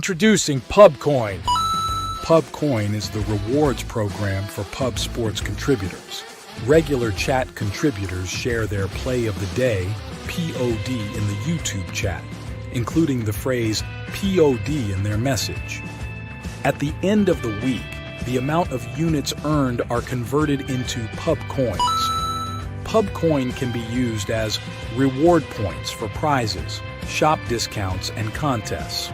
Introducing PubCoin. PubCoin is the rewards program for pub sports contributors. Regular chat contributors share their play of the day, POD, in the YouTube chat, including the phrase POD in their message. At the end of the week, the amount of units earned are converted into PubCoins. PubCoin can be used as reward points for prizes, shop discounts, and contests.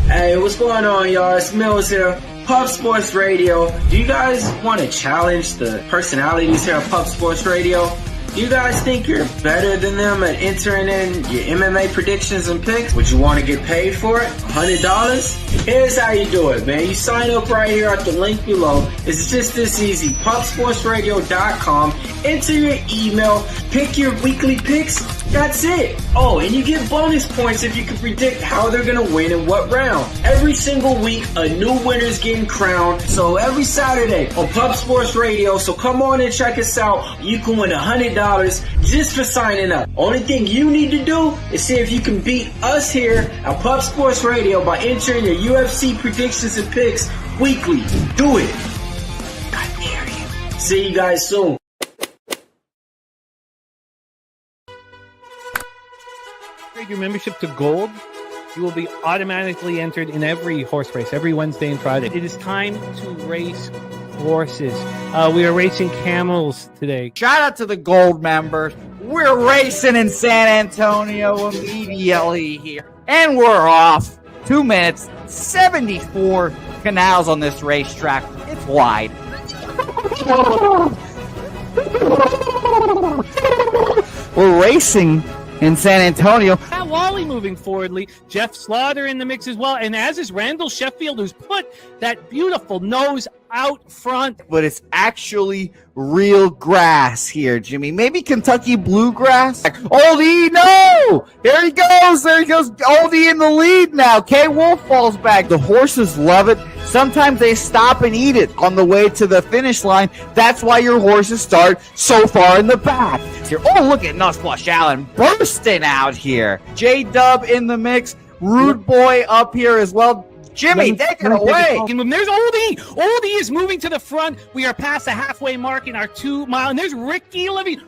Hey, what's going on, y'all? It's Mills here, Pub Sports Radio. Do you guys want to challenge the personalities here at Pub Sports Radio? Do you guys think you're better than them at entering in your MMA predictions and picks? Would you want to get paid for it? $100? Here's how you do it, man. You sign up right here at the link below. It's just this easy. PubSportsRadio.com. Enter your email. Pick your weekly picks. That's it. Oh, and you get bonus points if you can predict how they're going to win in what round. Every single week, a new winner's getting crowned. So every Saturday on Pub Sports Radio. So come on and check us out. You can win $100 just for signing up. Only thing you need to do is see if you can beat us here at Pub Sports Radio by entering your UFC predictions and picks weekly. Do it. I dare you. See you guys soon. Upgrade your membership to Gold, you will be automatically entered in every horse race, every Wednesday and Friday. It is time to race horses. We are racing camels today. Shout out to the Gold members. We're racing in San Antonio immediately here. And we're off. 2 minutes, 74 canals on this racetrack. It's wide. We're racing in San Antonio. Matt Wally moving forwardly. Jeff Slaughter in the mix as well. And as is Randall Sheffield, who's put that beautiful nose out front. But it's actually real grass here, Jimmy. Maybe Kentucky bluegrass. Oldie, no! There he goes. Oldie in the lead now. K. Wolf falls back. The horses love it. Sometimes they stop and eat it on the way to the finish line. That's why your horses start so far in the back. Here. Oh, look at Nussflush Allen bursting out here. J-Dub in the mix. Rude Boy up here as well. Jimmy, take it away. There's Oldie. Oldie is moving to the front. We are past the halfway mark in our 2 mile. And there's Ricky Levy.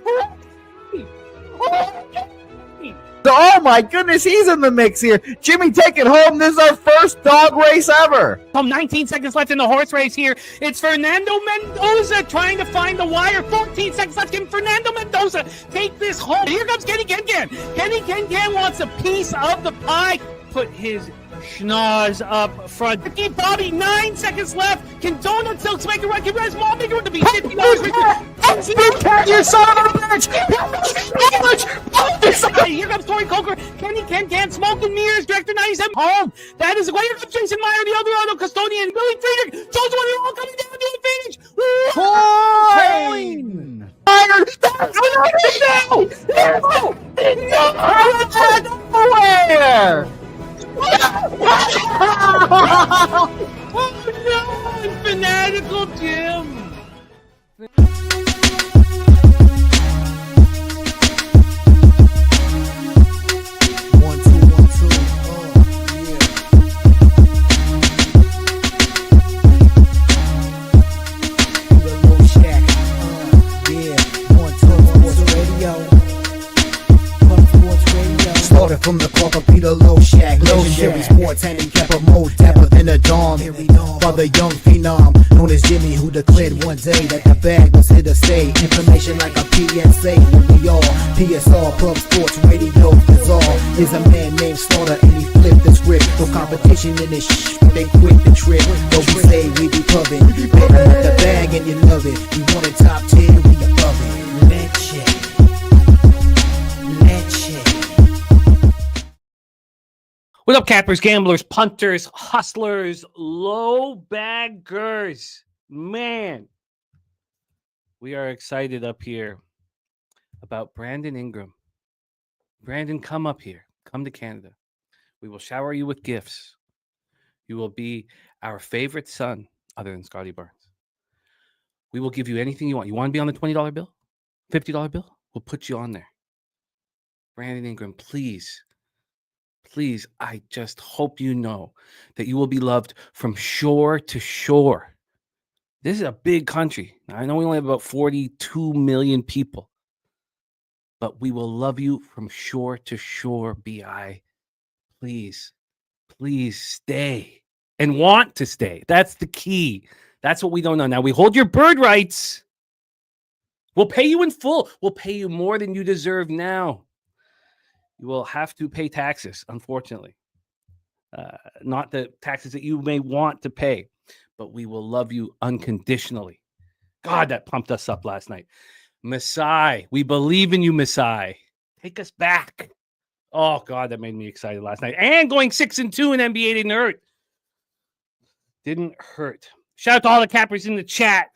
Oh my goodness, he's in the mix here. Jimmy, take it home. This is our first dog race ever. 19 seconds left in the horse race here. It's Fernando Mendoza trying to find the wire. 14 seconds left. Can Fernando Mendoza take this home? Here comes Kenny Kencan. Kenny Kencan wants a piece of the pie. Put his schnoz up front. Ricky Bobby, 9 seconds left. Can Donut Silks make a run? Can Red Small make a run to be $50? You son of a bitch! Here comes Tori Coker. Kenny Can Smoke and Mirrors. Director 97 home. That is why here comes Jason Meyer, the Eldorado custodian. Billy Friedrich. Jones one all coming down to the finish. Coin! Where? Oh no! Fanatical Jim! From the corporate Peter Low Shack, legendary sports handicapper, more dapper than a Dom. Father young phenom, known as Jimmy, who declared one day that the bag was here to stay. Information like a PSA, we all PSR, Pub Sports Radio, is all. Is a man named Slaughter and he flipped the script. No competition in this but they quit the trip. Though we say we be pubbing, better with the bag and you love it. We want a top 10, we above it. Let's check. What up, cappers, gamblers, punters, hustlers, low baggers? Man, we are excited up here about Brandon Ingram. Brandon, come up here. Come to Canada. We will shower you with gifts. You will be our favorite son, other than Scotty Barnes. We will give you anything you want. You want to be on the $20 bill? $50 bill? We'll put you on there. Brandon Ingram, please please, I just hope you know that you will be loved from shore to shore. This is a big country. I know we only have about 42 million people, but we will love you from shore to shore, BI. Please, please stay and want to stay. That's the key. That's what we don't know. Now, we hold your bird rights. We'll pay you in full. We'll pay you more than you deserve now. You will have to pay taxes, unfortunately. Not the taxes that you may want to pay, but we will love you unconditionally. God, that pumped us up last night. Masai, we believe in you, Masai. Take us back. Oh, God, that made me excited last night. And going 6-2 in NBA didn't hurt. Didn't hurt. Shout out to all the cappers in the chat.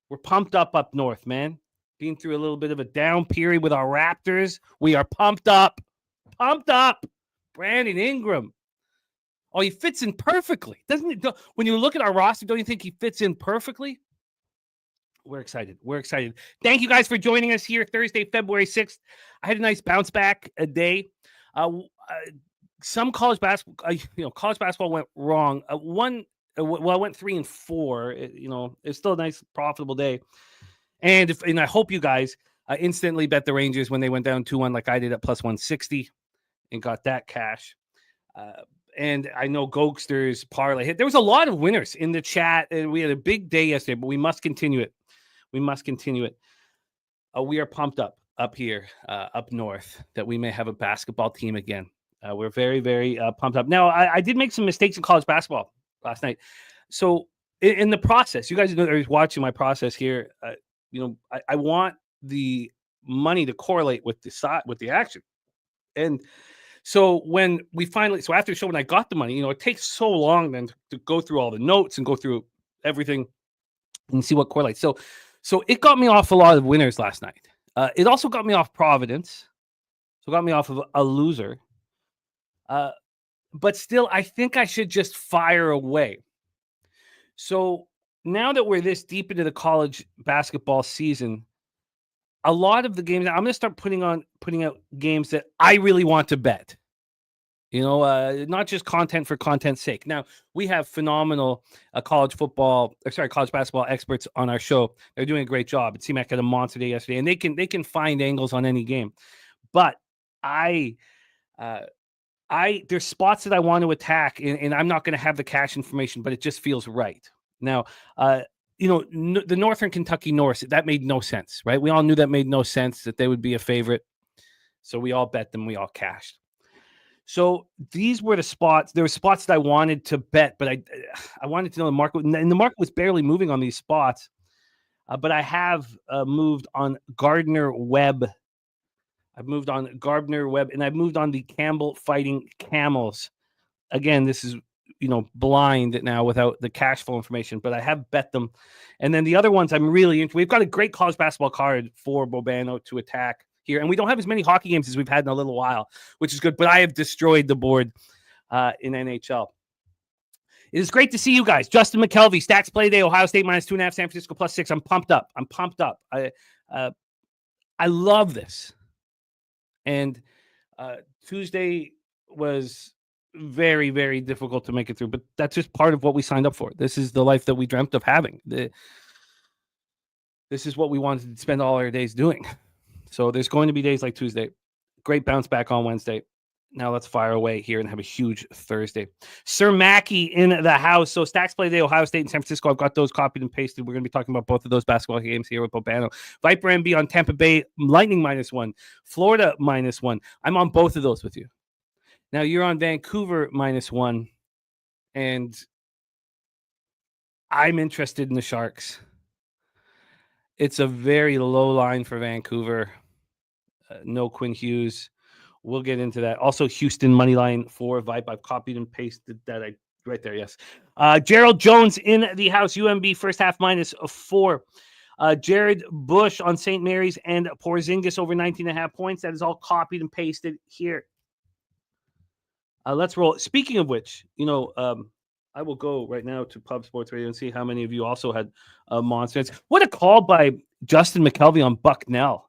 We're pumped up north, man. Being through a little bit of a down period with our Raptors. We are pumped up. Pumped up. Brandon Ingram. Oh, he fits in perfectly. Doesn't it? When you look at our roster, don't you think he fits in perfectly? We're excited. We're excited. Thank you guys for joining us here Thursday, February 6th. I had a nice bounce back a day. Some college basketball went wrong. I went 3-4. It's still a nice, profitable day. And I hope you guys instantly bet the Rangers when they went down 2-1 like I did at plus 160 and got that cash. And I know Gokster's parlay hit. There was a lot of winners in the chat, and we had a big day yesterday, but we must continue it. We must continue it. We are pumped up here, up north, that we may have a basketball team again. We're very, very pumped up. Now, I did make some mistakes in college basketball last night. So in the process, you guys know are watching my process here. I want the money to correlate with the action. And so when we after the show, when I got the money, it takes so long then to go through all the notes and go through everything and see what correlates. So it got me off a lot of winners last night. It also got me off Providence. So it got me off of a loser. But still, I think I should just fire away. So now that we're this deep into the college basketball season, a lot of the games, I'm going to start putting out games that I really want to bet. Not just content for content's sake. Now, we have phenomenal college basketball experts on our show. They're doing a great job. It seemed like had a monster day yesterday, and they can find angles on any game. But there's spots that I want to attack, and I'm not going to have the cash information, but it just feels right. Now, the Northern Kentucky Norse, that made no sense, right? We all knew that made no sense, that they would be a favorite. So we all bet them. We all cashed. So these were the spots. There were spots that I wanted to bet, but I wanted to know the market. And the market was barely moving on these spots. But I have moved on Gardner Webb. I've moved on Gardner Webb, and I've moved on the Campbell Fighting Camels. Again, this is blind now without the cash flow information, but I have bet them. And then the other ones I'm really into. We've got a great college basketball card for Bobano to attack here. And we don't have as many hockey games as we've had in a little while, which is good. But I have destroyed the board in NHL. It is great to see you guys. Justin McKelvey, Stacks Play Day, Ohio State -2.5, San Francisco +6. I'm pumped up. I love this. And Tuesday was very, very difficult to make it through, but that's just part of what we signed up for. This is the life that we dreamt of having. This is what we wanted to spend all our days doing. So there's going to be days like Tuesday. Great bounce back on Wednesday. Now let's fire away here and have a huge Thursday. Sir Mackey in the house. So Stacks Play Day, Ohio State and San Francisco. I've got those copied and pasted. We're going to be talking about both of those basketball games here with Bobano. Viper MB on Tampa Bay, Lightning -1, Florida -1. I'm on both of those with you. Now you're on Vancouver -1, and I'm interested in the Sharks. It's a very low line for Vancouver. No Quinn Hughes. We'll get into that. Also, Houston money line for Vipe. I've copied and pasted that right there. Yes. Gerald Jones in the house. UMB first half -4. Jared Bush on St. Mary's and Porzingis over 19.5 points. That is all copied and pasted here. Let's roll. Speaking of which, I will go right now to Pub Sports Radio and see how many of you also had monsters. What a call by Justin McKelvey on Bucknell.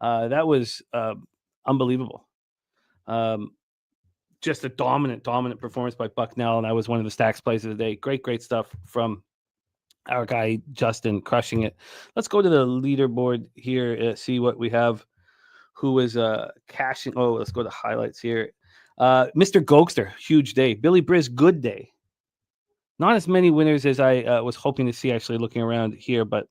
That was unbelievable. just a dominant performance by Bucknell, and that was one of the stacks plays of the day. Great stuff from our guy Justin, crushing it. Let's go to the leaderboard here, see what we have. Who is cashing? Oh, let's go to highlights here. Mr. Gokster, huge day. Billy Briz, good day. Not as many winners as I was hoping to see, actually, looking around here, but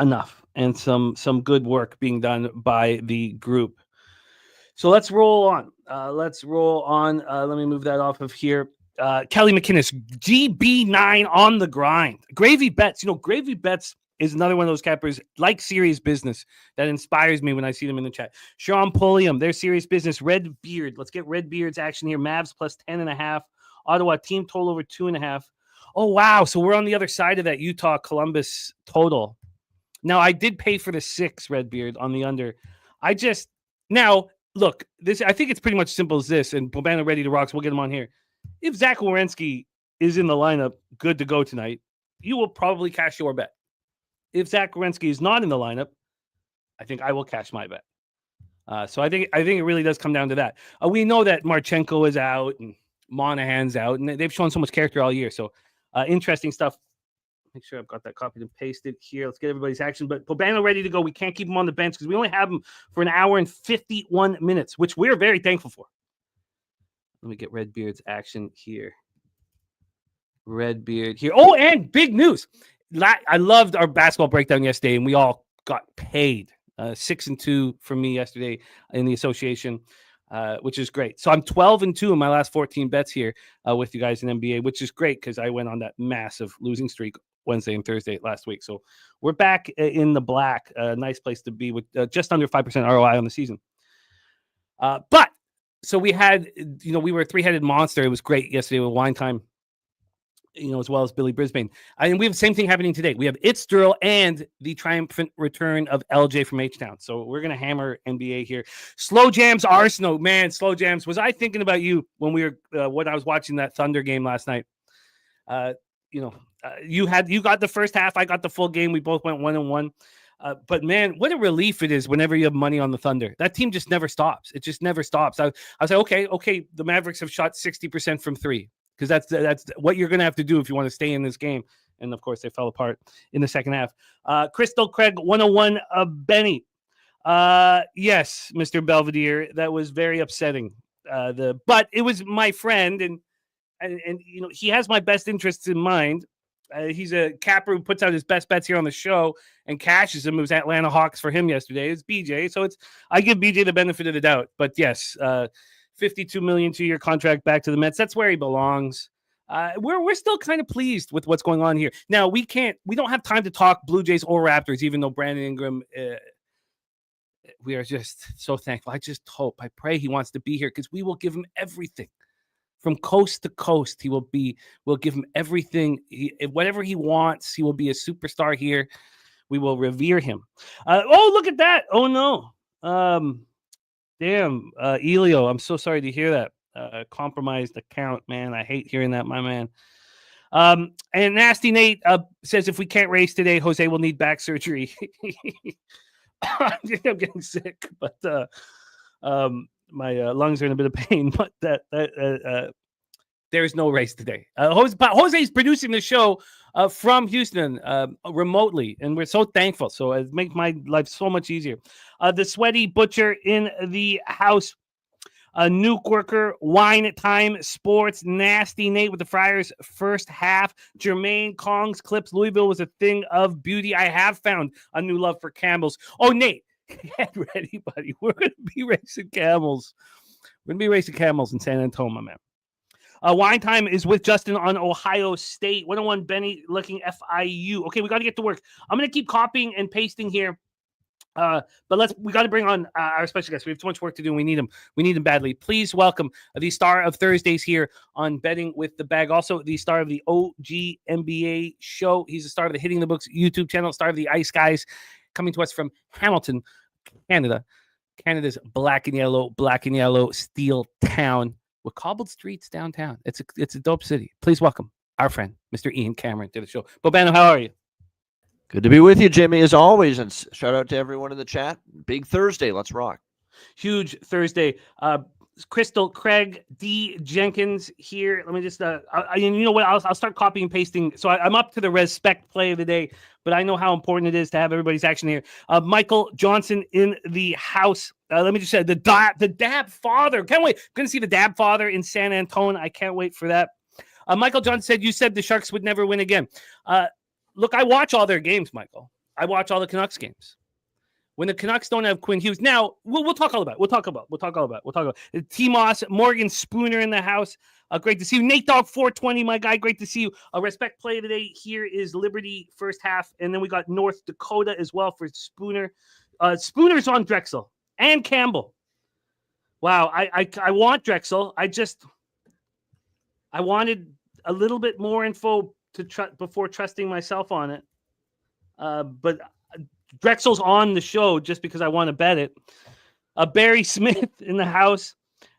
enough, and some good work being done by the group. So let's roll on. Let me move that off of here. Kelly McInnes, GB9 on the grind. Gravy Bets. Gravy Bets is another one of those cappers, like Serious Business, that inspires me when I see them in the chat. Sean Pulliam, their Serious Business. Red Beard. Let's get Red Beard's action here. Mavs plus 10.5. Ottawa team total over 2.5. Oh, wow. So we're on the other side of that Utah-Columbus total. Now, I did pay for the 6, Redbeard, on the under. Now, look, I think it's pretty much simple as this, and Bobano ready to rock, so we'll get him on here. If Zach Werenski is in the lineup, good to go tonight, you will probably cash your bet. If Zach Werenski is not in the lineup, I think I will cash my bet. So I think it really does come down to that. We know that Marchenko is out and Monahan's out, and they've shown so much character all year. So interesting stuff. Make sure I've got that copied and pasted here. Let's get everybody's action. But Bobano ready to go. We can't keep him on the bench because we only have him for an hour and 51 minutes, which we're very thankful for. Let me get Redbeard's action here. Redbeard here. Oh, and big news. I loved our basketball breakdown yesterday, and we all got paid. 6-2 for me yesterday in the association, which is great. So I'm 12-2 in my last 14 bets here with you guys in NBA, which is great because I went on that massive losing streak Wednesday and Thursday last week. So we're back in the black. Nice place to be with just under 5% ROI on the season. But so we had, we were a 3-headed monster. It was great yesterday with Wine Time, as well as Billy Brisbane. And we have the same thing happening today. We have It's Darryl and the triumphant return of LJ from HTown. So we're going to hammer NBA here. Slow Jams Arsenal. Man, Slow Jams. Was I thinking about you when when I was watching that Thunder game last night? You got the first half. I got the full game. We both went 1-1. But man, what a relief it is whenever you have money on the Thunder. That team just never stops. It just never stops. I was like, okay, the Mavericks have shot 60% from 3. Because that's what you're going to have to do if you want to stay in this game. And, of course, they fell apart in the second half. Crystal Craig, 101, Benny. Yes, Mr. Belvedere, that was very upsetting. But it was my friend, and he has my best interests in mind. He's a capper who puts out his best bets here on the show and cashes them. It was Atlanta Hawks for him yesterday. It's BJ. So I give BJ the benefit of the doubt. But, yes, $52 million 2-year contract back to the Mets. That's where he belongs. We're still kind of pleased with what's going on here. Now we don't have time to talk Blue Jays or Raptors, even though Brandon Ingram, we are just so thankful. I pray he wants to be here because we will give him everything from coast to coast. We'll give him everything, whatever he wants. He will be a superstar here. We will revere him. Look at that. Oh no. Damn, Elio, I'm so sorry to hear that. Compromised account, man. I hate hearing that, my man. And Nasty Nate says if we can't race today, Jose will need back surgery. I'm getting sick, but my lungs are in a bit of pain. But there is no race today. Jose's producing the show from Houston remotely, and we're so thankful. So it makes my life so much easier. The Sweaty Butcher in the house. Nuke Worker, Wine Time Sports, Nasty Nate with the Friars first half. Jermaine Kong's Clips, Louisville was a thing of beauty. I have found a new love for camels. Oh, Nate, get ready, buddy. We're going to be racing camels. We're going to be racing camels in San Antonio, my man. Wine Time is with Justin on Ohio State. 101 Benny looking FIU. Okay, we got to get to work. I'm going to keep copying and pasting here. But we got to bring on our special guest. We have too much work to do. And we need him. We need him badly. Please welcome the star of Thursdays here on Betting with the Bag. Also, the star of the OG NBA show. He's the star of the Hitting the Books YouTube channel. Star of the Ice Guys, coming to us from Hamilton, Canada. Canada's black and yellow steel town with cobbled streets downtown. It's a dope city. Please welcome our friend, Mr. Ian Cameron, to the show. Bobano, how are you? Good to be with you, Jimmy, as always. And shout out to everyone in the chat. Big Thursday. Let's rock. Huge Thursday. Crystal, Craig, D. Jenkins here. Let me just, you know what? I'll start copying and pasting. So I'm up to the respect play of the day, but I know how important it is to have everybody's action here. Michael Johnson in the house. Let me just say the Dab father. Can't wait. Going to see the Dab father in San Antonio. I can't wait for that. Michael Johnson said, you said the Sharks would never win again. Look, I watch all their games, Michael. I watch all the Canucks games. When the Canucks don't have Quinn Hughes, now we'll talk all about. We'll talk about T-Moss, Morgan Spooner in the house. Great to see you, Nate Dogg 420, my guy. Great to see you. A respect play today. Here is Liberty first half, and then we got North Dakota as well for Spooner. Spooner's on Drexel and Campbell. Wow, I want Drexel. I wanted a little bit more info before trusting myself on it, but. Drexel's on the show just because I want to bet it. Barry Smith in the house.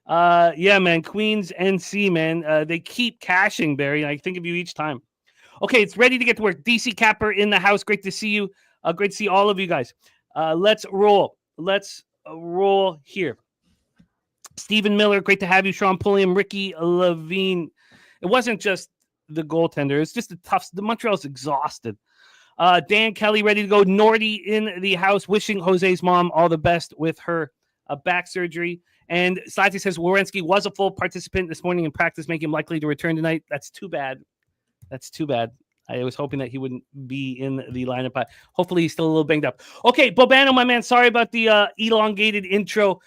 Yeah, man. Queens NC, man. They keep cashing, Barry. I think of you each time. Okay, it's ready to get to work. DC Capper in the house. Great to see you. Great to see all of you guys. Let's roll. Let's roll here. Stephen Miller, great to have you. Sean Pulliam, Ricky Levine. It wasn't just the goaltender. It's just the Montreal's exhausted. Dan Kelly ready to go. Nordy in the house, wishing Jose's mom all the best with her back surgery. And Slati says Werenski was a full participant this morning in practice, making him likely to return tonight. That's too bad. I was hoping that he wouldn't be in the lineup, but hopefully he's still a little banged up. Okay, Bobano, my man, sorry about the elongated intro.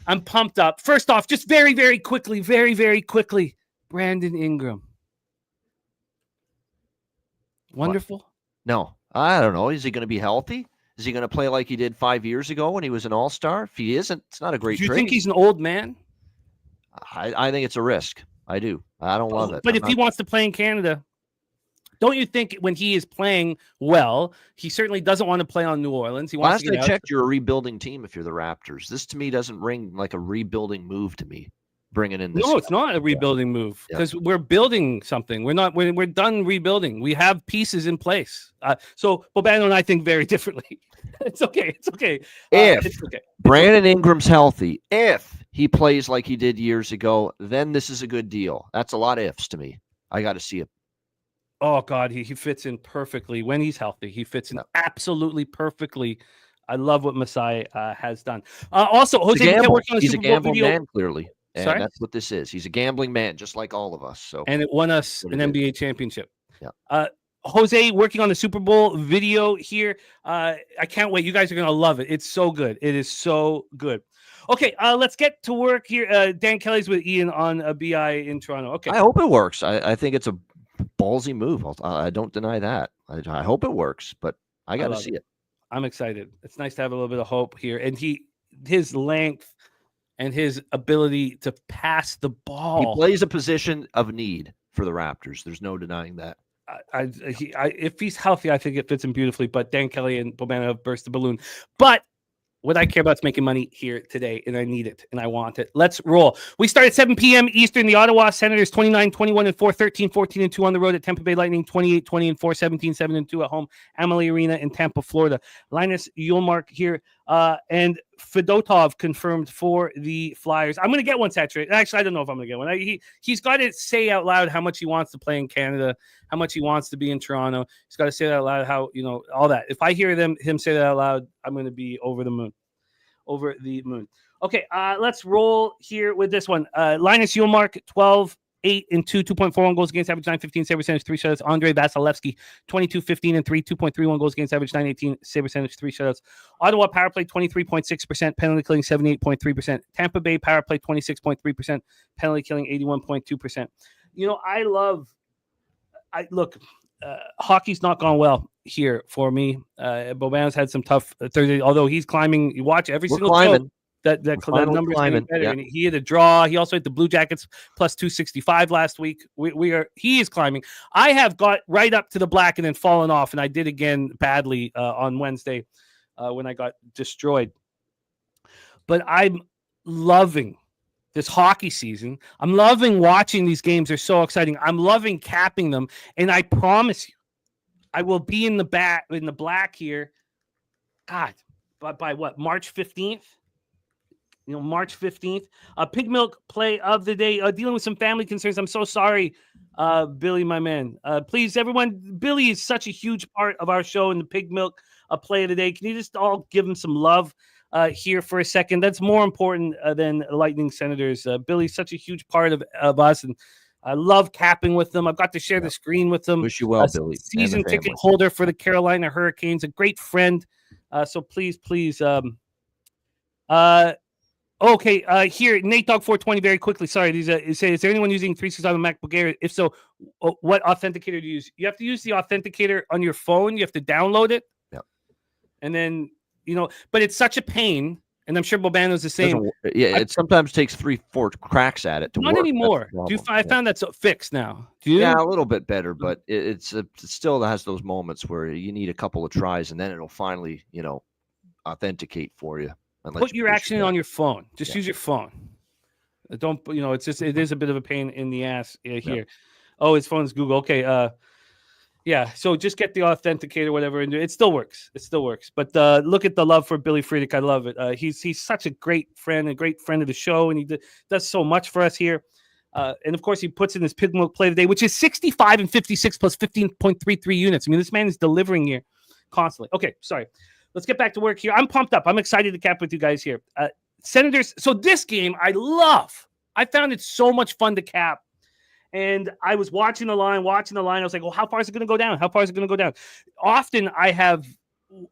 I'm pumped up. First off, just very, very quickly, Brandon Ingram. Wonderful. What? No, I don't know. Is he going to be healthy? Is he going to play like he did 5 years ago when he was an all-star? If he isn't, it's not a great trade. Do you think he's an old man? I think it's a risk. I do. I don't love it. But if he wants to play in Canada, don't you think when he is playing well, he certainly doesn't want to play on New Orleans. He wants to get out. Last I checked, you're a rebuilding team if you're the Raptors. This, to me, doesn't ring like a rebuilding move to me. Bringing in this. No, it's not a rebuilding move because we're building something. We're done rebuilding. We have pieces in place. So Bobano and I think very differently. It's okay. If Brandon Ingram's healthy, if he plays like he did years ago, then this is a good deal. That's a lot of ifs to me. I got to see it. Oh God, he fits in perfectly when he's healthy. He fits in absolutely perfectly. I love what Masai has done. Also, Jose, he's a gambling man, clearly. And Sorry? That's what this is. He's a gambling man, just like all of us. So, and it won us an NBA championship. Yeah. Jose working on the Super Bowl video here. I can't wait. You guys are going to love it. It's so good. It is so good. Okay, let's get to work here. Dan Kelly's with Ian on BI in Toronto. Okay. I hope it works. I think it's a ballsy move. I don't deny that. I hope it works, but I got to see it. I'm excited. It's nice to have a little bit of hope here. And his length and his ability to pass the ball. He plays a position of need for the Raptors. There's no denying that. If he's healthy, I think it fits him beautifully. But Dan Kelly and Bobano have burst the balloon. But what I care about is making money here today, and I need it, and I want it. Let's roll. We start at 7 p.m. Eastern. The Ottawa Senators 29-21-4, 13-14-2 on the road at Tampa Bay Lightning, 28-20-4, 17-7-2 at home, Amalie Arena in Tampa, Florida. Linus Ullmark here, and Fedotov confirmed for the Flyers. I'm going to get one saturated. Actually, I don't know if I'm going to get one. He's got to say out loud how much he wants to play in Canada, how much he wants to be in Toronto. He's got to say that out loud, how, all that. If I hear him say that out loud, I'm going to be over the moon. Okay, let's roll here with this one. Linus Ullmark, 12-8-2, 2.41 goals against average, 9.15 save percentage, 3 shutouts. Andrei Vasilevsky, 22-15-3, 2.31 goals against average, 9.18 save percentage, 3 shutouts. Ottawa power play 23.6%, penalty killing 78.3%. Tampa Bay power play 26.3%, penalty killing 81.2%. Hockey's not gone well here for me. Bobano's had some tough Thursday, although he's climbing. You watch every single show. That number is getting better. Yeah. And he had a draw. He also hit the Blue Jackets plus 265 last week. He is climbing. I have got right up to the black and then fallen off, and I did again badly on Wednesday when I got destroyed. But I'm loving this hockey season. I'm loving watching these games. They're so exciting. I'm loving capping them, and I promise you, I will be in the black here. God, by what, March 15th? March 15th. Pig Milk play of the day. Dealing with some family concerns. I'm so sorry, Billy, my man. Please, everyone. Billy is such a huge part of our show in the Pig Milk play of the day. Can you just all give him some love here for a second? That's more important than Lightning Senators. Billy's such a huge part of us, and I love capping with them. I've got to share the screen with them. Wish you well, Billy. Season ticket holder for the Carolina Hurricanes. A great friend. So please. Okay, here, Nate Dog 420, very quickly. Sorry, is there anyone using 365 on MacBook Air? If so, what authenticator do you use? You have to use the authenticator on your phone. You have to download it. Yeah. And then, but it's such a pain, and I'm sure Bobano's the same. It sometimes takes 3-4 cracks at it to work. Not anymore. I found that's fixed now. Do you? Yeah, a little bit better, but it still has those moments where you need a couple of tries, and then it'll finally, authenticate for you. Put your action on your phone. Just use your phone. Don't, it is a bit of a pain in the ass here. Yep. Oh, his phone's Google. Okay. Yeah. So just get the authenticator, whatever, and it still works. But look at the love for Billy Friedrich. I love it. He's such a great friend of the show, and he does so much for us here. And of course, he puts in his Pig Milk play today, which is 65 and 56 plus 15.33 units. I mean, this man is delivering here constantly. Okay. Sorry. Let's get back to work here. I'm pumped up. I'm excited to cap with you guys here. Senators. So this game I love. I found it so much fun to cap. And I was watching the line. I was like, well, how far is it going to go down? Often I have,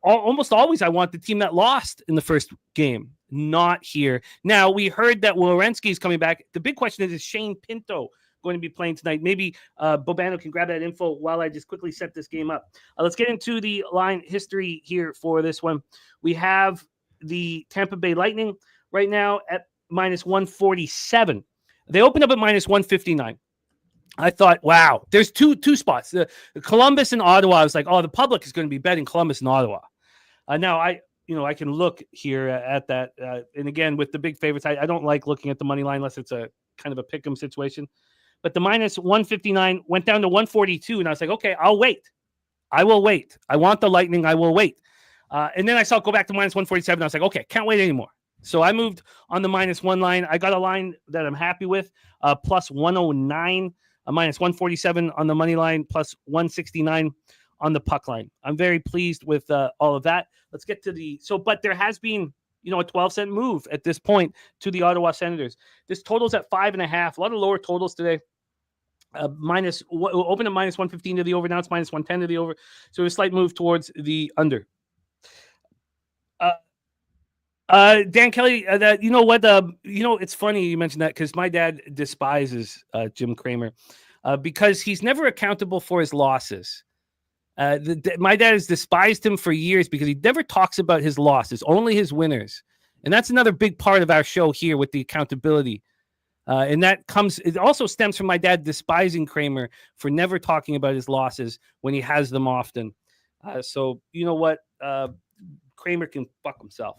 almost always I want the team that lost in the first game. Not here. Now, we heard that Werenski is coming back. The big question is Shane Pinto going to be playing tonight? Maybe Bobano can grab that info while I just quickly set this game up. Let's get into the line history here for this one. We have the Tampa Bay Lightning right now at minus 147. They opened up at minus 159. I thought, wow, there's two spots. The Columbus and Ottawa. I was like, oh, the public is going to be betting Columbus and Ottawa. Now I can look here at that. And again, with the big favorites, I don't like looking at the money line unless it's a kind of a pick'em situation. But the minus 159 went down to 142, and I was like, okay, I'll wait. I will wait. I want the Lightning. I will wait. And then I saw it go back to minus 147. I was like, okay, can't wait anymore. So I moved on the minus one line. I got a line that I'm happy with, plus 109, minus 147 on the money line, plus 169 on the puck line. I'm very pleased with all of that. Let's get to but there has been, a 12-cent move at this point to the Ottawa Senators. This total's at 5.5. A lot of lower totals today. Open at minus 115 to the over. Now it's minus 110 to the over. So a slight move towards the under. Dan Kelly, it's funny you mentioned that because my dad despises Jim Kramer because he's never accountable for his losses. My dad has despised him for years because he never talks about his losses, only his winners. And that's another big part of our show here with the accountability. And it also stems from my dad despising Kramer for never talking about his losses when he has them often. So you know what? Kramer can fuck himself.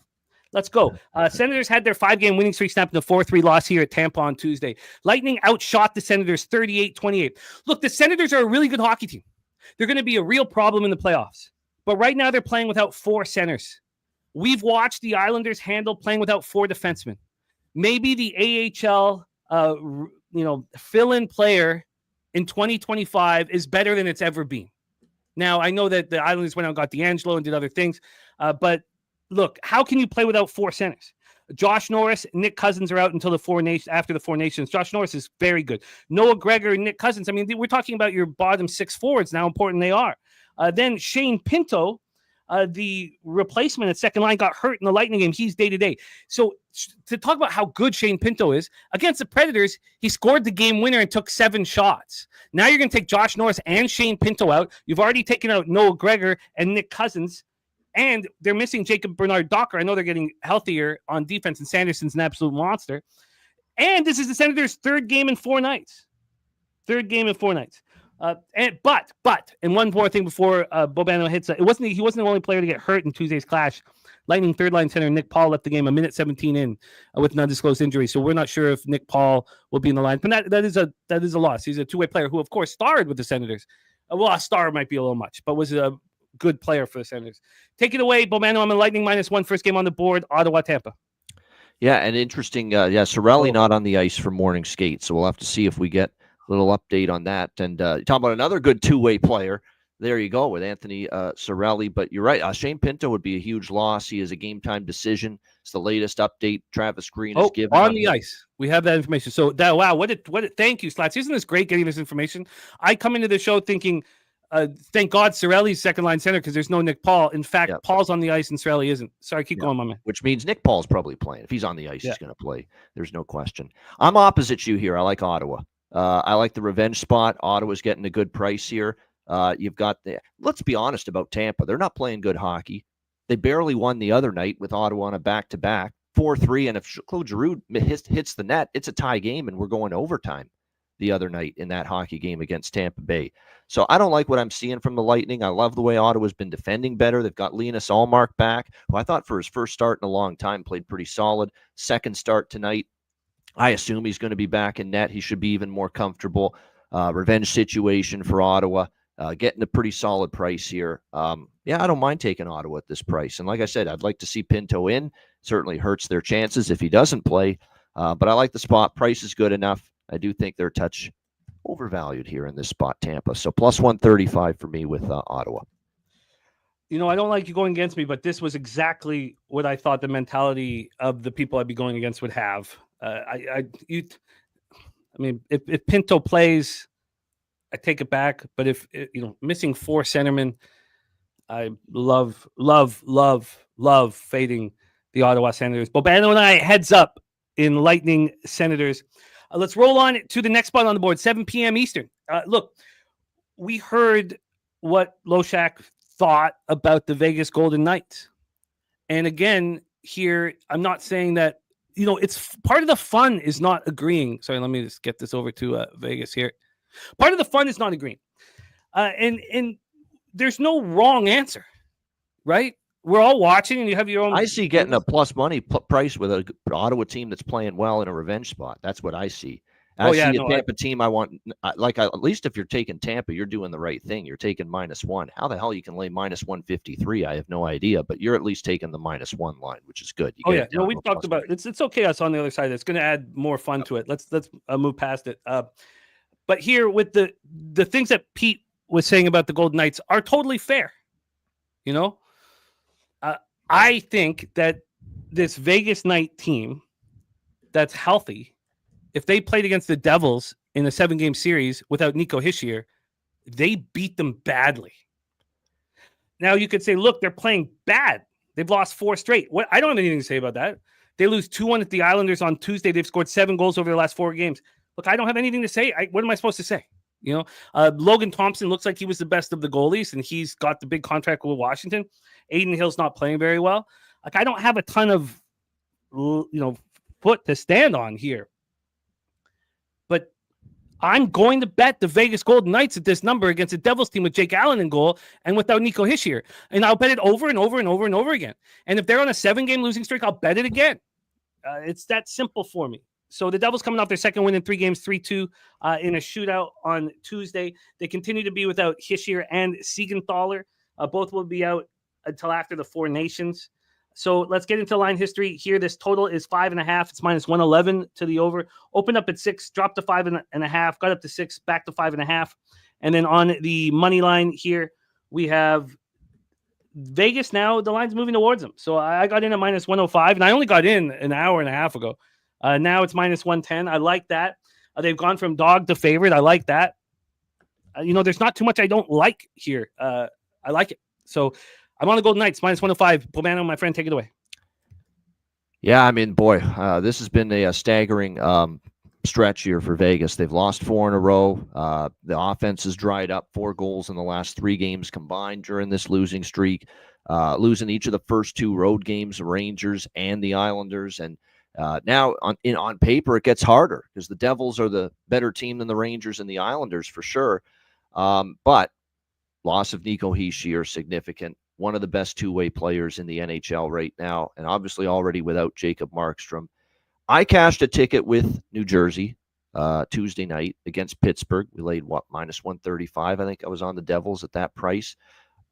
Let's go. Senators had their 5-game winning streak snapped in a 4-3 loss here at Tampa on Tuesday. Lightning outshot the Senators 38-28. Look, the Senators are a really good hockey team. They're going to be a real problem in the playoffs. But right now they're playing without 4 centers. We've watched the Islanders handle playing without 4 defensemen. Maybe the AHL fill-in player in 2025 is better than it's ever been. Now, I know that the Islanders went out and got D'Angelo and did other things, but look, how can you play without 4 centers? Josh Norris, Nick Cousins are out until after the Four Nations. Josh Norris is very good. Noah Gregor and Nick Cousins. I mean, we're talking about your bottom 6 forwards and how important they are. Then Shane Pinto, the replacement at second line, got hurt in the Lightning game. He's day-to-day. So to talk about how good Shane Pinto is, against the Predators, he scored the game winner and took 7 shots. Now you're going to take Josh Norris and Shane Pinto out. You've already taken out Noah Gregor and Nick Cousins. And they're missing Jacob Bernard-Docker. I know they're getting healthier on defense, and Sanderson's an absolute monster. And this is the Senators' 3rd game in 4 nights. But one more thing before Bobano hits. He wasn't the only player to get hurt in Tuesday's clash. Lightning 3rd-line center Nick Paul left the game a minute 17 in with an undisclosed injury. So we're not sure if Nick Paul will be in the line. But that is a loss. He's a two-way player who, of course, starred with the Senators. A star might be a little much, but was a good player for the Senators. Take it away, Bobano. I'm in Lightning -1, first game on the board. Ottawa, Tampa. Yeah, and interesting. Sorelli not on the ice for morning skate, so we'll have to see if we get a little update on that. And talking about another good two-way player, there you go with Anthony Sorelli. But you're right, Shane Pinto would be a huge loss. He is a game-time decision. It's the latest update Travis Green has given on the ice. We have that information. So that thank you, Slats. Isn't this great getting this information? I come into the show thinking, thank God Sorelli's second line center because there's no Nick Paul. In fact, Paul's on the ice and Sorelli isn't. Sorry, keep going, my man. Which means Nick Paul's probably playing. If he's on the ice, he's going to play. There's no question. I'm opposite you here. I like Ottawa. I like the revenge spot. Ottawa's getting a good price here. You've got let's be honest about Tampa. They're not playing good hockey. They barely won the other night with Ottawa on a back-to-back, 4-3. And if Claude Giroux hits the net, it's a tie game, and we're going to overtime the other night in that hockey game against Tampa Bay. So I don't like what I'm seeing from the Lightning. I love the way Ottawa's been defending better. They've got Linus Ullmark back, who I thought for his first start in a long time played pretty solid. Second start tonight, I assume he's going to be back in net. He should be even more comfortable. Revenge situation for Ottawa. Getting a pretty solid price here. I don't mind taking Ottawa at this price. And like I said, I'd like to see Pinto in. Certainly hurts their chances if he doesn't play. But I like the spot. Price is good enough. I do think they're a touch overvalued here in this spot, Tampa. So plus 135 for me with Ottawa. I don't like you going against me, but this was exactly what I thought the mentality of the people I'd be going against would have. If Pinto plays, I take it back. But if missing 4 centermen, I love fading the Ottawa Senators. Bobano and I heads up in Lightning Senators. Let's roll on to the next spot on the board, 7 p.m. Eastern. Look, we heard what Loshak thought about the Vegas Golden Knights. And again, here, I'm not saying that, it's part of the fun is not agreeing. Sorry, let me just get this over to Vegas here. Part of the fun is not agreeing. And there's no wrong answer, right? We're all watching, and you have your own. I see getting a plus money price with an Ottawa team that's playing well in a revenge spot. That's what I see. I see a Tampa team I want. At least if you're taking Tampa, you're doing the right thing. You're taking -1. How the hell you can lay -153? I have no idea. But you're at least taking the -1 line, which is good. We've talked about it. It's okay. Us on the other side. It's going to add more fun to it. Let's move past it. But here with the things that Pete was saying about the Golden Knights are totally fair. I think that this Vegas Knight team that's healthy, if they played against the Devils in a 7-game series without Nico Hischier, they beat them badly. Now you could say, look, they're playing bad. They've lost 4 straight. I don't have anything to say about that. They lose 2-1 at the Islanders on Tuesday. They've scored 7 goals over the last 4 games. Look, I don't have anything to say. What am I supposed to say? Logan Thompson looks like he was the best of the goalies, and he's got the big contract with Washington. Aiden Hill's not playing very well. I don't have a ton of, foot to stand on here. But I'm going to bet the Vegas Golden Knights at this number against the Devils team with Jake Allen in goal and without Nico Hischier. And I'll bet it over and over and over and over again. And if they're on a 7-game losing streak, I'll bet it again. It's that simple for me. So the Devils coming off their second win in 3 games, 3-2 in a shootout on Tuesday. They continue to be without Hischier and Siegenthaler. Both will be out until after the 4 Nations. So let's get into line history here. This total is 5.5. It's -111 to the over. Opened up at 6, dropped to 5.5, got up to 6, back to 5.5. And then on the money line here, we have Vegas now. The line's moving towards them. So I got in at -105, and I only got in an hour and a half ago. Now it's -110. I like that. They've gone from dog to favorite. I like that. There's not too much I don't like here. I like it. So I'm on the Golden Knights, -105. Bobano, my friend, take it away. Yeah, this has been a staggering stretch here for Vegas. They've lost 4 in a row. The offense has dried up, 4 goals in the last 3 games combined during this losing streak, losing each of the first 2 road games, the Rangers and the Islanders. And now on paper, it gets harder because the Devils are the better team than the Rangers and the Islanders for sure. But loss of Nico Hischier, significant. One of the best 2-way players in the NHL right now, and obviously already without Jacob Markstrom. I cashed a ticket with New Jersey Tuesday night against Pittsburgh. We laid, -135. I think I was on the Devils at that price.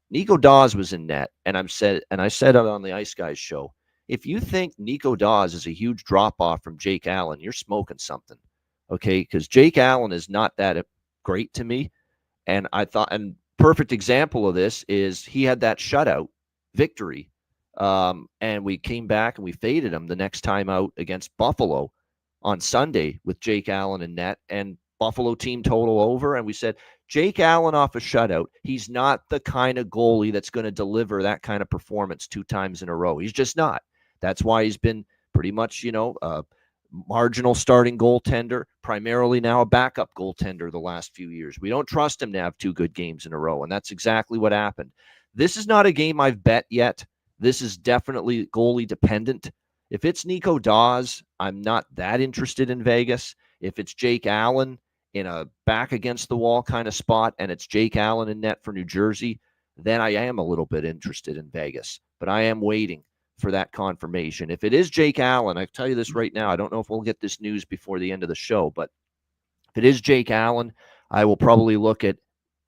Nico Dawes was in net, and I said it on the Ice Guys show. If you think Nico Dawes is a huge drop off from Jake Allen, you're smoking something. Okay, because Jake Allen is not that great to me. And I thought, and perfect example of this is he had that shutout victory. And we came back and we faded him the next time out against Buffalo on Sunday with Jake Allen in net, and Buffalo team total over. And we said, Jake Allen off a shutout, he's not the kind of goalie that's going to deliver that kind of performance 2 times in a row. He's just not. That's why he's been pretty much, marginal starting goaltender, primarily now a backup goaltender the last few years. We don't trust him to have 2 good games in a row, and that's exactly what happened. This is not a game I've bet yet. This is definitely goalie dependent. If it's Nico Dawes, I'm not that interested in Vegas. If it's Jake Allen in a back against the wall kind of spot and it's Jake Allen in net for New Jersey, then I am a little bit interested in Vegas. But I am waiting for that confirmation. If it is Jake Allen, I tell you this right now, I don't know if we'll get this news before the end of the show, but if it is Jake Allen, I will probably look at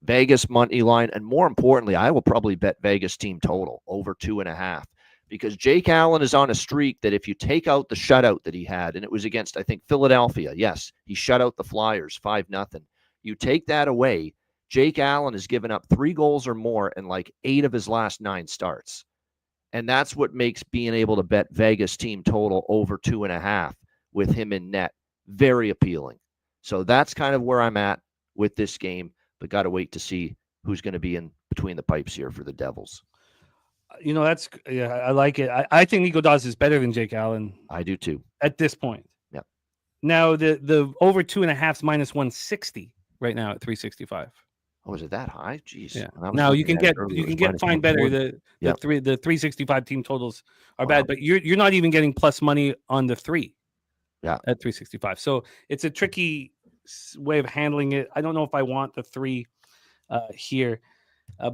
Vegas money line, and more importantly, I will probably bet Vegas team total over 2.5, because Jake Allen is on a streak that if you take out the shutout that he had, and it was against, I think, Philadelphia. Yes, he shut out the Flyers 5-0. You take that away, Jake Allen has given up 3 goals or more in like 8 of his last 9 starts. And that's what makes being able to bet Vegas team total over 2.5 with him in net very appealing. So that's kind of where I'm at with this game, but got to wait to see who's going to be in between the pipes here for the Devils. I like it. I think Nico Dawes is better than Jake Allen. I do too. At this point. Yeah. Now the over 2.5 is minus 160 right now at 365. Oh, is it that high? Jeez. Yeah. Now you can find better. The 365 team totals are bad, but you're not even getting plus money on the 3. Yeah. At 365. So it's a tricky way of handling it. I don't know if I want the 3 here.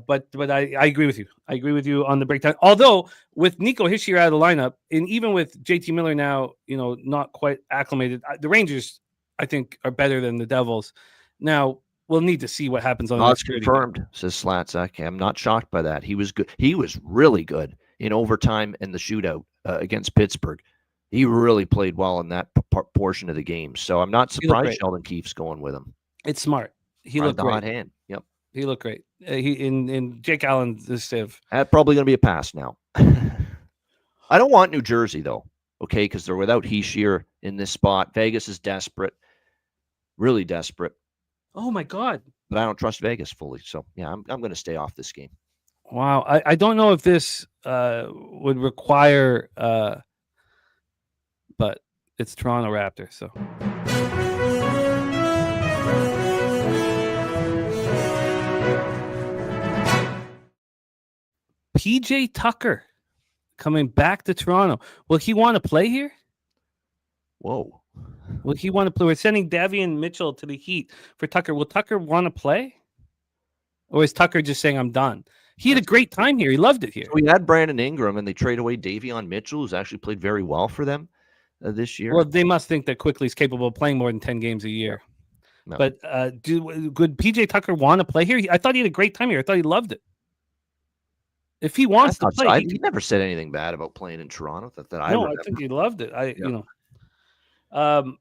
But I agree with you. I agree with you on the breakdown. Although with Nico Hischier out of the lineup, and even with JT Miller now, not quite acclimated, the Rangers, I think, are better than the Devils. Now, we'll need to see what happens on the next confirmed, game. Says Slats. I'm not shocked by that. He was good. He was really good in overtime and the shootout against Pittsburgh. He really played well in that portion of the game. So I'm not surprised Sheldon Keefe's going with him. It's smart. He looked great. Hot hand. Yep. He looked great. In Jake Allen, this Civ. Probably going to be a pass now. I don't want New Jersey, though, okay, because they're without Hischier in this spot. Vegas is desperate, really desperate. Oh, my God. But I don't trust Vegas fully. So, yeah, I'm going to stay off this game. Wow. I don't know if this would require, but it's Toronto Raptors, so. PJ Tucker coming back to Toronto. Will he want to play here? Whoa. Will he want to play? We're sending Davian Mitchell to the Heat for Tucker. Will Tucker want to play? Or is Tucker just saying, I'm done? He had a great time here. He loved it here. So we had Brandon Ingram, and they trade away Davion Mitchell, who's actually played very well for them this year. Well, they must think that Quickly's capable of playing more than 10 games a year. No. But could PJ Tucker want to play here? I thought he had a great time here. I thought he loved it. If he wants to play, he never said anything bad about playing in Toronto. I think he loved it. I'm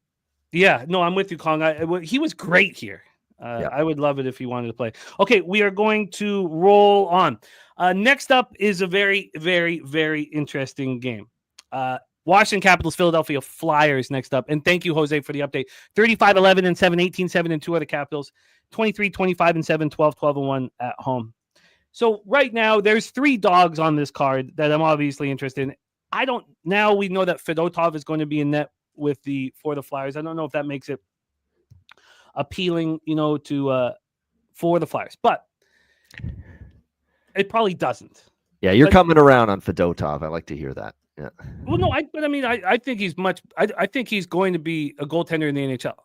with you, Kong. He was great here. I would love it if he wanted to play. Okay, we are going to roll on. Next up is a very, very, very interesting game. Washington Capitals, Philadelphia Flyers next up. And thank you, Jose, for the update. 35-11 and 7, 18-7 and 2 other Capitals. 23-25 and 7, 12-12 and 1 at home. So right now, there's 3 dogs on this card that I'm obviously interested in. Now we know that Fedotov is going to be in net for the Flyers. I don't know if that makes it appealing, for the Flyers, but it probably doesn't. Yeah, you're coming around on Fedotov. I like to hear that. Yeah. Well, no, I think he's I think he's going to be a goaltender in the NHL.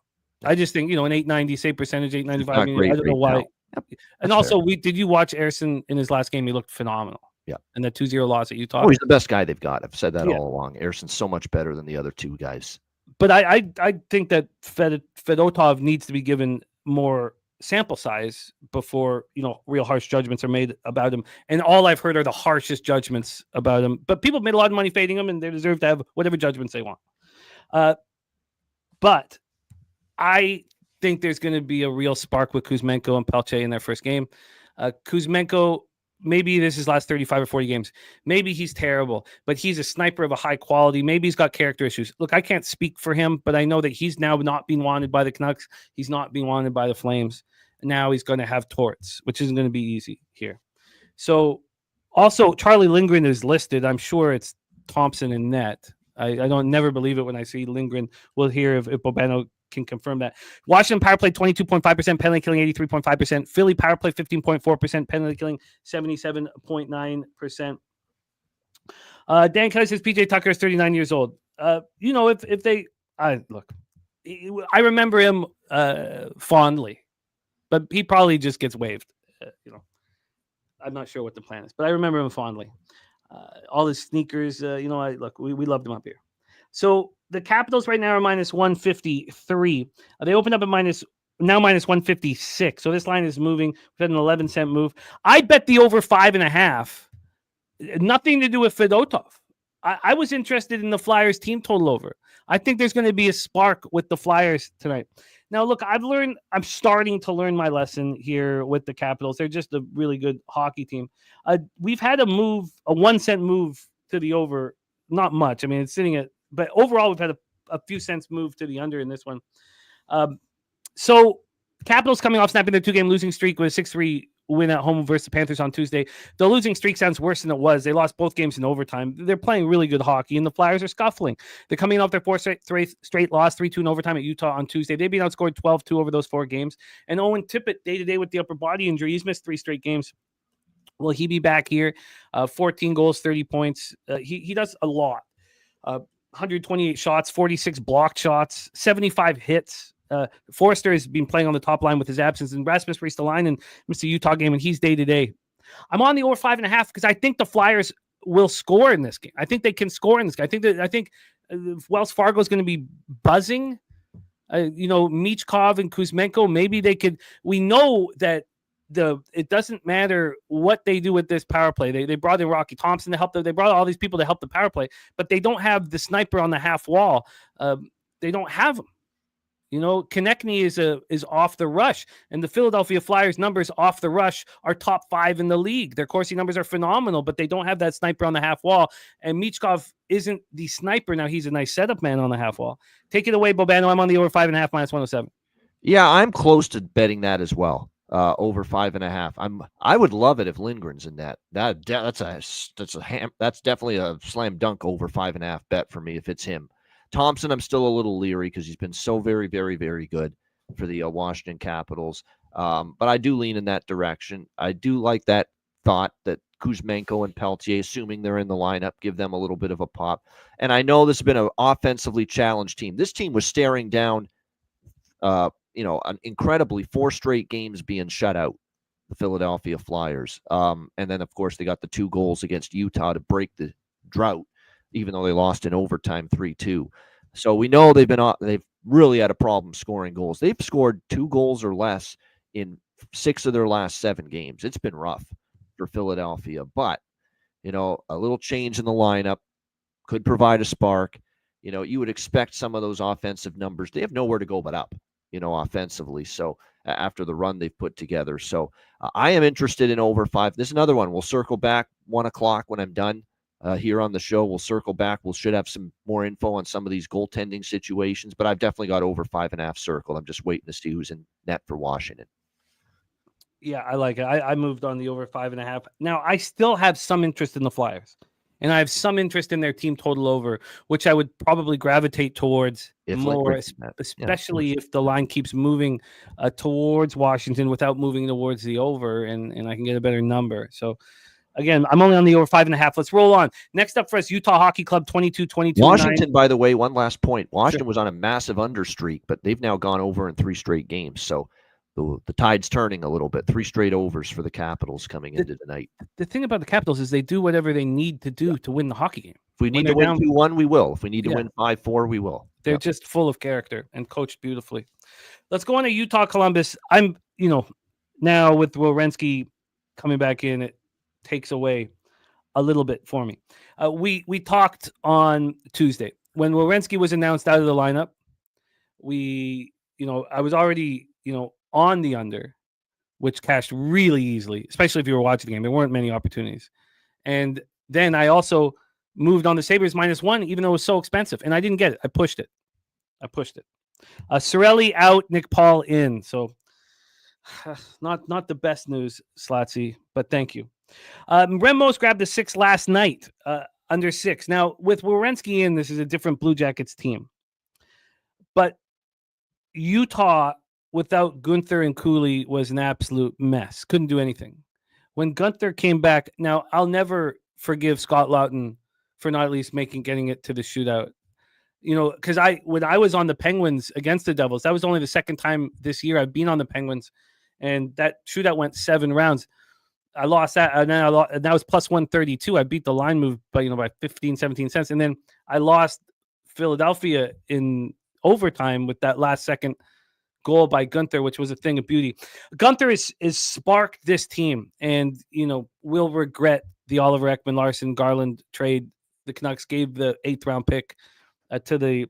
I just think, an 890 save percentage, 895. I don't know why. Yep. And also, did you watch Ersson in his last game? He looked phenomenal. Yeah. And the 2-0 loss at Utah. Oh, he's the best guy they've got. I've said that all along. Ersson's so much better than the other 2 guys. But I think that Fedotov needs to be given more sample size before, real harsh judgments are made about him. And all I've heard are the harshest judgments about him. But people made a lot of money fading him, and they deserve to have whatever judgments they want. But I think there's going to be a real spark with Kuzmenko and Pelche in their first game. Kuzmenko, maybe this is his last 35 or 40 games. Maybe he's terrible, but he's a sniper of a high quality. Maybe he's got character issues. Look, I can't speak for him, but I know that he's now not being wanted by the Canucks. He's not being wanted by the Flames. Now he's going to have torts, which isn't going to be easy here. So also Charlie Lindgren is listed. I'm sure it's Thompson and net. I don't never believe it when I see Lindgren. We'll hear if Bobano can confirm that. Washington power play 22.5%, penalty killing 83.5%. Philly power play 15.4%, penalty killing 77.9%. Dan Kelly says PJ Tucker is 39 years old. If they look, I remember him fondly, but he probably just gets waived. I'm not sure what the plan is, but I remember him fondly. All his sneakers, we loved him up here. So the Capitals right now are minus 153. They opened up at minus 156. So this line is moving. We've had an 11-cent move. I bet the over 5.5. Nothing to do with Fedotov. I was interested in the Flyers team total over. I think there's going to be a spark with the Flyers tonight. Now, look, I'm starting to learn my lesson here with the Capitals. They're just a really good hockey team. We've had a 1-cent move to the over. Not much. I mean, it's sitting at, but overall, we've had a few cents move to the under in this one. So Capitals coming off snapping their 2-game losing streak with a 6-3 win at home versus the Panthers on Tuesday. The losing streak sounds worse than it was. They lost both games in overtime. They're playing really good hockey, and the Flyers are scuffling. They're coming off their fourth straight loss, 3-2 in overtime at Utah on Tuesday. They've been outscored 12-2 over those 4 games. And Owen Tippett, day-to-day with the upper body injury, he's missed 3 straight games. Will he be back here? 14 goals, 30 points. He does a lot. 128 shots, 46 blocked shots, 75 hits. Forrester has been playing on the top line with his absence, and Rasmus Ristolainen missed the Utah game, and he's day-to-day. I'm on the over 5.5 because I think the Flyers will score in this game. I think they can score in this game. I think Wells Fargo is going to be buzzing. Michkov and Kuzmenko, maybe they could. We know that it doesn't matter what they do with this power play. They brought in Rocky Thompson to help them. They brought all these people to help the power play, but they don't have the sniper on the half wall. They don't have him. Konechny is off the rush, and the Philadelphia Flyers numbers off the rush are top 5 in the league. Their Corsi numbers are phenomenal, but they don't have that sniper on the half wall. And Michkov isn't the sniper. Now he's a nice setup man on the half wall. Take it away, Bobano. I'm on the over 5.5 minus 107. Yeah, I'm close to betting that as well. Over 5.5. I would love it if Lindgren's in that. That's definitely a slam dunk over 5.5 bet for me if it's him. Thompson, I'm still a little leery because he's been so very, very, very good for the Washington Capitals. But I do lean in that direction. I do like that thought that Kuzmenko and Peltier, assuming they're in the lineup, give them a little bit of a pop. And I know this has been an offensively challenged team. This team was staring down, an incredibly 4 straight games being shut out, the Philadelphia Flyers. And then, of course, they got the 2 goals against Utah to break the drought, even though they lost in overtime 3-2. So we know they've really had a problem scoring goals. They've scored 2 goals or less in 6 of their last 7 games. It's been rough for Philadelphia, but a little change in the lineup could provide a spark. You would expect some of those offensive numbers. They have nowhere to go but up, offensively. So after the run they've put together. So I am interested in over 5. This is another one. We'll circle back 1:00 when I'm done. Here on the show, we'll circle back. We should have some more info on some of these goaltending situations, but I've definitely got over 5.5 circle. I'm just waiting to see who's in net for Washington. Yeah, I like it. I moved on the over 5.5. Now, I still have some interest in the Flyers, and I have some interest in their team total over, which I would probably gravitate towards especially if the line keeps moving towards Washington without moving towards the over, and I can get a better number. So, again, I'm only on the over 5.5. Let's roll on. Next up for us, Utah Hockey Club 22-22. Washington, by the way, one last point. Washington was on a massive under streak, but they've now gone over in 3 straight games. So the tide's turning a little bit. 3 straight overs for the Capitals coming into tonight. The thing about the Capitals is they do whatever they need to do to win the hockey game. If we need to win 2-1, we will. If we need to win 5-4, we will. They're just full of character and coached beautifully. Let's go on to Utah Columbus. I'm now with Werenski coming back in, it takes away a little bit for me. We talked on Tuesday when Werenski was announced out of the lineup. I was already, on the under, which cashed really easily, especially if you were watching the game. There weren't many opportunities. And then I also moved on the Sabres -1, even though it was so expensive. And I didn't get it. I pushed it. Cirelli out, Nick Paul in. So not the best news, Slotsy, but thank you. Remos grabbed the 6 last night, under 6. Now, with Werenski in, this is a different Blue Jackets team. But Utah, without Gunther and Cooley, was an absolute mess. Couldn't do anything. When Gunther came back, now I'll never forgive Scott Laughton for not at least getting it to the shootout. Because when I was on the Penguins against the Devils, that was only the second time this year I've been on the Penguins, and that shootout went 7 rounds. I lost that, and then and that was plus 132. I beat the line move by 15, 17 cents, and then I lost Philadelphia in overtime with that last second goal by Gunther, which was a thing of beauty. Gunther is sparked this team, and will regret the Oliver Ekman-Larsson Garland trade. The Canucks gave the 8th round pick to the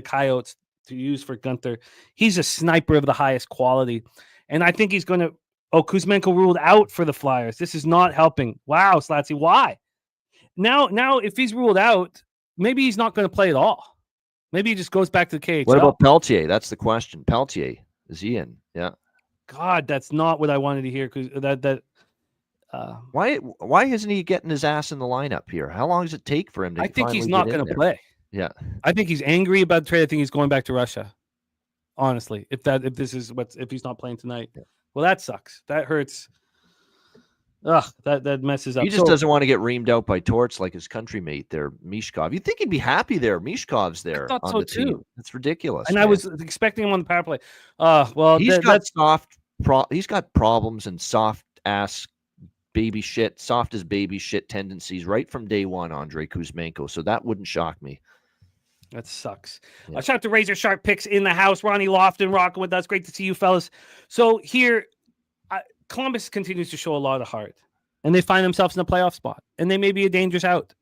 Coyotes to use for Gunther. He's a sniper of the highest quality, and I think he's going to. Kuzmenko ruled out for the Flyers. This is not helping. Wow, Slatsy, why? Now, if he's ruled out, maybe he's not going to play at all. Maybe he just goes back to the KHL. What about Peltier? That's the question. Peltier, is he in? Yeah. God, that's not what I wanted to hear. Because why isn't he getting his ass in the lineup here? How long does it take for him to? I think he's not going to play. Yeah. I think he's angry about the trade. I think he's going back to Russia. Honestly, if he's not playing tonight. Yeah. Well, that sucks. That hurts. Ugh, that messes up. He just doesn't want to get reamed out by Torts like his country mate there, Mishkov. You'd think he'd be happy there. Mishkov's there. I thought on so the too. Team. That's ridiculous. And man. I was expecting him on the power play. He's got problems and soft as baby shit tendencies right from day one, Andrei Kuzmenko. So that wouldn't shock me. That sucks. Yeah. Shout out to Razor Sharp Picks in the house. Ronnie Lofton rocking with us. Great to see you, fellas. So here, Columbus continues to show a lot of heart, and they find themselves in a playoff spot, and they may be a dangerous out.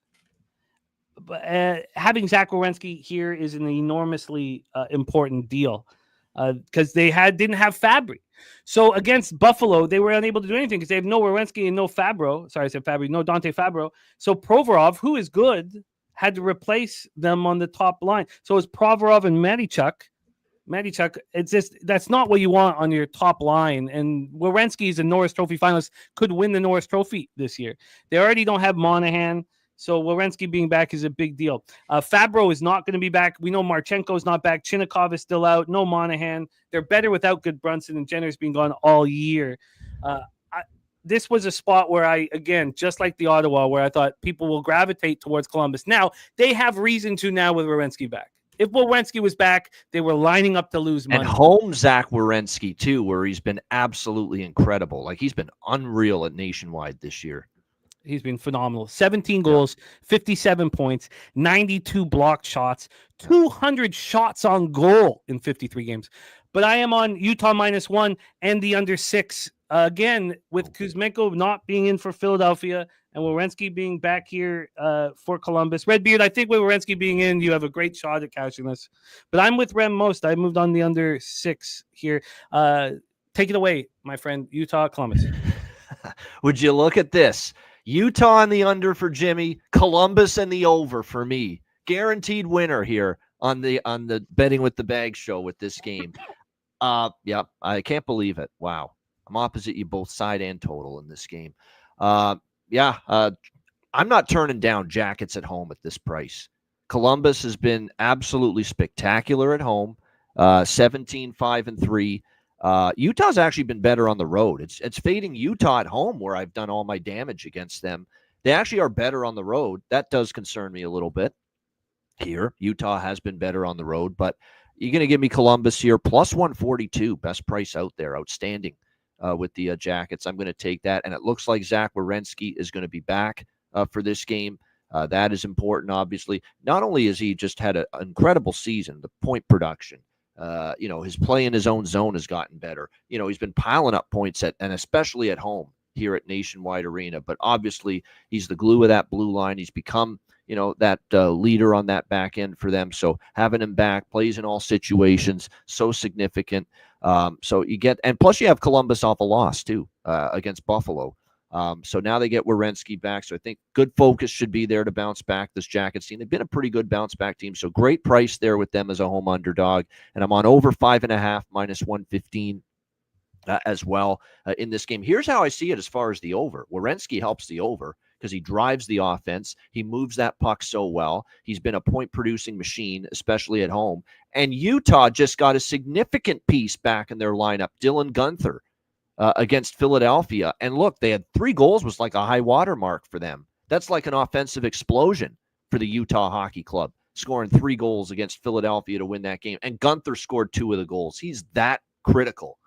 But having Zach Werenski here is an enormously important deal because they didn't have Fabry. So against Buffalo, they were unable to do anything because they have no Werenski and no Fabro. Sorry, I said Fabry. No Dante Fabro. So Provorov, who is good, had to replace them on the top line. So it's Provorov and Mattychuk, it's just that's not what you want on your top line. And Werenski is a Norris Trophy finalist, could win the Norris Trophy this year. They already don't have Monahan, so Werenski being back is a big deal. Fabro is not going to be back. We know Marchenko is not back. Chinnikov is still out. No Monahan. They're better without Goodbrunson, and Jenner's been gone all year. This was a spot where again, just like the Ottawa, where I thought people will gravitate towards Columbus. Now, they have reason to now with Werenski back. If Werenski was back, they were lining up to lose money. And home Zach Werenski, too, where he's been absolutely incredible. Like, he's been unreal at Nationwide this year. He's been phenomenal. 17 goals, 57 points, 92 blocked shots, 200 shots on goal in 53 games. But I am on Utah -1 and the under 6. Again, with Kuzmenko not being in for Philadelphia and Werenski being back here for Columbus. Redbeard, I think with Werenski being in, you have a great shot at cashing this. But I'm with Rem most. I moved on the under 6 here. Take it away, my friend. Utah, Columbus. Would you look at this? Utah and the under for Jimmy, Columbus and the over for me. Guaranteed winner here on the Betting with the Bag show with this game. Yeah, I can't believe it. Wow. I'm opposite you both side and total in this game. I'm not turning down Jackets at home at this price. Columbus has been absolutely spectacular at home, 17-5-3. Utah's actually been better on the road. It's fading Utah at home where I've done all my damage against them. They actually are better on the road. That does concern me a little bit here. Utah has been better on the road, but you're going to give me Columbus here, plus 142, best price out there, outstanding. With the Jackets. I'm going to take that. And it looks like Zach Werenski is going to be back for this game. That is important, obviously. Not only has he just had an incredible season, the point production, His play in his own zone has gotten better. He's been piling up points and especially at home here at Nationwide Arena. But obviously, he's the glue of that blue line. He's become, that leader on that back end for them. So having him back, plays in all situations, so significant. So you get, and plus you have Columbus off a loss too against Buffalo. So now they get Werenski back. So I think good focus should be there to bounce back this Jackets team. They've been a pretty good bounce back team. So great price there with them as a home underdog. And I'm on over 5.5 minus 115 as well in this game. Here's how I see it as far as the over. Werenski helps the over because he drives the offense. He moves that puck so well. He's been a point-producing machine, especially at home. And Utah just got a significant piece back in their lineup, Dylan Guenther. Against Philadelphia. And look, they had 3 goals, was like a high water mark for them. That's like an offensive explosion for the Utah Hockey Club, scoring 3 goals against Philadelphia to win that game. And Guenther scored 2 of the goals. He's that critical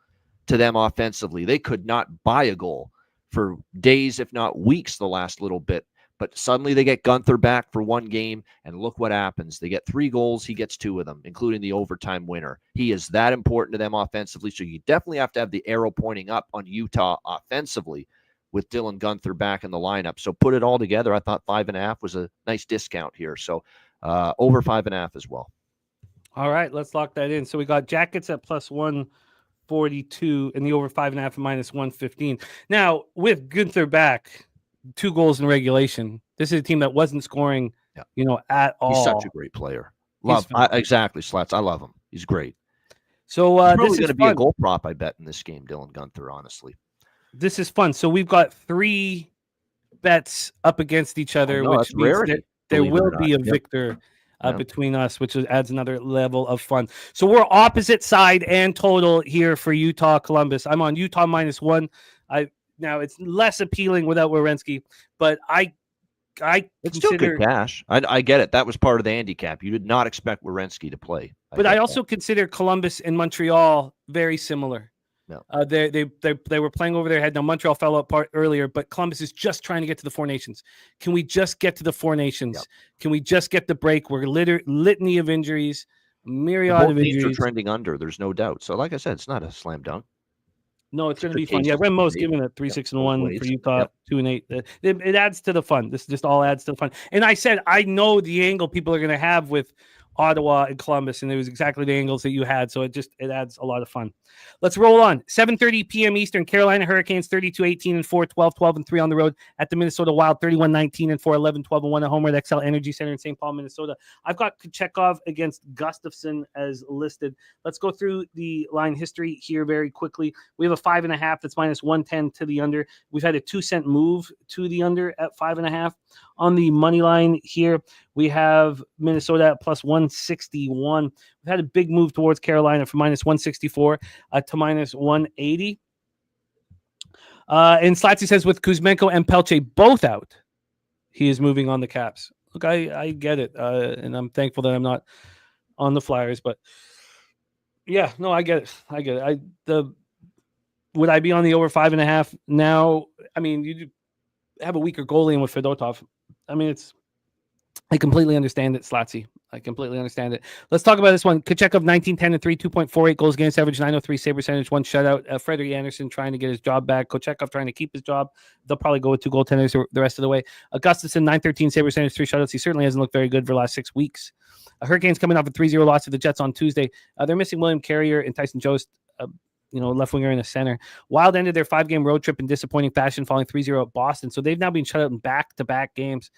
to them offensively. They could not buy a goal for days, if not weeks, the last little bit. But suddenly they get Guenther back for 1 game, and look what happens. They get 3 goals. He gets 2 of them, including the overtime winner. He is that important to them offensively, so you definitely have to have the arrow pointing up on Utah offensively with Dylan Guenther back in the lineup. So put it all together, I thought 5.5 was a nice discount here. So over 5.5 as well. All right, let's lock that in. So we got Jackets at plus 142 and the over 5.5 and minus 115. Now, with Guenther back, 2 goals in regulation. This is a team that wasn't scoring, at all. He's such a great player. Exactly, Slats. I love him. He's great. So he's this is going to be a goal prop, I bet, in this game, Dylan Guenther, honestly. This is fun. So we've got 3 bets up against each other, which means that there will be a victor between us, which adds another level of fun. So we're opposite side and total here for Utah Columbus. I'm on Utah minus 1. Now it's less appealing without Werenski, but it's still good cash. I get it. That was part of the handicap. You did not expect Werenski to play. But I also consider Columbus and Montreal very similar. No. They were playing over their head. Now Montreal fell apart earlier, but Columbus is just trying to get to the 4 Nations. Can we just get to the 4 Nations? Yep. Can we just get the break? We're litany of injuries, myriad of injuries. Are trending under. There's no doubt. So like I said, it's not a slam dunk. No, it's going to be fun. Yeah, Renmo's giving it 3-6-1 for Utah, 2-8. It adds to the fun. This just all adds to the fun. And I said, I know the angle people are going to have with Ottawa and Columbus, and it was exactly the angles that you had. So it adds a lot of fun. Let's roll on. 7:30 p.m. Eastern. Carolina Hurricanes 32-18 and 4, 12-12-3 on the road at the Minnesota Wild 31-19 and 4, 11-12-1 at home at XL Energy Center in St. Paul, Minnesota. I've got Kochetkov against Gustafsson as listed. Let's go through the line history here very quickly. We have a 5.5 that's minus 110 to the under. We've had a 2-cent move to the under at 5.5. On the money line here, we have Minnesota at plus 161. We've had a big move towards Carolina from minus 164 to minus 180. And Slatsy says with Kuzmenko and Pelche both out, he is moving on the Caps. Look, I get it, and I'm thankful that I'm not on the Flyers. But yeah, no, I get it. Would I be on the over 5.5 now? I mean, you have a weaker goalie in with Fedotov. I mean, I completely understand it, Slatsy. I completely understand it. Let's talk about this one. Kochetkov, 19-10 and 3, 2.48 goals against average, 903 save percentage, 1 shutout. Frederik Andersen trying to get his job back. Kochetkov trying to keep his job. They'll probably go with 2 goaltenders the rest of the way. Gustafsson, 913 save percentage, 3 shutouts. He certainly hasn't looked very good for the last 6 weeks. Hurricanes coming off a 3-0 loss to the Jets on Tuesday. They're missing William Carrier and Tyson Jost. Left winger in the center. Wild ended their 5-game road trip in disappointing fashion, falling 3-0 at Boston. So they've now been shut out in back-to-back games.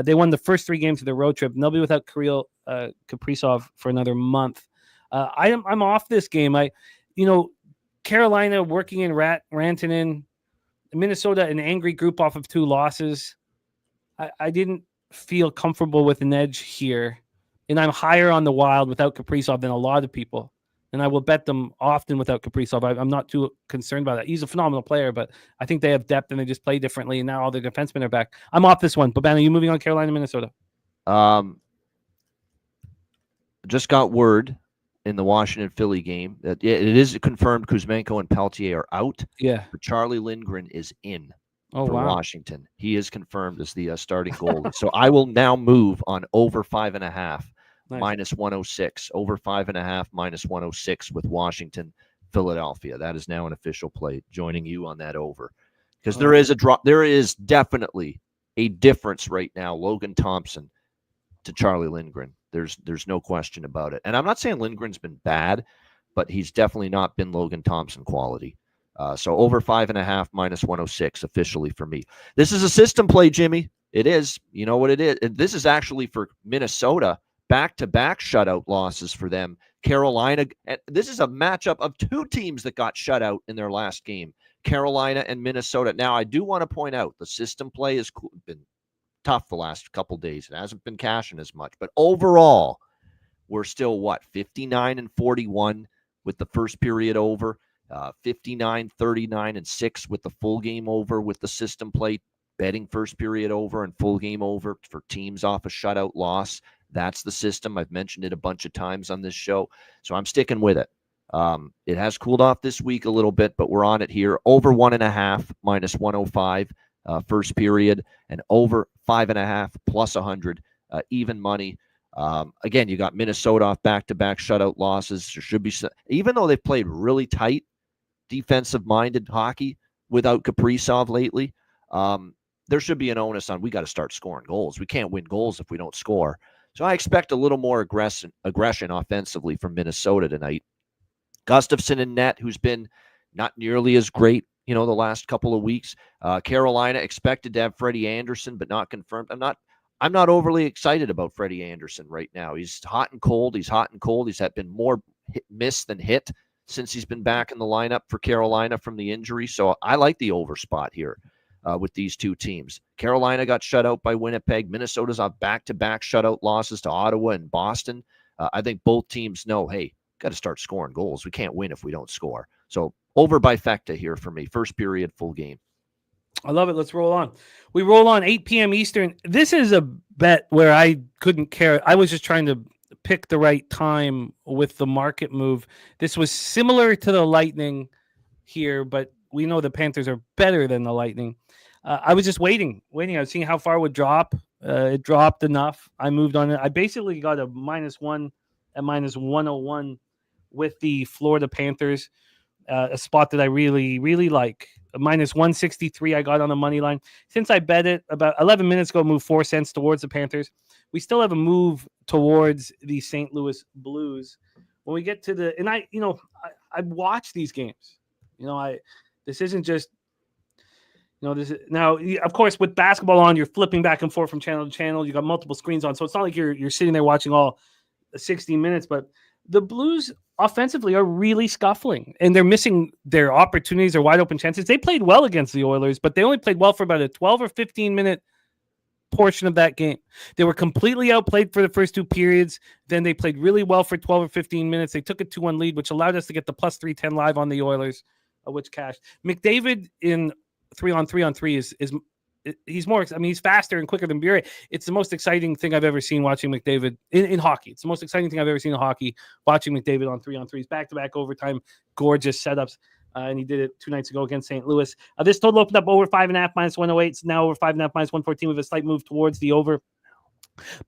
They won the first 3 games of their road trip. And they'll be without Kirill Kaprizov for another month. I'm off this game. Carolina working in Rantanen, Minnesota, an angry group off of 2 losses. I didn't feel comfortable with an edge here. And I'm higher on the Wild without Kaprizov than a lot of people. And I will bet them often without Kaprizov. I'm not too concerned about that. He's a phenomenal player, but I think they have depth and they just play differently. And now all their defensemen are back. I'm off this one. Bobano, you moving on Carolina, Minnesota? Just got word in the Washington-Philly game that it is confirmed Kuzmenko and Peltier are out. Yeah. But Charlie Lindgren is in for Washington. He is confirmed as the starting goalie. So I will now move on over 5.5 Nice. minus 106. Over 5.5, minus 106 with Washington, Philadelphia. That is now an official play. Joining you on that over. Because there is a drop. There is definitely a difference right now. Logan Thompson to Charlie Lindgren. There's no question about it. And I'm not saying Lindgren's been bad, but he's definitely not been Logan Thompson quality. So over 5.5, minus 106 officially for me. This is a system play, Jimmy. It is. You know what it is? This is actually for Minnesota. Back-to-back shutout losses for them. Carolina. And this is a matchup of two teams that got shut out in their last game. Carolina and Minnesota. Now, I do want to point out the system play has been tough the last couple days. It hasn't been cashing as much. But overall, we're still, 59-41 with the first period over. 59-39-6 with the full game over with the system play. Betting first period over and full game over for teams off a shutout loss. That's the system. I've mentioned it a bunch of times on this show. So I'm sticking with it. It has cooled off this week a little bit, but we're on it here. Over 1.5, minus 105 first period, and over 5.5 plus 100 even money. Again, you got Minnesota off back-to-back shutout losses. There should be, even though they've played really tight defensive-minded hockey without Kaprizov lately, there should be an onus on we got to start scoring goals. We can't win goals if we don't score. So I expect a little more aggression offensively from Minnesota tonight. Gustafsson in net, who's been not nearly as great, the last couple of weeks. Carolina expected to have Freddie Anderson, but not confirmed. I'm not overly excited about Freddie Anderson right now. He's hot and cold. He's had been more miss than hit since he's been back in the lineup for Carolina from the injury. So I like the over spot here with these two teams. Carolina got shut out by Winnipeg. Minnesota's on back-to-back shutout losses to Ottawa and Boston. I think both teams know, hey, got to start scoring goals. We can't win if we don't score. So over by Fecta here for me. First period, full game. I love it. Let's roll on. We roll on 8 p.m. Eastern. This is a bet where I couldn't care. I was just trying to pick the right time with the market move. This was similar to the Lightning here, but we know the Panthers are better than the Lightning. I was just waiting. I was seeing how far it would drop. It dropped enough. I moved on it. I basically got a -1 at -101 with the Florida Panthers, a spot that I really, really like. A -163 I got on the money line. Since I bet it about 11 minutes ago, moved 4 cents towards the Panthers. We still have a move towards the St. Louis Blues. When we get to the, and I watch these games. This isn't just, this is now, of course, with basketball on, you're flipping back and forth from channel to channel. You got multiple screens on, so it's not like you're sitting there watching all 60 minutes. But the Blues offensively are really scuffling, and they're missing their opportunities, their wide open chances. They played well against the Oilers, but they only played well for about a 12 or 15 minute portion of that game. They were completely outplayed for the first two periods. Then they played really well for 12 or 15 minutes. They took a 2-1 lead, which allowed us to get the +310 live on the Oilers, which cashed. McDavid in 3-on-3 is he's more. I mean, he's faster and quicker than Bure. It's the most exciting thing I've ever seen watching McDavid in hockey. It's the most exciting thing I've ever seen in hockey, watching McDavid on 3-on-3s, back-to-back overtime, gorgeous setups. And he did it 2 nights ago against St. Louis. This total opened up over 5.5 -108. It's now over 5.5 -114 with a slight move towards the over.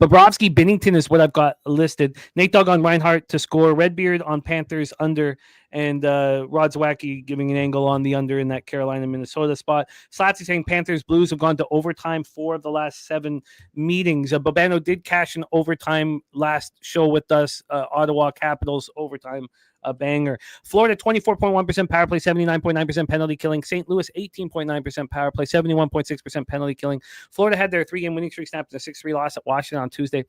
Bobrovsky, Binnington is what I've got listed. Nate Dogg on Reinhart to score. Redbeard on Panthers under, and Rod Zawacki giving an angle on the under in that Carolina-Minnesota spot. Slatsy saying Panthers Blues have gone to overtime 4 of the last 7 meetings. Bobano did cash an overtime last show with us. Ottawa Capitals overtime. A banger. Florida 24.1% power play, 79.9% penalty killing. St. Louis 18.9% power play, 71.6% penalty killing. Florida had their 3-game winning streak snapped in a 6-3 loss at Washington on Tuesday.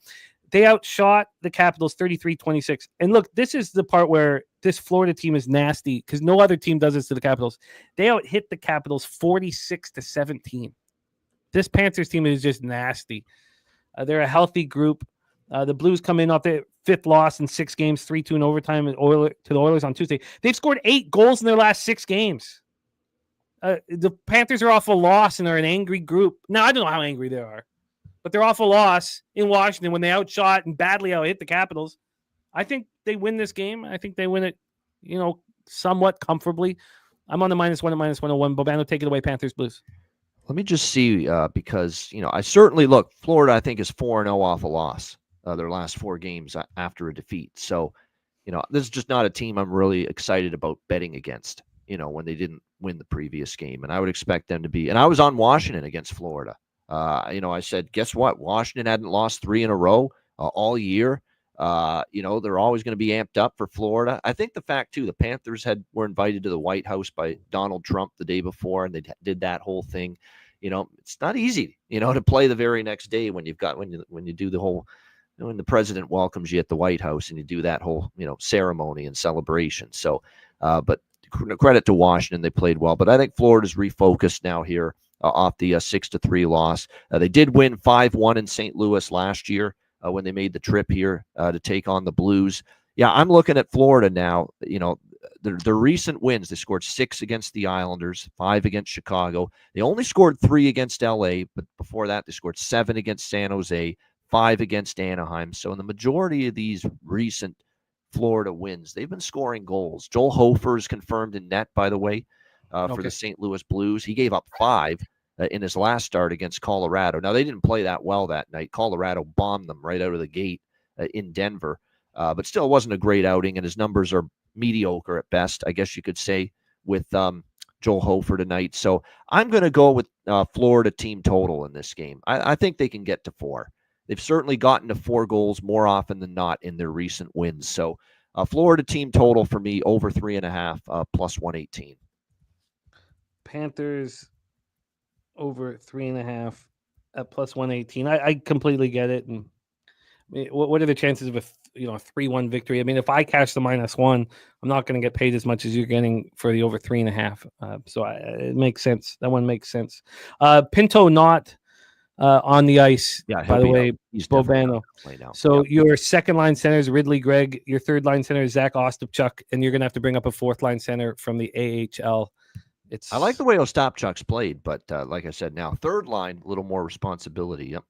They outshot the Capitals 33-26. And look, this is the part where this Florida team is nasty because no other team does this to the Capitals. They out-hit the Capitals 46-17. This Panthers team is just nasty. They're a healthy group. The Blues come in off their 5th loss in 6 games, 3-2 in overtime to the Oilers on Tuesday. They've scored 8 goals in their last 6 games. The Panthers are off a loss and they're an angry group. Now, I don't know how angry they are, but they're off a loss in Washington when they outshot and badly out-hit the Capitals. I think they win this game. I think they win it, somewhat comfortably. I'm on the -1 at -101. Bobano, take it away, Panthers Blues. Let me just see, because, I certainly look, Florida, I think, is 4-0 off a loss. their last 4 games after a defeat. So, this is just not a team I'm really excited about betting against, when they didn't win the previous game. And I would expect them to be. And I was on Washington against Florida. I said, guess what? Washington hadn't lost 3 in a row all year. They're always going to be amped up for Florida. I think the fact, too, the Panthers were invited to the White House by Donald Trump the day before, and they did that whole thing. It's not easy, to play the very next day when you've got when you do the whole when the president welcomes you at the White House and you do that whole ceremony and celebration. So, but credit to Washington, they played well. But I think Florida's refocused now here off the 6-3 loss. They did win 5-1 in St. Louis last year when they made the trip here to take on the Blues. Yeah, I'm looking at Florida now. Their recent wins, they scored 6 against the Islanders, 5 against Chicago. They only scored 3 against LA, but before that, they scored 7 against San Jose, 5 against Anaheim. So in the majority of these recent Florida wins, they've been scoring goals. Joel Hofer is confirmed in net, by the way, for the St. Louis Blues. He gave up 5 in his last start against Colorado. Now, they didn't play that well that night. Colorado bombed them right out of the gate in Denver. But still, it wasn't a great outing, and his numbers are mediocre at best, I guess you could say, with Joel Hofer tonight. So I'm going to go with Florida team total in this game. I think they can get to 4. They've certainly gotten to 4 goals more often than not in their recent wins. So Florida team total for me over 3.5 plus 118. Panthers over 3.5 at plus 118. I completely get it. And what are the chances of a 3-1 victory? I mean, if I cash the -1, I'm not going to get paid as much as you're getting for the over 3.5. So it makes sense. That one makes sense. Pinto not on the ice. Yeah, by the way, he's Bobano. So your second line center is Ridley Gregg. Your third line center is Zach Ostapchuk, and you're going to have to bring up a fourth line center from the AHL. I like the way Ostapchuk's played, but like I said, now third line, a little more responsibility. Yep.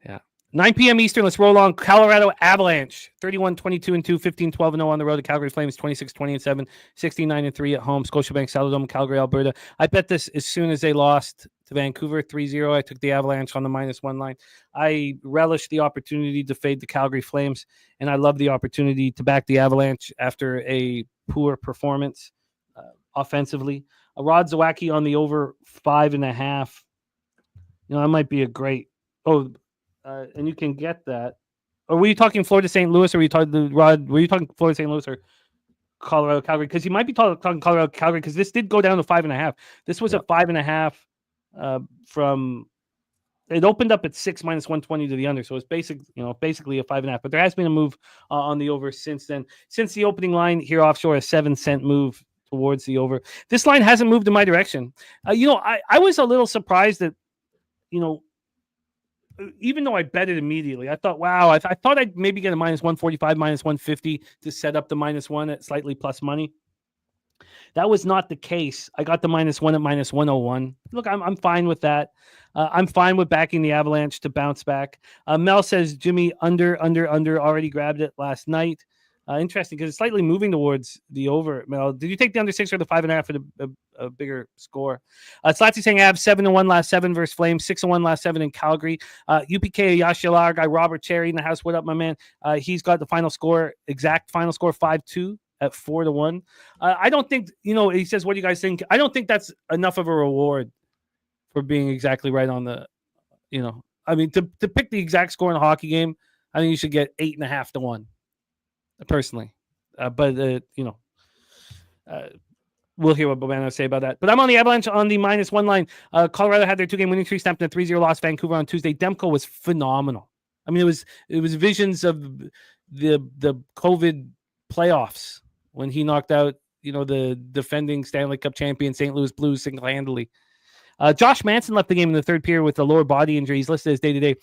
Yeah. 9 p.m. Eastern, let's roll on. Colorado Avalanche, 31-22-2, 15-12-0 on the road. The Calgary Flames, 26-20-7, 69-3 at home. Scotiabank Saddledome, Calgary, Alberta. I bet this as soon as they lost to Vancouver, 3-0. I took the Avalanche on the -1 line. I relish the opportunity to fade the Calgary Flames, and I love the opportunity to back the Avalanche after a poor performance offensively. Rod Zawacki on the over 5.5. That might be a great... and you can get that. Or were you talking Florida St. Louis, or were you talking Rod? Were you talking Florida St. Louis or Colorado Calgary? Because you might be talking Colorado Calgary, because this did go down to 5.5. This was a 5.5 from. It opened up at 6 -120 to the under, so it's basically a 5.5. But there has been a move on the over since then. Since the opening line here offshore, a 7-cent move towards the over. This line hasn't moved in my direction. I was a little surprised that even though I bet it immediately, I thought, wow, I thought I'd maybe get a -145, -150 to set up the -1 at slightly plus money. That was not the case. I got the -1 at -101. Look, I'm fine with that. I'm fine with backing the Avalanche to bounce back. Mel says, Jimmy, under, already grabbed it last night. Interesting, because it's slightly moving towards the over. Mel, did you take the under 6 or the 5.5 for a bigger score? Slatsy saying Avs 7-1 last 7 versus Flames, 6-1 last 7 in Calgary. UPK Yashilar guy Robert Cherry in the house. What up, my man? He's got the exact final score 5-2 at 4-1. I don't think he says, what do you guys think? I don't think that's enough of a reward for being exactly right on the. I mean, to pick the exact score in a hockey game, I think you should get 8.5 to 1. Personally, but we'll hear what Bobano say about that. But I'm on the Avalanche on the -1 line. Colorado had their 2-game winning streak snapped in a 3-0 loss. Vancouver on Tuesday. Demko was phenomenal. I mean, it was visions of the COVID playoffs when he knocked out the defending Stanley Cup champion St. Louis Blues single-handedly. Josh Manson left the game in the third period with a lower body injury. He's listed as day-to-day.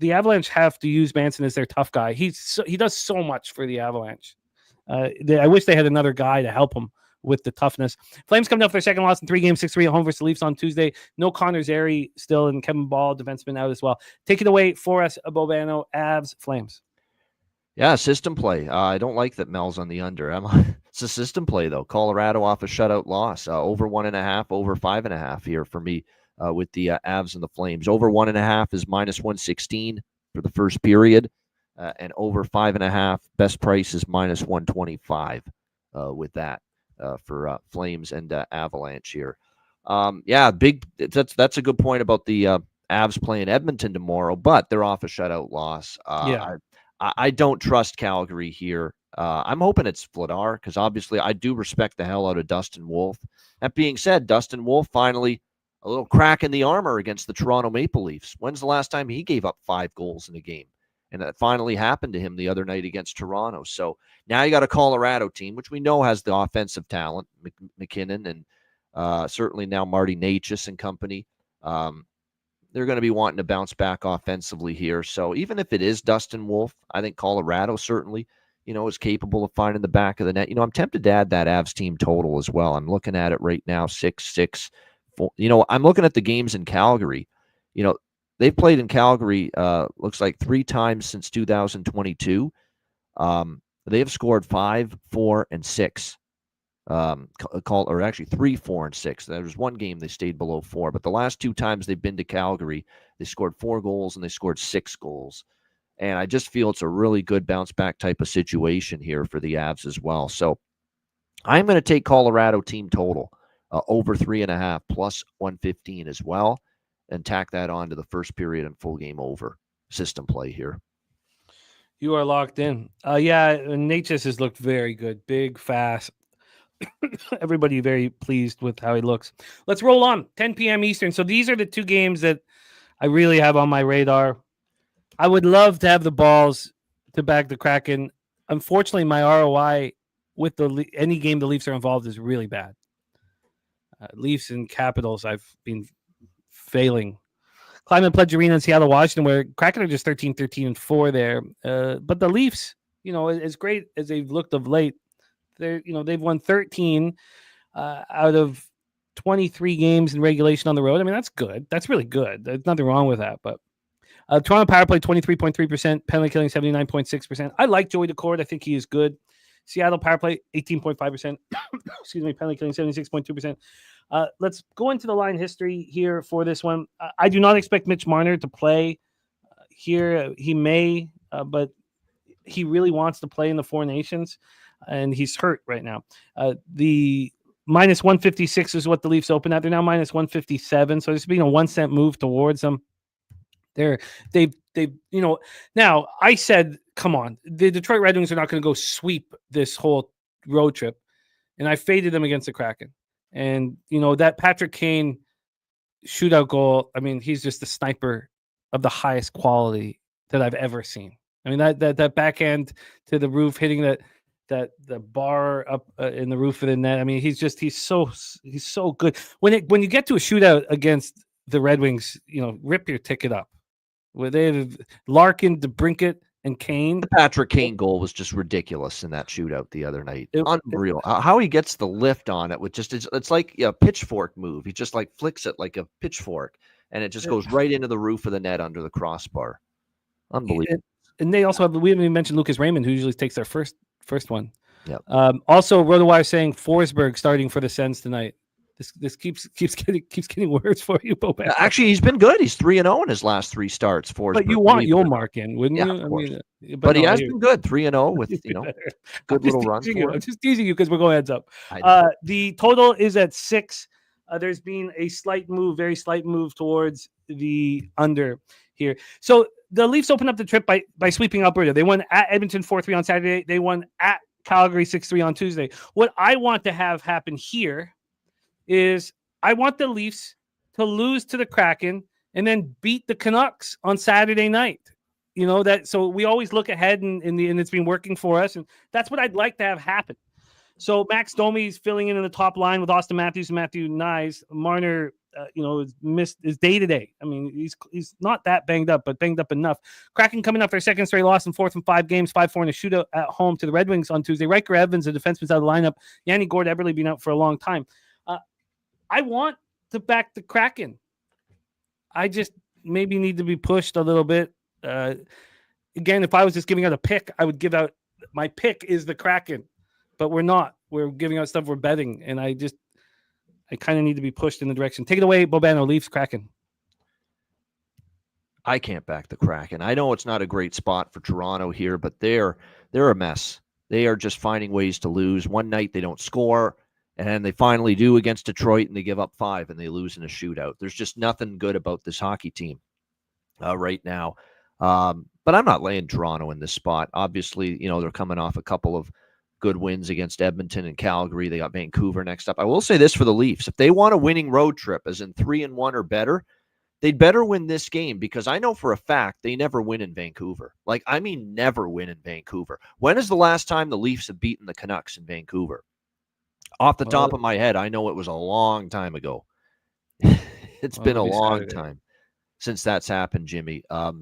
The Avalanche have to use Manson as their tough guy. He does so much for the Avalanche. I wish they had another guy to help him with the toughness. Flames coming up for their second loss in 3 games, 6-3 at home versus the Leafs on Tuesday. No Connor Zary still, and Kevin Ball, defenseman, out as well. Take it away for us, Bobano. Avs, Flames. Yeah, system play. I don't like that Mel's on the under. It's a system play, though. Colorado off a shutout loss. Over 1.5, over 5.5 here for me. with the Avs and the Flames. Over 1.5 is -116 for the first period, and over 5.5, best price is -125 with that for Flames and Avalanche here. Big. That's a good point about the Avs playing Edmonton tomorrow, but they're off a shutout loss. I don't trust Calgary here. I'm hoping it's Vladar because obviously I do respect the hell out of Dustin Wolf. That being said, Dustin Wolf finally a little crack in the armor against the Toronto Maple Leafs. When's the last time he gave up 5 goals in a game? And that finally happened to him the other night against Toronto. So now you got a Colorado team, which we know has the offensive talent, McKinnon and certainly now Marty Necas and company. They're going to be wanting to bounce back offensively here. So even if it is Dustin Wolf, I think Colorado certainly, is capable of finding the back of the net. I'm tempted to add that Avs team total as well. I'm looking at it right now, 6-6. I'm looking at the games in Calgary. They've played in Calgary, looks like 3 times since 2022. They have scored 5, 4, and 6. Or actually 3, 4, and 6. There was one game they stayed below 4, but the last 2 times they've been to Calgary, they scored 4 goals and they scored 6 goals. And I just feel it's a really good bounce back type of situation here for the Avs as well. So I'm going to take Colorado team total over 3.5 plus 115 as well, and tack that on to the first period and full game over system play here. You are locked in. Necas has looked very good. Big, fast. Everybody very pleased with how he looks. Let's roll on. 10 p.m. Eastern. So these are the 2 games that I really have on my radar. I would love to have the balls to back the Kraken. Unfortunately, my ROI with any game the Leafs are involved is really bad. Leafs and Capitals, I've been failing. Climate Pledge Arena in Seattle, Washington, where Kraken are just 13-4 there. But the Leafs, as great as they've looked of late, they've won 13 out of 23 games in regulation on the road. I mean, that's good. That's really good. There's nothing wrong with that. But Toronto power play 23.3%, penalty killing 79.6%. I like Joey Decord. I think he is good. Seattle power play 18.5%. Excuse me, penalty killing 76.2%. Let's go into the line history here for this one. I do not expect Mitch Marner to play here. He may, but he really wants to play in the Four Nations, and he's hurt right now. The minus 156 is what the Leafs open at. They're now minus 157, so there's been a 1 cent move towards them. Now I said, come on, the Detroit Red Wings are not going to go sweep this whole road trip, and I faded them against the Kraken. And that Patrick Kane shootout goal, I mean, he's just a sniper of the highest quality that I've ever seen. I mean, that backhand to the roof, hitting that the bar up in the roof of the net. I mean, he's so good. When you get to a shootout against the Red Wings, rip your ticket up. Where they have Larkin, DeBrincat, and Kane. The Patrick Kane goal was just ridiculous in that shootout the other night. Unreal. How he gets the lift on it with it's like a pitchfork move. He just like flicks it like a pitchfork, and it just goes right into the roof of the net under the crossbar. Unbelievable. And they also we haven't even mentioned Lucas Raymond, who usually takes their first one. Yep. Also, RotoWire saying Forsberg starting for the Sens tonight. This keeps getting worse for you, Bobano. Actually, he's been good. He's 3-0 in his last 3 starts. Forsberg. But you want Mark in, wouldn't you? Of course. But he has been good, 3-0 with good little runs. I'm just teasing you because we're going heads up. The total is at 6. There's been a very slight move towards the under here. So the Leafs opened up the trip by sweeping Alberta. They won at Edmonton 4-3 on Saturday. They won at Calgary 6-3 on Tuesday. What I want to have happen here is I want the Leafs to lose to the Kraken and then beat the Canucks on Saturday night. So we always look ahead and it's been working for us. And that's what I'd like to have happen. So Max Domi's filling in the top line with Austin Matthews and Matthew Nyes. Marner, missed his day-to-day. I mean, he's not that banged up, but banged up enough. Kraken coming off their second straight loss in 4th from 5 games, 5-4 in a shootout at home to the Red Wings on Tuesday. Riker Evans, the defenseman's out of the lineup. Yanni Gord-Eberle been out for a long time. I want to back the Kraken. I just maybe need to be pushed a little bit. Again, if I was just giving out a pick, I would give out my pick is the Kraken, but we're not. We're giving out stuff we're betting, and I I kind of need to be pushed in the direction. Take it away, Bobano. Leafs, Kraken. I can't back the Kraken. I know it's not a great spot for Toronto here, but they're a mess. They are just finding ways to lose. One night they don't score, and then they finally do against Detroit, and they give up 5, and they lose in a shootout. There's just nothing good about this hockey team right now. But I'm not laying Toronto in this spot. Obviously, they're coming off a couple of good wins against Edmonton and Calgary. They got Vancouver next up. I will say this for the Leafs. If they want a winning road trip, as in 3-1 or better, they'd better win this game, because I know for a fact they never win in Vancouver. Never win in Vancouver. When is the last time the Leafs have beaten the Canucks in Vancouver? Off the top of my head, I know it was a long time ago. It's been a long time since that's happened, Jimmy. I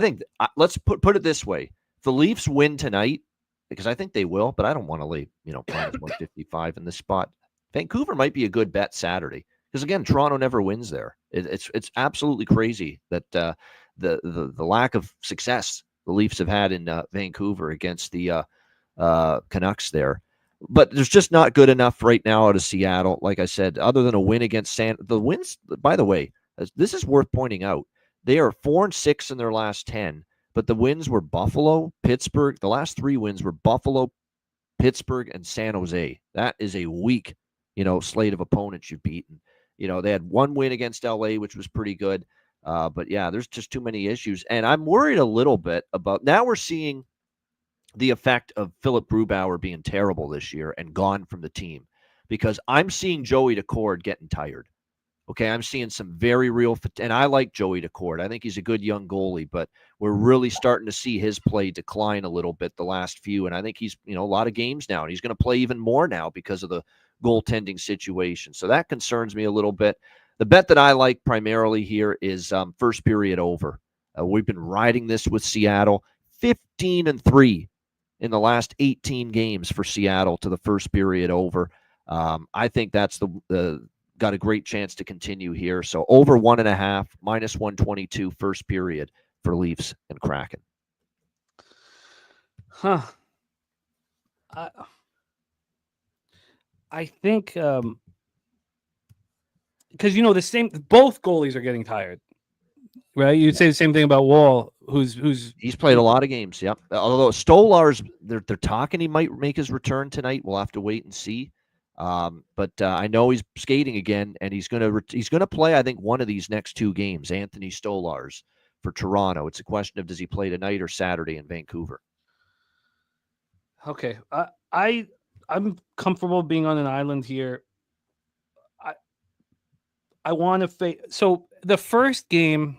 think let's put it this way. If the Leafs win tonight, because I think they will, but I don't want to lay, minus 155 in this spot. Vancouver might be a good bet Saturday. Because again, Toronto never wins there. It's absolutely crazy that the lack of success the Leafs have had in Vancouver against the Canucks there. But there's just not good enough right now out of Seattle. Like I said, other than a win against the wins. By the way, this is worth pointing out. They are 4-6 in their last 10, but the wins were Buffalo, Pittsburgh. The last 3 wins were Buffalo, Pittsburgh, and San Jose. That is a weak, slate of opponents you've beaten. They had 1 win against LA, which was pretty good. But yeah, there's just too many issues. And I'm worried a little bit about, now we're seeing the effect of Philip Grubauer being terrible this year and gone from the team, because I'm seeing Joey Decord getting tired. Okay, I'm seeing some very real, and I like Joey Decord. I think he's a good young goalie, but we're really starting to see his play decline a little bit the last few. And I think he's, a lot of games now, and he's going to play even more now because of the goaltending situation. So that concerns me a little bit. The bet that I like primarily here is first period over. We've been riding this with Seattle, 15-3 in the last 18 games for Seattle to the first period over. I think that's got a great chance to continue here. So over 1.5, minus 122 first period for Leafs and Kraken. I think because both goalies are getting tired, right? You'd say the same thing about Wall, he's played a lot of games. Yep. Although Stolar's, they're talking he might make his return tonight. We'll have to wait and see. But I know he's skating again, and he's gonna play, I think, one of these next 2 games. Anthony Stolarz for Toronto. It's a question of, does he play tonight or Saturday in Vancouver? Okay, I'm comfortable being on an island here. I want to face. So the first game,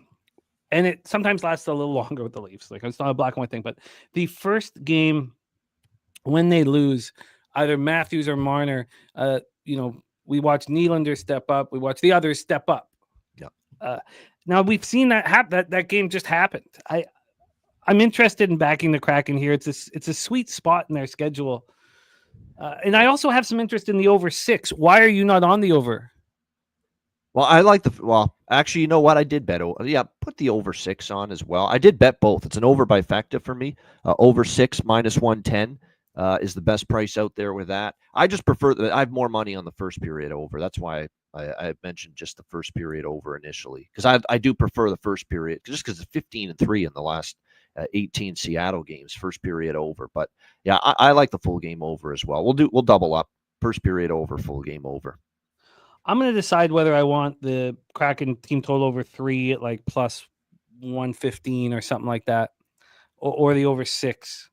and it sometimes lasts a little longer with the Leafs. Like, it's not a black and white thing, but the first game when they lose, either Matthews or Marner, we watch Nylander step up. We watch the others step up. Yeah. Now we've seen that game just happened. I'm interested in backing the Kraken here. It's a sweet spot in their schedule. And I also have some interest in the over 6. Why are you not on the over? Well, I like actually, you know what? I did bet. Put the over 6 on as well. I did bet both. It's an over bifecta for me. Over 6 minus 110 is the best price out there with that. I just prefer that. I have more money on the first period over. That's why I mentioned just the first period over initially, because I do prefer the first period, just because it's 15-3 in the last 18 Seattle games, first period over. But yeah, I like the full game over as well. We'll double up, first period over, full game over. I'm going to decide whether I want the Kraken team total over 3 at like plus 115 or something like that, or the over 6.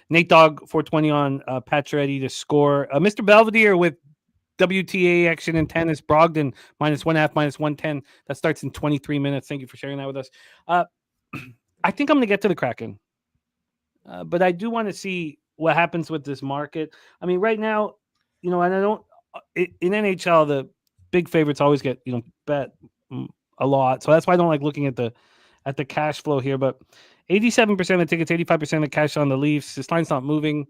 Nate Dogg 420 on Pacioretty to score. Mr. Belvedere with WTA action in tennis. Brogdon minus 1.5, minus 110. That starts in 23 minutes. Thank you for sharing that with us. I think I'm going to get to the Kraken, but I do want to see what happens with this market. I mean, right now, and I don't. In NHL, the big favorites always get bet a lot, so that's why I don't like looking at the cash flow here. But 87% of tickets, 85% of cash on the Leafs. This line's not moving.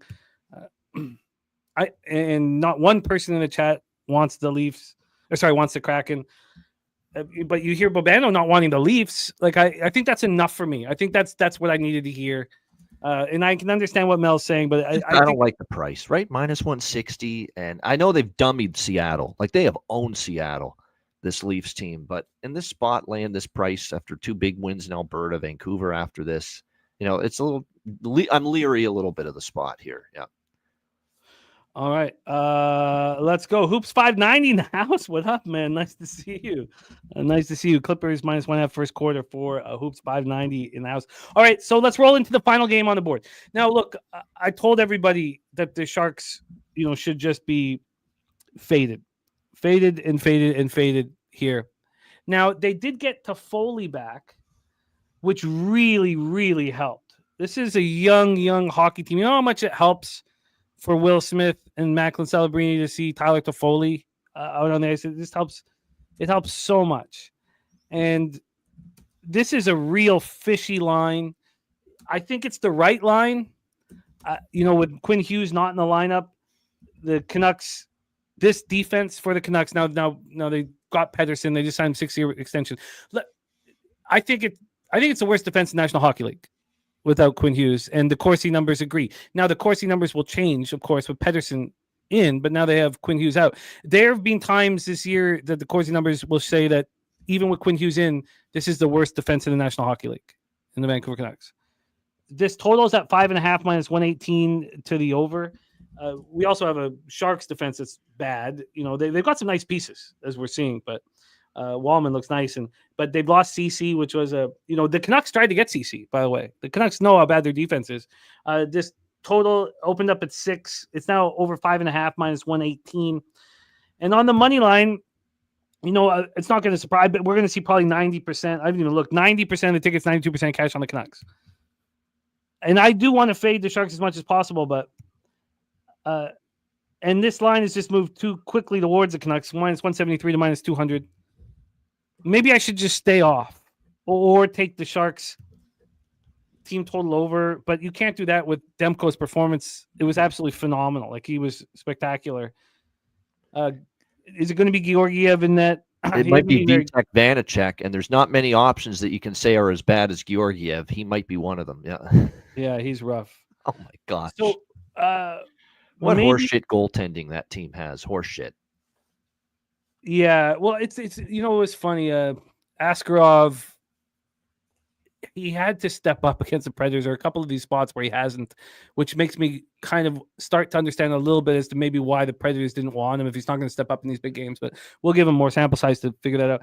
And not one person in the chat wants the Leafs. Wants the Kraken. But you hear Bobano not wanting the Leafs. Like I think that's enough for me. I think that's what I needed to hear. And I can understand what Mel's saying, but I don't think, like the price, right? Minus 160. And I know they've dummied Seattle. Like they have owned Seattle, this Leafs team. But in this spot, laying this price after 2 big wins in Alberta, Vancouver after this, it's a little, I'm leery a little bit of the spot here. Yeah. all right. Let's go. Hoops 590 in the house. What up, man? Nice to see you. Nice to see you. Clippers -1.5 first quarter for Hoops 590 in the house. All right, so let's roll into the final game on the board. Now, look, I told everybody that the Sharks, should just be faded here. Now, they did get Toffoli back, which really, really helped. This is a young hockey team. You know how much it helps for Will Smith and Macklin Celebrini to see Tyler Toffoli out on the ice. It just helps. It helps so much. And this is a real fishy line. I think it's the right line. With Quinn Hughes not in the lineup, the Canucks, this defense for the Canucks, now they got Pedersen. They just signed a 6-year extension. I think it's the worst defense in the National Hockey League without Quinn Hughes, and the Corsi numbers agree. Now, the Corsi numbers will change, of course, with Pedersen in, but now they have Quinn Hughes out. There have been times this year that the Corsi numbers will say that even with Quinn Hughes in, this is the worst defense in the National Hockey League in the Vancouver Canucks. This totals at 5.5 minus 118 to the over. We also have a Sharks defense that's bad. They've got some nice pieces, as we're seeing, but Wallman looks nice, but they've lost CC, which was the Canucks tried to get CC, by the way. The Canucks know how bad their defense is. This total opened up at 6. It's now over 5.5 minus 118. And on the money line, it's not going to surprise, but we're going to see probably 90%. I haven't even looked. 90% of the tickets, 92% cash on the Canucks. And I do want to fade the Sharks as much as possible, but and this line has just moved too quickly towards the Canucks, minus 173 to minus 200. Maybe I should just stay off or take the Sharks team total over, but you can't do that with Demko's performance. It was absolutely phenomenal. Like, he was spectacular. Is it going to be Georgiev in that? It might be Vitek Vanacek, and there's not many options that you can say are as bad as Georgiev. He might be one of them. Yeah. Yeah, he's rough. Oh my gosh. So, what horseshit goaltending that team has. Horseshit. Yeah, well, it's it was funny. Askarov, he had to step up against the Predators. There are a couple of these spots where he hasn't, which makes me kind of start to understand a little bit as to maybe why the Predators didn't want him if he's not going to step up in these big games. But we'll give him more sample size to figure that out.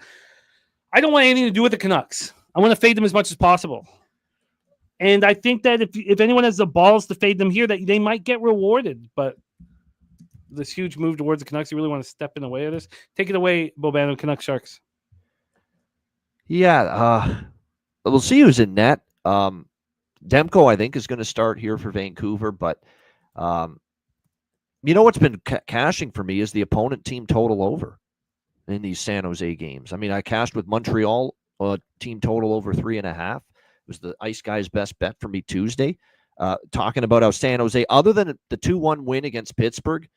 I don't want anything to do with the Canucks. I want to fade them as much as possible. And I think that if anyone has the balls to fade them here, that they might get rewarded. But this huge move towards the Canucks, you really want to step in the way of this? Take it away, Bobano, Canucks Sharks. Yeah, we'll see who's in net. Demko, I think, is going to start here for Vancouver. But what's been cashing for me is the opponent team total over in these San Jose games. I mean, I cashed with Montreal team total over 3.5. It was the Ice Guys' best bet for me Tuesday. Talking about how San Jose, other than the 2-1 win against Pittsburgh,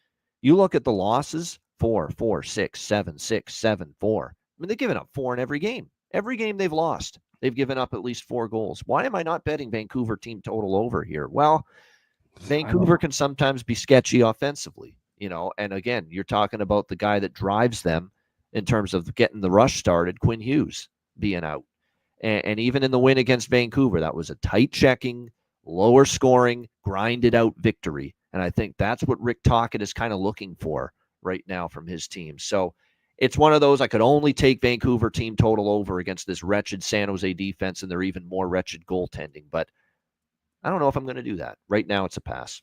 you look at the losses, 4, 4, 6, 7, 6, 7, 4. I mean, they've given up 4 in every game. Every game they've lost, they've given up at least 4 goals. Why am I not betting Vancouver team total over here? Well, Vancouver can sometimes be sketchy offensively, and again, you're talking about the guy that drives them in terms of getting the rush started, Quinn Hughes being out. And even in the win against Vancouver, that was a tight checking, lower scoring, grinded out victory. And I think that's what Rick Tocchet is kind of looking for right now from his team. So it's one of those, I could only take Vancouver team total over against this wretched San Jose defense and their even more wretched goaltending. But I don't know if I'm going to do that. Right now, it's a pass.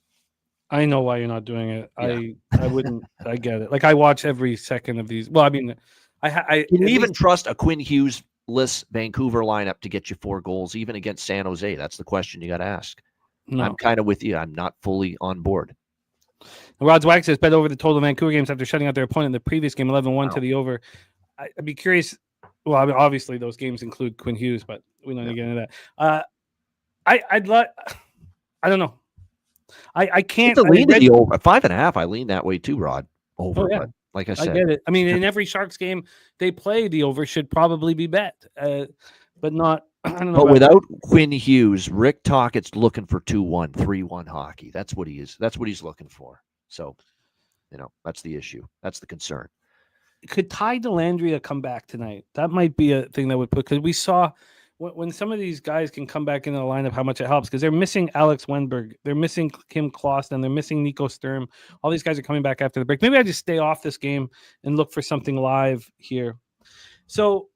I know why you're not doing it. Yeah. I wouldn't. I get it. Like, I watch every second of these. Well, I mean, I can you even trust a Quinn Hughes-less Vancouver lineup to get you 4 goals, even against San Jose? That's the question you got to ask. No. I'm kind of with you. I'm not fully on board. Rod Zwag says bet over the total Vancouver games after shutting out their opponent in the previous game, 11-1 to the over. I'd be curious. Well, I mean, obviously those games include Quinn Hughes, but we don't need to get into that. I don't know. I can't. It's a lean to the over 5.5. I lean that way too, Rod. Over, but like I said, I get it. I mean, in every Sharks game they play, the over should probably be bet, but not I don't know. But about without Quinn Hughes, Rick Tockett's looking for 2-1, 3-1 hockey. That's what he is. That's what he's looking for. So, that's the issue. That's the concern. could Ty Dellandrea come back tonight? That might be a thing that would put, because we saw when some of these guys can come back into the lineup, how much it helps, because they're missing Alex Wenberg, they're missing Kim Clausen, they're missing Nico Sturm. All these guys are coming back after the break. Maybe I just stay off this game and look for something live here. So,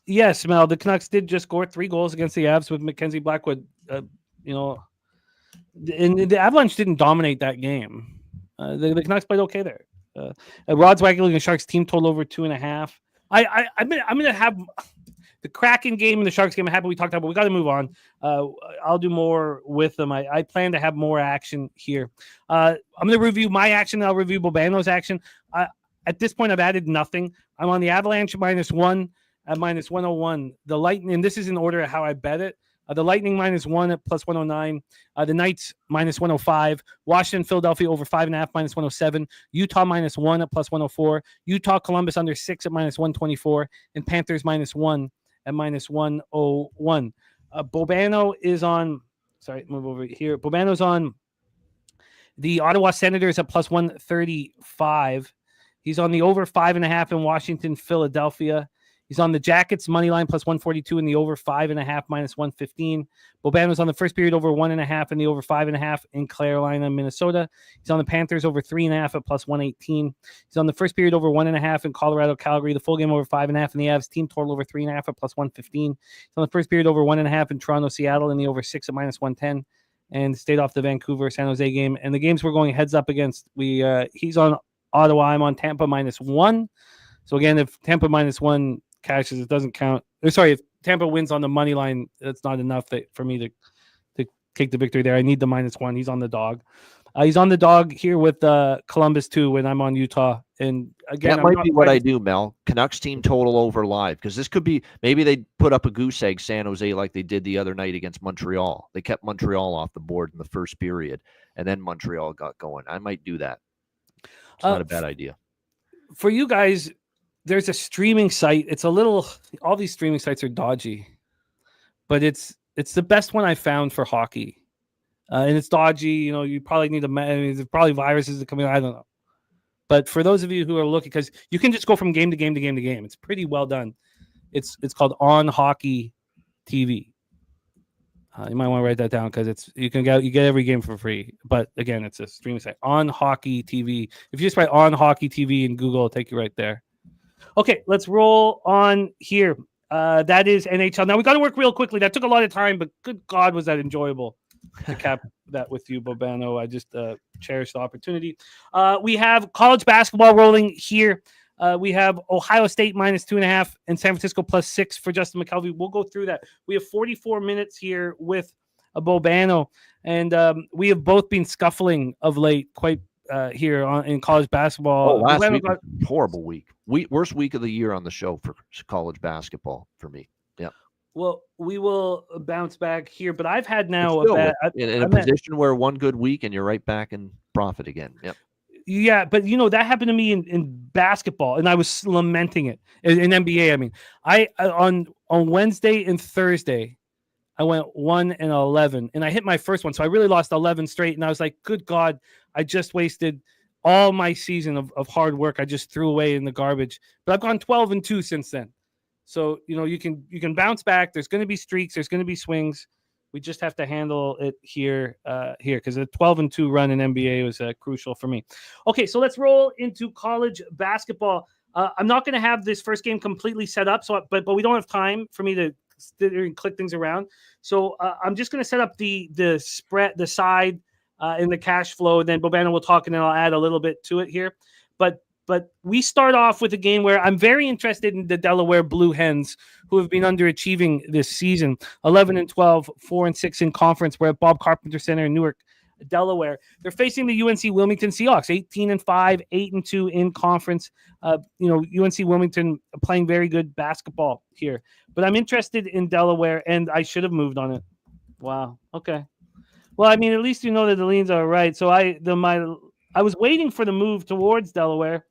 yes, Mel, the Canucks did just score 3 goals against the Avs with Mackenzie Blackwood. And the Avalanche didn't dominate that game. The Canucks played okay there. Rod's waggling the Sharks team total over 2.5. I'm gonna have the Kraken game and the Sharks game. I'm happy we talked about, but we got to move on. I'll do more with them. I plan to have more action here. I'm gonna review my action. And I'll review Bobano's action. At this point, I've added nothing. I'm on the Avalanche -1 at -101. The Lightning, and this is in order of how I bet it. The Lightning -1 at +109. The Knights -105. Washington, Philadelphia over 5.5 -107. Utah -1 at +104. Utah, Columbus under 6 at -124. And Panthers -1 at -101. Bobano is on. Sorry, move over here. Bobano's on the Ottawa Senators at +135. He's on the over 5.5 in Washington, Philadelphia. He's on the Jackets money line +142 in the over 5.5 -115. Bobano's on the first period over 1.5 and the over 5.5 in Carolina, Minnesota. He's on the Panthers over 3.5 at +118. He's on the first period over 1.5 in Colorado, Calgary. The full game over 5.5 in the Avs team total over 3.5 at +115. He's on the first period over 1.5 in Toronto, Seattle, and the over 6 at -110. And stayed off the Vancouver, San Jose game. And the games we're going heads up against, he's on Ottawa. I'm on Tampa -1. So again, if Tampa -1 cashes, it doesn't count. Sorry, if Tampa wins on the money line, that's not enough for me to take the victory there. I need the -1. He's on the dog. He's on the dog here with Columbus too when I'm on Utah. And again, that might be what I do, Mel. Canucks team total over live, because this could be, maybe they put up a goose egg San Jose like they did the other night against Montreal. They kept Montreal off the board in the first period, and then Montreal got going. I might do that. It's not a bad idea. For you guys, there's a streaming site. It's a little, all these streaming sites are dodgy, but it's the best one I found for hockey. And it's dodgy. You probably need there's probably viruses that come in. I don't know. But for those of you who are looking, because you can just go from game to game to game to game. It's pretty well done. It's called On Hockey TV. You might want to write that down, because you get every game for free. But again, it's a streaming site. On Hockey TV. If you just write On Hockey TV in Google, it'll take you right there. Okay, let's roll on here. That is NHL. Now, we got to work real quickly. That took a lot of time, but good God, was that enjoyable to cap that with you, Bobano. I just cherish the opportunity. We have college basketball rolling here. We have Ohio State -2.5 and San Francisco +6 for Justin McKelvey. We'll go through that. We have 44 minutes here with Bobano, and we have both been scuffling of late quite here in college basketball. Last week, horrible week. Worst week of the year on the show for college basketball for me. Yeah. Well, we will bounce back here, but I've had now in a position where one good week and you're right back in profit again. Yep. Yeah, but that happened to me in basketball, and I was lamenting it in NBA. I mean, I on Wednesday and Thursday, I went 1-11, and I hit my first one, so I really lost 11 straight. And I was like, "Good God, I just wasted all my season of hard work. I just threw away in the garbage." But I've gone 12-2 since then. So you can bounce back. There's going to be streaks. There's going to be swings. We just have to handle it here because a 12-2 run in NBA was crucial for me. Okay, so let's roll into college basketball. I'm not going to have this first game completely set up, but we don't have time for me to sit there and click things around. So I'm just going to set up the spread, the side, and the cash flow. Then Bobano will talk, and then I'll add a little bit to it here. But we start off with a game where I'm very interested in the Delaware Blue Hens, who have been underachieving this season. 11-12, 4-6 in conference. We're at Bob Carpenter Center in Newark, Delaware. They're facing the UNC Wilmington Seahawks, 18-5, 8-2 in conference. UNC Wilmington playing very good basketball here. But I'm interested in Delaware, and I should have moved on it. Wow. Okay. Well, I mean, at least you know that the leans are right. So I was waiting for the move towards Delaware.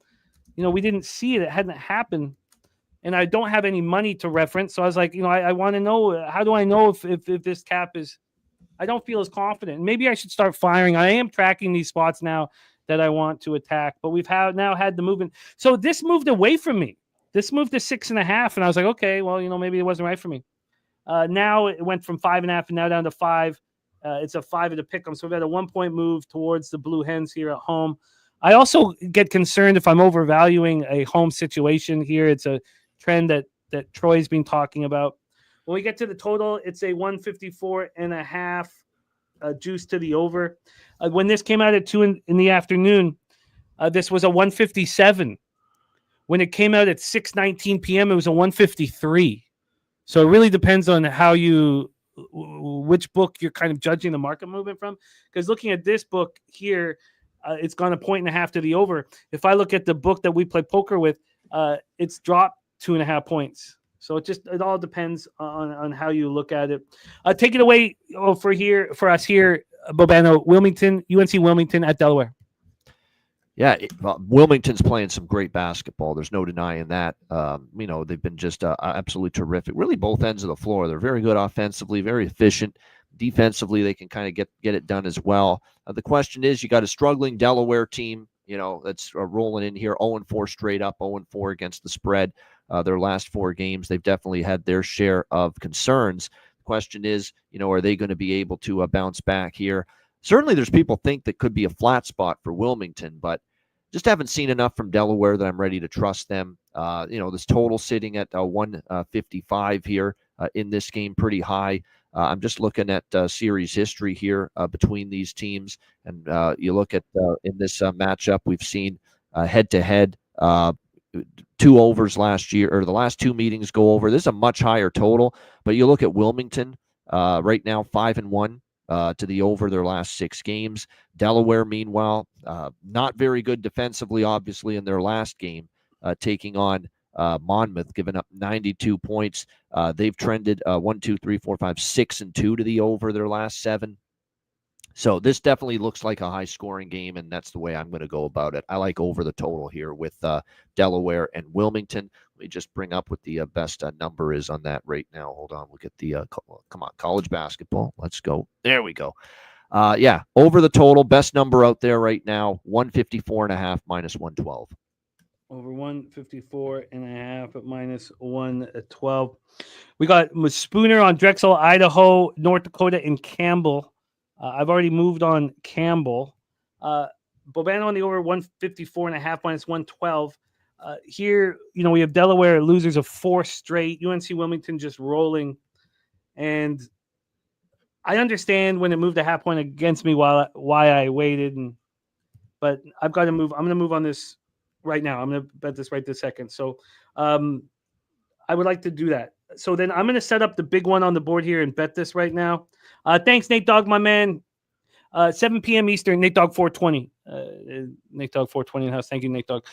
We didn't see it. It hadn't happened. and I don't have any money to reference. So I was like, I want to know, how do I know if this cap is, I don't feel as confident. Maybe I should start firing. I am tracking these spots now that I want to attack, but we've now had the movement. So this moved away from me. This moved to 6.5, and I was like, okay, well, maybe it wasn't right for me. Now it went from 5.5 and now down to 5. It's a 5 at the pick 'em. So we've had a 1-point move towards the Blue Hens here at home. I also get concerned if I'm overvaluing a home situation here. It's a trend that Troy's been talking about. When we get to the total, it's a 154.5 juice to the over. When this came out at 2 in the afternoon, this was a 157. When it came out at 6:19 p.m., it was a 153. So it really depends on which book you're kind of judging the market movement from. Because looking at this book here, it's gone a 1.5 to the over. If I look at the book that we play poker with, it's dropped 2.5 points. So it all depends on how you look at it. Take it away for us here, Bobano. UNC Wilmington at Delaware. Yeah, Wilmington's playing some great basketball. There's no denying that. They've been just absolutely terrific. Really, both ends of the floor. They're very good offensively, very efficient. Defensively, they can kind of get it done as well. The question is, you got a struggling Delaware team, that's rolling in here, 0-4 straight up, 0-4 against the spread. Their last 4 games, they've definitely had their share of concerns. The question is, are they going to be able to bounce back here? Certainly, there's people think that could be a flat spot for Wilmington, but just haven't seen enough from Delaware that I'm ready to trust them. This total sitting at 155 here in this game, pretty high. I'm just looking at series history here between these teams, and you look at in this matchup, we've seen head-to-head 2 overs last year, or the last 2 meetings go over. This is a much higher total, but you look at Wilmington right now, 5-1. To the over their last 6 games. Delaware, meanwhile, not very good defensively, obviously, in their last game, taking on Monmouth, giving up 92 points. They've trended 6-2 to the over their last 7. So this definitely looks like a high-scoring game, and that's the way I'm going to go about it. I like over the total here with Delaware and Wilmington. Let me just bring up what the best number is on that right now. Hold on. We'll get the college basketball. Let's go. There we go. Over the total. Best number out there right now, 154.5 minus 112. Over 154.5 at minus 112. We got Spooner on Drexel, Idaho, North Dakota, and Campbell. I've already moved on Campbell. Bobano on the over 154.5 minus 112. Here, we have Delaware losers of 4 straight. UNC Wilmington just rolling. And I understand when it moved a half point against me why I waited. But I've got to move. I'm going to move on this right now. I'm going to bet this right this second. So I would like to do that. So then I'm going to set up the big one on the board here and bet this right now. Thanks, Nate Dogg, my man. 7 p.m. Eastern, Nate Dogg 420. Nate Dogg 420 in house. Thank you, Nate Dogg.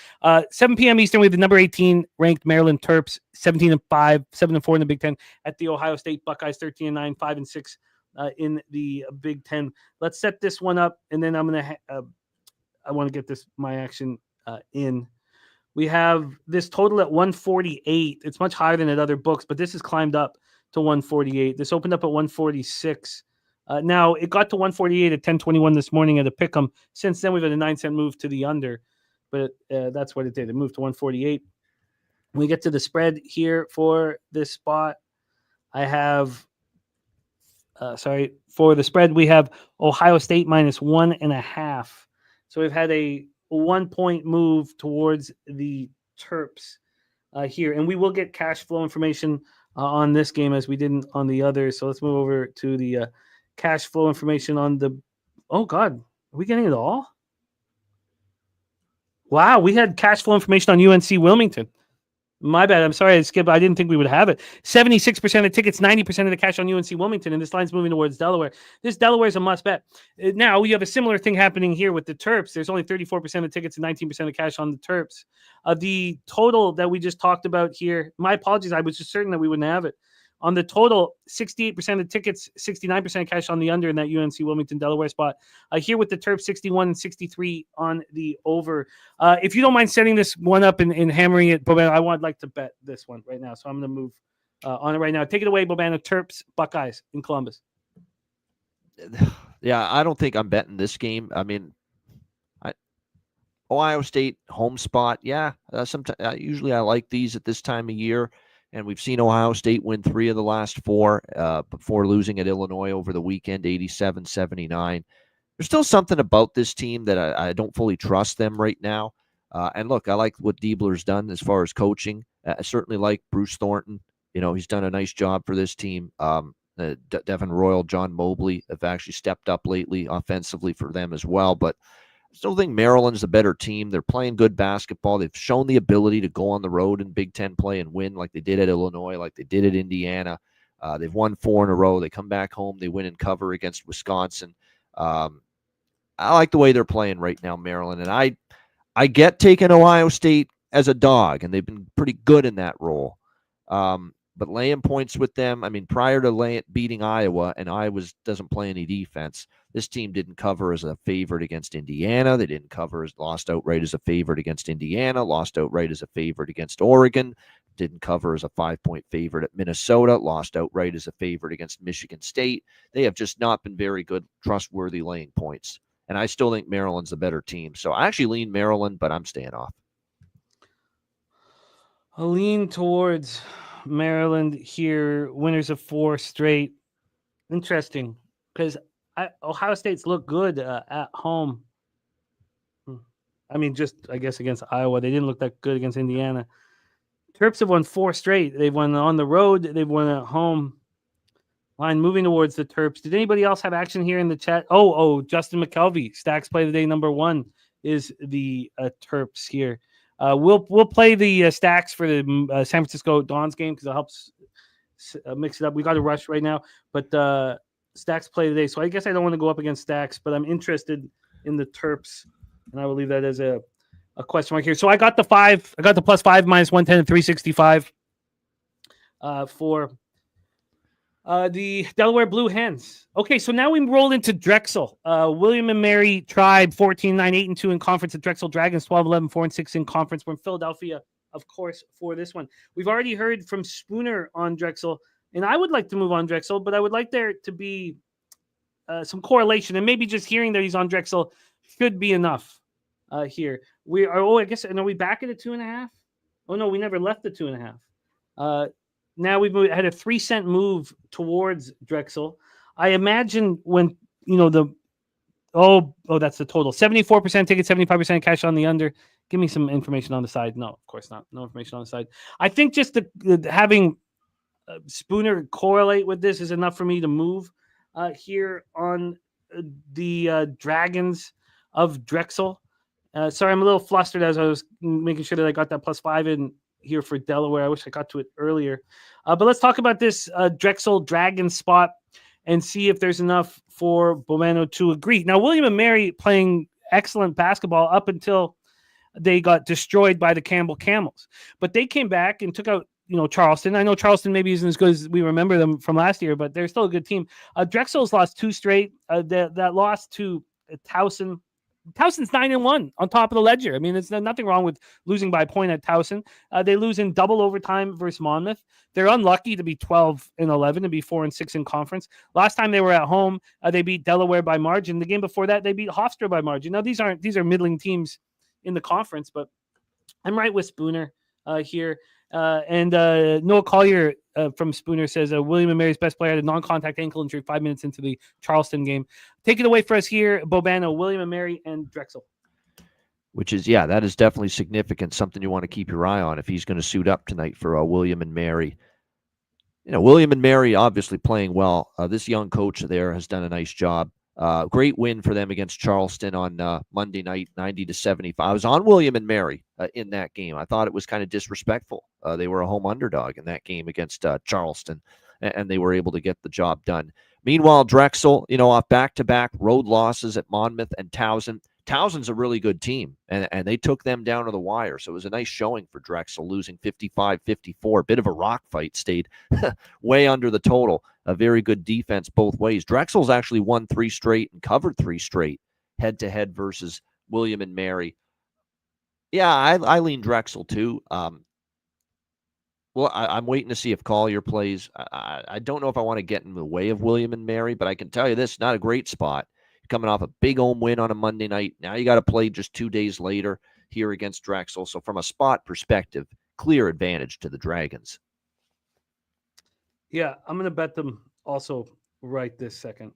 7 p.m. Eastern, we have the number 18 ranked Maryland Terps, 17-5, 7-4 in the Big Ten at the Ohio State Buckeyes, 13-9, 5-6 in the Big Ten. Let's set this one up, and then I'm gonna. I want to get my action in. We have this total at 148. It's much higher than at other books, but this has climbed up to 148. This opened up at 146. Now, it got to 148 at 10:21 this morning at a pick'em. Since then, we've had a 9-cent move to the under, but that's what it did. It moved to 148. When we get to the spread here for this spot, I have, for the spread, we have Ohio State minus 1.5. So we've had a 1-point move towards the Terps here. And we will get cash flow information on this game as we didn't on the others. So let's move over to the cash flow information on the. Oh, God. Are we getting it all? Wow. We had cash flow information on UNC Wilmington. My bad. I'm sorry I skipped. I didn't think we would have it. 76% of tickets, 90% of the cash on UNC Wilmington, and this line's moving towards Delaware. This Delaware is a must bet. Now, you have a similar thing happening here with the Terps. There's only 34% of tickets and 19% of cash on the Terps. The total that we just talked about here, my apologies, I was just certain that we wouldn't have it On the total, 68% of tickets, 69% cash on the under in that UNC Wilmington, Delaware spot. Here with the Terps, 61 and 63 on the over. If you don't mind setting this one up and hammering it, Bobano, I would like to bet this one right now. So I'm going to move on it right now. Take it away, Bobano. Terps, Buckeyes in Columbus. Yeah, I don't think I'm betting this game. I mean, Ohio State home spot. Yeah, sometimes usually I like these at this time of year. And we've seen Ohio State win 3 of the last 4 before losing at Illinois over the weekend, 87-79. There's still something about this team that I don't fully trust them right now. And look, I like what Diebler's done as far as coaching. I certainly like Bruce Thornton. He's done a nice job for this team. Devin Royal, John Mobley have actually stepped up lately offensively for them as well. But I still think Maryland's the better team. They're playing good basketball. They've shown the ability to go on the road in Big Ten play and win like they did at Illinois, like they did at Indiana. They've won 4 in a row. They come back home. They win and cover against Wisconsin. I like the way they're playing right now, Maryland. And I get taking Ohio State as a dog, and they've been pretty good in that role. But laying points with them, I mean, prior to beating Iowa, and Iowa doesn't play any defense, this team didn't cover as a favorite against Indiana. They didn't cover lost outright as a favorite against Indiana, lost outright as a favorite against Oregon, didn't cover as a 5-point favorite at Minnesota, lost outright as a favorite against Michigan State. They have just not been very good, trustworthy laying points. And I still think Maryland's the better team. So I actually lean Maryland, but I'm staying off. I lean towards Maryland here, winners of 4 straight. Interesting, because Ohio State's look good at home. I mean, just, I guess, against Iowa. They didn't look that good against Indiana. Terps have won 4 straight. They've won on the road. They've won at home. Line moving towards the Terps. Did anybody else have action here in the chat? Oh, Justin McKelvey, Stacks Play of the Day #1 is the Terps here. We'll play the stacks for the San Francisco Dons game because it helps mix it up. We got to rush right now, but stacks play today. So I guess I don't want to go up against stacks, but I'm interested in the Terps, and I will leave that as a question mark here. So I got the 5. I got the +5 -110 and 365 for the Delaware Blue Hens. Okay, so now we roll into Drexel. William and Mary Tribe, 14-9, 8-2 in conference. At Drexel Dragons, 12-11, 4-6 in conference. We're in Philadelphia, of course, for this one. We've already heard from Spooner on Drexel, and I would like to move on Drexel, but I would like there to be some correlation, and maybe just hearing that he's on Drexel should be enough here. We are, I guess, and are we back at a 2.5? Oh, no, we never left the 2.5. Now we've had a 3-cent move towards Drexel. I imagine when, that's the total. 74% ticket, 75% cash on the under. Give me some information on the side. No, of course not. No information on the side. I think just having Spooner correlate with this is enough for me to move here on the Dragons of Drexel. Sorry, I'm a little flustered as I was making sure that I got that +5 in here for Delaware. I wish I got to it earlier. But let's talk about this Drexel Dragon spot and see if there's enough for Bobano to agree. Now, William and Mary playing excellent basketball up until they got destroyed by the Campbell Camels. But they came back and took out, Charleston. I know Charleston maybe isn't as good as we remember them from last year, but they're still a good team. Drexel's lost 2 straight. That loss to Towson. Towson's 9-1 on top of the ledger. I mean, there's nothing wrong with losing by a point at Towson. They lose in double overtime versus Monmouth. They're unlucky to be 12-11 and be 4-6 in conference. Last time they were at home, they beat Delaware by margin. The game before that, they beat Hofstra by margin. Now, these are middling teams in the conference, but I'm right with Spooner here. And Noah Collier from Spooner says William and Mary's best player had a non-contact ankle injury 5 minutes into the Charleston game. Take it away for us here, Bobano, William and Mary, and Drexel. Which is, that is definitely significant, something you want to keep your eye on if he's going to suit up tonight for William and Mary. William and Mary obviously playing well. This young coach there has done a nice job. Great win for them against Charleston on Monday night, 90-75. I was on William and Mary in that game. I thought it was kind of disrespectful. They were a home underdog in that game against Charleston, and they were able to get the job done. Meanwhile, Drexel, off back-to-back road losses at Monmouth and Towson, Townsend's a really good team, and they took them down to the wire. So it was a nice showing for Drexel, losing 55-54. Bit of a rock fight, stayed way under the total. A very good defense both ways. Drexel's actually won 3 straight and covered 3 straight head-to-head versus William and Mary. Yeah, I lean Drexel too. Well, I'm waiting to see if Collier plays. I don't know if I want to get in the way of William and Mary, but I can tell you this, not a great spot. You're coming off a big home win on a Monday night. Now you got to play just 2 days later here against Drexel. So from a spot perspective, clear advantage to the Dragons. Yeah, I'm going to bet them also right this second.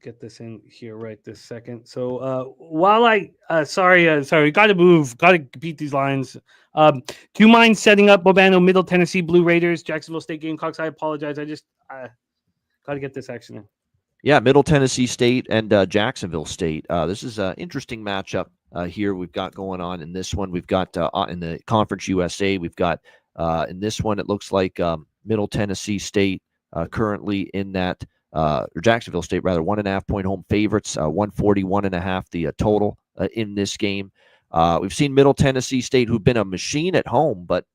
Get this in here right this second. So while sorry, got to move, got to beat these lines. Do you mind setting up Bobano, Middle Tennessee Blue Raiders, Jacksonville State Gamecocks? I apologize. I just got to get this action in. Yeah, Middle Tennessee State and Jacksonville State. This is an interesting matchup here we've got going on in this one. We've got in the Conference USA, we've got in this one, it looks like Middle Tennessee State currently in that, or Jacksonville State rather, 1.5 point home favorites, 141.5 the total in this game. We've seen Middle Tennessee State, who've been a machine at home, but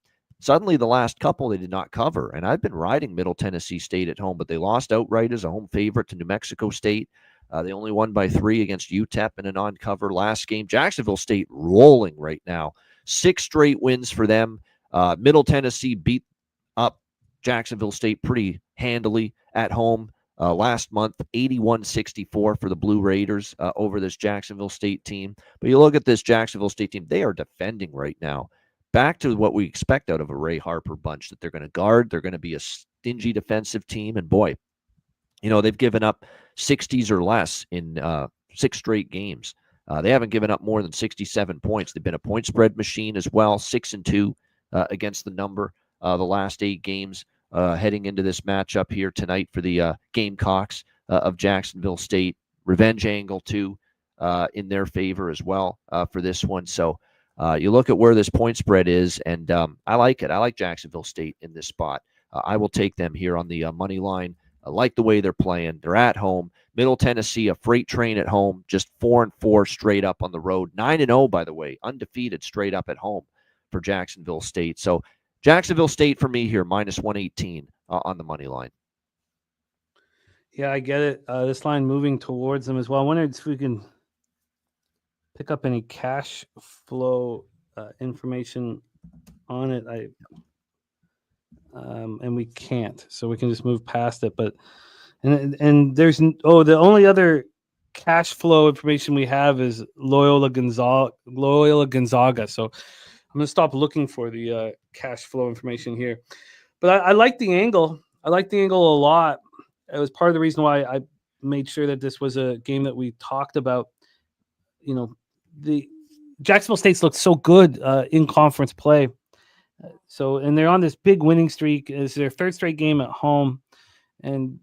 suddenly the last couple they did not cover. And I've been riding Middle Tennessee State at home, but they lost outright as a home favorite to New Mexico State. They only won by 3 against UTEP in a non-cover last game. Jacksonville State rolling right now. 6 straight wins for them. Middle Tennessee beat up Jacksonville State pretty handily at home last month, 81-64 for the Blue Raiders over this Jacksonville State team. But you look at this Jacksonville State team, they are defending right now. Back to what we expect out of a Ray Harper bunch, that they're going to guard. They're going to be a stingy defensive team. And boy, they've given up 60s or less in 6 straight games. They haven't given up more than 67 points. They've been a point spread machine as well, 6-2 against the number the last 8 games heading into this matchup here tonight for the Gamecocks of Jacksonville State. Revenge angle, too, in their favor as well for this one. So you look at where this point spread is, and I like it. I like Jacksonville State in this spot. I will take them here on the money line. I like the way they're playing. They're at home. Middle Tennessee, a freight train at home, just 4-4 straight up on the road. 9-0, by the way, undefeated straight up at home for Jacksonville State. So Jacksonville State for me here, -118 on the money line. Yeah, I get it. This line moving towards them as well. I wondered if we can pick up any cash flow information on it. And we can't, so we can just move past it. But and there's the only other cash flow information we have is Loyola Gonzaga. So I'm gonna stop looking for the cash flow information here. But I like the angle. I like the angle a lot. It was part of the reason why I made sure that this was a game that we talked about. The Jacksonville State's looked so good in conference play. And they're on this big winning streak. It's their 3rd straight game at home. And,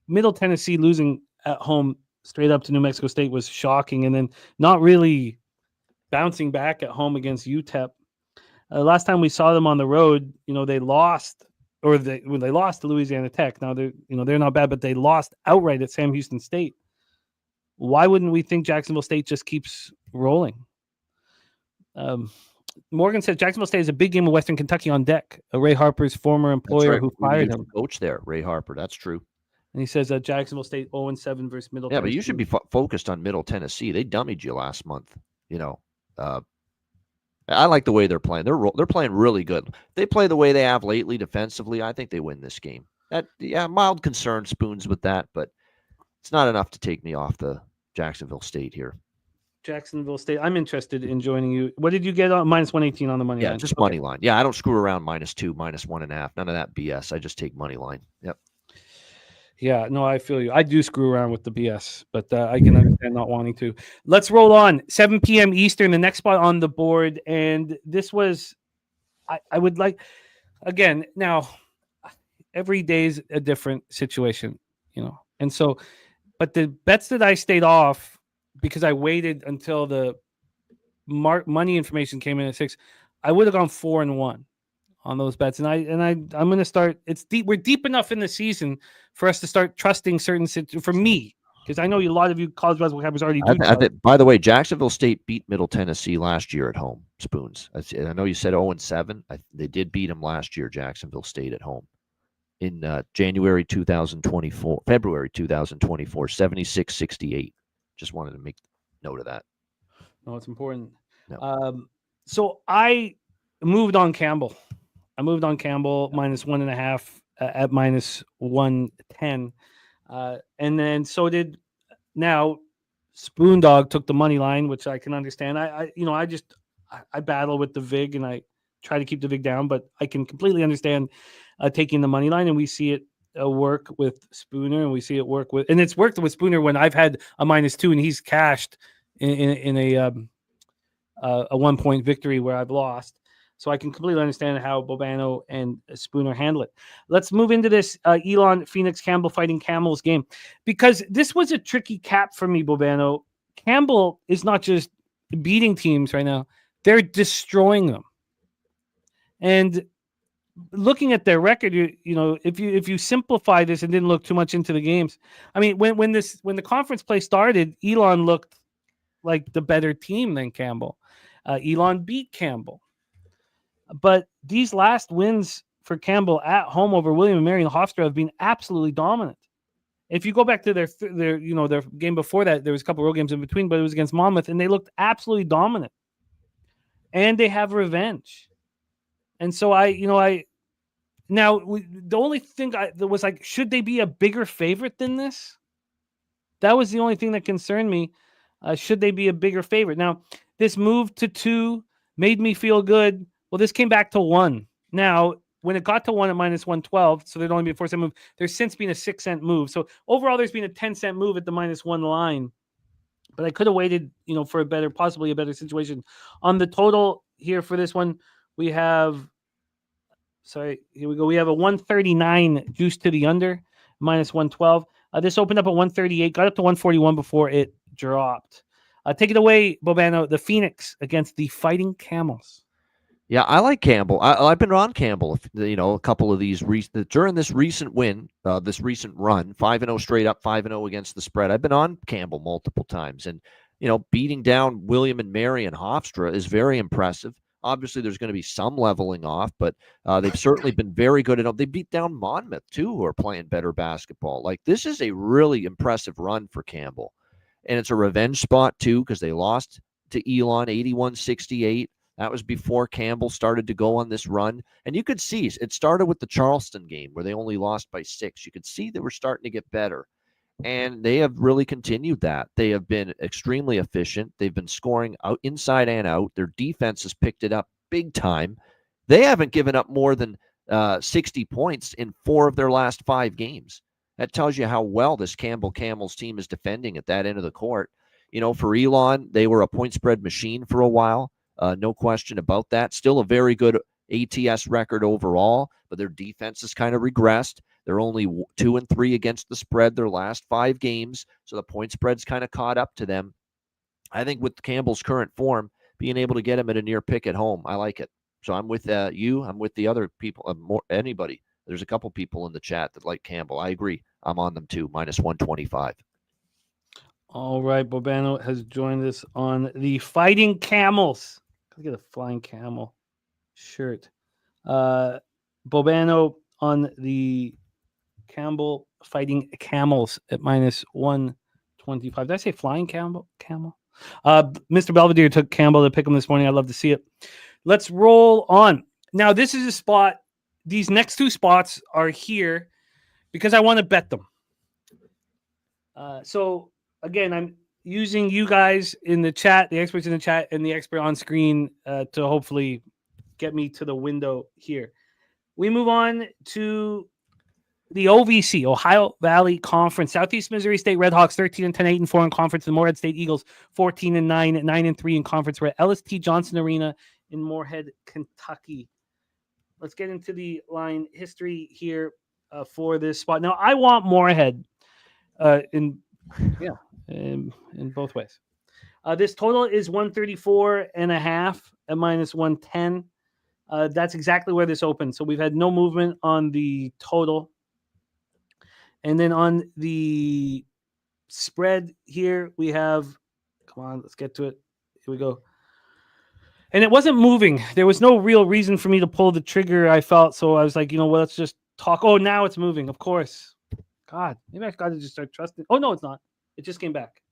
Middle Tennessee losing at home straight up to New Mexico State was shocking. And then not really bouncing back at home against UTEP. Last time we saw them on the road, they lost, when they lost to Louisiana Tech. Now they're not bad, but they lost outright at Sam Houston State. Why wouldn't we think Jacksonville State just keeps rolling? Morgan says Jacksonville State is a big game of Western Kentucky on deck. Ray Harper's former employer who fired him. Coach there, Ray Harper. That's true. And he says Jacksonville State 0-7 versus Middle Tennessee. Yeah, but you should be focused on Middle Tennessee. They dummied you last month. I like the way they're playing. They're playing really good. They play the way they have lately defensively. I think they win this game. Mild concern spoons with that, but it's not enough to take me off the Jacksonville State here. Jacksonville State. I'm interested in joining you. What did you get on -118 on the money line? Yeah, just money line. Yeah, I don't screw around -2, -1.5. None of that BS. I just take money line. Yep. Yeah, no, I feel you. I do screw around with the BS, but I can understand not wanting to. Let's roll on. 7 p.m. Eastern, the next spot on the board. And this was, I would like, again, now, every day's a different situation, And so, but the bets that I stayed off, because I waited until the money information came in at 6, I would have gone 4-1 on those bets. And I'm going to start. It's deep. We're deep enough in the season for us to start trusting for me, Because I know a lot of you college basketball cappers already do. By the way, Jacksonville State beat Middle Tennessee last year at home. Spoons. I know you said 0-7. They did beat them last year. Jacksonville State at home in January 2024, February 2024, 76-68. Just wanted to make note of that. No, it's important. No. So I moved on Campbell. I moved on Campbell -1.5 at -110. And then so did now Spoondog took the money line, which I can understand. I battle with the VIG and I try to keep the VIG down, but I can completely understand taking the money line, and we see it work with Spooner, and we see it work with, and it's worked with Spooner when I've had a -2 and he's cashed in a 1-point victory where I've lost. So I can completely understand how Bobano and Spooner handle it. Let's move into this Elon Phoenix Campbell fighting Camels game, because this was a tricky cap for me, Bobano. Campbell is not just beating teams right now. They're destroying them. And looking at their record, if you simplify this and didn't look too much into the games, I mean, when the conference play started, Elon looked like the better team than Campbell. Elon beat Campbell. But these last wins for Campbell at home over William and Mary and Hofstra have been absolutely dominant. If you go back to their game before that, there was a couple of road games in between, but it was against Monmouth, and they looked absolutely dominant. And they have revenge. And so the only thing that was like, should they be a bigger favorite than this? That was the only thing that concerned me. Should they be a bigger favorite? Now, this move to 2 made me feel good. Well, this came back to 1. Now, when it got to 1 at -112, so there'd only be a 4-cent move, there's since been a 6-cent move. So overall, there's been a 10-cent move at the -1 line. But I could have waited, for possibly a better situation. On the total here for this one, we have, here we go. We have a 139 juice to the under, -112. This opened up at 138, got up to 141 before it dropped. Take it away, Bobano, the Phoenix against the Fighting Camels. Yeah, I like Campbell. I've been on Campbell, a couple of these during this recent win, this recent run, 5-0 straight up, 5-0 against the spread. I've been on Campbell multiple times, and beating down William and Mary and Hofstra is very impressive. Obviously, there's going to be some leveling off, but they've certainly been very good enough. They beat down Monmouth too, who are playing better basketball. Like, this is a really impressive run for Campbell, and it's a revenge spot too, because they lost to Elon 81-68. That was before Campbell started to go on this run. And you could see it started with the Charleston game where they only lost by 6. You could see they were starting to get better. And they have really continued that. They have been extremely efficient. They've been scoring out inside and out. Their defense has picked it up big time. They haven't given up more than 60 points in 4 of their last 5 games. That tells you how well this Campbell Camels team is defending at that end of the court. For Elon, they were a point spread machine for a while. No question about that. Still a very good ATS record overall, but their defense has kind of regressed. They're only 2-3 against the spread their last 5 games, so the point spread's kind of caught up to them. I think with Campbell's current form, being able to get him at a near pick at home, I like it. So I'm with you. I'm with the other people. Anybody. There's a couple people in the chat that like Campbell. I agree. I'm on them too. -125. All right, Bobano has joined us on the Fighting Camels. Look at a flying camel shirt. Bobano on the Campbell Fighting Camels at -125. Did I say flying camel? Mr. Belvedere took Campbell to pick him this morning. I'd love to see it. Let's roll on. Now, this is a spot. These next 2 spots are here because I want to bet them. So, again, I'm using you guys in the chat, the experts in the chat, and the expert on screen to hopefully get me to the window here. We move on to the OVC, Ohio Valley Conference. Southeast Missouri State Redhawks 13-10, 8-4 in conference. The Moorhead State Eagles 14-9, 9-3 in conference. We're at Ellis T. Johnson Arena in Moorhead, Kentucky. Let's get into the line history here for this spot. Now, I want Moorhead in both ways. This total is 134.5 at -110. That's exactly where this opened. So we've had no movement on the total. And then on the spread here. We have, come on, let's get to it. Here we go. And it wasn't moving. There was no real reason for me to pull the trigger, I felt. So I was like, you know what, let's just talk. Oh, now it's moving, of course. God, maybe I got to just start trusting. Oh, no, it's not. It just came back.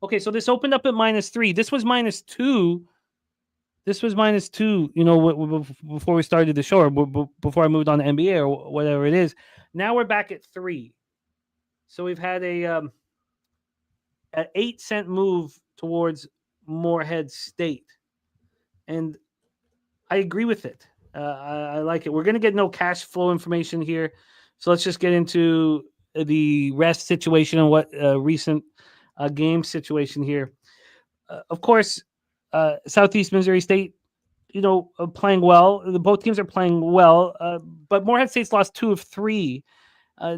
Okay, so this opened up at -3. This was -2. This was -2, you know, before we started the show, or before I moved on to NBA or whatever it is. Now we're back at 3. So we've had an 8-cent move towards Moorhead State. And I agree with it. I like it. We're going to get no cash flow information here. So let's just get into the rest situation and what recent game situation here. Of course, Southeast Missouri State, you know, playing well. Both teams are playing well, but Moorhead State's lost 2 of 3.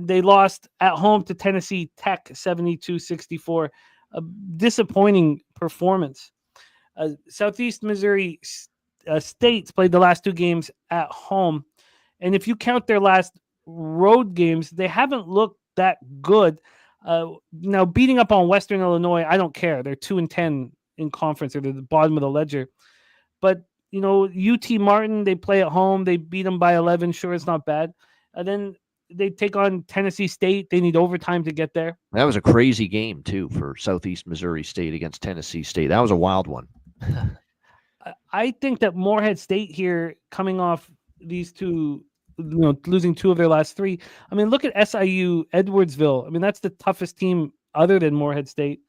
They lost at home to Tennessee Tech 72-64. A disappointing performance. Southeast Missouri State's played the last 2 games at home. And if you count their last road games, they haven't looked that good. Now, beating up on Western Illinois, I don't care. They're 2-10 in conference. They're at the bottom of the ledger. But, you know, UT Martin, they play at home. They beat them by 11. Sure, it's not bad. And then they take on Tennessee State. They need overtime to get there. That was a crazy game, too, for Southeast Missouri State against Tennessee State. That was a wild one. I think that Moorhead State here, coming off these 2, you know, losing 2 of their last 3. I mean, look at SIU Edwardsville. I mean, that's the toughest team other than Moorhead State.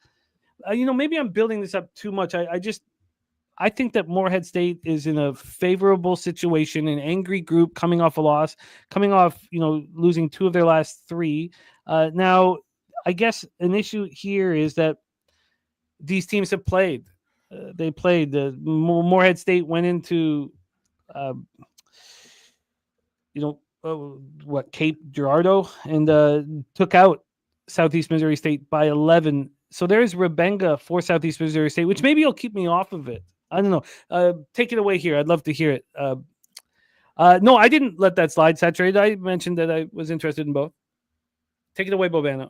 You know, maybe I'm building this up too much. I think that Moorhead State is in a favorable situation, an angry group coming off a loss, coming off, you know, losing 2 of their last 3. Now, I guess an issue here is that these teams have played. They played. Moorhead State went into, Cape Girardeau and took out Southeast Missouri State by 11. So there's Rebenga for Southeast Missouri State, which maybe will keep me off of it. I don't know. Take it away here. I'd love to hear it. No, I didn't let that slide, Saturated. I mentioned that I was interested in both. Take it away, Bobano.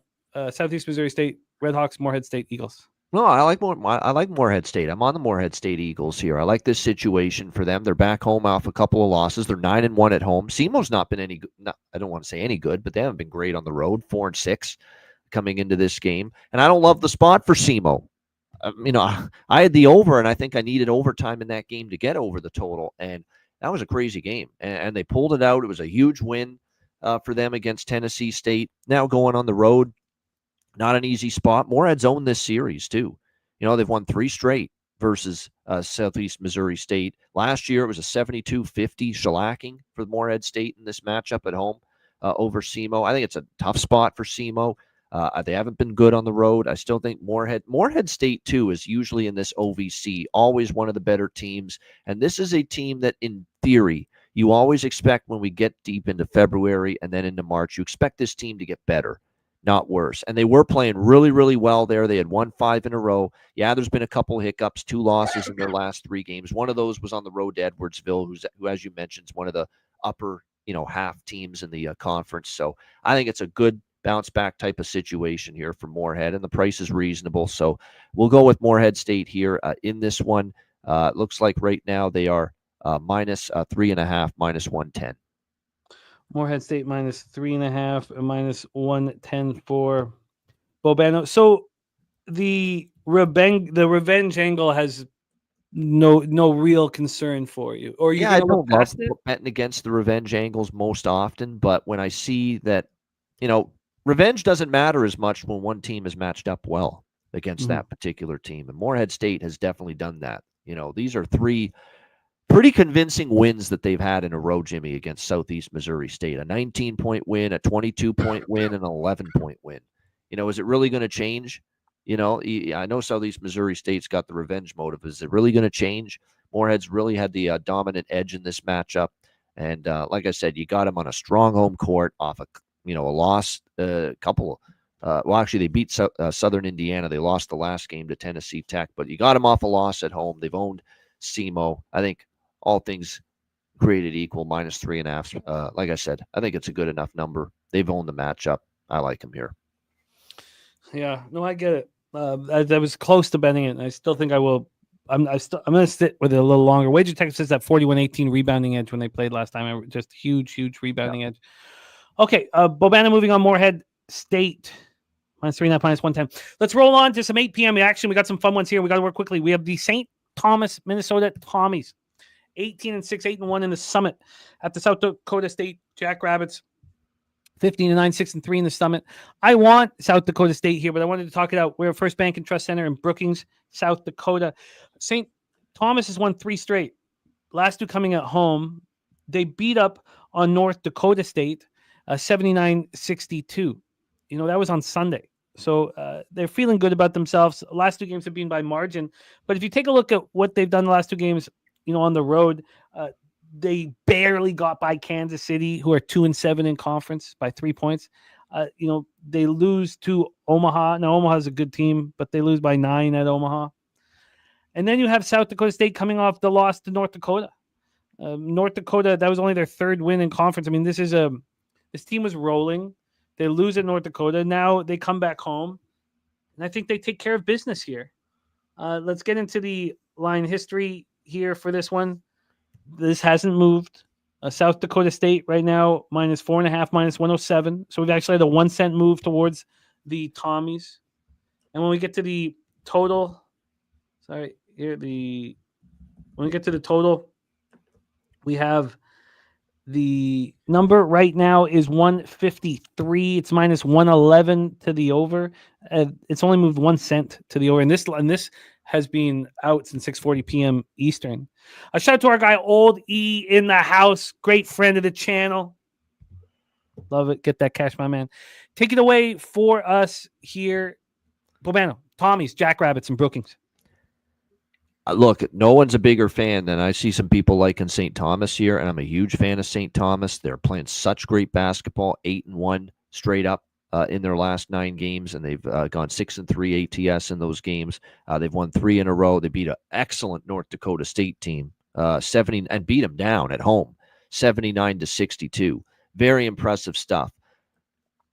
Southeast Missouri State, Redhawks, Moorhead State, Eagles. No, I like Moorhead State. I'm on the Moorhead State Eagles here. I like this situation for them. They're back home off a couple of losses. They're 9-1 at home. SEMO's not been any good. I don't want to say any good, but they haven't been great on the road. 4-6 coming into this game. And I don't love the spot for SEMO. You know, I had the over, and I think I needed overtime in that game to get over the total. And that was a crazy game. And they pulled it out. It was a huge win for them against Tennessee State. Now going on the road, not an easy spot. Moorhead's owned this series, too. You know, they've won 3 straight versus Southeast Missouri State. Last year, it was a 72-50 shellacking for Moorhead State in this matchup at home over SEMO. I think it's a tough spot for SEMO. They haven't been good on the road. I still think Moorhead State, too, is usually in this OVC, always one of the better teams. And this is a team that, in theory, you always expect when we get deep into February and then into March, you expect this team to get better, not worse. And they were playing really, really well there. They had won 5 in a row. Yeah, there's been a couple hiccups, 2 losses in their last 3 games. One of those was on the road to Edwardsville, who, as you mentioned, is one of the upper, half teams in the conference. So I think it's a good bounce back type of situation here for Moorhead, and the price is reasonable. So we'll go with Moorhead State here in this one. It looks like right now they are minus 3.5, minus 110. Moorhead State minus 3.5, minus 110 for Bobano. So the revenge angle has no real concern for you, or I don't love betting against the revenge angles most often, but when I see that, revenge doesn't matter as much when one team is matched up well against that particular team, and Moorhead State has definitely done that. These are 3 pretty convincing wins that they've had in a row, Jimmy, against Southeast Missouri State. A 19-point win, a 22-point win, and an 11-point win. Is it really going to change? I know Southeast Missouri State's got the revenge motive. Is it really going to change? Moorhead's really had the dominant edge in this matchup. And like I said, you got them on a strong home court off a loss, couple. Actually, they beat Southern Indiana. They lost the last game to Tennessee Tech, but you got them off a loss at home. They've owned SEMO. I think all things created equal, minus 3.5. Like I said, I think it's a good enough number. They've owned the matchup. I like them here. Yeah, no, I get it. I was close to betting it, and I still think I will. I'm going to sit with it a little longer. Wager Tech says that 41-18 rebounding edge when they played last time. Just huge rebounding edge. Okay, Bobana moving on. Moorhead State -3.5, -110. Let's roll on to some 8 p.m. action. We got some fun ones here. We got to work quickly. We have the St. Thomas, Minnesota Tommies, 18-6, 8-1 in the Summit at the South Dakota State Jackrabbits. 15-9, 6-3 in the Summit. I want South Dakota State here, but I wanted to talk it out. We're First Bank and Trust Center in Brookings, South Dakota. St. Thomas has won 3 straight. Last 2 coming at home. They beat up on North Dakota State, 79-62. You know, that was on Sunday. So they're feeling good about themselves. Last 2 games have been by margin. But if you take a look at what they've done the last 2 games, you know, on the road, they barely got by Kansas City, who are 2-7 in conference by 3 points. You know, they lose to Omaha. Now, Omaha's a good team, but they lose by 9 at Omaha. And then you have South Dakota State coming off the loss to North Dakota. North Dakota, that was only their 3rd win in conference. I mean, this team was rolling. They lose at North Dakota. Now they come back home. And I think they take care of business here. Let's get into the line history here for this one. This hasn't moved. South Dakota State right now -4.5, -107. So we've actually had a 1 cent move towards the Tommies. And when we get to the total, when we get to the total, we have the number right now is 153. It's -111 to the over. It's only moved 1 cent to the over. And this has been out since 6:40 p.m. Eastern. A shout out to our guy, Old E in the house. Great friend of the channel. Love it. Get that cash, my man. Take it away for us here. Bobano, Tommy's, Jackrabbits, and Brookings. Look, no one's a bigger fan than I see some people liking St. Thomas here, and I'm a huge fan of St. Thomas. They're playing such great basketball, 8-1 straight up in their last 9 games, and they've gone 6-3 ATS in those games. They've won 3 in a row. They beat an excellent North Dakota State team, 70, and beat them down at home, 79-62. Very impressive stuff.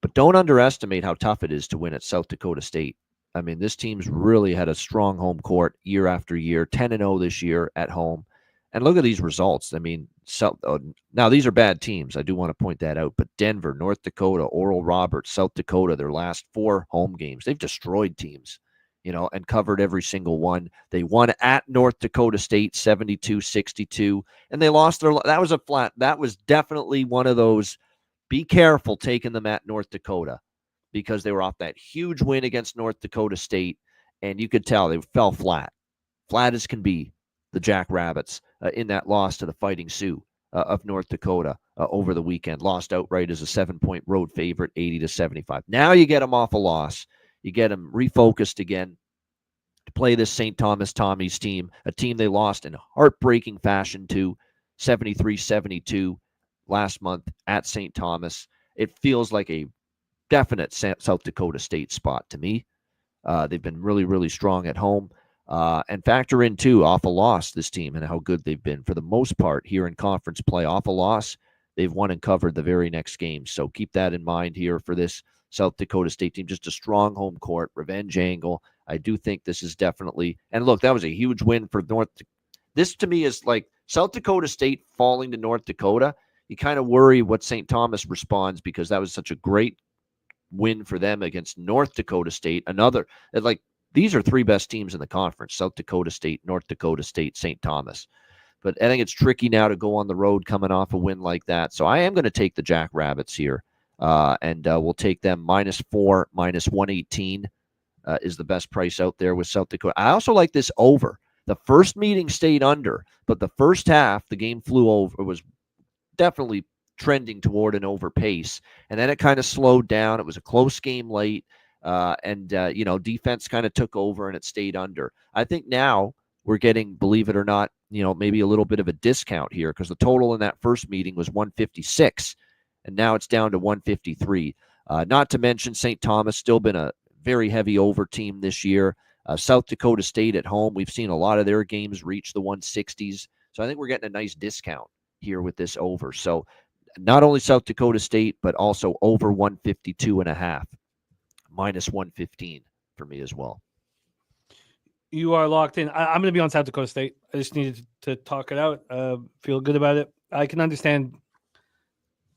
But don't underestimate how tough it is to win at South Dakota State. I mean, this team's really had a strong home court year after year, 10-0 this year at home. And look at these results. I mean, now these are bad teams. I do want to point that out. But Denver, North Dakota, Oral Roberts, South Dakota, their last 4 home games, they've destroyed teams, you know, and covered every single one. They won at North Dakota State 72-62, and they lost that was definitely one of those, be careful taking them at North Dakota, because they were off that huge win against North Dakota State, and you could tell they fell flat as can be, the Jackrabbits, in that loss to the Fighting Sioux of North Dakota over the weekend. Lost outright as a 7-point road favorite, 80-75. Now you get them off a loss. You get them refocused again to play this St. Thomas Tommies team, a team they lost in heartbreaking fashion to, 73-72 last month at St. Thomas. It feels like a definite South Dakota State spot to me. They've been really, really strong at home. And factor in, too, off a loss, this team, and how good they've been for the most part here in conference play. Off a loss, they've won and covered the very next game. So keep that in mind here for this South Dakota State team. Just a strong home court, revenge angle. I do think this is definitely, and look, that was a huge win for This to me is like South Dakota State falling to North Dakota. You kind of worry what St. Thomas responds, because that was such a great win for them against North Dakota State. These are 3 best teams in the conference: South Dakota State, North Dakota State, St. Thomas. But I think it's tricky now to go on the road coming off a win like that. So I am going to take the Jackrabbits here, and we'll take them -4, -118 is the best price out there with South Dakota. I also like this over. The first meeting stayed under, but the first half, the game flew over. It was definitely trending toward an over pace, and then it kind of slowed down. It was a close game late. Defense kind of took over and it stayed under. I think now we're getting, believe it or not, maybe a little bit of a discount here, because the total in that first meeting was 156, and now it's down to 153. Not to mention St. Thomas still been a very heavy over team this year. South Dakota State at home, we've seen a lot of their games reach the 160s. So I think we're getting a nice discount here with this over. So not only South Dakota State, but also over 152.5. minus 115 for me as well. You are locked in. I'm going to be on South Dakota State. I just needed to talk it out. Feel good about it. I can understand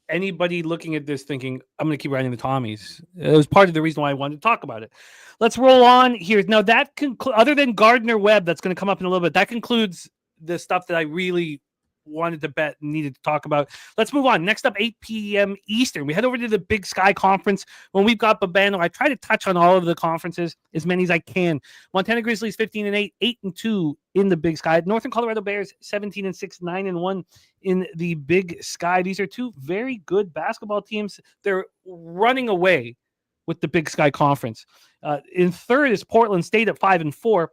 anybody looking at this thinking, I'm going to keep riding the Tommies. It was part of the reason why I wanted to talk about it. Let's roll on here. Now, that other than Gardner Webb, that's going to come up in a little bit, that concludes the stuff that I really wanted to bet and needed to talk about. Let's move on. Next up, 8 p.m. Eastern. We head over to the Big Sky Conference. When we've got Bobano, I try to touch on all of the conferences, as many as I can. Montana Grizzlies 15-8, 8-2 in the Big Sky. Northern Colorado Bears 17-6, 9-1 in the Big Sky. These are two very good basketball teams. They're running away with the Big Sky Conference. In third is Portland State at 5-4,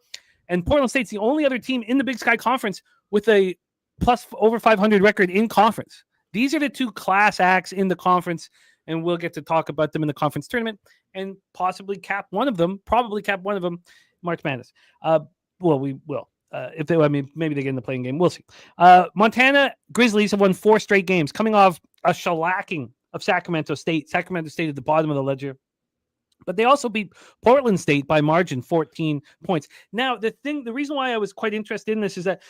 and Portland State's the only other team in the Big Sky Conference with a plus over 500 record in conference. These are the two class acts in the conference, and we'll get to talk about them in the conference tournament and possibly probably cap one of them, March Madness. Well, we will. Maybe they get in the playing game. We'll see. Montana Grizzlies have won 4 straight games, coming off a shellacking of Sacramento State. Sacramento State at the bottom of the ledger. But they also beat Portland State by margin, 14 points. Now, the reason why I was quite interested in this is that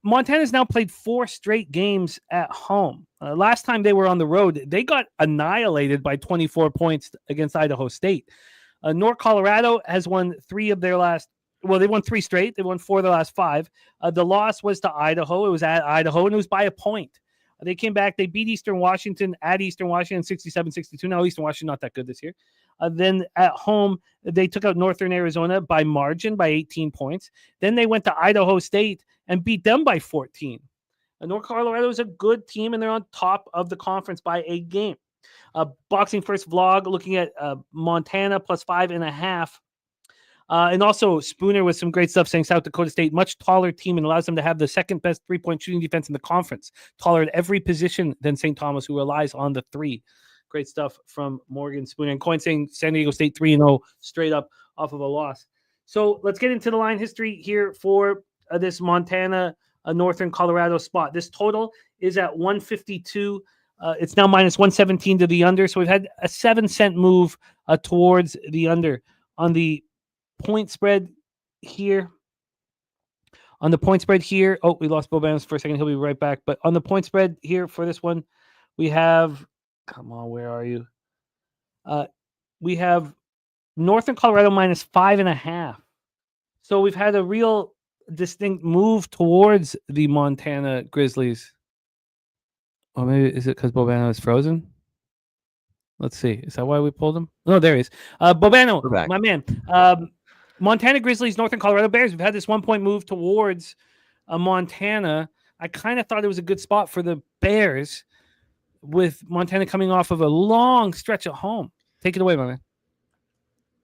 Montana's now played 4 straight games at home. Last time they were on the road, they got annihilated by 24 points against Idaho State. North Colorado has won 3 of their last. Well, they won 3 straight. They won 4 of the last 5. The loss was to Idaho. It was at Idaho, and it was by a point. They came back. They beat Eastern Washington at Eastern Washington 67-62. Now, Eastern Washington not that good this year. Then at home, they took out Northern Arizona by margin by 18 points. Then they went to Idaho State and beat them by 14. North Colorado is a good team, and they're on top of the conference by a game. Boxing First vlog looking at Montana plus 5.5. And also Spooner with some great stuff saying South Dakota State, much taller team and allows them to have the second best three-point shooting defense in the conference. Taller at every position than St. Thomas, who relies on the 3. Great stuff from Morgan Spooner. And Coin saying San Diego State 3-0 straight up off of a loss. So let's get into the line history here for this Montana Northern Colorado spot. This total is at 152. It's now minus 117 to the under. So we've had a 7-cent move towards the under. On the point spread here. On the point spread here. Oh, we lost Bobano for a second. He'll be right back. But on the point spread here for this one, we have, come on, where are you? We have Northern Colorado minus 5.5. So we've had a real distinct move towards the Montana Grizzlies. Or maybe is it because Bobano is frozen? Let's see. Is that why we pulled him? No, there he is. Bobano, my man. Montana Grizzlies, Northern Colorado Bears. We've had this 1-point move towards Montana. I kind of thought it was a good spot for the Bears with Montana coming off of a long stretch at home. Take it away, my man.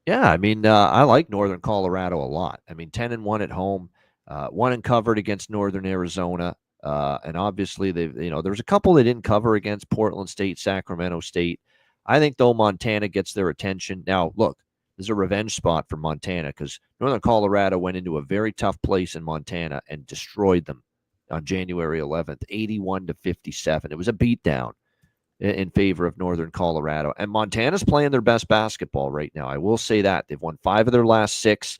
Yeah, I mean, I like Northern Colorado a lot. I mean, 10-1 at home, 1 and covered against Northern Arizona. And obviously, there's a couple they didn't cover against Portland State, Sacramento State. I think, though, Montana gets their attention. Now, look, this is a revenge spot for Montana because Northern Colorado went into a very tough place in Montana and destroyed them on January 11th, 81-57. It was a beatdown in favor of Northern Colorado. And Montana's playing their best basketball right now. I will say that. They've won 5 of their last 6,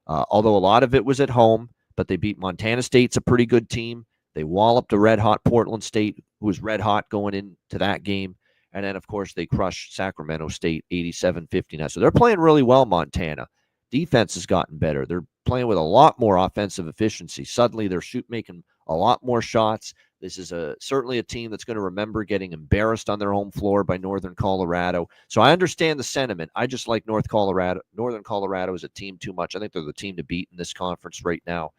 although a lot of it was at home, but they beat Montana State's a pretty good team. They walloped a red-hot Portland State, who was red-hot going into that game. And then, of course, they crushed Sacramento State 87-59. So they're playing really well, Montana. Defense has gotten better. They're playing with a lot more offensive efficiency. Suddenly, they're making a lot more shots. This is certainly a team that's going to remember getting embarrassed on their home floor by Northern Colorado. So I understand the sentiment. I just like Northern Colorado as a team too much. I think they're the team to beat in this conference right now.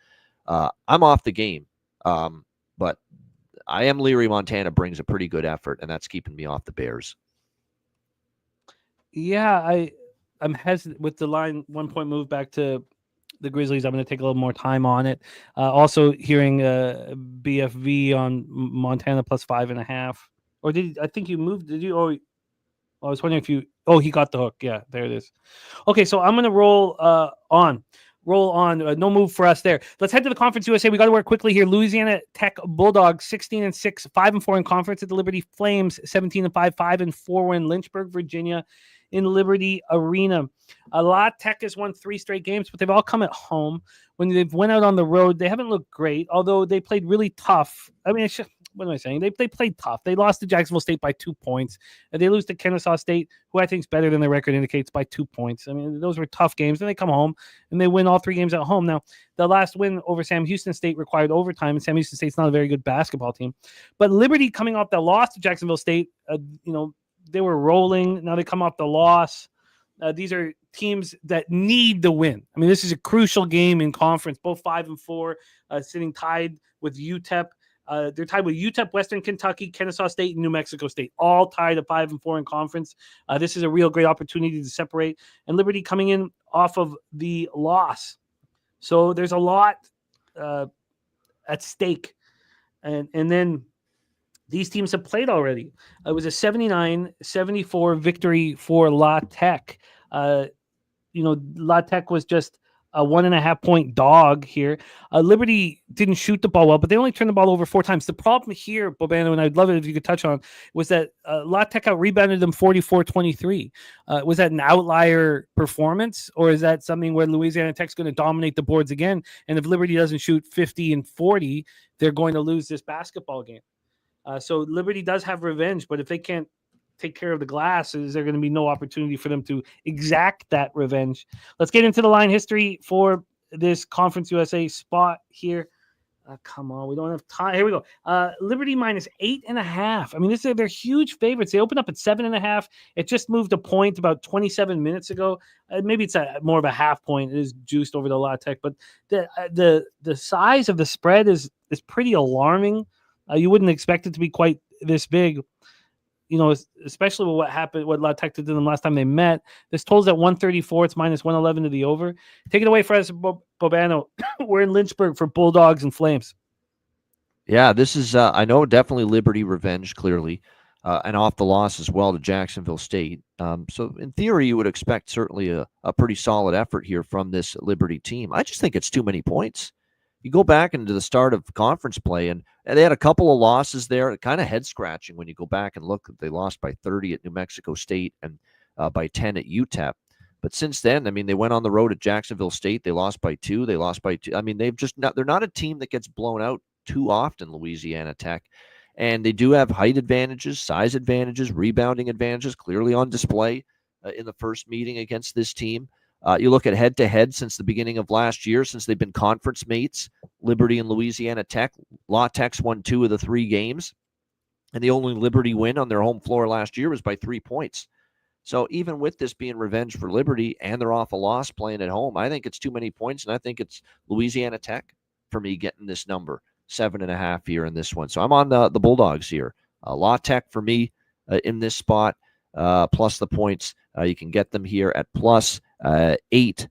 I'm off the game, but I am leery Montana brings a pretty good effort, and that's keeping me off the Bears. Yeah, I'm hesitant with the line 1-point move back to the Grizzlies. I'm going to take a little more time on it. Also hearing BFV on Montana plus 5.5. Or I think you moved? Did you? I was wondering if you. Oh, he got the hook. Yeah, there it is. Okay, so I'm going to roll on. No move for us there. Let's head to the Conference USA. We got to work quickly here. Louisiana Tech Bulldogs 16-6, 5-4 in conference at the Liberty Flames 17-5, 5-4 win. Lynchburg, Virginia in Liberty Arena. La Tech has won 3 straight games, but they've all come at home. When they've went out on the road, they haven't looked great, although they played really tough. I mean, what am I saying? They played tough. They lost to Jacksonville State by 2 points. And they lose to Kennesaw State, who I think is better than their record indicates, by 2 points. I mean, those were tough games. Then they come home and they win all 3 games at home. Now, the last win over Sam Houston State required overtime, and Sam Houston State's not a very good basketball team. But Liberty, coming off the loss to Jacksonville State, they were rolling. Now they come off the loss. These are teams that need the win. I mean, this is a crucial game in conference. Both 5 and 4, sitting tied with UTEP. They're tied with UTEP, Western Kentucky, Kennesaw State, and New Mexico State, all tied at 5 and 4 in conference. This is a real great opportunity to separate. And Liberty coming in off of the loss. So there's a lot at stake. And then these teams have played already. It was a 79-74 victory for La Tech. La Tech was just a 1.5 point dog here. Liberty didn't shoot the ball well, but they only turned the ball over 4 times. The problem here, Bobano, and I'd love it if you could touch on, was that La Tech out-rebounded them 44-23. Was that an outlier performance, or is that something where Louisiana Tech's going to dominate the boards again? And if Liberty doesn't shoot 50 and 40, they're going to lose this basketball game. So Liberty does have revenge, but if they can't take care of the glass, is there going to be no opportunity for them to exact that revenge? Let's get into the line history for this Conference USA spot here. Come on, we don't have time. Here we go. Liberty minus 8.5. I mean, they're huge favorites. They opened up at 7.5. It just moved a point about 27 minutes ago. Maybe it's more of a half point. It is juiced over to La Tech, but the size of the spread is pretty alarming. You wouldn't expect it to be quite this big, especially with what La Tech did to them last time they met. This totals at 134. It's minus 111 to the over. Take it away for us, Bobano. We're in Lynchburg for Bulldogs and Flames. Yeah, this is, I know, definitely Liberty revenge, clearly, and off the loss as well to Jacksonville State. So in theory, you would expect certainly a pretty solid effort here from this Liberty team. I just think it's too many points. You go back into the start of conference play, and they had a couple of losses there, kind of head-scratching when you go back and look. They lost by 30 at New Mexico State and by 10 at UTEP. But since then, I mean, they went on the road at Jacksonville State. They lost by 2. They lost by 2. I mean, they're not a team that gets blown out too often, Louisiana Tech. And they do have height advantages, size advantages, rebounding advantages clearly on display in the first meeting against this team. You look at head-to-head since the beginning of last year, since they've been conference mates, Liberty and Louisiana Tech. La Tech's won 2 of the 3 games, and the only Liberty win on their home floor last year was by 3 points. So even with this being revenge for Liberty and they're off a loss playing at home, I think it's too many points, and I think it's Louisiana Tech for me getting this number, 7.5 here in this one. So I'm on the Bulldogs here. La Tech for me in this spot, plus the points. You can get them here at plus 8,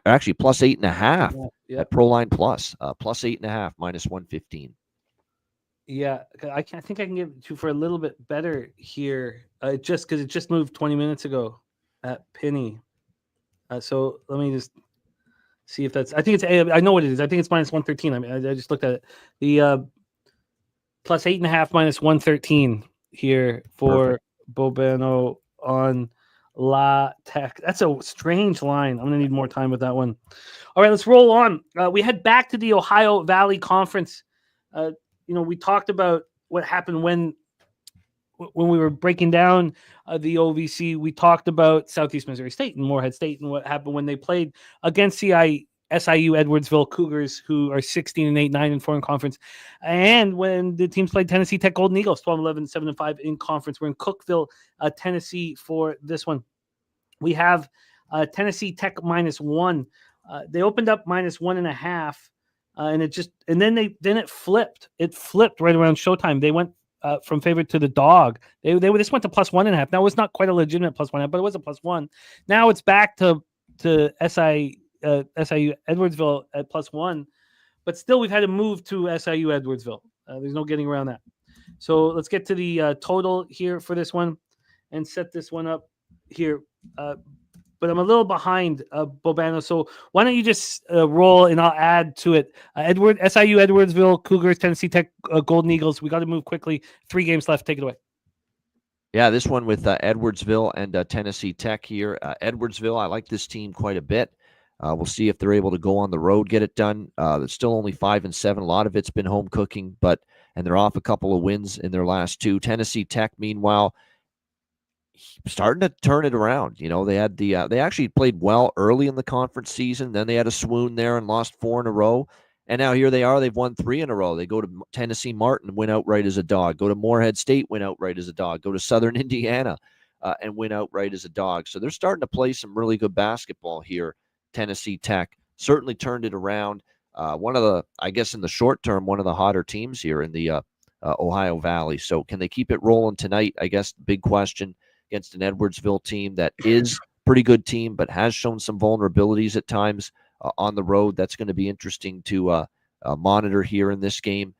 actually plus 8.5 at ProLine Plus, plus 8.5 minus 115. Yeah, I think I can give it to for a little bit better here, just because it just moved 20 minutes ago at Penny. So let me just see if that's. I think it's. I know what it is. I think it's minus 113. I mean, I just looked at it. The plus 8.5 minus 113 here for Bobano on La Tech. That's a strange line. I'm going to need more time with that one. All right, let's roll on. We head back to the Ohio Valley Conference. We talked about what happened when we were breaking down the OVC. We talked about Southeast Missouri State and Morehead State and what happened when they played against SIU Edwardsville Cougars, who are 16-8, 9-4 in conference. And when the teams played Tennessee Tech Golden Eagles, 12-11, 7-5 in conference. We're in Cookeville, Tennessee for this one. We have Tennessee Tech minus 1. They opened up minus 1.5. And then it flipped. It flipped right around showtime. They went from favorite to the dog. They just went to plus 1.5. Now, it was not quite a legitimate plus 1.5, but it was a plus 1. Now it's back to SIU Edwardsville at plus 1, but still we've had to move to SIU Edwardsville. There's no getting around that. So let's get to the total here for this one and set this one up here. But I'm a little behind, Bobano. So why don't you just roll and I'll add to it. SIU Edwardsville Cougars, Tennessee Tech Golden Eagles. We got to move quickly. 3 games left. Take it away. Yeah, this one with Edwardsville and Tennessee Tech here. Edwardsville, I like this team quite a bit. We'll see if they're able to go on the road, get it done. It's still only 5-7. A lot of it's been home cooking, and they're off a couple of wins in their last two. Tennessee Tech, meanwhile, starting to turn it around. They had they actually played well early in the conference season. Then they had a swoon there and lost 4 in a row. And now here they are. They've won 3 in a row. They go to Tennessee Martin, win outright as a dog. Go to Morehead State, win outright as a dog. Go to Southern Indiana and win outright as a dog. So they're starting to play some really good basketball here. Tennessee Tech certainly turned it around. One of the, I guess in the short term, one of the hotter teams here in the Ohio Valley. So can they keep it rolling tonight? I guess the big question against an Edwardsville team that is pretty good team, but has shown some vulnerabilities at times on the road. That's going to be interesting to monitor here in this game.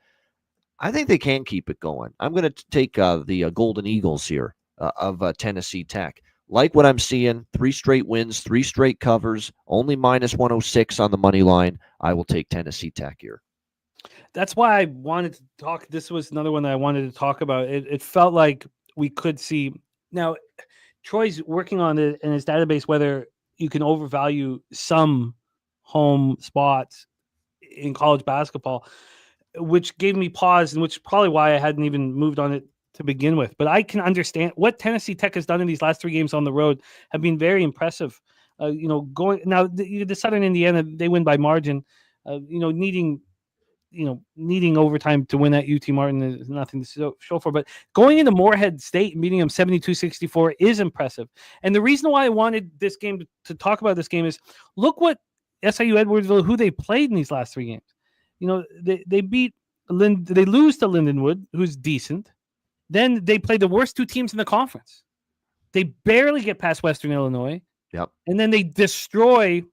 I think they can keep it going. I'm going to take the Golden Eagles here of Tennessee Tech. Like what I'm seeing, 3 straight wins, 3 straight covers, only -106 on the money line. I will take Tennessee Tech here. That's why I wanted to talk. This was another one that I wanted to talk about. It felt like we could see. Now, Troy's working on it in his database whether you can overvalue some home spots in college basketball, which gave me pause, and which is probably why I hadn't even moved on it to begin with. But I can understand what Tennessee Tech has done in these last 3 games on the road have been very impressive. Going now, the Southern Indiana, they win by margin. Needing overtime to win at UT Martin is nothing to show for. But going into Morehead State and beating them 72-64 is impressive. And the reason why I wanted this game to talk about this game is look what SIU Edwardsville, who they played in these last 3 games. They beat they lose to Lindenwood, who's decent. Then they play the worst 2 teams in the conference. They barely get past Western Illinois. Yep. And then they destroy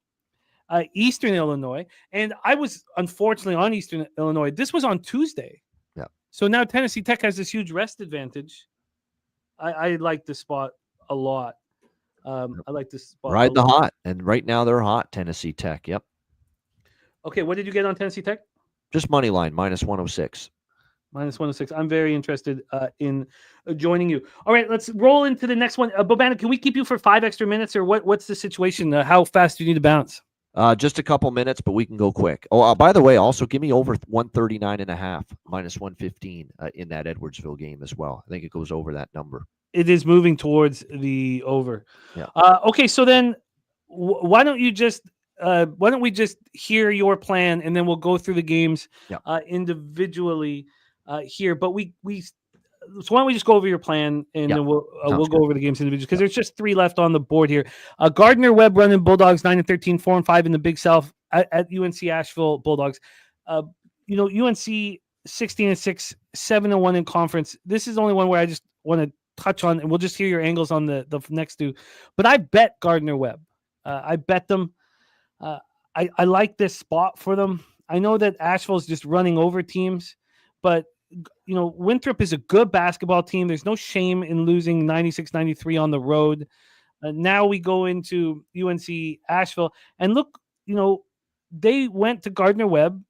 Eastern Illinois. And I was unfortunately on Eastern Illinois. This was on Tuesday. Yeah. So now Tennessee Tech has this huge rest advantage. I like this spot a lot. I like this spot. Ride the hot. And right now they're hot, Tennessee Tech. Yep. Okay, what did you get on Tennessee Tech? Just money line, -106. -106. I'm very interested in joining you. All right, let's roll into the next one. Bobano, can we keep you for 5 extra minutes, or what's the situation? How fast do you need to bounce? Just a couple minutes, but we can go quick. Oh, by the way, also give me over 139.5, -115 in that Edwardsville game as well. I think it goes over that number. It is moving towards the over. Yeah. Okay, so then why don't we just hear your plan, and then we'll go through the games individually here. But so why don't we just go over your plan, and then we'll go over the games individually, because there's just 3 left on the board here. Gardner Webb running Bulldogs 9-13, 4-5 in the Big South at UNC Asheville Bulldogs. UNC 16-6, 7-1 in conference. This is only one where I just want to touch on, and we'll just hear your angles on the next 2. But I bet Gardner Webb. I bet them. I like this spot for them. I know that Asheville is just running over teams, but Winthrop is a good basketball team. There's no shame in losing 96-93 on the road. Now we go into UNC Asheville, and look, they went to Gardner Webb.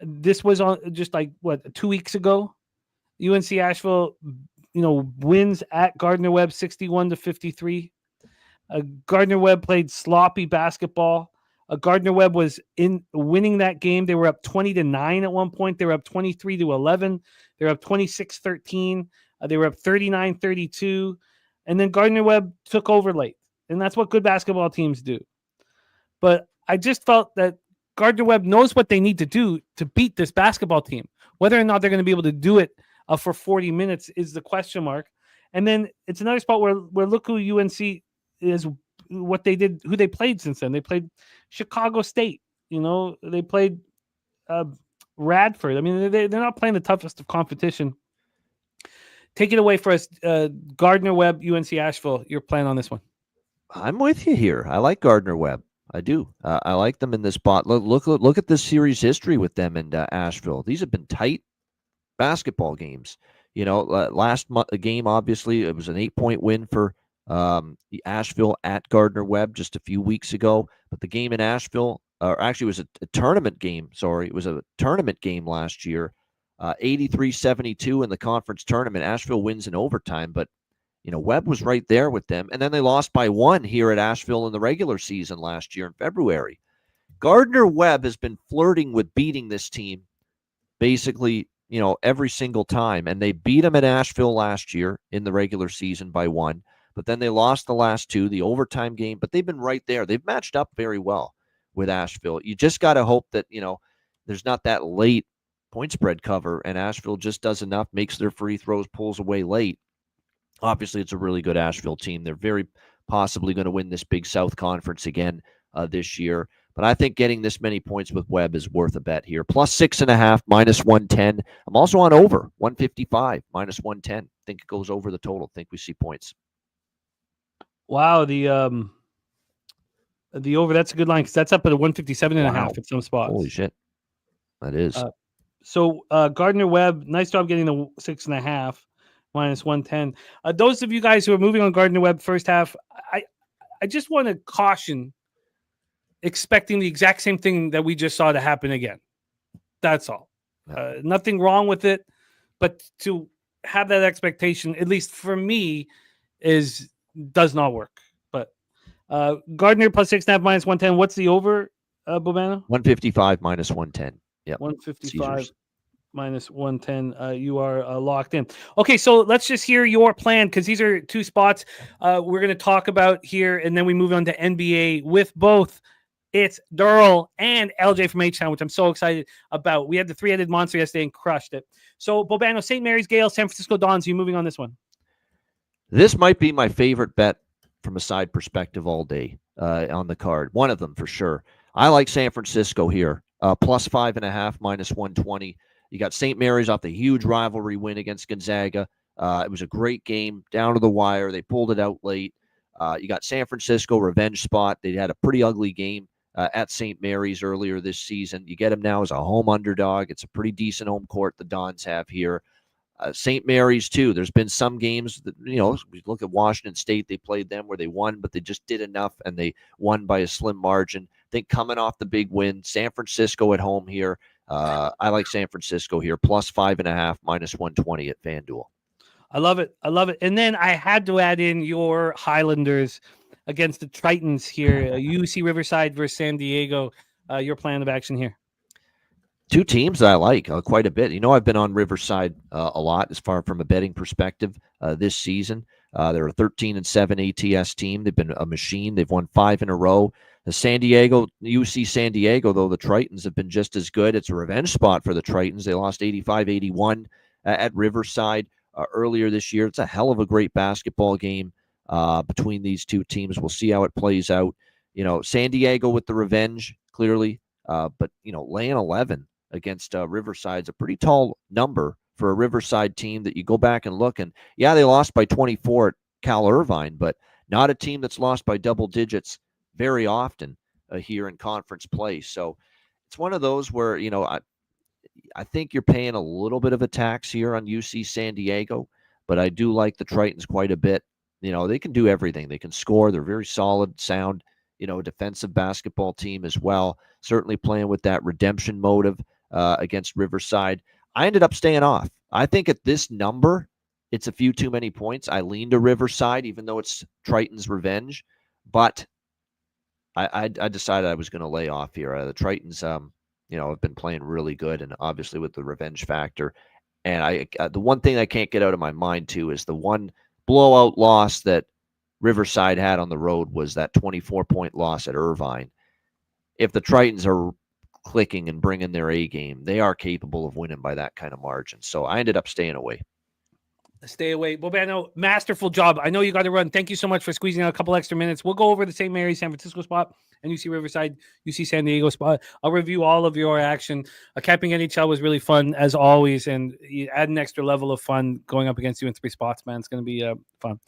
This was on just 2 weeks ago. UNC Asheville, wins at Gardner Webb 61-53. Gardner Webb played sloppy basketball. Gardner Webb was in winning that game. They were up 20-9 at one point. They were up 23-11. They were up 26-13. They were up 39-32. And then Gardner Webb took over late. And that's what good basketball teams do. But I just felt that Gardner Webb knows what they need to do to beat this basketball team. Whether or not they're going to be able to do it for 40 minutes is the question mark. And then it's another spot where look who UNC is, what they did, who they played since then. They played Chicago State. They played Radford. I mean, they're not playing the toughest of competition. Take it away for us, Gardner Webb, UNC Asheville. Your plan on this one? I'm with you here. I like Gardner Webb. I do. I like them in this spot. Look at this series history with them and Asheville. These have been tight basketball games. Last game, obviously, it was an 8-point win for the Asheville at Gardner Webb just a few weeks ago. But the game in Asheville, or actually it was a tournament game. Sorry, it was a tournament game last year. 83-72 in the conference tournament. Asheville wins in overtime, but Webb was right there with them, and then they lost by 1 here at Asheville in the regular season last year in February. Gardner-Webb has been flirting with beating this team basically, every single time, and they beat them at Asheville last year in the regular season by 1, but then they lost the last 2, the overtime game, but they've been right there. They've matched up very well with Asheville. You just got to hope that, there's not that late point spread cover, and Asheville just does enough, makes their free throws, pulls away late. Obviously, it's a really good Asheville team. They're very possibly going to win this Big South Conference again this year. But I think getting this many points with Webb is worth a bet here. Plus 6.5, minus 110. I'm also on over 155, minus 110. Think it goes over the total. Think we see points. Wow, the over, that's a good line because that's up at a 157.5 at some spots. Holy shit. That is. So Gardner-Webb, nice job getting the 6.5, minus 110. Those of you guys who are moving on Gardner-Webb first half, I just want to caution expecting the exact same thing that we just saw to happen again. That's all. Nothing wrong with it, but to have that expectation, at least for me, does not work. But Gardner plus 6.5, minus 110. What's the over, Bobano? 155, minus 110. Yeah, 155 Caesars. Minus 110. You are locked in. Okay, so let's just hear your plan because these are 2 spots we're going to talk about here, and then we move on to NBA with both. It's Darryl and LJ from HTown, which I'm so excited about. We had the 3-headed monster yesterday and crushed it. So, Bobano, St. Mary's Gale, San Francisco Dons, you moving on this one? This might be my favorite bet from a side perspective all day on the card. One of them for sure. I like San Francisco here. Plus 5.5, minus 120. You got St. Mary's off the huge rivalry win against Gonzaga. It was a great game, down to the wire. They pulled it out late. You got San Francisco, revenge spot. They had a pretty ugly game at St. Mary's earlier this season. You get them now as a home underdog. It's a pretty decent home court the Dons have here. St. Mary's, too. There's been some games that, we look at Washington State. They played them where they won, but they just did enough, and they won by a slim margin. I think coming off the big win, San Francisco at home here. I like San Francisco here, plus 5.5, minus 120 at FanDuel. I love it. I love it. And then I had to add in your Highlanders against the Tritons here. UC Riverside versus San Diego. Your plan of action here. 2 teams that I like quite a bit. I've been on Riverside a lot as far from a betting perspective this season. They're a 13-7 ATS team. They've been a machine. They've won 5 in a row. The UC San Diego, though, the Tritons have been just as good. It's a revenge spot for the Tritons. They lost 85-81 at Riverside earlier this year. It's a hell of a great basketball game between these 2 teams. We'll see how it plays out. San Diego with the revenge, clearly, but laying 11 against Riverside's a pretty tall number for a Riverside team that you go back and look. And yeah, they lost by 24 at Cal Irvine, but not a team that's lost by double digits very often here in conference play. So it's one of those where, I think you're paying a little bit of a tax here on UC San Diego, but I do like the Tritons quite a bit. They can do everything. They can score. They're very solid, sound, defensive basketball team as well. Certainly playing with that redemption motive against Riverside. I ended up staying off. I think at this number, it's a few too many points. I lean to Riverside, even though it's Triton's revenge, but I decided I was going to lay off here. The Tritons, have been playing really good, and obviously with the revenge factor. And the one thing I can't get out of my mind too is the one blowout loss that Riverside had on the road was that 24-point loss at Irvine. If the Tritons are clicking and bringing their A game, they are capable of winning by that kind of margin. So I ended up staying away. Stay away. Bobano, masterful job. I know you got to run. Thank you so much for squeezing out a couple extra minutes. We'll go over the St. Mary's, San Francisco spot, and UC Riverside, UC San Diego spot. I'll review all of your action. Capping NHL was really fun, as always, and you add an extra level of fun going up against you in 3 spots, man. It's going to be fun.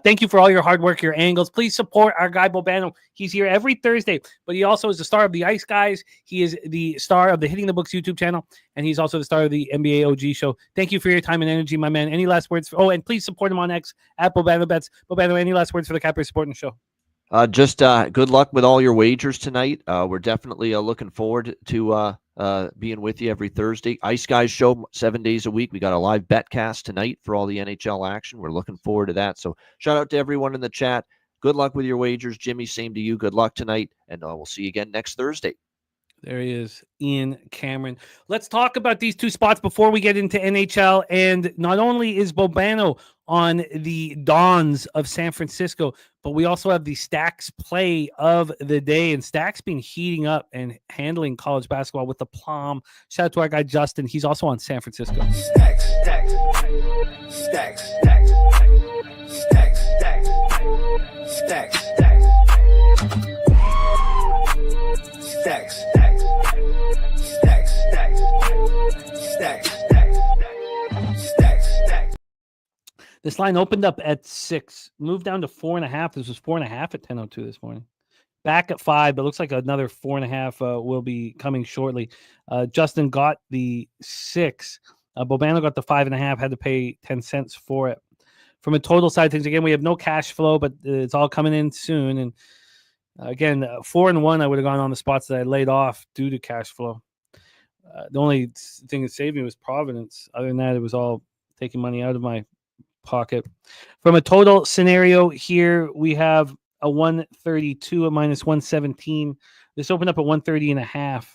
Thank you for all your hard work, your angles. Please support our guy, Bobano. He's here every Thursday, but he also is the star of the Ice Guys. He is the star of the Hitting the Books YouTube channel, and he's also the star of the NBA OG show. Thank you for your time and energy, my man. Any last words? And please support him on X at Bobano Bets. Bobano, any last words for the Cappers supporting the show? Just good luck with all your wagers tonight. We're definitely looking forward to being with you every Thursday. Ice Guys show 7 days a week. We got a live betcast tonight for all the NHL action. We're looking forward to that. So shout out to everyone in the chat. Good luck with your wagers. Jimmy, same to you. Good luck tonight. And we'll see you again next Thursday. There he is, Ian Cameron. Let's talk about these two spots before we get into NHL. And not only is Bobano on the Dons of San Francisco, but we also have the Stacks play of the day. And Stacks been heating up and handling college basketball with the plum. Shout out to our guy Justin. He's also on San Francisco. Stacks, stacks, stacks, stacks, stacks, stacks, stacks, stacks, stacks. This line opened up at 6, moved down to 4.5. This was 4.5 at 10:02 this morning. Back at 5, but looks like another 4.5 will be coming shortly. Justin got the 6. Bobano got the 5.5. Had to pay 10 cents for it. From a total side of things, again, we have no cash flow, but it's all coming in soon. And again, 4 and 1, I would have gone on the spots that I laid off due to cash flow. The only thing that saved me was Providence. Other than that, it was all taking money out of my pocket. From a total scenario here, we have a 132 at minus 117. This opened up at 130.5.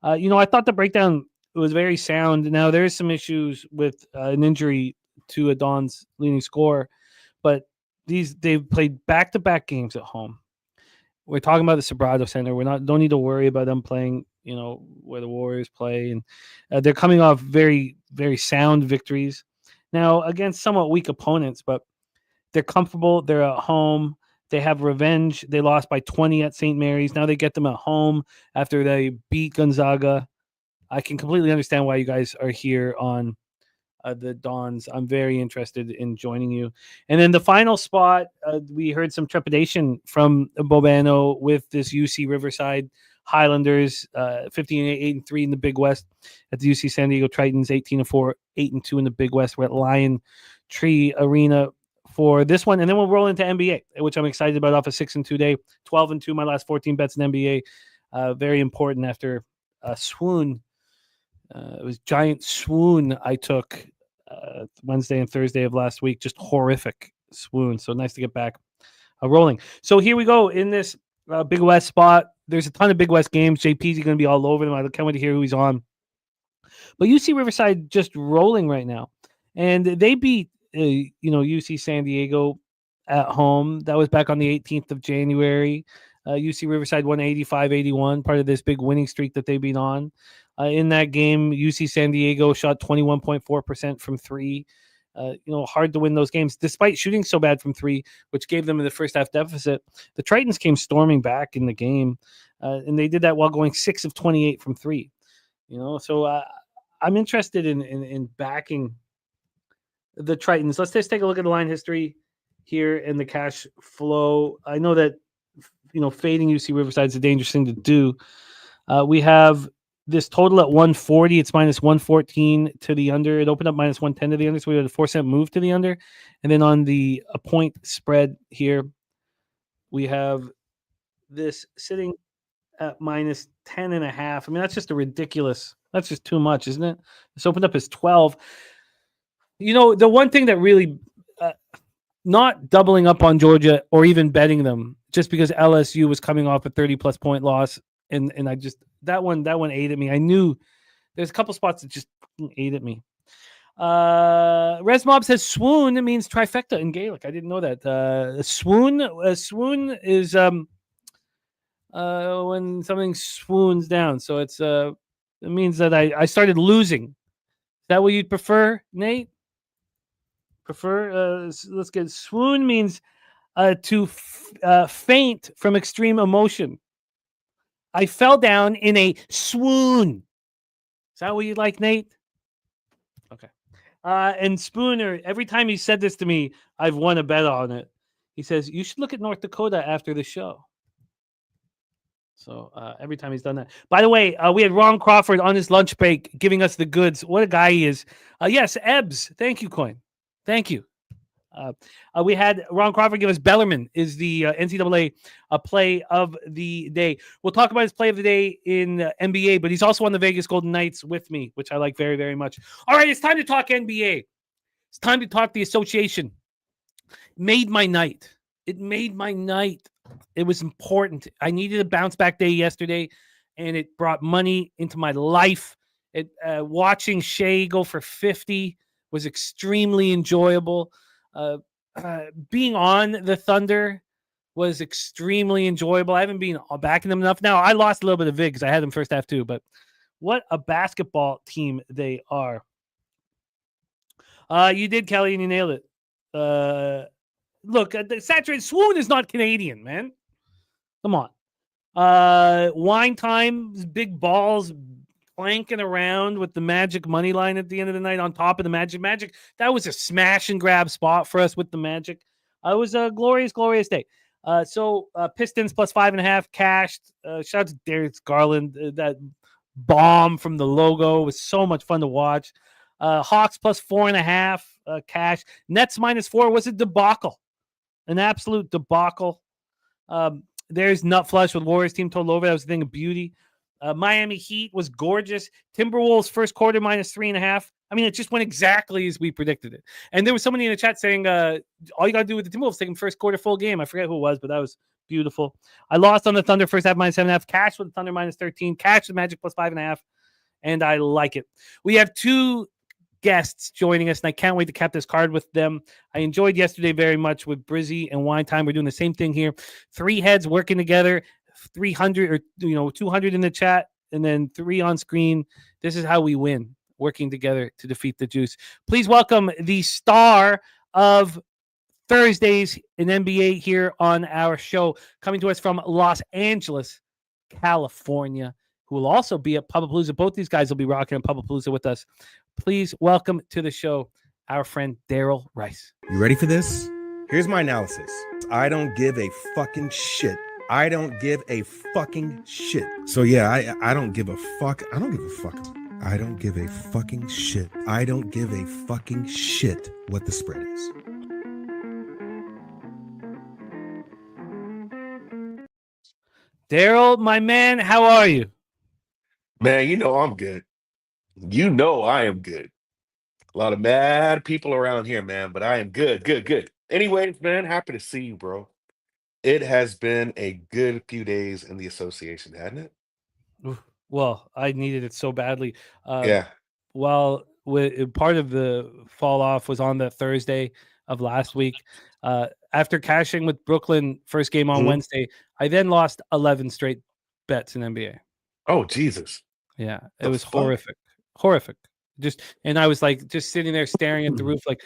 I thought the breakdown was very sound. Now there's some issues with an injury to a Don's leading scorer, but they've played back-to-back games at home. We're talking about the Sobrado Center. Don't need to worry about them playing, where the Warriors play, and they're coming off very, very sound victories. Now, against somewhat weak opponents, but they're comfortable. They're at home. They have revenge. They lost by 20 at St. Mary's. Now they get them at home after they beat Gonzaga. I can completely understand why you guys are here on the Dons. I'm very interested in joining you. And then the final spot, we heard some trepidation from Bobano with this UC Riverside Highlanders, 15-8-3 in the Big West at the UC San Diego Tritons, 18-4, 8-2 in the Big West. We're at Lion Tree Arena for this one, and then we'll roll into NBA, which I'm excited about off a 6-2 day, 12-2. My last 14 bets in NBA, very important after a swoon. It was giant swoon I took Wednesday and Thursday of last week, just horrific swoon. So nice to get back rolling. So here we go in this Big West spot. There's a ton of Big West games. JP's going to be all over them. I can't wait to hear who he's on. But UC Riverside just rolling right now. And they beat, UC San Diego at home. That was back on the 18th of January. UC Riverside won 85-81, part of this big winning streak that they've been on. In that game, UC San Diego shot 21.4% from 3. Hard to win those games, despite shooting so bad from 3, which gave them in the first half deficit. The Tritons came storming back in the game, and they did that while going 6 of 28 from 3. So I'm interested in backing the Tritons. Let's just take a look at the line history here and the cash flow. I know that fading UC Riverside is a dangerous thing to do. We have this total at 140. It's minus 114 to the under. It opened up minus 110 to the under, so we had a 4-cent move to the under. And then on the point spread here, we have this sitting at minus 10.5. I mean, that's just that's just too much, isn't it? This opened up as 12. The one thing that really not doubling up on Georgia or even betting them just because LSU was coming off a 30-plus point loss, and I just that one ate at me. I knew there's a couple spots that just ate at me. Resmob says swoon. It means trifecta in Gaelic. I didn't know that. Swoon is when something swoons down. So it means that I started losing. Is that what you'd prefer, Nate? Let's get swoon means to faint from extreme emotion. I fell down in a swoon. Is that what you'd like, Nate? Okay. And Spooner, every time he said this to me, I've won a bet on it. He says, you should look at North Dakota after the show. So every time he's done that. By the way, we had Ron Crawford on his lunch break giving us the goods. What a guy he is. Yes, Ebbs. Thank you, Coin. Thank you. We had Ron Crawford give us Bellarmine is the NCAA play of the day. We'll talk about his play of the day in NBA, but he's also on the Vegas Golden Knights with me, which I like very, very much. All right, it's time to talk NBA. It's time to talk the association. Made my night. It made my night. It was important. I needed a bounce back day yesterday, and it brought money into my life. Watching Shea go for 50 was extremely enjoyable. Being on the Thunder was extremely enjoyable. I haven't been backing them enough. Now, I lost a little bit of vig because I had them first half too, but what a basketball team they are. You did, Kelly, and you nailed it. Look, the saturated swoon is not Canadian, man. Come on. Wine time, big balls clanking around with the Magic money line at the end of the night on top of the Magic. Magic, that was a smash and grab spot for us with the Magic. It was a glorious, glorious day. So Pistons plus 5.5 cashed. Shout out to Darius Garland. That bomb from the logo was so much fun to watch. Hawks plus 4.5 cash. Nets minus 4 was a debacle. An absolute debacle. There's nut flush with Warriors team total over. That was a thing of beauty. Miami Heat was gorgeous. Timberwolves first quarter minus 3.5. I mean, it just went exactly as we predicted it. And there was somebody in the chat saying, all you got to do with the Timberwolves, take them first quarter full game. I forget who it was, but that was beautiful. I lost on the Thunder first half minus 7.5. Cash with the Thunder minus 13. Cash with Magic plus 5.5. And I like it. We have two guests joining us, and I can't wait to cap this card with them. I enjoyed yesterday very much with Brizzy and Wine Time. We're doing the same thing here. 3 heads working together, 300 or 200 in the chat, and then 3 on screen. This is how we win, working together to defeat the juice. Please welcome the star of Thursdays in NBA here on our show, coming to us from Los Angeles, California, who will also be at Pubapalooza. Both these guys will be rocking at Pubapalooza with us. Please welcome to the show our friend Darryl Rice. You ready for this? Here's my analysis. I don't give a fucking shit. I don't give a fucking shit. So yeah, I don't give a fuck. I don't give a fuck. I don't give a fucking shit. I don't give a fucking shit what the spread is. Darryl, my man, how are you? Man, you know I'm good. You know I am good. A lot of mad people around here, man, but I am good, good, good. Anyways, man, happy to see you, bro. It has been a good few days in the association, hasn't it? Well, I needed it so badly. Yeah. Well, part of the fall off was on the Thursday of last week. After cashing with Brooklyn first game on Wednesday, I then lost 11 straight bets in NBA. Oh, Jesus. Yeah, it was horrific. Horrific. And I was like just sitting there staring at the roof, like,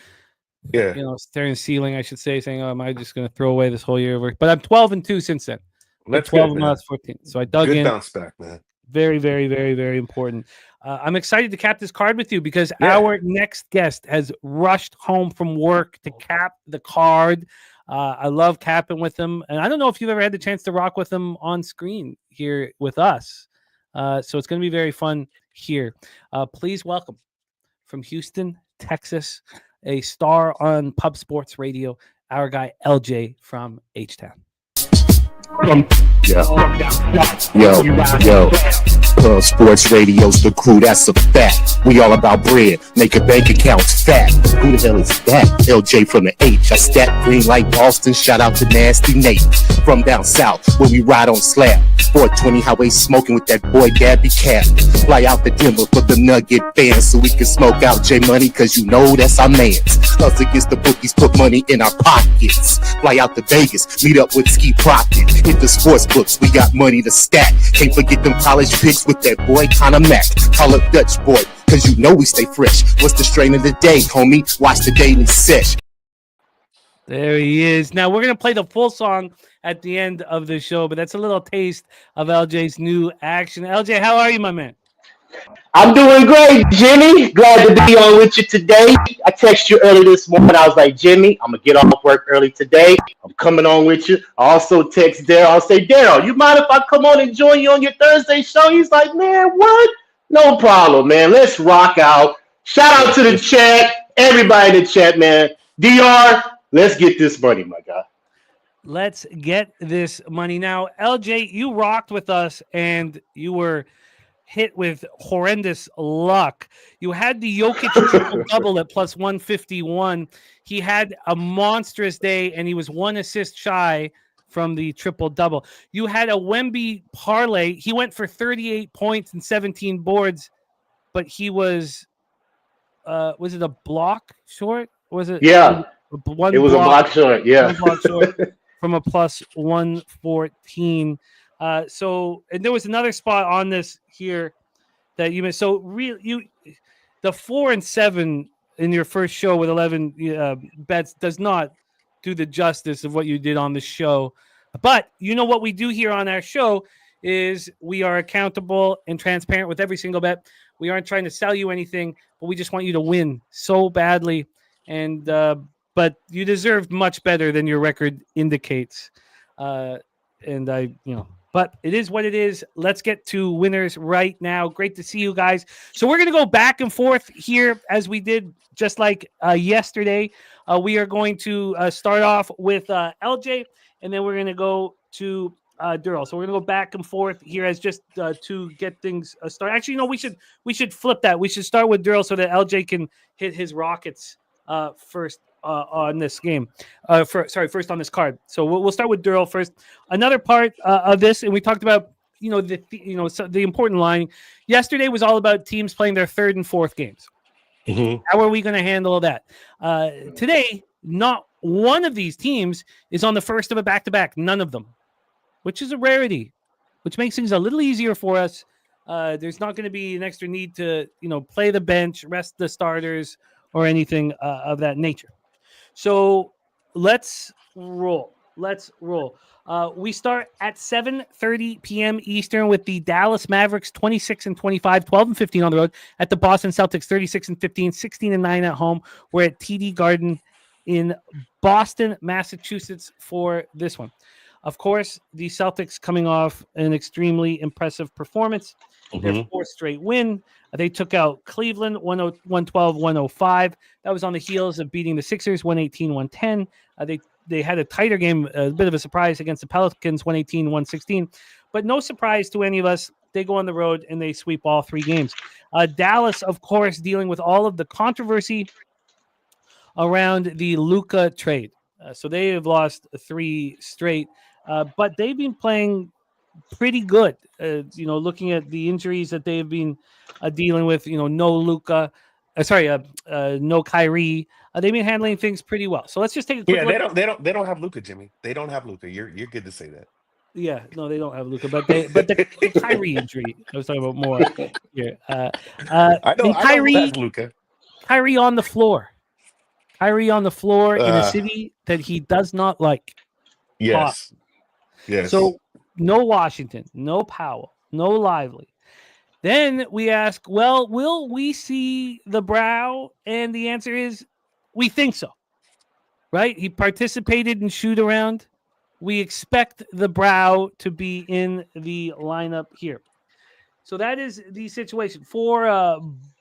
yeah, staring at the ceiling, I should say, saying, "Oh, am I just going to throw away this whole year of work?" But I'm 12-2 since then. That's 12 good, of man. last 14. So I dug Good in. bounce back, man. Very, very, very, very important. I'm excited to cap this card with you because our next guest has rushed home from work to cap the card. I love capping with him, and I don't know if you've ever had the chance to rock with him on screen here with us. So it's going to be very fun here. Please welcome from Houston, Texas, a star on Pub Sports Radio, our guy LJ from HTown. Yo. Pub Sports Radio's the crew, that's a fact. We all about bread, make a bank accounts fat. Who the hell is that? LJ from the H. I stack green like Boston, shout out to Nasty Nate. From down south, where we ride on slab. 420 highway smoking with that boy Gabby Cat. Fly out to Denver for the Nugget fans so we can smoke out J Money, cause you know that's our mans. Us against the bookies, put money in our pockets. Fly out to Vegas, meet up with Ski Profit. Hit the sports books, we got money to stack. Can't forget them college picks with that boy Conor Mack. Call up Dutch boy, cause you know we stay fresh. What's the strain of the day, homie? Watch the daily sesh. There he is. Now we're going to play the full song at the end of the show, but that's a little taste of LJ's new action. LJ, how are you, my man? I'm doing great, Jimmy. Glad to be on with you today. I texted you early this morning. I was like, Jimmy, I'm going to get off work early today. I'm coming on with you. I also text Darryl. I'll say, Darryl, you mind if I come on and join you on your Thursday show? He's like, man, what? No problem, man. Let's rock out. Shout out to the chat. Everybody in the chat, man. DR, Let's get this money, my guy. Let's get this money. Now, LJ, you rocked with us, and you were hit with horrendous luck. You had the Jokic triple-double at plus 151. He had a monstrous day, and he was 1 assist shy from the triple-double. You had a Wemby parlay. He went for 38 points and 17 boards, but he was it a block short? Was it? Yeah. One it was block, a block short. Yeah. One block short from a plus 114. So, and there was another spot on this here that you missed. So, the 4 and 7 in your first show with 11 bets does not do the justice of what you did on the show. But you know what we do here on our show is we are accountable and transparent with every single bet. We aren't trying to sell you anything, but we just want you to win so badly. And but you deserved much better than your record indicates. But it is what it is. Let's get to winners right now. Great to see you guys. So we're going to go back and forth here as we did just like yesterday. We are going to start off with LJ, and then we're going to go to Darryl. So we're going to go back and forth here as just to get things started. Actually, no, we should flip that. We should start with Darryl so that LJ can hit his Rockets first on this game. First on this card. So we'll start with Darryl first. Another part of this, and we talked about the important line. Yesterday was all about teams playing their third and fourth games. Mm-hmm. How are we going to handle that? Today, not one of these teams is on the first of a back-to-back. None of them, which is a rarity, which makes things a little easier for us. There's not going to be an extra need to, play the bench, rest the starters, or anything of that nature. So let's roll. We start at 7:30 p.m. Eastern with the Dallas Mavericks 26-25, 12-15 on the road, at the Boston Celtics 36-15, 16-9 at home. We're at TD Garden in Boston, Massachusetts for this one. Of course, the Celtics coming off an extremely impressive performance. Their fourth straight win. They took out Cleveland 112-105. That was on the heels of beating the Sixers 118-110. They had a tighter game, a bit of a surprise against the Pelicans 118-116. But no surprise to any of us. They go on the road and they sweep all three games. Dallas, of course, dealing with all of the controversy around the Luka trade. So they have lost 3 straight. But they've been playing pretty good, looking at the injuries that they've been dealing with, no Luka, no Kyrie. They've been handling things pretty well. So let's just take a quick look. They don't have Luka, Jimmy. They don't have Luka. You're good to say that. Yeah, no, they don't have Luka, but the Kyrie injury I was talking about more here. I know Luka. Kyrie on the floor. Kyrie on the floor in a city that he does not like. Yes. Boston. Yes. So no Washington, no Powell, no Lively. Then we ask, well, will we see the Brow? And the answer is, we think so. Right? He participated in shoot around. We expect the Brow to be in the lineup here. So that is the situation. For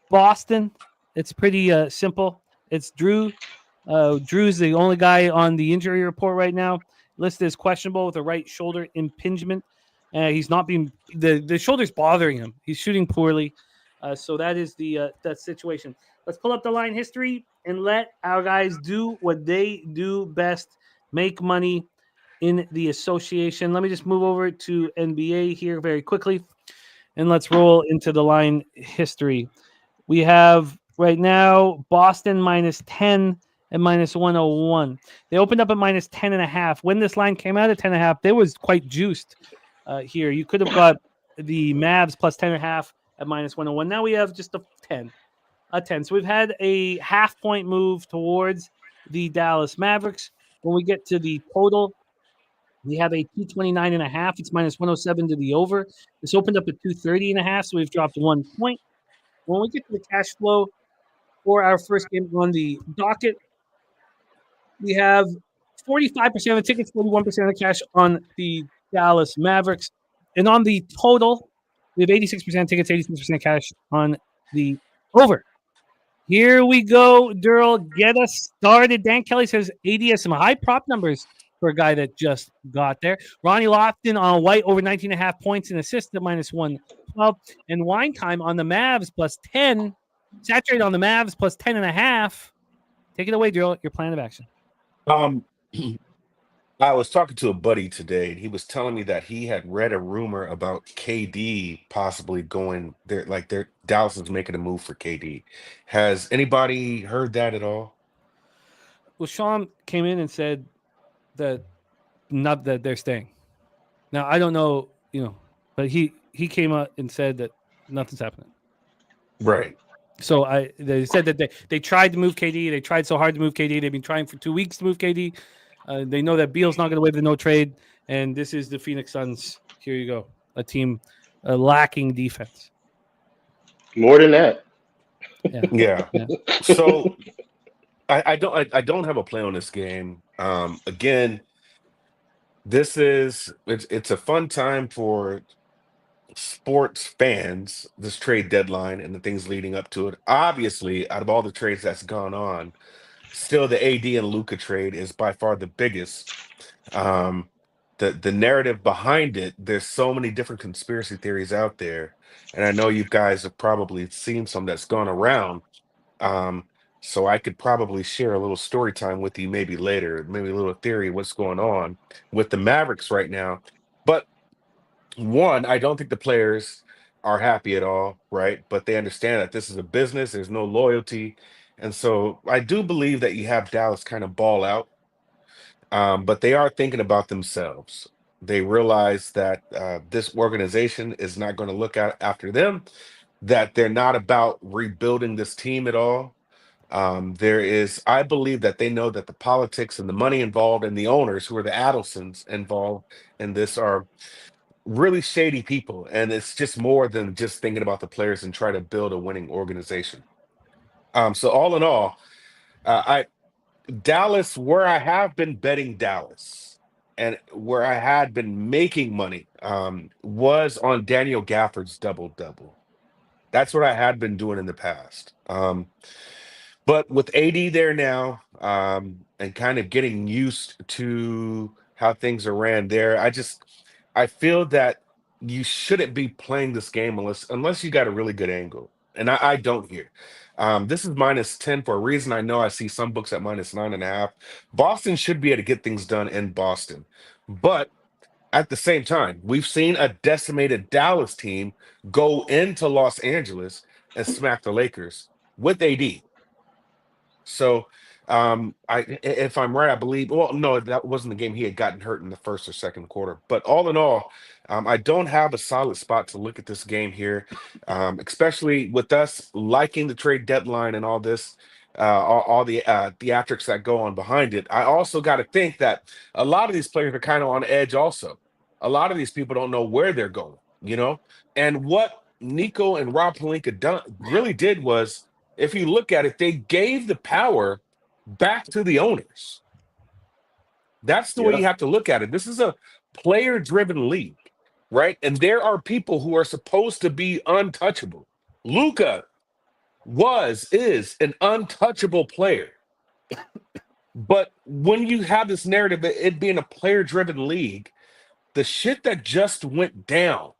Boston, it's pretty simple. It's Drew. Drew's the only guy on the injury report right now. Listed as questionable with a right shoulder impingement. He's not being the shoulder's bothering him. He's shooting poorly. So that is that situation. Let's pull up the line history and let our guys do what they do best, make money in the association. Let me just move over to NBA here very quickly, and let's roll into the line history. We have right now Boston -10 and -101. They opened up at -10.5. When this line came out at 10.5, they was quite juiced here. You could have got the Mavs plus 10.5 at -101. Now we have just a 10. So we've had a half-point move towards the Dallas Mavericks. When we get to the total, we have a 229.5. It's -107 to the over. This opened up at 230.5, so we've dropped 1 point. When we get to the cash flow for our first game on the docket, we have 45% of the tickets, 41% of the cash on the Dallas Mavericks. And on the total, we have 86% tickets, 86% cash on the over. Here we go, Darryl. Get us started. Dan Kelly says AD has some high prop numbers for a guy that just got there. Ronnie Lofton on White over 19.5 points and assists at -112. And Wine Time on the Mavs +10. Saturate on the Mavs +10.5. Take it away, Darryl. Your plan of action. Um, I was talking to a buddy today, and he was telling me that he had read a rumor about KD possibly going there, like Dallas is making a move for KD. Has anybody heard that at all? Well, Sean came in and said that not that they're staying. Now I don't know, but he came up and said that nothing's happening. Right. So they said that they tried to move KD. They tried so hard to move KD. They've been trying for 2 weeks to move KD. They know that Beal's not going to waive the no trade, and this is the Phoenix Suns. Here you go, a team lacking defense. More than that. Yeah. So I don't have a play on this game. Again, it's a fun time for sports fans, this trade deadline and the things leading up to it. Obviously, out of all the trades that's gone on, still the AD and Luka trade is by far the biggest. The narrative behind it, there's so many different conspiracy theories out there, and I know you guys have probably seen some that's gone around. So I could probably share a little story time with you maybe later, maybe a little theory of what's going on with the Mavericks right now. But one, I don't think the players are happy at all, right? But they understand that this is a business, there's no loyalty. And so I do believe that you have Dallas kind of ball out, but they are thinking about themselves. They realize that this organization is not going to look out after them, that they're not about rebuilding this team at all. I believe that they know that the politics and the money involved and the owners who are the Adelsons involved in this are really shady people. And it's just more than just thinking about the players and try to build a winning organization. So all in all, Dallas, where I have been betting Dallas and where I had been making money was on Daniel Gafford's double-double. That's what I had been doing in the past. But with AD there now, and kind of getting used to how things are ran there, I feel that you shouldn't be playing this game unless you got a really good angle. And I don't here. This is -10 for a reason. I know I see some books at -9.5. Boston should be able to get things done in Boston. But at the same time, we've seen a decimated Dallas team go into Los Angeles and smack the Lakers with AD. So if I'm right, I believe, well, no, that wasn't the game. He had gotten hurt in the first or second quarter. But all in all, I don't have a solid spot to look at this game here, especially with us liking the trade deadline and all this, all the theatrics that go on behind it. I also got to think that a lot of these players are kind of on edge also. A lot of these people don't know where they're going, And what Nico and Rob Pelinka really did was, if you look at it, they gave the power back to the owners. That's the way you have to look at it. This is a player-driven league, right? And there are people who are supposed to be untouchable. Luka is an untouchable player. But when you have this narrative of it being a player-driven league, the shit that just went down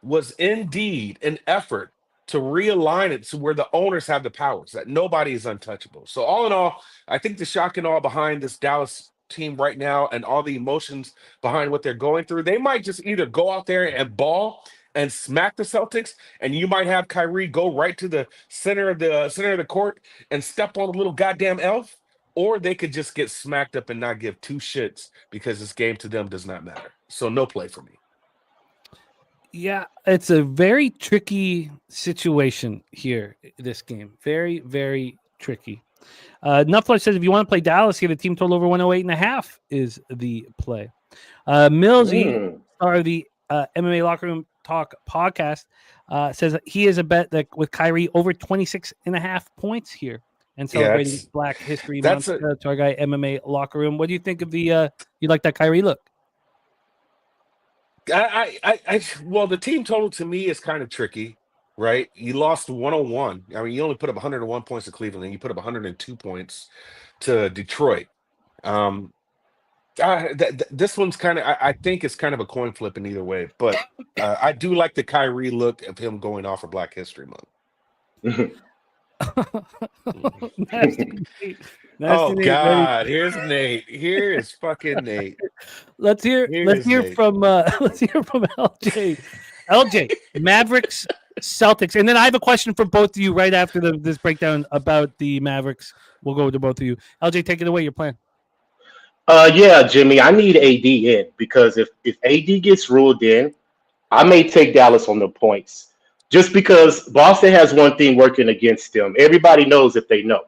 was indeed an effort to realign it to where the owners have the powers, that nobody is untouchable. So all in all, I think the shock and awe behind this Dallas team right now and all the emotions behind what they're going through, they might just either go out there and ball and smack the Celtics, and you might have Kyrie go right to the center of the court and step on a little goddamn elf, or they could just get smacked up and not give two shits because this game to them does not matter. So no play for me. Yeah, it's a very tricky situation here, this game. Very, very tricky. Nuffler says if you want to play Dallas, here the team total over 108.5 is the play. Millsy, star of the MMA Locker Room Talk podcast, says he is a bet that with Kyrie over 26.5 points here and celebrating Black History Month to our guy MMA Locker Room. What do you think of the you like that Kyrie look? Well, the team total to me is kind of tricky, right? You lost 101. I mean, you only put up 101 points to Cleveland, and you put up 102 points to Detroit. Um, this one's kind of, I think it's kind of a coin flip in either way, but I do like the Kyrie look of him going off for Black History Month. Nasty Nate. Oh Nate, God, here's Nate. Here is fucking Nate. Let's hear Nate. from LJ. LJ, Mavericks, Celtics, and then I have a question for both of you right after this breakdown about the Mavericks. We'll go to both of you. LJ, take it away. Your plan. Yeah, Jimmy, I need AD in because if AD gets ruled in, I may take Dallas on the points. Just because Boston has one thing working against them. Everybody knows if they know.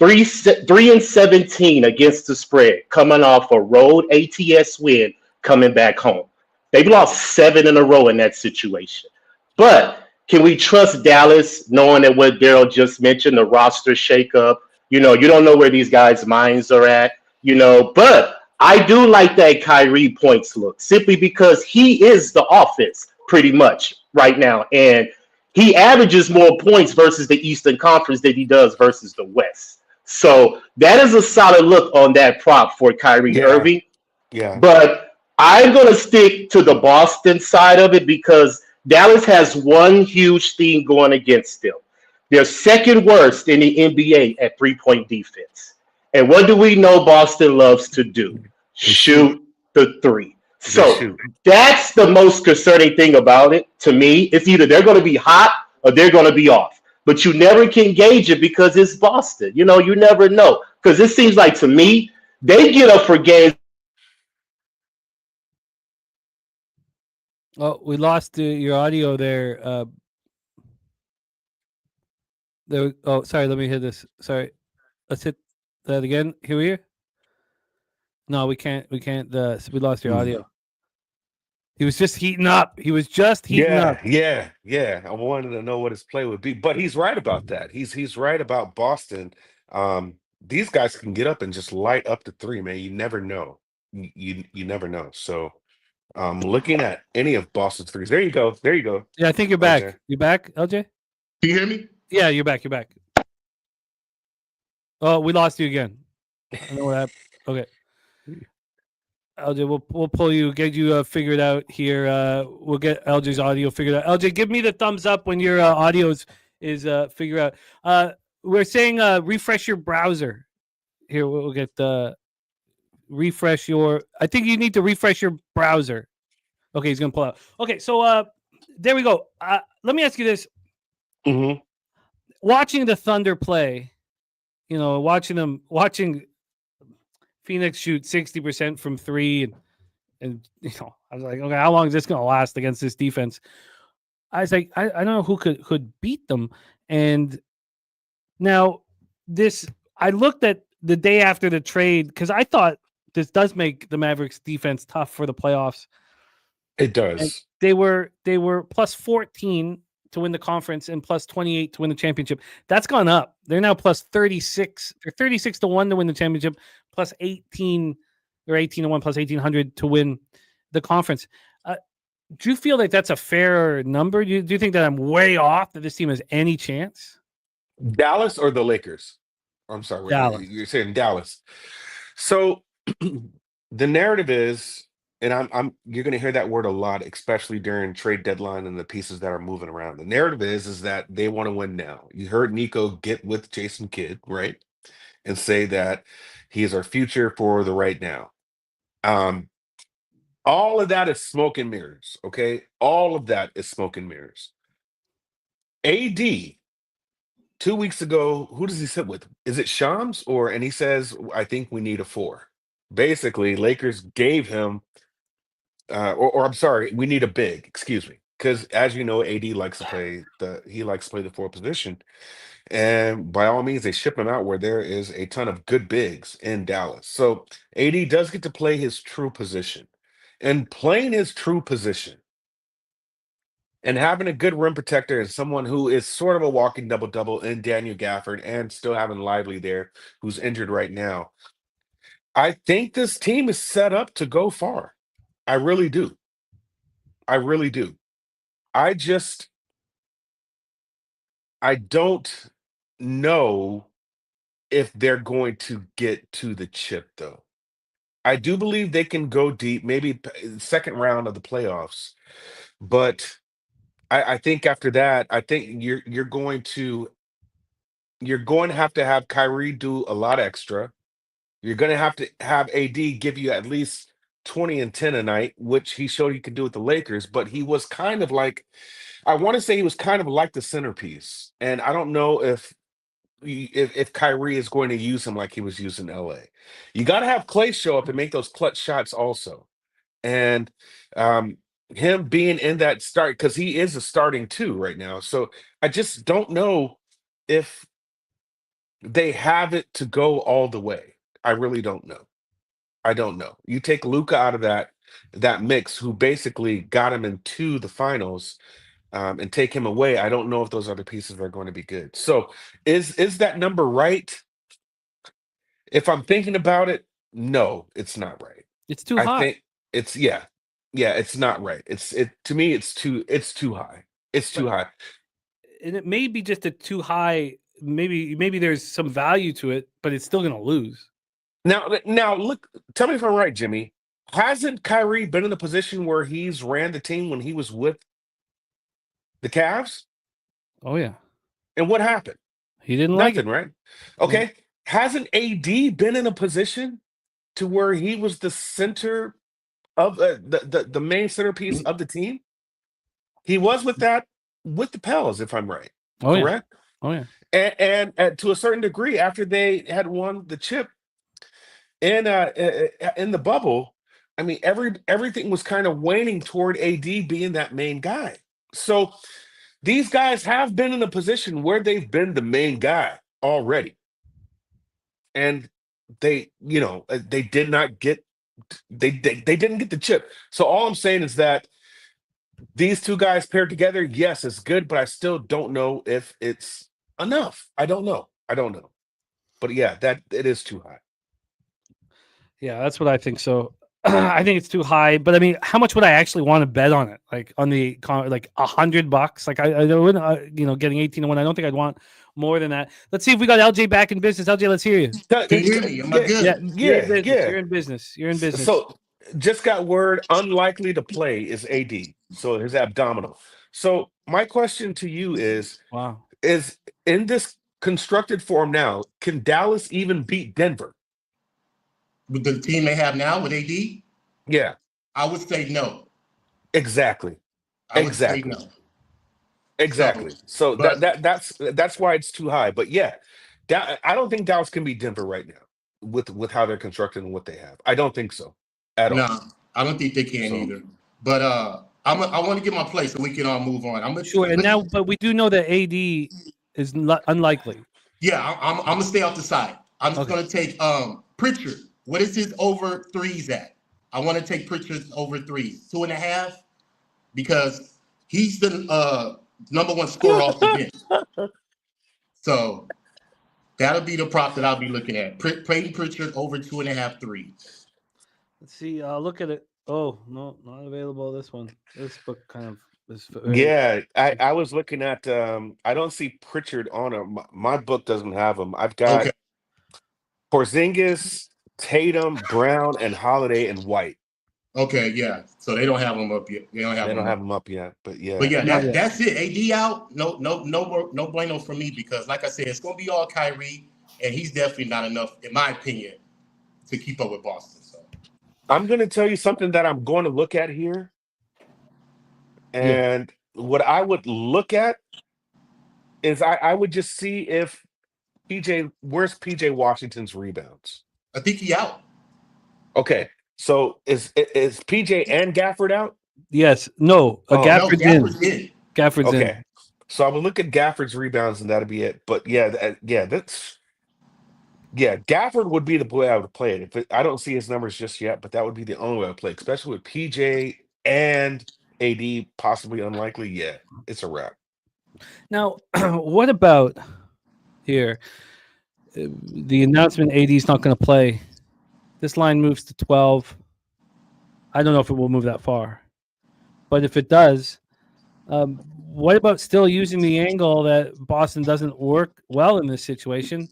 3-17 against the spread, coming off a road ATS win, coming back home. They've lost 7 in a row in that situation. But can we trust Dallas, knowing that what Darryl just mentioned, the roster shakeup? You don't know where these guys' minds are at. But I do like that Kyrie points look, simply because he is the offense pretty much right now. And he averages more points versus the Eastern Conference than he does versus the West. So that is a solid look on that prop for Kyrie Irving. Yeah. But I'm going to stick to the Boston side of it because Dallas has one huge thing going against them. They're second worst in the NBA at three-point defense. And what do we know Boston loves to do? Shoot the three. So that's the most concerning thing about it to me. It's either they're going to be hot or they're going to be off. But you never can gauge it because it's Boston. You never know. Because it seems like to me, they get up for games. Oh, we lost your audio there. Oh, sorry. Let me hit this. Sorry. Let's hit that again. Here we are. No, we can't. We can't. We lost your audio. He was just heating up. He was just heating up. Yeah. I wanted to know what his play would be, but he's right about that. He's right about Boston. These guys can get up and just light up the three, man. You never know. You never know. So, looking at any of Boston's threes. There you go. Yeah, I think you're back. LJ. You back, LJ? Can you hear me? Yeah, you're back. Oh, we lost you again. I don't know what happened. Okay. LJ, we'll pull you, get you figured out here. We'll get LJ's audio figured out. LJ, give me the thumbs up when your audio is figured out. We're saying refresh your browser. Here, we'll get refresh your. I think you need to refresh your browser. Okay, he's gonna pull out. Okay, so there we go. Let me ask you this: watching the Thunder play, watching Phoenix shoot 60% from three, and I was like, okay, how long is this going to last against this defense? I was like, I don't know who could beat them. And now I looked at the day after the trade because I thought this does make the Mavericks defense tough for the playoffs. It does. And they were plus 14 to win the conference and plus 28 to win the championship. That's gone up. They're now plus 36. They're 36 to 1 to win the championship, plus 18 or 18 to 1 plus 1800 to win the conference. Do you feel like that's a fair number? Do you think that I'm way off, that this team has any chance? Dallas or the Lakers? I'm sorry. Dallas. You're saying Dallas. So the narrative is, and you're going to hear that word a lot, especially during trade deadline and the pieces that are moving around. The narrative is that they want to win now. You heard Nico get with Jason Kidd, right? And say that he is our future for the right now. All of that is smoke and mirrors, okay? All of that is smoke and mirrors. AD, 2 weeks ago, who does he sit with? Is it Shams? And he says, I think we need a 4. Basically, Lakers gave him I'm sorry, we need a big, excuse me. Because as you know, AD likes to play the 4 position. And by all means, they ship him out where there is a ton of good bigs in Dallas. So AD does get to play his true position. And playing his true position and having a good rim protector and someone who is sort of a walking double-double in Daniel Gafford and still having Lively there, who's injured right now. I think this team is set up to go far. I really do. I just I don't know if they're going to get to the chip, though. I do believe they can go deep, maybe second round of the playoffs. But I think after that, I think you're going to have Kyrie do a lot extra. You're going to have AD give you at least 20 and 10 a night, which he showed he could do with the Lakers. But he was kind of like, I want to say he was kind of like the centerpiece. And I don't know if Kyrie is going to use him like he was using LA. You got to have Clay show up and make those clutch shots also. And him being in that start, because he is a starting two right now. So I just don't know if they have it to go all the way. I really don't know. I don't know. You take Luka out of that mix, who basically got him into the finals, and take him away. I don't know if those other pieces are going to be good. So is that number right? If I'm thinking about it, no, it's not right. It's too I high. think it's it's not right. To me, it's too high. It's too high. And it may be just a too high. Maybe there's some value to it, but it's still going to lose. Now look, tell me if I'm right, Jimmy. Hasn't Kyrie been in the position where he's ran the team when he was with the Cavs? Oh yeah. And what happened? He didn't like Nothing, it. right? Okay. Hasn't AD been in a position to where he was the center of the main centerpiece of the team? He was with the Pels, if I'm right. Oh Correct? Yeah. Oh yeah. And to a certain degree, after they had won the chip in the bubble, I mean, everything was kind of waning toward AD being that main guy. So these guys have been in a position where they've been the main guy already. And they did not get they didn't get the chip. So all I'm saying is that these two guys paired together, yes, it's good, but I still don't know if it's enough. I don't know. But yeah, that it is too high. Yeah, that's what I think. So I think it's too high. But I mean, how much would I actually want to bet on it? Like on the like $100? Like I wouldn't, getting 18-1. I don't think I'd want more than that. Let's see if we got LJ back in business. LJ, let's hear you. Can you hear me? Am I good? Yeah. You're in business. So just got word unlikely to play is AD. So his abdominal. So my question to you is, wow, is in this constructed form now, can Dallas even beat Denver? With the team they have now with AD? Yeah. I would say no. Exactly. I would say no. Exactly. So that's why it's too high. But yeah, I don't think Dallas can beat Denver right now with how they're constructed and what they have. I don't think so at all. No, I don't think they can either. But I want to get my play so we can all move on. But we do know that AD is unlikely. Yeah, I'm gonna stay off the side. I'm just gonna take Pritchard. What is his over threes at? I want to take Pritchard's over threes, 2.5, because he's the number one scorer off the bench. So that'll be the prop that I'll be looking at. Peyton Pritchard over 2.5 threes. Let's see. Look at it. Oh no, not available. This one. This book kind of is. Yeah, I was looking at. I don't see Pritchard on it. My book doesn't have him. I've got Porzingis, Tatum, Brown, and Holiday and White. Okay, yeah. So they don't have them up yet. They don't have them up yet. But yeah. That's it. AD out. No more. No bueno for me, because, like I said, it's gonna be all Kyrie, and he's definitely not enough, in my opinion, to keep up with Boston. So I'm gonna tell you something that I'm going to look at here, and what I would look at is I would just see if where's PJ Washington's rebounds. I think he out. Okay. So is PJ and Gafford out? Yes. No. Gafford's in. Gafford's in. Okay. So I will look at Gafford's rebounds and that'll be it. But Gafford would be the way I would play it. I don't see his numbers just yet, but that would be the only way I would play, especially with PJ and AD possibly unlikely. Yeah, it's a wrap. Now, what about here? The announcement AD is not going to play. This line moves to 12. I don't know if it will move that far. But if it does, What about still using the angle that Boston doesn't work well in this situation?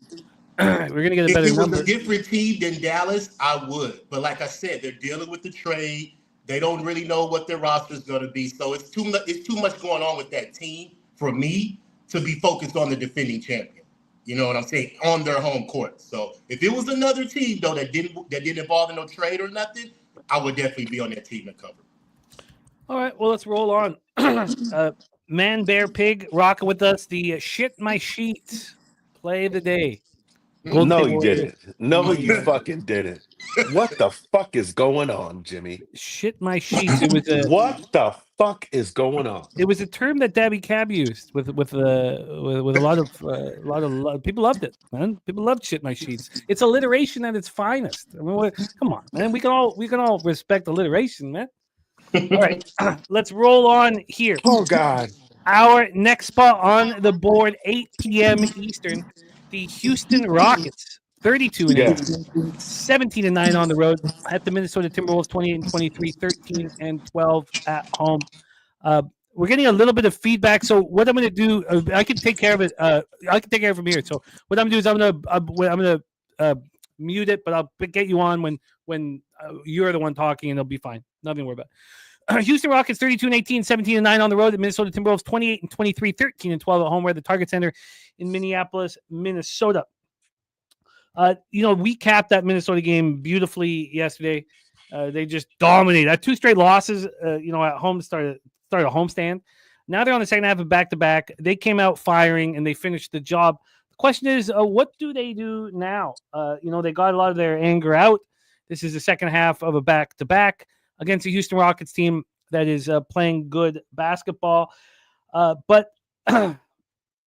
We're going to get a better If it was number. a different team than Dallas, I would. But like I said, they're dealing with the trade. They don't really know what their roster is going to be. So it's too much going on with that team for me to be focused on the defending champion. You know what I'm saying? On their home court. So if it was another team though that didn't involve in no trade or nothing, I would definitely be on that team to cover. All right, well, let's roll on. Man, Bear, Pig, rocking with us. The Shit My Sheets play of the day. Golden No, State you Warriors. didn't. No, you fucking didn't. What the fuck is going on, Jimmy? Shit My Sheets. It was What the fuck is going on? It was a term that Dabby Cab used with a lot of people loved it, man. People loved Shit My Sheets. It's alliteration at its finest. I mean, come on, man. We can all respect alliteration, man. All right, let's roll on here. Oh God. Our next spot on the board, 8 p.m. Eastern, the Houston Rockets, 32-8, 17-9 on the road at the Minnesota Timberwolves, 28-23, 13-12 at home. We're getting a little bit of feedback, so what I'm going to do, I can take care of it. I can take care of it from here. So what I'm going to do is I'm going to mute it, but I'll get you on when you're the one talking, and it'll be fine. Nothing to worry about. Houston Rockets 32-18, 17-9 on the road. The Minnesota Timberwolves 28-23, 13-12 at home. We're at the Target Center in Minneapolis, Minnesota. We capped that Minnesota game beautifully yesterday. They just dominated. That 2 straight losses, at home started a homestand. Now they're on the second half of back-to-back. They came out firing and they finished the job. The question is, what do they do now? They got a lot of their anger out. This is the second half of a back-to-back against the Houston Rockets team that is playing good basketball. But the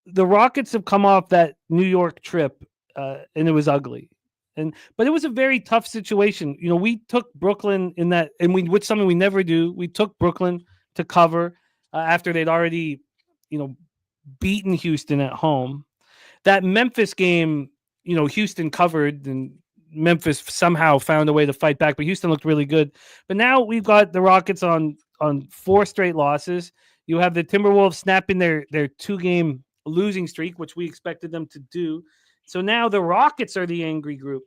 Rockets have come off that New York trip, and it was ugly. But it was a very tough situation. We took Brooklyn in that, and which something we never do. We took Brooklyn to cover after they'd already, beaten Houston at home. That Memphis game, Houston covered, and Memphis somehow found a way to fight back, but Houston looked really good. But now we've got the Rockets on 4 straight losses. You have the Timberwolves snapping their 2-game losing streak, which we expected them to do. So now the Rockets are the angry group.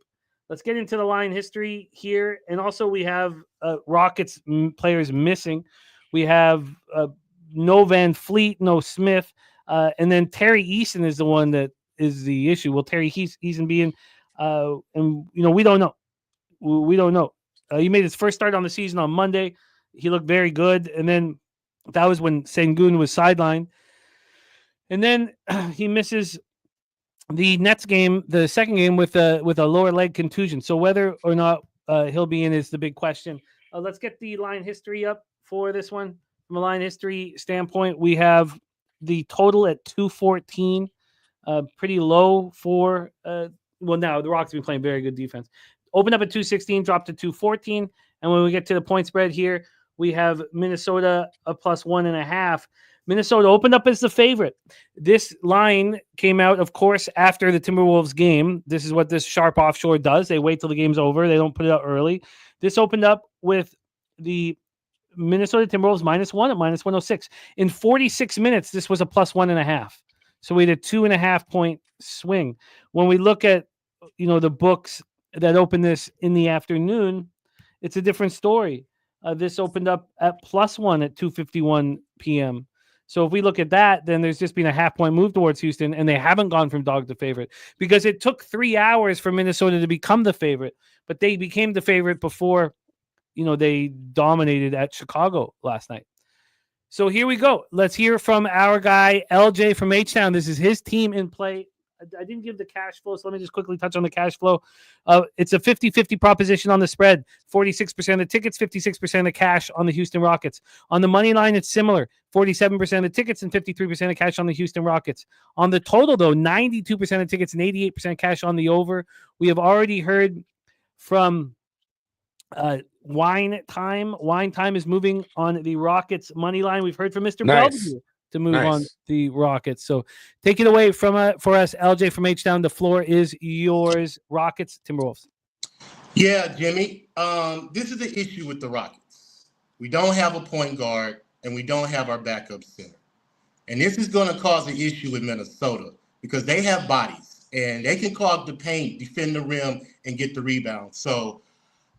Let's get into the line history here. And also we have Rockets players missing. We have no Van Fleet, no Smith. And then Terry Eason is the one that is the issue. Will Terry Eason be in? We don't know. We don't know. He made his first start on the season on Monday. He looked very good. And then that was when Sengun was sidelined. And then he misses the Nets game, the second game, with a lower leg contusion. So whether or not he'll be in is the big question. Let's get the line history up for this one. From a line history standpoint, we have the total at 214, pretty low for now the Rockets have been playing very good defense. Opened up at 216, dropped to 214. And when we get to the point spread here, we have Minnesota a +1.5. Minnesota opened up as the favorite. This line came out, of course, after the Timberwolves game. This is what this sharp offshore does. They wait till the game's over. They don't put it out early. This opened up with the Minnesota Timberwolves -1 at -106. In 46 minutes, this was a +1.5. So we had a 2.5 point swing. When we look at, the books that open this in the afternoon, it's a different story. This opened up at +1 at 2:51 p.m. So if we look at that, then there's just been a half-point move towards Houston, and they haven't gone from dog to favorite because it took 3 hours for Minnesota to become the favorite, but they became the favorite before, they dominated at Chicago last night. So here we go. Let's hear from our guy, LJ from HTown. This is his team in play. I didn't give the cash flow, so let me just quickly touch on the cash flow. It's a 50-50 proposition on the spread. 46% of the tickets, 56% of the cash on the Houston Rockets. On the money line, it's similar. 47% of the tickets and 53% of cash on the Houston Rockets. On the total, though, 92% of tickets and 88% cash on the over. We have already heard from Wine Time. Wine Time is moving on the Rockets money line. We've heard from Mr. Belvedere to move on the Rockets. So take it away for us, LJ from HTown. The floor is yours. Rockets, Timberwolves. Yeah, Jimmy. This is the issue with the Rockets. We don't have a point guard, and we don't have our backup center. And this is going to cause an issue with Minnesota because they have bodies and they can clog the paint, defend the rim, and get the rebound. So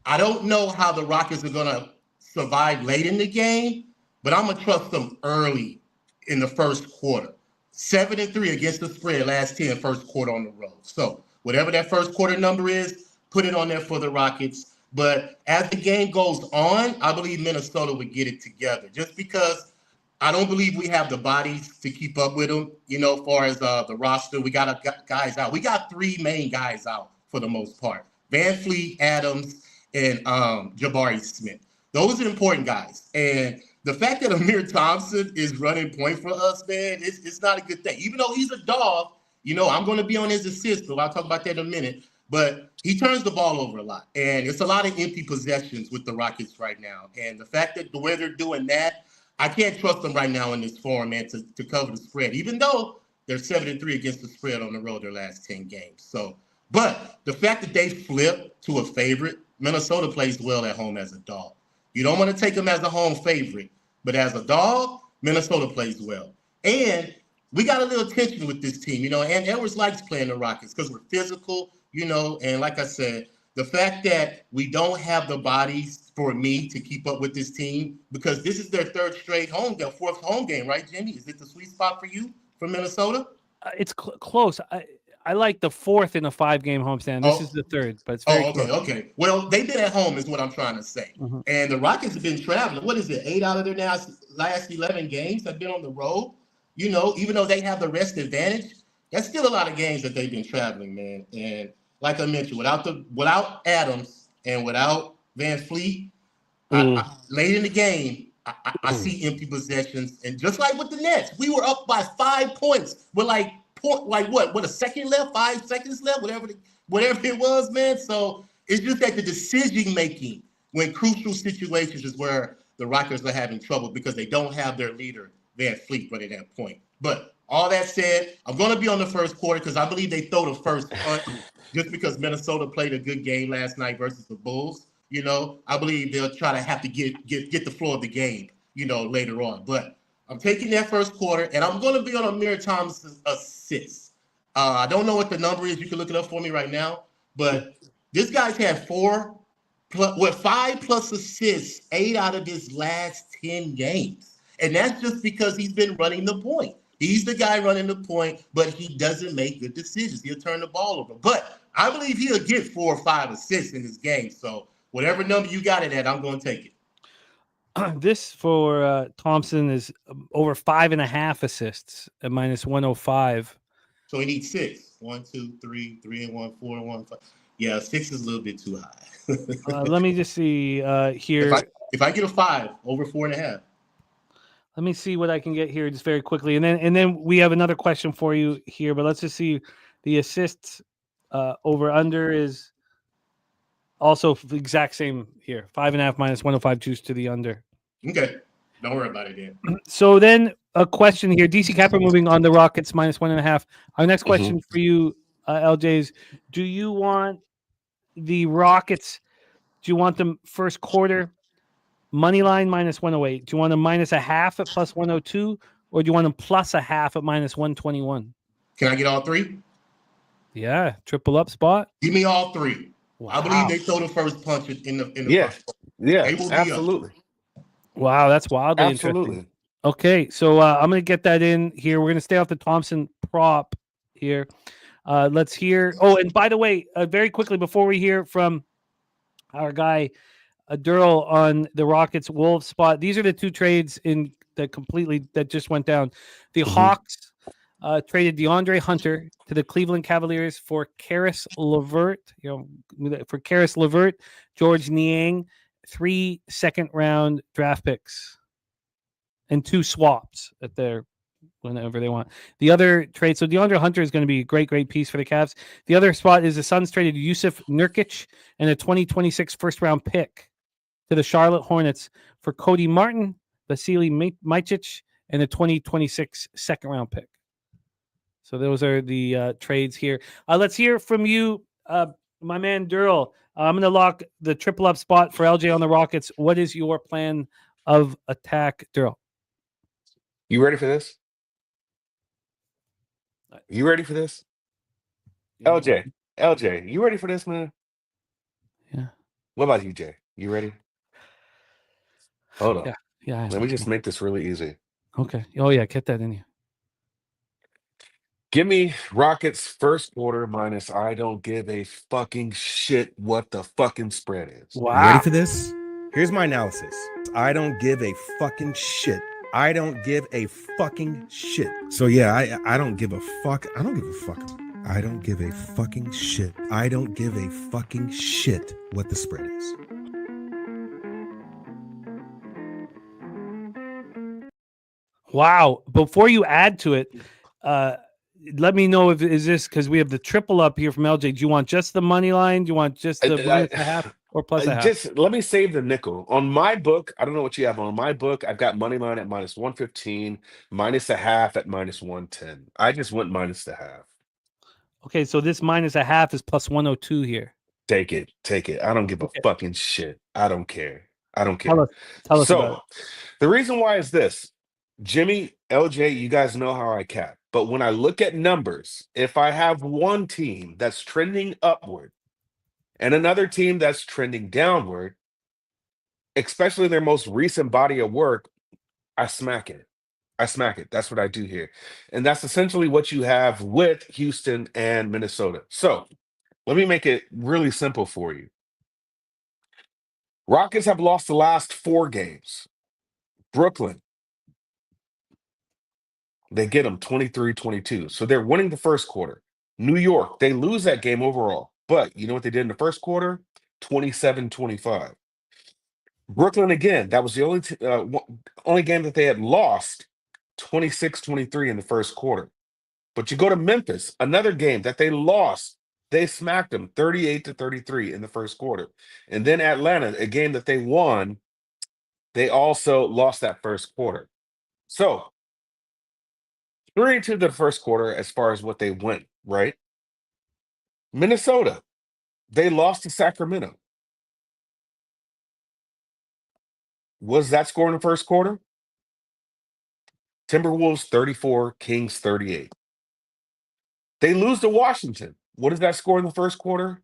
I don't know how the Rockets are going to survive late in the game, but I'm going to trust them early in the first quarter. 7-3 against the spread, last 10 first quarter on the road. So whatever that first quarter number is, put it on there for the Rockets. But as the game goes on, I believe Minnesota would get it together just because I don't believe we have the bodies to keep up with them, as far as the roster. We got guys out. We got 3 main guys out for the most part. Van Fleet, Adams, and Jabari Smith. Those are important guys. And the fact that Amir Thompson is running point for us, man, it's not a good thing. Even though he's a dog, I'm going to be on his assist, but I'll talk about that in a minute. But he turns the ball over a lot. And it's a lot of empty possessions with the Rockets right now. And the fact that the way they're doing that, I can't trust them right now in this form, man, to cover the spread, even though they're 7-3 against the spread on the road their last 10 games. So, but the fact that they flipped to a favorite, Minnesota plays well at home as a dog. You don't want to take them as a home favorite, but as a dog, Minnesota plays well. And we got a little tension with this team, and Edwards likes playing the Rockets because we're physical, and like I said, the fact that we don't have the bodies for me to keep up with this team, because this is their their 4th home game, right, Jimmy? Is it the sweet spot for you from Minnesota? It's close. I like the 4th in a 5-game homestand. This is the 3rd, but it's very close. Okay. Well, they've been at home is what I'm trying to say. Mm-hmm. And the Rockets have been traveling. What is it? 8 out of their last 11 games have been on the road. Even though they have the rest advantage, that's still a lot of games that they've been traveling, man. And like I mentioned, without Adams and without Van Fleet, late in the game, I see empty possessions. And just like with the Nets, we were up by 5 points with what a second left, 5 seconds left, whatever it was, man. So it's just that the decision making when crucial situations is where the Rockets are having trouble because they don't have their leader, Van Fleet, running that point. But all that said, I'm going to be on the first quarter because I believe they throw the first punt just because Minnesota played a good game last night versus the Bulls. I believe they'll try to have to get the floor of the game, later on. But I'm taking that first quarter, and I'm going to be on Amir Thompson's assist. I don't know what the number is. You can look it up for me right now. But this guy's had 5 plus assists, 8 out of his last 10 games. And that's just because he's been running the point. He's the guy running the point, but he doesn't make good decisions. He'll turn the ball over. But I believe he'll get 4 or 5 assists in this game. So whatever number you got it at, I'm going to take it. This for Thompson is over 5.5 assists at -105. So he needs 6. 1, 2, 3, 3 and 1, 4 and 1, 5. Yeah, 6 is a little bit too high. Let me just see here. If I get a 5, over 4.5. Let me see what I can get here just very quickly. And then we have another question for you here, but let's just see the assists over under is also the exact same here. 5.5 -105, choose to the under. Okay. Don't worry about it then. So then a question here. DC Capper moving on the Rockets -1.5. Our next question for you, LJ, is do you want the Rockets, do you want them first quarter money line -108? Do you want them -0.5 at +102? Or do you want them +0.5 at -121? Can I get all 3? Yeah, triple up spot. Give me all 3. Wow. I believe they throw the first punch in the first. Yeah, absolutely. Wow, that's wildly interesting. Okay, so I'm going to get that in here. We're going to stay off the Thompson prop here. Let's hear. Oh, and by the way, very quickly before we hear from our guy Darryl on the Rockets Wolves spot, these are the 2 trades that just went down. The Hawks traded DeAndre Hunter to the Cleveland Cavaliers for Karis LeVert. For Karis LeVert, George Niang, 3 second-round draft picks, and 2 swaps at their whenever they want. The other trade, so DeAndre Hunter is going to be a great piece for the Cavs. The other spot is the Suns traded Yusuf Nurkic and a 2026 first-round pick to the Charlotte Hornets for Cody Martin, Vasily Micic, and a 2026 second-round pick. So those are the trades here. Let's hear from you, my man Darryl. I'm going to lock the triple up spot for LJ on the Rockets. What is your plan of attack, Darryl? You ready for this? You ready for this? Yeah. LJ, you ready for this, man? Yeah. What about you, Jay? You ready? Hold on. Yeah. Yeah. Let me just make this really easy. Okay. Oh yeah, get that in here. Give me Rockets first quarter minus I don't give a fucking shit what the fucking spread is. You ready for this? Here's my analysis. I don't give a fucking shit. I don't give a fucking shit. So yeah, I don't give a fuck. I don't give a fuck. I don't give a fucking shit. I don't give a fucking shit what the spread is. Wow. Before you add to it, let me know if is this because we have the triple up here from LJ. Do you want just the money line? Do you want just the minus a half or plus a half? Just let me save the nickel. On my book, I don't know what you have on my book. I've got money line at minus 115, minus a half at minus 110. I just went minus the half. Okay, so this minus a half is plus 102 here. Take it. I don't give a fucking shit. I don't care. Tell us about it. The reason why is this. Jimmy, LJ, you guys know how I cap. But when I look at numbers, if I have one team that's trending upward and another team that's trending downward, especially their most recent body of work, I smack it. That's what I do here. And that's essentially what you have with Houston and Minnesota. So let me make it really simple for you. Rockets have lost the last 4 games. Brooklyn, they get them 23-22. So they're winning the first quarter. New York, they lose that game overall. But you know what they did in the first quarter? 27-25. Brooklyn, again, that was the only game that they had lost, 26-23 in the first quarter. But you go to Memphis, another game that they lost. They smacked them 38-33 in the first quarter. And then Atlanta, a game that they won, they also lost that first quarter. So, 3 into the first quarter as far as what they went, right? Minnesota, they lost to Sacramento. Was that score in the first quarter? Timberwolves 34, Kings 38. They lose to Washington. What is that score in the first quarter?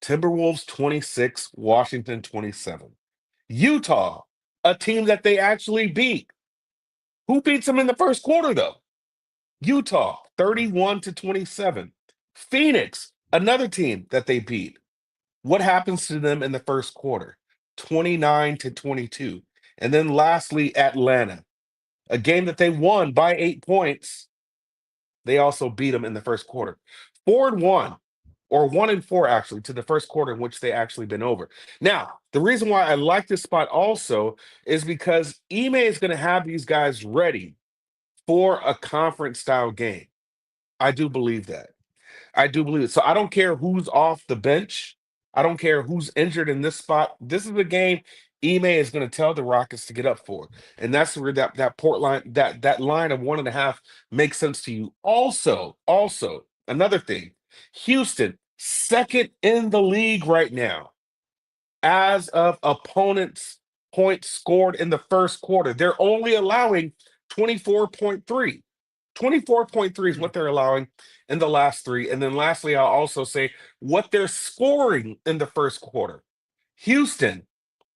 Timberwolves 26, Washington 27. Utah, a team that they actually beat. Who beats them in the first quarter, though? Utah 31-27. Phoenix, another team that they beat. What happens to them in the first quarter? 29-22. And then lastly, Atlanta, a game that they won by 8 points. They also beat them in the first quarter. 4-1, or 1-4 actually, to the first quarter in which they actually been over. Now, the reason why I like this spot also is because Ime is going to have these guys ready for a conference style game. I do believe that. I do believe it. So I don't care who's off the bench. I don't care who's injured in this spot. This is a game Ime is going to tell the Rockets to get up for. And that's where that port line, that line of 1.5 makes sense to you. Also, another thing, Houston, second in the league right now as of opponents' points scored in the first quarter. They're only allowing 24.3. 24.3 is what they're allowing in the last 3. And then lastly, I'll also say what they're scoring in the first quarter. Houston,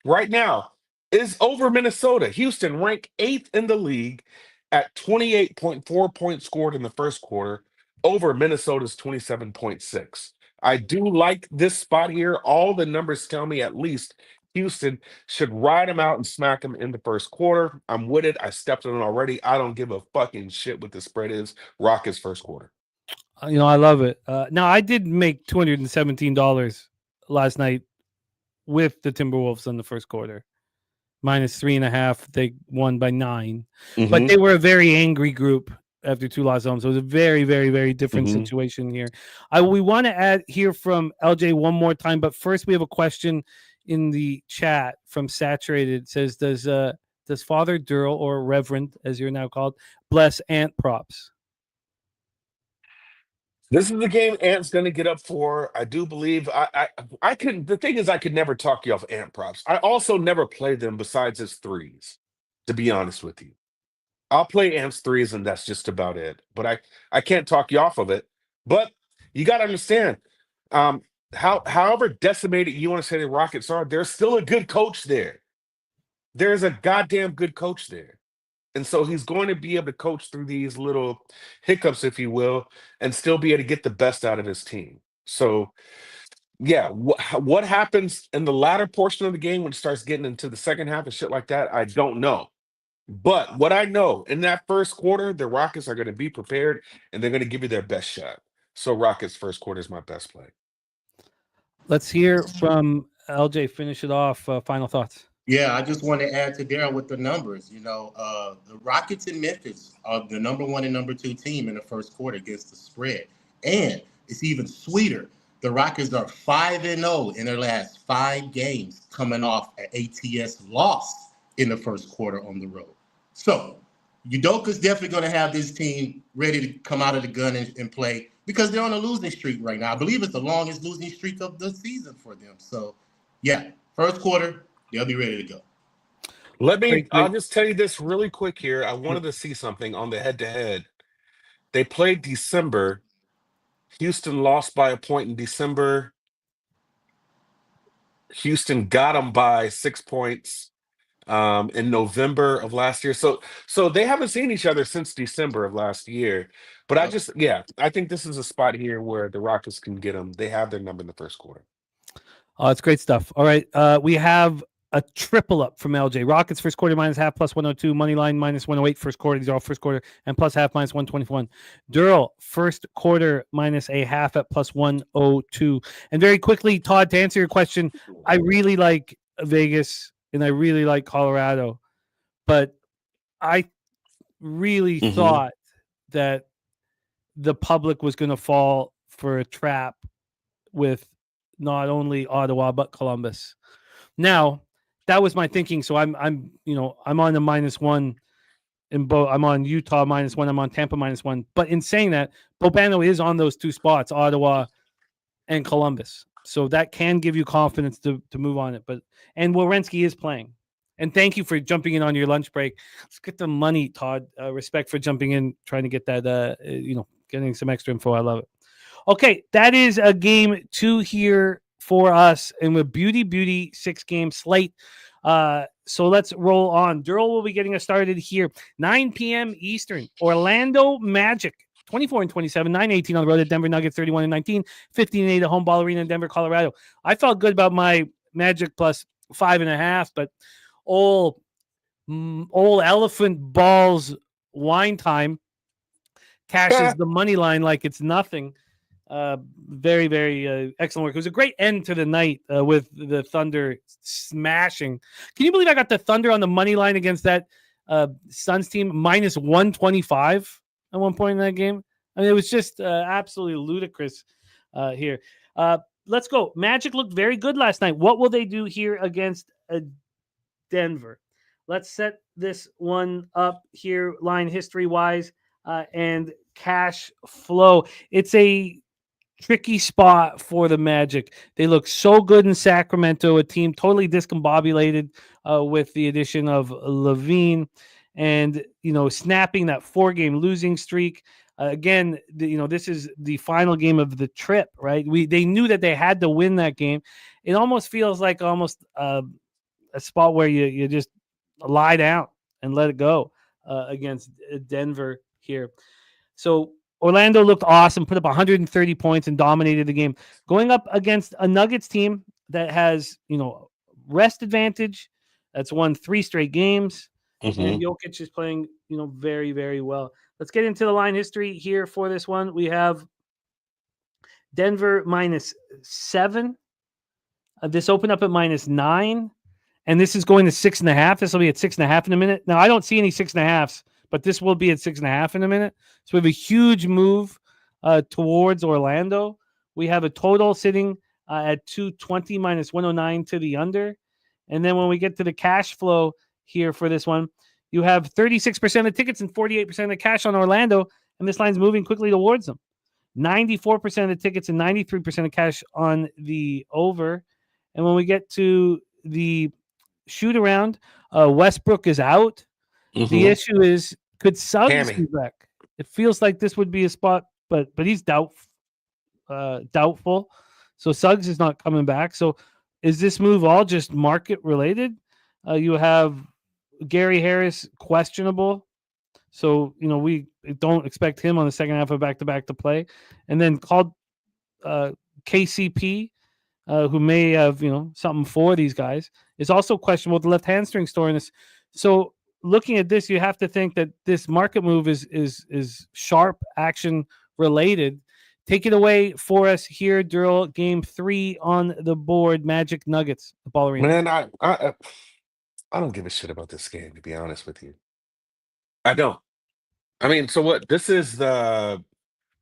right now, is over Minnesota. Houston ranked 8th in the league at 28.4 points scored in the first quarter over Minnesota's 27.6. I do like this spot here. All the numbers tell me at least Houston should ride them out and smack them in the first quarter. I'm with it. I stepped on it already. I don't give a fucking shit what the spread is. Rockets first quarter. I love it. Now, I did make $217 last night with the Timberwolves in the first quarter. Minus 3.5. They won by 9. Mm-hmm. But they were a very angry group after 2 loss homes. So it was a very, very, very different situation here. We want to hear from LJ one more time. But first, we have a question in the chat from Saturated. It says, does Father Darryl, or Reverend, as you're now called, bless Ant props? This is the game Ant's going to get up for. I do believe I could. The thing is, I could never talk you off Ant props. I also never played them besides his threes, to be honest with you. I'll play Amps threes, and that's just about it. But I can't talk you off of it. But you got to understand, however decimated you want to say the Rockets are, there's still a good coach there. There's a goddamn good coach there. And so he's going to be able to coach through these little hiccups, if you will, and still be able to get the best out of his team. So, yeah, what happens in the latter portion of the game when it starts getting into the second half and shit like that, I don't know. But what I know, in that first quarter, the Rockets are going to be prepared, and they're going to give you their best shot. So Rockets first quarter is my best play. Let's hear from LJ. Finish it off. Final thoughts. Yeah, I just want to add to Darryl with the numbers. The Rockets in Memphis are the number 1 and number 2 team in the first quarter against the spread. And it's even sweeter. The Rockets are 5-0 in their last 5 games, coming off an ATS loss in the first quarter on the road. So Udoka's definitely going to have this team ready to come out of the gun and play because they're on a losing streak right now. I believe it's the longest losing streak of the season for them. So, yeah, first quarter, they'll be ready to go. I'll just tell you this really quick here. I wanted to see something on the head-to-head. They played December. Houston lost by a point in December. Houston got them by 6 points in November of last year. So they haven't seen each other since December of last year. But I think this is a spot here where the Rockets can get them. They have their number in the first quarter. Oh, it's great stuff. All right. We have a triple up from LJ. Rockets first quarter -half plus 102. Money line -108 first quarter. These are all first quarter. And plus half -121. Darryl first quarter -1/2 at plus 102. And very quickly, Todd, to answer your question, I really like Vegas and I really like Colorado. But I really thought that the public was going to fall for a trap with not only Ottawa but Columbus. Now, that was my thinking. So I'm on the -1 in both. I'm on Utah -1. I'm on Tampa -1. But in saying that, Bobano is on those 2 spots, Ottawa and Columbus. So that can give you confidence to move on it. And Werenski is playing. And thank you for jumping in on your lunch break. Let's get the money, Todd. Respect for jumping in, trying to get that, getting some extra info. I love it. Okay, that is a game 2 here for us, and with beauty 6-game slate. So let's roll on. Darryl will be getting us started here. 9 p.m. Eastern. Orlando Magic 24-27, 9-18 on the road at Denver Nuggets, 31-19, 15-8 at Home Ball Arena in Denver, Colorado. I felt good about my Magic plus 5.5, but old elephant balls wine time cashes the money line like it's nothing. Very, very excellent work. It was a great end to the night with the Thunder smashing. Can you believe I got the Thunder on the money line against that Suns team -125 at one point in that game? I mean, it was just absolutely ludicrous here. Let's go. Magic looked very good last night. What will they do here against Denver? Let's set this one up here, line history-wise, and cash flow. It's a tricky spot for the Magic. They look so good in Sacramento, a team totally discombobulated with the addition of Levine and, snapping that 4-game losing streak. Again, this is the final game of the trip, right? They knew that they had to win that game. It almost feels like a spot where you just lie down and let it go against Denver here. So Orlando looked awesome, put up 130 points and dominated the game. Going up against a Nuggets team that has, rest advantage, that's won 3 straight games, and Jokic is playing, very, very well. Let's get into the line history here for this one. We have Denver -7. This opened up at -9, and this is going to 6.5. This will be at 6.5 in a minute. Now, I don't see any 6.5s. But this will be at 6.5 in a minute. So we have a huge move towards Orlando. We have a total sitting at 220 -109 to the under. And then when we get to the cash flow here for this one, you have 36% of tickets and 48% of cash on Orlando. And this line's moving quickly towards them. 94% of the tickets and 93% of cash on the over. And when we get to the shoot around, Westbrook is out. The issue is Could Suggs Hammy. be back? It feels like this would be a spot, but he's doubtful. So Suggs is not coming back. So is this move all just market related? You have Gary Harris questionable. So, we don't expect him on the second half of back-to-back to play. And then called KCP, who may have, something for these guys, is also questionable with the left hamstring soreness. So looking at this, you have to think that this market move is sharp action related. Take it away for us here, Darryl. Game 3 on the board. Magic Nuggets, the ball arena. Man, I don't give a shit about this game, to be honest with you. I don't. I mean, so what? This is the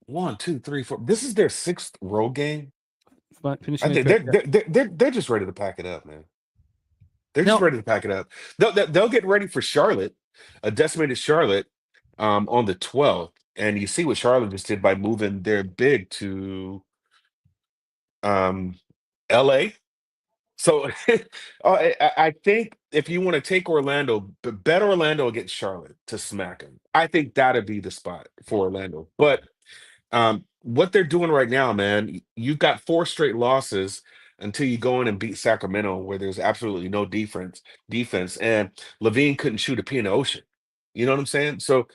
1, 2, 3, 4. This is their 6th road game. I think they're just ready to pack it up, man. They're just ready to pack it up. They'll get ready for Charlotte, a decimated Charlotte, on the 12th. And you see what Charlotte just did by moving their big to LA. So I think if you want to take Orlando, bet Orlando against Charlotte to smack them. I think that'd be the spot for Orlando. But what they're doing right now, man, you've got 4 straight losses until you go in and beat Sacramento, where there's absolutely no defense, and Levine couldn't shoot a pea in the ocean. You know what I'm saying? So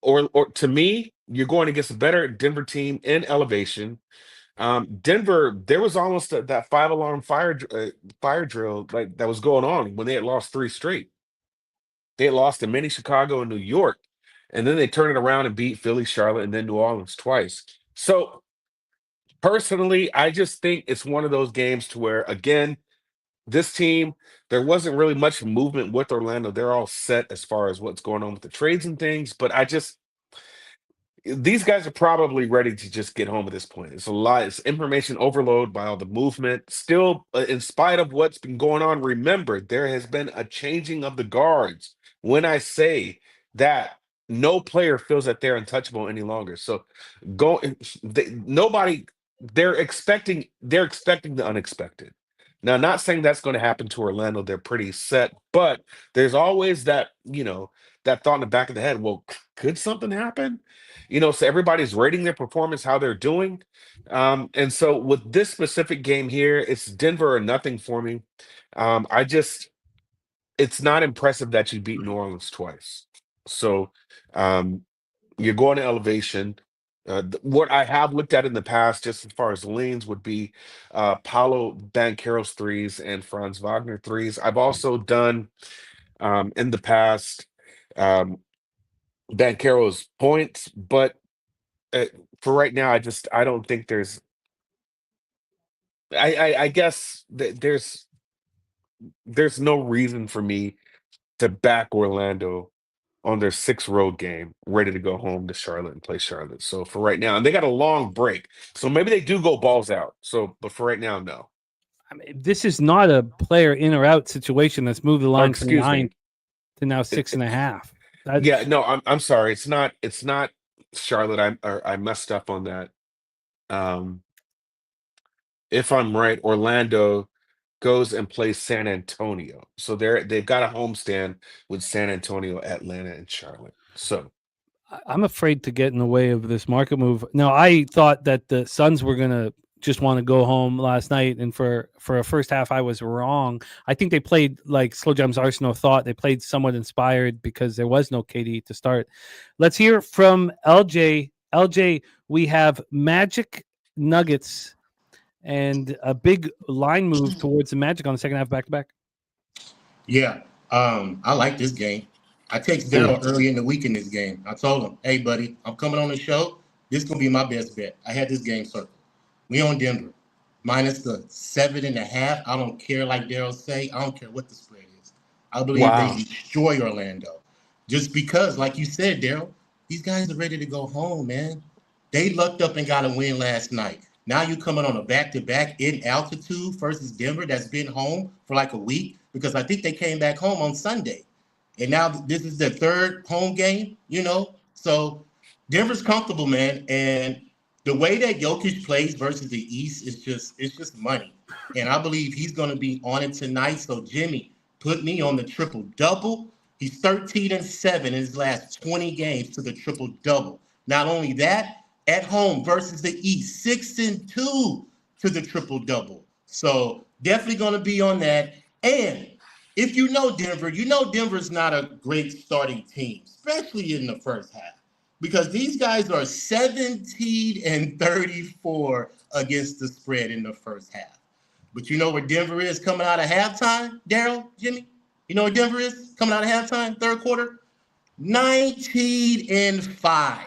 or to me, you're going against a better Denver team in elevation. Denver, there was almost that 5-alarm fire drill like that was going on when they had lost 3 straight. They had lost to mini Chicago and New York, and then they turned it around and beat Philly, Charlotte, and then New Orleans twice. So personally, I just think it's one of those games to where, again, this team, there wasn't really much movement with Orlando. They're all set as far as what's going on with the trades and things, but these guys are probably ready to just get home at this point. It's a lot. It's information overload by all the movement. Still, in spite of what's been going on, remember, there has been a changing of the guards. When I say that, no player feels that they're untouchable any longer. So they're expecting the unexpected. Now, not saying that's going to happen to Orlando. They're pretty set, but there's always that, that thought in the back of the head, well, could something happen? So everybody's rating their performance, how they're doing. And so with this specific game here, it's Denver or nothing for me. It's not impressive that you beat New Orleans twice. So you're going to elevation. What I have looked at in the past, just as far as leans, would be Paolo Banchero's threes and Franz Wagner threes. I've also done in the past Banchero's points, but for right now, I don't think there's. I guess there's no reason for me to back Orlando on their 6th road game, ready to go home to Charlotte and play Charlotte. So for right now, and they got a long break, so maybe they do go balls out. So, but for right now, no. I mean, this is not a player in or out situation that's moved the line from 9 to now 6.5. Yeah, no, I'm sorry. It's not Charlotte. I messed up on that. If I'm right, Orlando goes and plays San Antonio. So they've got a homestand with San Antonio, Atlanta, and Charlotte. So I'm afraid to get in the way of this market move. Now, I thought that the Suns were going to just want to go home last night, and for a first half, I was wrong. I think they played like Slow Jams Arsenal thought. They played somewhat inspired because there was no KD to start. Let's hear from LJ. LJ, we have Magic Nuggets and a big line move towards the Magic on the second half back-to-back. Yeah, I like this game. I text Darryl early in the week in this game. I told him, hey, buddy, I'm coming on the show. This is going to be my best bet. I had this game circled. We on Denver. Minus the 7.5. I don't care, like Darryl say. I don't care what the spread is. I believe they destroy Orlando. Just because, like you said, Darryl, these guys are ready to go home, man. They lucked up and got a win last night. Now you coming on a back-to-back in altitude versus Denver that's been home for like a week, because I think they came back home on Sunday. And now this is their 3rd home game, So Denver's comfortable, man. And the way that Jokic plays versus the East is just money. And I believe he's going to be on it tonight. So, Jimmy, put me on the triple-double. He's 13-7 in his last 20 games to the triple-double. Not only that, at home versus the East, 6-2 to the triple-double. So definitely going to be on that. And if you know Denver, you know Denver's not a great starting team, especially in the first half, because these guys are 17-34 against the spread in the first half. But you know where Denver is coming out of halftime, Darryl, Jimmy? You know where Denver is coming out of halftime, third quarter? 19-5.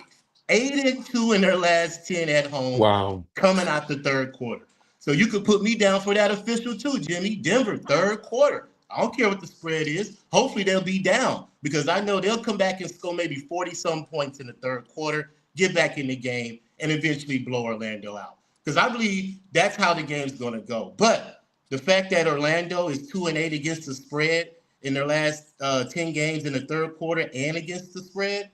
8-2 in their last 10 at home. Wow. Coming out the third quarter. So you could put me down for that official too, Jimmy. Denver, third quarter. I don't care what the spread is. Hopefully they'll be down because I know they'll come back and score maybe 40-some points in the third quarter, get back in the game, and eventually blow Orlando out. Because I believe that's how the game's going to go. But the fact that Orlando is 2-8 against the spread in their last 10 games in the third quarter and against the spread,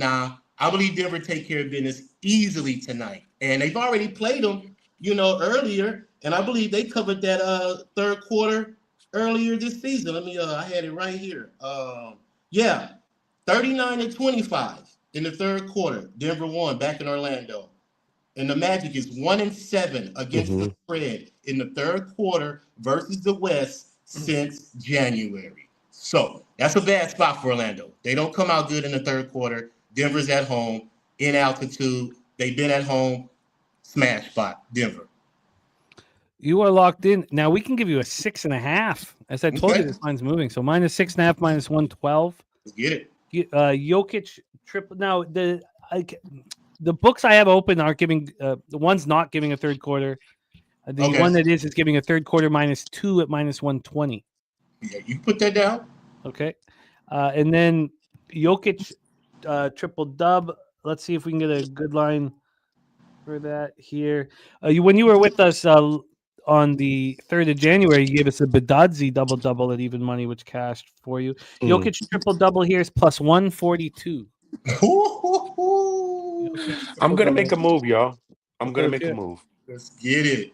I believe Denver take care of business easily tonight. And they've already played them, earlier. And I believe they covered that third quarter earlier this season. I had it right here. 39-25 in the third quarter. Denver won back in Orlando. And the Magic is 1-7 against the spread in the third quarter versus the West since January. So that's a bad spot for Orlando. They don't come out good in the third quarter. Denver's at home, in altitude. They've been at home. Smash spot, Denver. You are locked in. Now we can give you a 6.5. As I told you, this line's moving. So minus 6.5, minus 112. Let's get it. Jokic triple. Now the books I have open are giving the one's not giving a third quarter. The one that is giving a third quarter minus 2 at minus 120. Yeah, you put that down. Okay, and then Jokic triple dub. Let's see if we can get a good line for that here. When you were with us on the 3rd of January, you gave us a Bedadzi double-double at even money, which cashed for you. Jokic triple-double here is plus 142. I'm going to make a move, y'all. I'm going to make a move. Let's get it.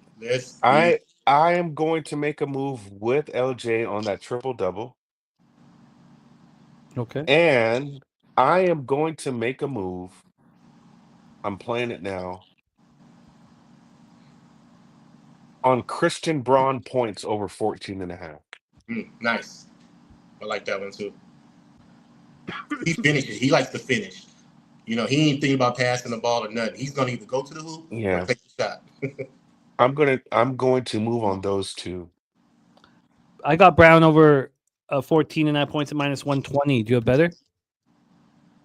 I am going to make a move with LJ on that triple-double. Okay. And I am going to make a move. I'm playing it now. On Christian Braun points over 14.5. Nice. I like that one too. He finishes. He likes to finish. He ain't thinking about passing the ball or nothing. He's gonna either go to the hoop or take the shot. I'm going to move on those two. I got Brown over 14.5 points at minus 120. Do you have better?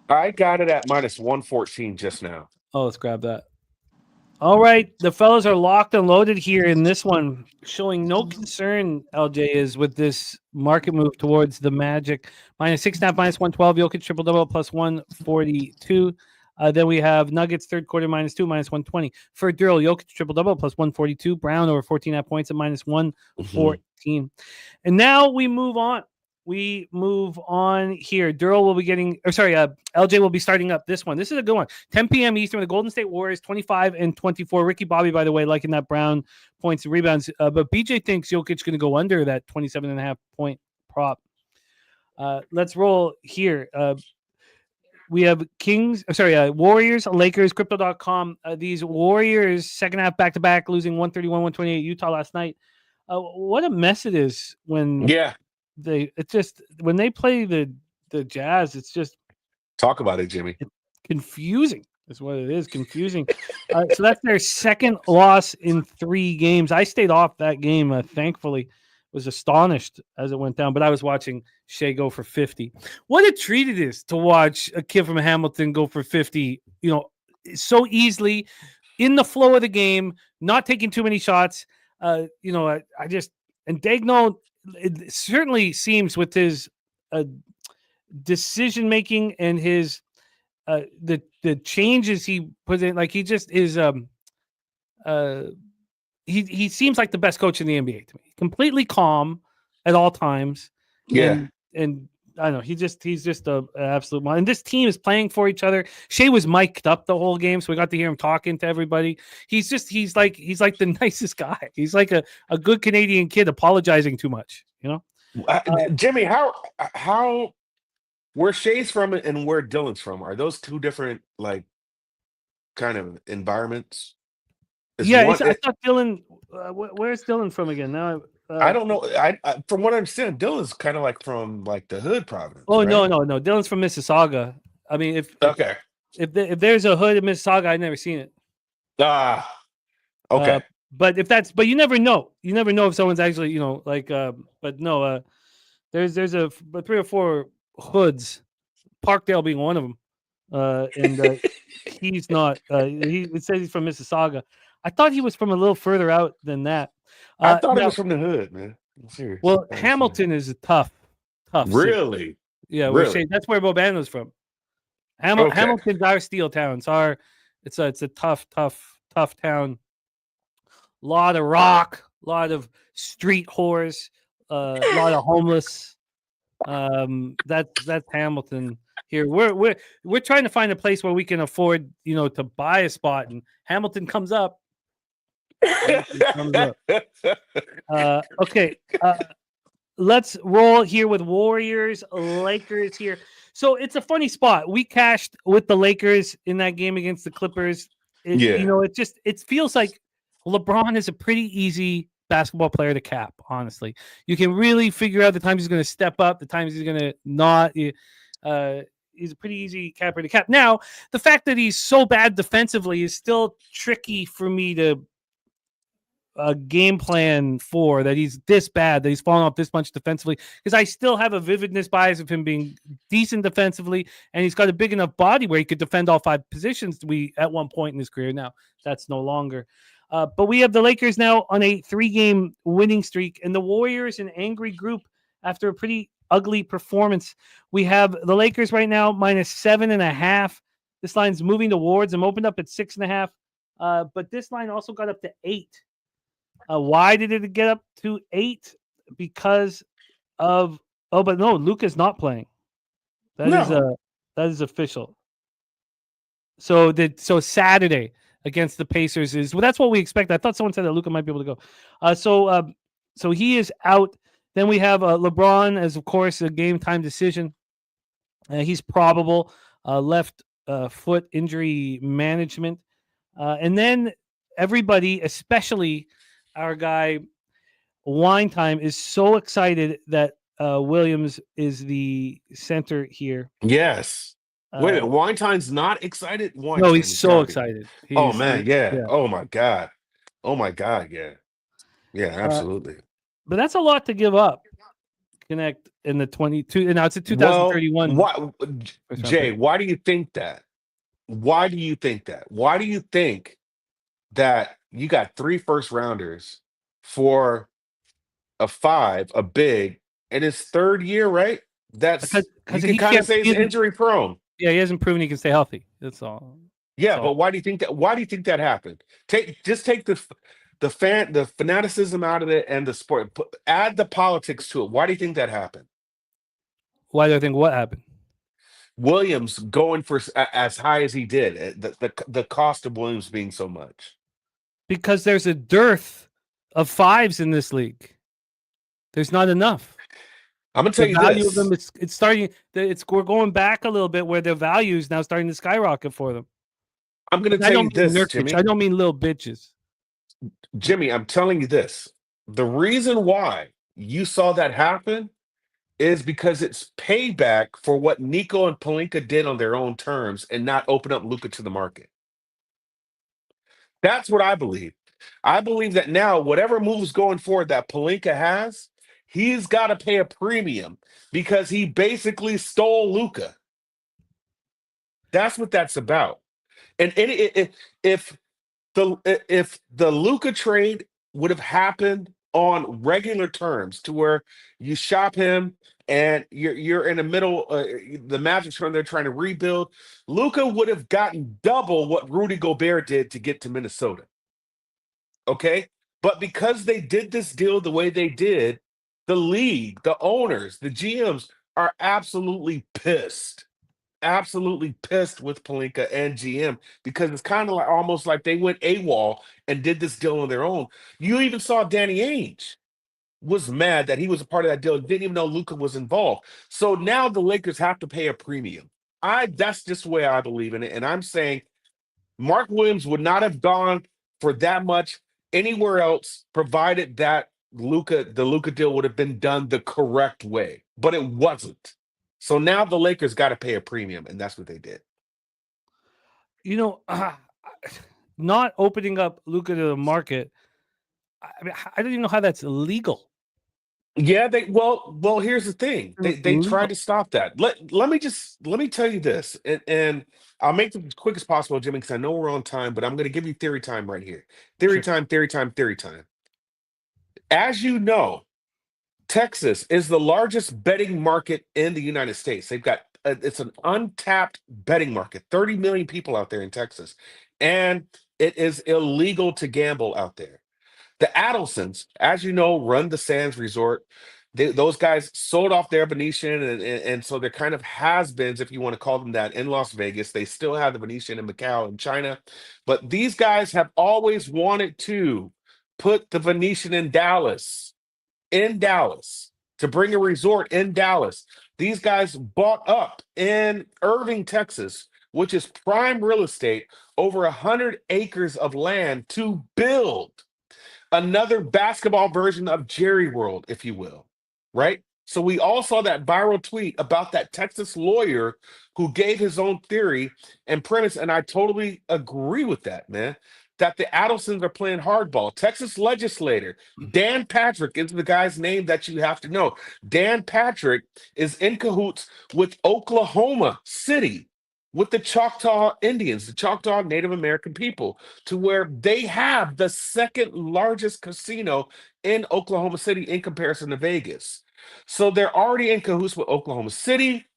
I got it at minus 114 just now. Oh, let's grab that. All right, the fellas are locked and loaded here in this one, showing no concern, LJ is, with this market move towards the Magic. Minus 6.5, minus 112, Jokic triple-double, plus 142. Then we have Nuggets, third quarter, minus 2, minus 120. For Darryl, Jokic triple-double, plus 142. Brown over 14.5 points at minus 114. And now we move on. We move on here. Darryl will be LJ will be starting up this one. This is a good one. 10 p.m. Eastern, the Golden State Warriors, 25-24. Ricky Bobby, by the way, liking that Brown points and rebounds. But BJ thinks Jokic's going to go under that 27.5 point prop. Let's roll here. We have Warriors, Lakers, Crypto.com. These Warriors, second half back-to-back, losing 131-128 Utah last night. What a mess it is when when they play the Jazz, it's just talk about it, Jimmy. Confusing is what it is. Confusing. So that's their second loss in 3 games. I stayed off that game, thankfully. Was astonished as it went down, but I was watching Shea go for 50. What a treat it is to watch a kid from Hamilton go for 50, so easily in the flow of the game, not taking too many shots. I just, and Dagno, it certainly seems with his decision making and his the changes he puts in, like he just is he seems like the best coach in the NBA to me. Completely calm at all times. Yeah, and I don't know, he's just an absolute mind. And this team is playing for each other. Shea was mic'd up the whole game, so we got to hear him talking to everybody. He's like the nicest guy. He's like a good Canadian kid apologizing too much, Jimmy, how Where Shay's from and where Dylan's from, are those two different like kind of environments? Is Yeah, one? I thought Dylan. Where's Dylan from again? Now, I don't know. I from what I understand, Dylan's kind of like from like the hood province, oh right? no, Dylan's from Mississauga. I mean, Okay. if there's a hood in Mississauga, I've never seen it. Okay. But you never know. You never know if someone's actually, but no, there's 3 or 4 hoods, Parkdale being one of them. And he's not. It says he's from Mississauga. I thought he was from a little further out than that. I thought it was from the hood, man. I'm serious. Well, Hamilton is a tough city. Really? Yeah, Really? that's where Bobano's from. Okay. Hamilton's our steel town. It's a tough town. A lot of rock, a lot of street whores, a lot of homeless. That's Hamilton here. We're trying to find a place where we can afford, to buy a spot, and Hamilton comes up. Okay. Let's roll here with Warriors, Lakers here. So it's a funny spot. We cashed with the Lakers in that game against the Clippers. It feels like LeBron is a pretty easy basketball player to cap, honestly. You can really figure out the times he's going to step up, the times he's going to not. He's a pretty easy capper to cap. Now, the fact that he's so bad defensively is still tricky for me to game plan for, that he's this bad, that he's fallen off this much defensively, because I still have a vividness bias of him being decent defensively, and he's got a big enough body where he could defend all 5 positions at one point in his career. Now, that's no longer. But we have the Lakers now on a 3-game winning streak, and the Warriors an angry group after a pretty ugly performance. We have the Lakers right now -7.5. This line's moving towards them, opened up at 6.5. But this line also got up to 8. Why did it get up to 8? Because of but no, Luka's not playing. That is official. So Saturday against the Pacers that's what we expect. I thought someone said that Luka might be able to go. So he is out. Then we have LeBron as, of course, a game time decision. He's probable left foot injury management. And then everybody, especially our guy Wine Time, is so excited that Williams is the center here. Yes. Wait a minute, Wine Time's not excited? No, he's so excited. Oh man, yeah. Oh my god. Yeah. Yeah, absolutely. But that's a lot to give up. Connect in the 22, and now it's a 2031. Jay, why do you think that? Why do you think that you got 3 first rounders for a 5, a big, and his 3rd year, right? That's you can kind of say he's injury prone. Yeah, he hasn't proven he can stay healthy. That's all. Yeah, but why do you think that? Why do you think that happened? Take the fanaticism out of it and the sport. Add the politics to it. Why do you think that happened? Why do I think what happened? Williams going for as high as he did. The cost of Williams being so much. Because there's a dearth of 5s in this league. There's not enough. I'm gonna tell you value this. Of them, it's starting. We're going back a little bit where their value is now starting to skyrocket for them. I'm gonna tell you this, Jimmy. I don't mean little bitches. Jimmy, I'm telling you this. The reason why you saw that happen is because it's payback for what Nico and Pelinka did on their own terms and not open up Luka to the market. That's what I believe. I believe that now, whatever moves going forward that Pelinka has, he's got to pay a premium because he basically stole Luka. That's what that's about. And if the Luka trade would have happened on regular terms, to where you shop him and you're in the middle, the Magic's when they're trying to rebuild, Luka would have gotten double what Rudy Gobert did to get to Minnesota. Okay, but because they did this deal the way they did, the league, the owners, the GMs are absolutely pissed with Pelinka and GM, because it's kind of like almost like they went AWOL and did this deal on their own. You even saw Danny Ainge. was mad that he was a part of that deal and didn't even know Luka was involved. So now the Lakers have to pay a premium. That's just the way I believe in it. And I'm saying Mark Williams would not have gone for that much anywhere else, provided that the Luka deal would have been done the correct way. But it wasn't. So now the Lakers got to pay a premium, and that's what they did. Not opening up Luka to the market, I mean, I don't even know how that's illegal. Yeah, well. Here's the thing: they tried to stop that. Let me tell you this, and I'll make it as quick as possible, Jimmy, because I know we're on time. But I'm going to give you theory time right here. Theory time. As you know, Texas is the largest betting market in the United States. They've got it's an untapped betting market. 30 million people out there in Texas, and it is illegal to gamble out there. The Adelsons, as you know, run the Sands Resort. Those guys sold off their Venetian, and so they're kind of has-beens, if you want to call them that, in Las Vegas. They still have the Venetian in Macau and China. But these guys have always wanted to put the Venetian in Dallas, to bring a resort in Dallas. These guys bought up in Irving, Texas, which is prime real estate, over 100 acres of land to build another basketball version of Jerry World, if you will, right? So we all saw that viral tweet about that Texas lawyer who gave his own theory and premise, and I totally agree with that, man, that the Adelsons are playing hardball. Texas legislator Dan Patrick is the guy's name that you have to know. Dan Patrick is in cahoots with Oklahoma City, with the Choctaw Indians, the Choctaw Native American people, to where they have the second largest casino in Oklahoma City in comparison to Vegas. So they're already in cahoots with Oklahoma City.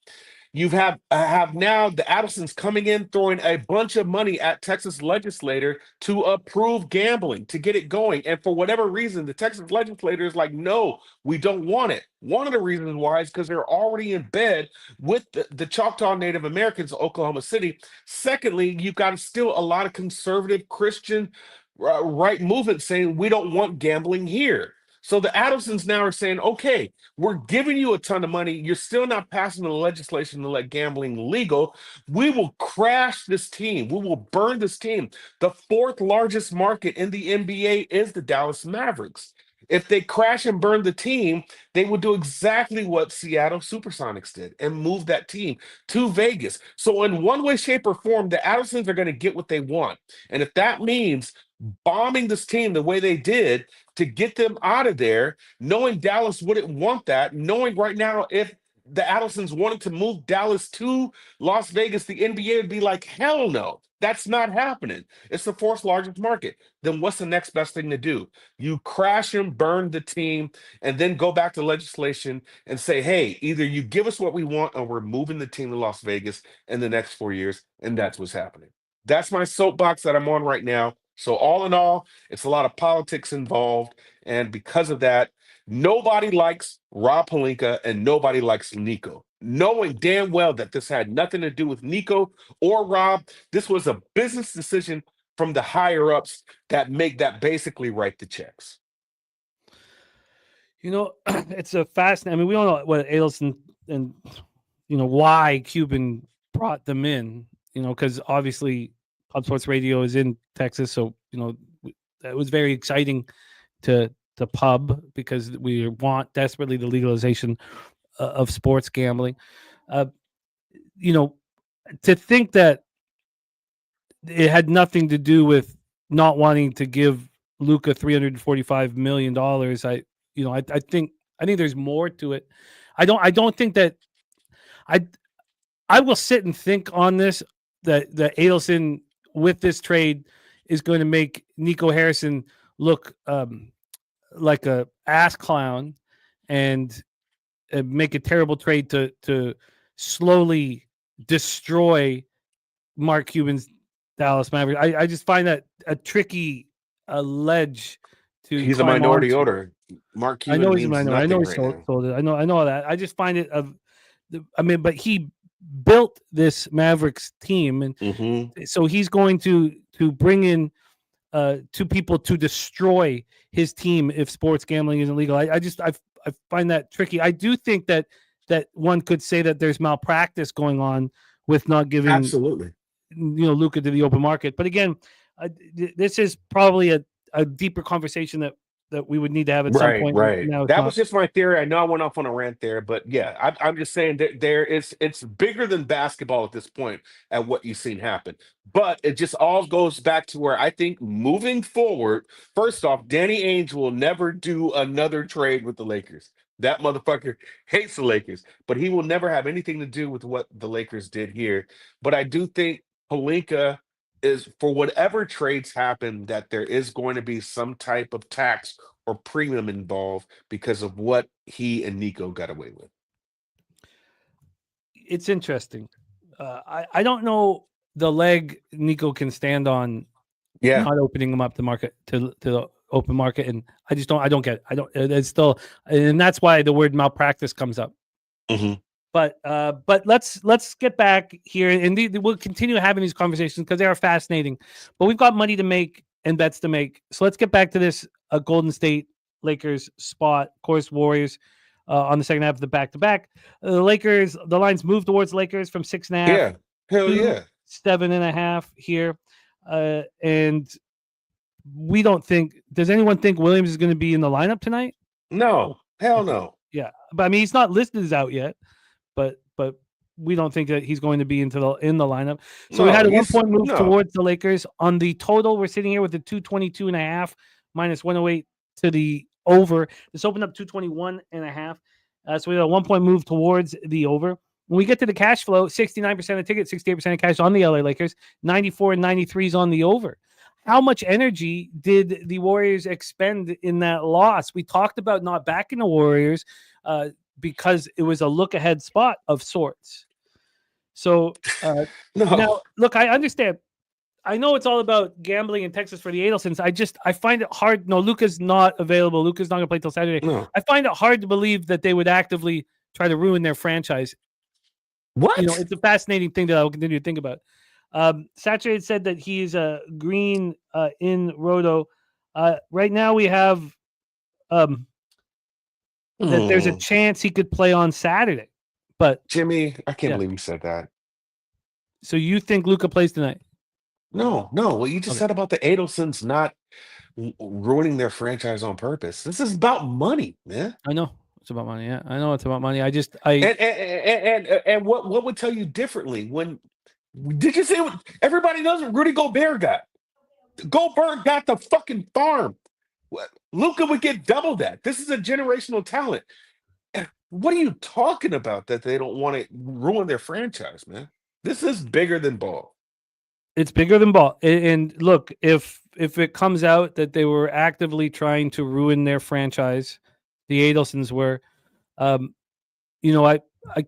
You have now the Adelsons coming in, throwing a bunch of money at Texas legislator to approve gambling, to get it going. And for whatever reason, the Texas legislator is like, no, we don't want it. One of the reasons why is because they're already in bed with the Choctaw Native Americans of Oklahoma City. Secondly, you've got still a lot of conservative Christian right movement saying we don't want gambling here. So the Adelsons now are saying, okay, we're giving you a ton of money. You're still not passing the legislation to let gambling legal. We will crash this team. We will burn this team. The fourth largest market in the NBA is the Dallas Mavericks. If they crash and burn the team, they will do exactly what Seattle Supersonics did and move that team to Vegas. So in one way, shape, or form, the Adelsons are going to get what they want. And if that means bombing this team the way they did to get them out of there, knowing Dallas wouldn't want that, knowing right now if the Adelsons wanted to move Dallas to Las Vegas, the NBA would be like, hell no, that's not happening. It's the fourth largest market. Then what's the next best thing to do? You crash and burn the team and then go back to legislation and say, hey, either you give us what we want or we're moving the team to Las Vegas in the next 4 years. And that's what's happening. That's my soapbox that I'm on right now. So all in all, it's a lot of politics involved. And because of that, nobody likes Rob Pelinka and nobody likes Nico. Knowing damn well that this had nothing to do with Nico or Rob, this was a business decision from the higher ups that basically write the checks. You know, it's a fascinating. I mean, we don't know what Adelson and why Cuban brought them in. Because obviously Pub Sports Radio is in Texas, so it was very exciting to Pub because we want desperately the legalization of sports gambling. To think that it had nothing to do with not wanting to give Luka $345 million. I think there's more to it. I don't think that I will sit and think on this that Adelson with this trade is going to make Nico Harrison look like a ass clown and make a terrible trade to slowly destroy Mark Cuban's Dallas Mavericks. I just find that a tricky ledge to. He's a minority owner. Mark Cuban. I know he's a minority. I know he right sold it. I know that. I just find it but he built this Mavericks team, and so he's going to bring in to people to destroy his team if sports gambling isn't legal. I find that tricky. I do think that one could say that there's malpractice going on with not giving Absolutely. Luka to the open market. But again, this is probably a deeper conversation that we would need to have at some point. Right. Now That was just my theory. I know I went off on a rant there, but yeah, I'm just saying that it's bigger than basketball at this point at what you've seen happen. But it just all goes back to where I think moving forward, first off, Danny Ainge will never do another trade with the Lakers. That motherfucker hates the Lakers, but he will never have anything to do with what the Lakers did here. But I do think Pelinka is, for whatever trades happen, that there is going to be some type of tax or premium involved because of what he and Nico got away with. It's interesting. I don't know the leg Nico can stand on. Yeah, not opening them up to market to the open market, and I don't get it. It's still, and that's why the word malpractice comes up. Mm-hmm. But let's get back here, and we'll continue having these conversations because they are fascinating. But we've got money to make and bets to make, so let's get back to this Golden State Lakers spot. Of course, Warriors on the second half of the back-to-back. The Lakers, the lines moved towards Lakers from 6.5. Yeah, hell yeah, 7.5 here, and we don't think. Does anyone think Williams is going to be in the lineup tonight? No, hell no. Yeah, but I mean, he's not listed as out yet. But we don't think that he's going to be in the lineup. So we had a 1 point move towards the Lakers. On the total, we're sitting here with the 222.5 minus 108 to the over. This opened up 221.5. So we had a 1 point move towards the over. When we get to the cash flow, 69% of ticket, 68% of cash on the LA Lakers, 94 and 93 is on the over. How much energy did the Warriors expend in that loss? We talked about not backing the Warriors because it was a look-ahead spot of sorts. So now, look, I understand. I know it's all about gambling in Texas for the Adelsons. I find it hard. No, Luka's not available. Luka's not going to play till Saturday. No. I find it hard to believe that they would actively try to ruin their franchise. What? It's a fascinating thing that I will continue to think about. Saturated said that he's green in Roto. Right now we have that there's a chance he could play on Saturday. But Jimmy, I can't believe you said that. So you think Luka plays tonight? No. What you just said about the Adelsons not ruining their franchise on purpose. This is about money, man. I know it's about money. Yeah, I know it's about money. And what would tell you differently? When did you say what everybody knows what Rudy Gobert got? Gobert got the fucking farm. Luka would get double that. This is a generational talent. What are you talking about that they don't want to ruin their franchise, man? This is bigger than ball. It's bigger than ball. And look, if it comes out that they were actively trying to ruin their franchise, the Adelsons were, I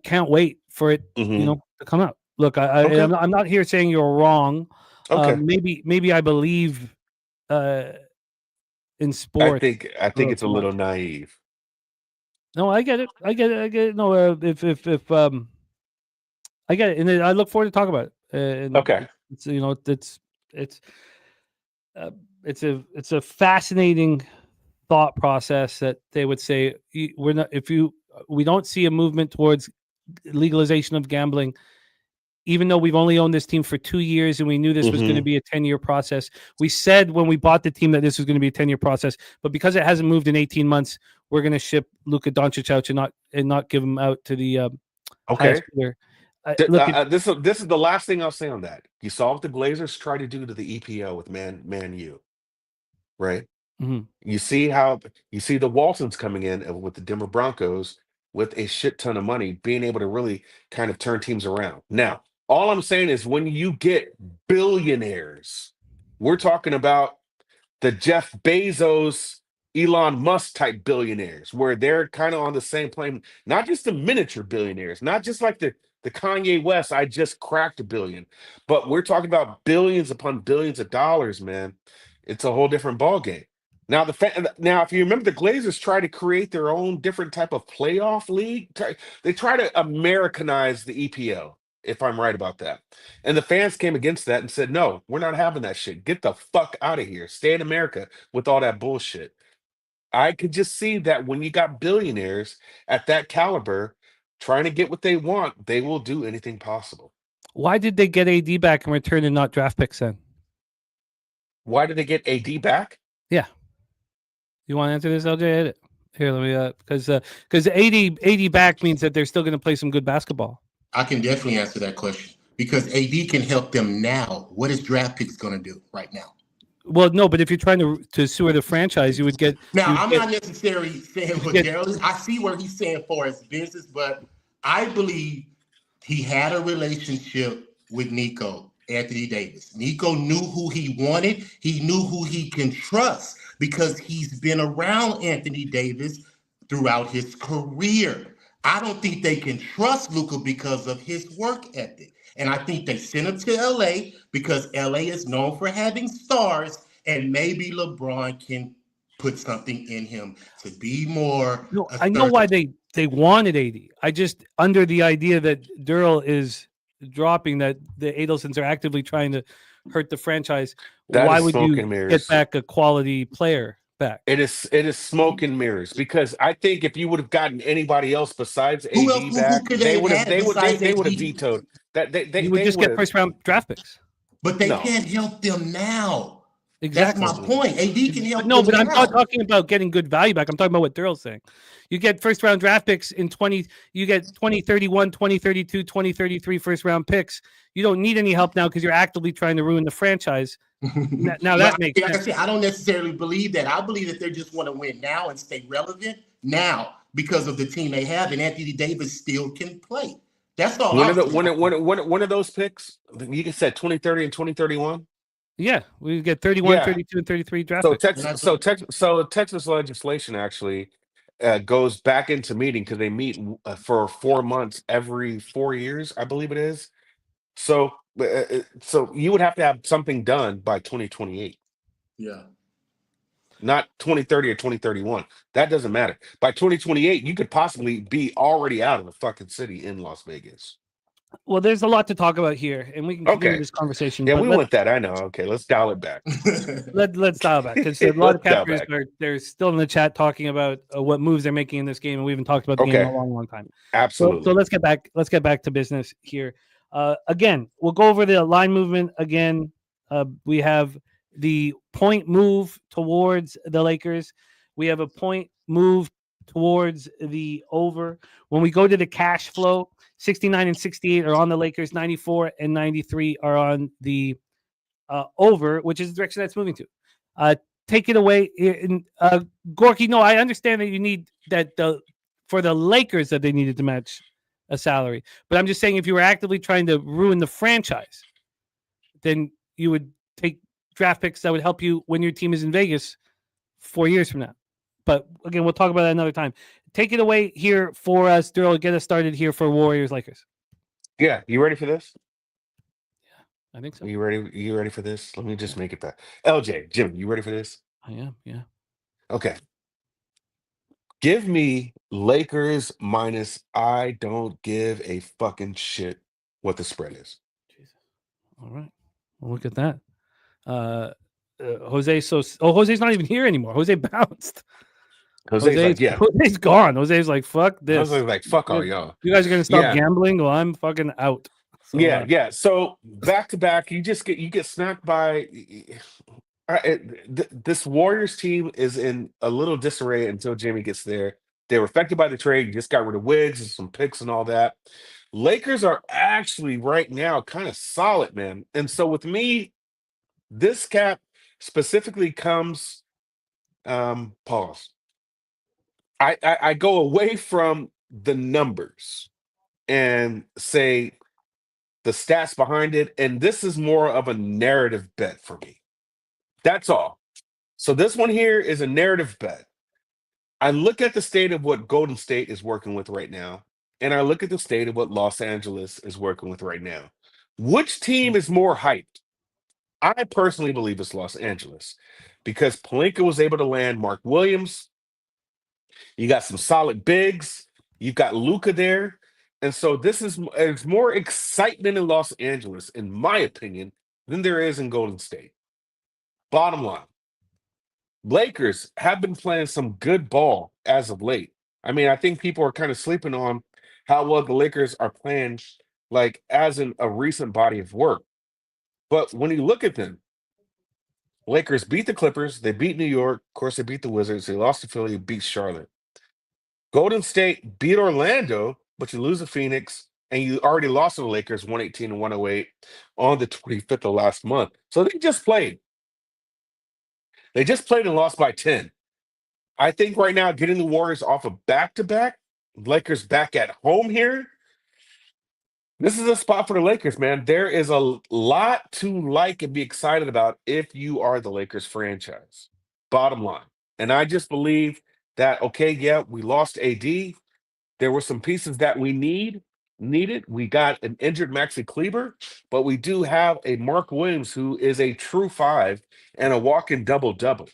can't wait for it, to come out. Look, I'm not here saying you're wrong. Okay. Maybe I believe in sports. I think it's a little naive. No, I get it. No, if I get it, and I look forward to talk about it. Okay. It's a fascinating thought process that they would say we don't see a movement towards legalization of gambling, even though we've only owned this team for 2 years and we knew this was going to be a 10-year process. We said when we bought the team that this was going to be a 10-year process, but because it hasn't moved in 18 months, we're going to ship Luka Doncic out and not give him out to the okay. This is the last thing I'll say on that. You saw what the Blazers try to do to the EPO with Man U, right? Mm-hmm. You see the Waltons coming in with the Denver Broncos with a shit ton of money, being able to really kind of turn teams around. Now, all I'm saying is when you get billionaires, we're talking about the Jeff Bezos, Elon Musk type billionaires, where they're kind of on the same plane, not just the miniature billionaires, not just like the Kanye West, I just cracked $1 billion, but we're talking about billions upon billions of dollars, man. It's a whole different ballgame. Now, if you remember, the Glazers try to create their own different type of playoff league. They try to Americanize the EPL. if I'm right about that. And the fans came against that and said, no, we're not having that shit. Get the fuck out of here. Stay in America with all that bullshit. I could just see that when you got billionaires at that caliber trying to get what they want, they will do anything possible. Why did they get AD back in return and not draft picks then? Why did they get AD back? Yeah. You want to answer this, LJ? Here, let me because AD back means that they're still going to play some good basketball. I can definitely answer that question because AD can help them now. What is draft picks going to do right now? Well, no, but if you're trying to sewer the franchise, you would get. Now, I'm not necessarily saying what Darryl is. I see what he's saying for his business, but I believe he had a relationship with Nico, Anthony Davis. Nico knew who he wanted. He knew who he can trust because he's been around Anthony Davis throughout his career. I don't think they can trust Luka because of his work ethic. And I think they sent him to LA because LA is known for having stars, and maybe LeBron can put something in him to be more. No, I know why they wanted AD. I just under the idea that Darryl is dropping that the Adelsons are actively trying to hurt the franchise. Why would you get back a quality player back? It is smoke and mirrors because I think if you would have gotten anybody else besides AD back, they would have vetoed that. They would just get first round draft picks. But they can't help them now. Exactly. That's my point. AD can help them No, but now. I'm not talking about getting good value back. I'm talking about what Darryl's saying. You get first round draft picks in 20, you get 2031, 2032, 2033 first round picks. You don't need any help now because you're actively trying to ruin the franchise. Now that makes sense. Like I said, I don't necessarily believe that. I believe that they just want to win now and stay relevant now because of the team they have, and Anthony Davis still can play. That's all. One of those picks, you said 2030 and 2031. Yeah, we get 31, 32, and 33 draft picks. So Texas legislation actually goes back into meeting because they meet for 4 months every 4 years, I believe it is. So you would have to have something done by 2028. Yeah. Not 2030 or 2031. That doesn't matter. By 2028, you could possibly be already out of the fucking city in Las Vegas. Well, there's a lot to talk about here, and we can continue this conversation. Yeah, we want that. I know. Okay, let's dial it back. Let's dial back because a lot of cappers they're still in the chat talking about what moves they're making in this game, and we haven't talked about the game in a long time. Absolutely. So let's get back. Let's get back to business here. Again, we'll go over the line movement again. We have the point move towards the Lakers. We have a point move towards the over. When we go to the cash flow, 69 and 68 are on the Lakers. 94 and 93 are on the over, which is the direction that's moving to. Take it away, Gorky. No, I understand that you need that for the Lakers that they needed to match a salary, but I'm just saying if you were actively trying to ruin the franchise, then you would take draft picks that would help you when your team is in Vegas 4 years from now. But again, we'll talk about that another time. Take it away here for us, Darryl. Get us started here for Warriors Lakers. Yeah, you ready for this? Yeah, I think so. You ready for this? Let me just make it back. LJ, Jim, you ready for this? I am. Yeah. Okay. Give me Lakers minus. I don't give a fucking shit what the spread is. Jesus. All right. Well, look at that. Jose's not even here anymore. Jose bounced. Jose's gone. Jose's like, fuck this. Jose's like, fuck all y'all. You guys are gonna stop gambling? Well, I'm fucking out. So, yeah. So back to back, you get snapped by. This Warriors team is in a little disarray until Jimmy gets there. They were affected by the trade. You just got rid of Wiggs and some picks and all that. Lakers are actually right now kind of solid, man. And so with me, this cap specifically comes. Pause. I go away from the numbers and say the stats behind it, and this is more of a narrative bet for me. That's all. So this one here is a narrative bet. I look at the state of what Golden State is working with right now, and I look at the state of what Los Angeles is working with right now. Which team is more hyped? I personally believe it's Los Angeles because Pelinka was able to land Mark Williams. You got some solid bigs. You've got Luka there. And so it's more excitement in Los Angeles, in my opinion, than there is in Golden State. Bottom line, Lakers have been playing some good ball as of late. I mean, I think people are kind of sleeping on how well the Lakers are playing, like as in a recent body of work. But when you look at them, Lakers beat the Clippers, they beat New York, of course, they beat the Wizards, they lost to Philly, beat Charlotte. Golden State beat Orlando, but you lose to Phoenix, and you already lost to the Lakers 118 and 108 on the 25th of last month. So they just played. They just played and lost by 10. I think right now, getting the Warriors off a back-to-back, Lakers back at home here, this is a spot for the Lakers, man. There is a lot to like and be excited about if you are the Lakers franchise. Bottom line. And I just believe that, okay, yeah, we lost AD. There were some pieces that we needed. We got an injured Maxi Kleber, but we do have a Mark Williams who is a true 5 and a walk-in double-double.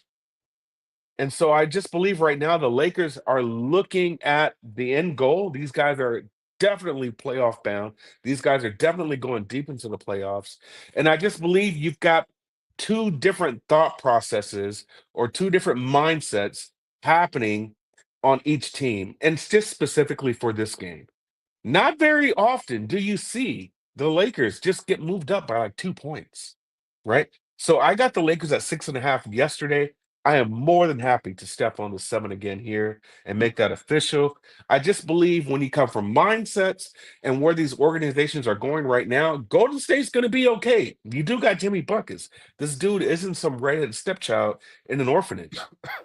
And so I just believe right now the Lakers are looking at the end goal. These guys are definitely playoff bound. These guys are definitely going deep into the playoffs. And I just believe you've got two different thought processes or two different mindsets happening on each team, and just specifically for this game. Not very often do you see the Lakers just get moved up by like 2 points, right? So I got the Lakers at 6.5 yesterday. I am more than happy to step on the 7 again here and make that official. I just believe when you come from mindsets and where these organizations are going right now, Golden State's going to be okay. You do got Jimmy Buckets. This dude isn't some redheaded stepchild in an orphanage.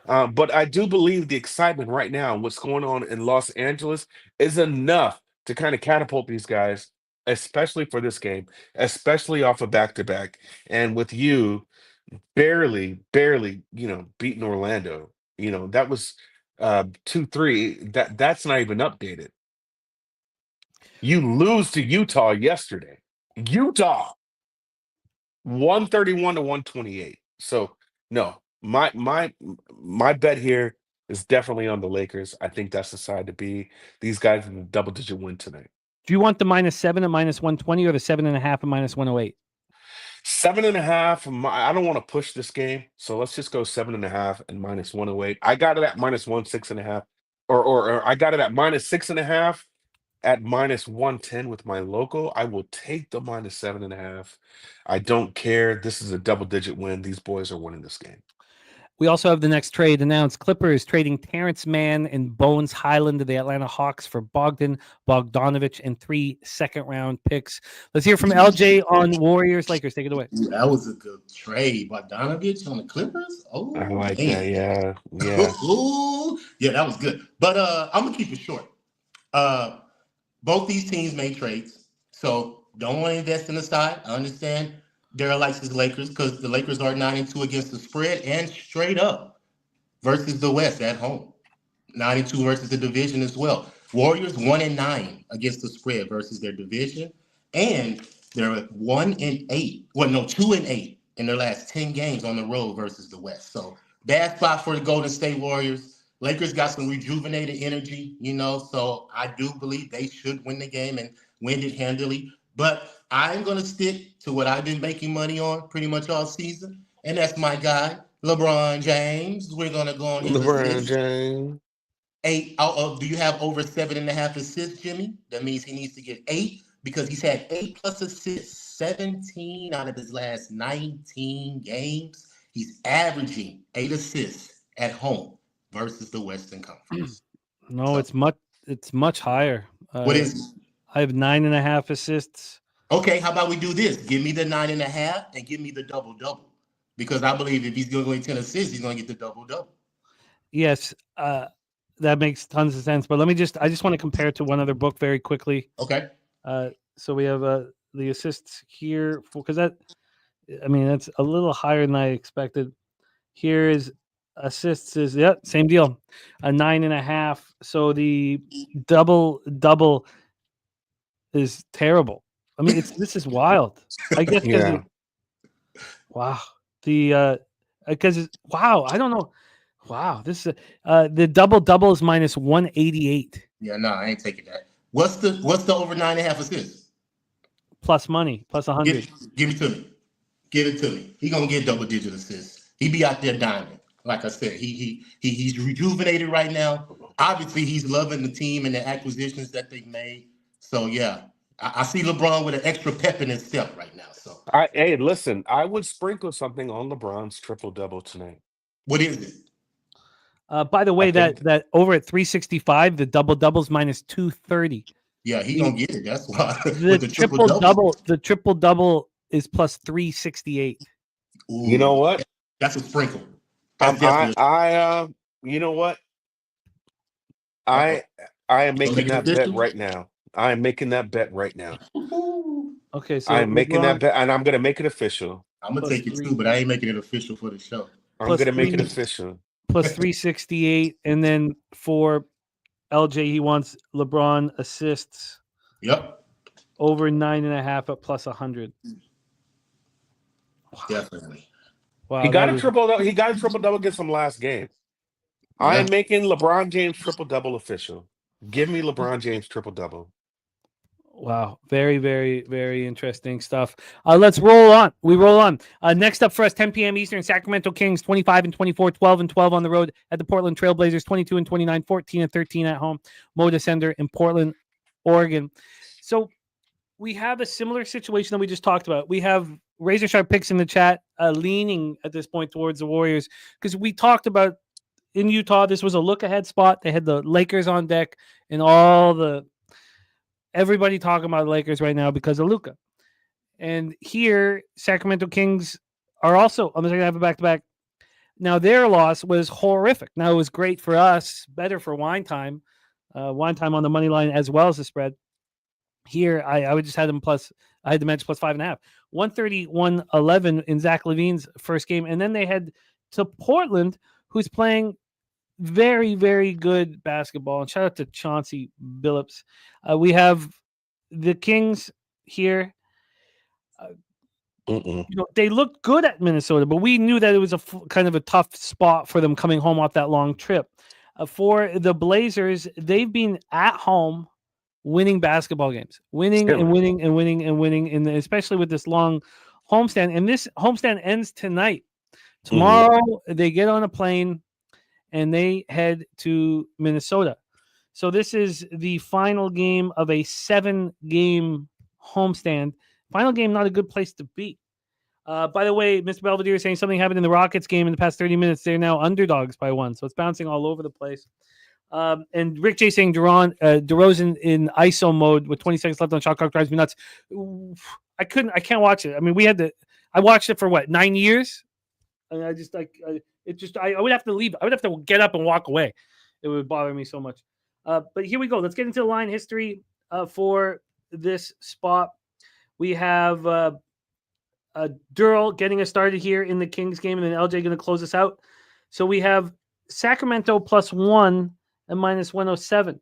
But I do believe the excitement right now and what's going on in Los Angeles is enough to kind of catapult these guys, especially for this game, especially off a back-to-back. And with you barely, beating Orlando. That was 2-3. That's not even updated. You lose to Utah yesterday. Utah 131 to 128. So no, my bet here is definitely on the Lakers. I think that's the side to be. These guys in a double-digit win tonight. Do you want the -7 at -120 or the 7.5 at -108? 7.5. I don't want to push this game, so let's just go 7.5 and -108. I got it at -106.5, or I got it at -6.5 at -110 with my local. I will take the -7.5. I don't care. This is a double-digit win. These boys are winning this game. We also have the next trade announced. Clippers trading Terrence Mann and Bones Highland to the Atlanta Hawks for Bogdanovich and 3 second-round picks. Let's hear from LJ on Warriors Lakers. Take it away. Ooh, that was a good trade. Bogdanovich on the Clippers? Oh, I like man. that. Yeah. Ooh, yeah, that was good. But I'm going to keep it short. Both these teams made trades, so don't want to invest in the side. I understand Darryl likes his Lakers because the Lakers are 9-2 against the spread and straight up versus the West at home. 9-2 versus the division as well. Warriors 1-9 against the spread versus their division, and they're 1-8. Well, no, 2-8 in their last 10 games on the road versus the West. So bad spot for the Golden State Warriors. Lakers got some rejuvenated energy, so I do believe they should win the game and win it handily. But I'm going to stick to what I've been making money on pretty much all season, and that's my guy, LeBron James. We're going to go on his LeBron James. 8 out of, do you have over 7.5 assists, Jimmy? That means he needs to get 8 because he's had 8+ assists, 17 out of his last 19 games. He's averaging 8 assists at home versus the Western Conference. No, it's much higher. What is it? I have 9.5 assists. Okay, how about we do this? Give me the 9.5 and give me the double-double. Because I believe if he's going to get 10 assists, he's going to get the double-double. Yes, that makes tons of sense. But I just want to compare it to one other book very quickly. Okay. So we have the assists here because that's a little higher than I expected. Here is assists is same deal, a 9.5. So the double is terrible. I mean, this is wild. I guess because wow, because wow, I don't know. Wow, this is the double is -188. Yeah, no, I ain't taking that. What's the over 9.5 assists? Plus money, plus 100. Give it to me. Give it to me. He gonna get double-digit assists. He be out there diamond. Like I said, he's rejuvenated right now. Obviously, he's loving the team and the acquisitions that they've made. So yeah, I see LeBron with an extra pep in his step right now. So Hey, listen, I would sprinkle something on LeBron's triple-double tonight. what is it? By the way, that over at 365, the double-double's minus 230. Yeah, he gonna get it. That's why The triple-double is plus 368. Ooh, You know what? That's a sprinkle. You know what? I am making that bet right now. I am making that bet right now. Okay, so I'm making that bet, and I'm going to make it official. I'm gonna take it too, but I ain't making it official for the show. I'm going to make it official. Plus 368, and then for LJ, he wants LeBron assists. Yep, over 9.5 at plus 100. definitely. Wow, He got a triple-double. He got a triple-double against him last game. I am making LeBron James triple-double official. Give me LeBron James triple-double. Wow, very, very, very interesting stuff. Let's roll on. We roll on. Next up for us, 10 p.m. Eastern, Sacramento Kings 25-24, 12-12 on the road at the Portland Trailblazers, 22-29, 14-13 at home. Moda Center in Portland, Oregon. So we have a similar situation that we just talked about. We have razor sharp picks in the chat, leaning at this point towards the Warriors, because we talked about in Utah, this was a look ahead spot. They had the Lakers on deck and everybody talking about the Lakers right now because of Luka. And here, Sacramento Kings are also on the second half of back-to-back. Now, their loss was horrific. Now, it was great for us, better for Wine Time. Wine Time on the money line as well as the spread. Here, I would just had them plus, I had the Mets plus 5.5. 130-111 in Zach LaVine's first game. And then they head to Portland, who's playing very, very good basketball. And shout out to Chauncey Billups. We have the Kings here. They looked good at Minnesota, but we knew that it was kind of a tough spot for them coming home off that long trip. For the Blazers, they've been at home winning basketball games, winning, and especially with this long homestand. And this homestand ends tonight. Tomorrow, they get on a plane and they head to Minnesota. So this is the final game of a 7-game homestand. Final game, not a good place to be. By the way, Mr. Belvedere is saying something happened in the Rockets game in the past 30 minutes. They're now underdogs by 1, so it's bouncing all over the place. And Rick J saying DeRozan in ISO mode with 20 seconds left on shot clock drives me nuts. I can't watch it. I mean, I watched it for 9 years? And I just I would have to leave. I would have to get up and walk away. It would bother me so much. But here we go. Let's get into the line history for this spot. We have Darryl getting us started here in the Kings game, and then LJ going to close us out. So we have Sacramento plus 1 and minus 107.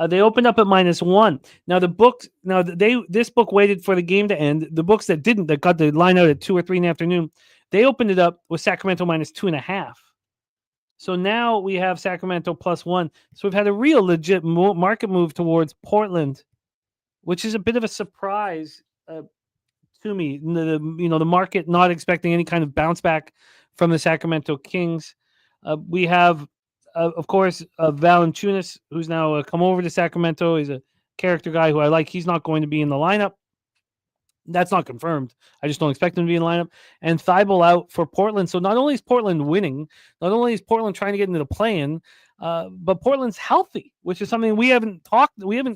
They opened up at -1. Now this book waited for the game to end. The books that didn't, that got the line out at 2 or 3 in the afternoon, they opened it up with Sacramento minus 2.5. So now we have Sacramento plus 1. So we've had a real legit market move towards Portland, which is a bit of a surprise to me. The market not expecting any kind of bounce back from the Sacramento Kings. We have, of course, Valanciunas, who's now come over to Sacramento. He's a character guy who I like. He's not going to be in the lineup. That's not confirmed. I just don't expect him to be in the lineup. And Thibault out for Portland. So not only is Portland winning, not only is Portland trying to get into the play-in, but Portland's healthy, which is something we haven't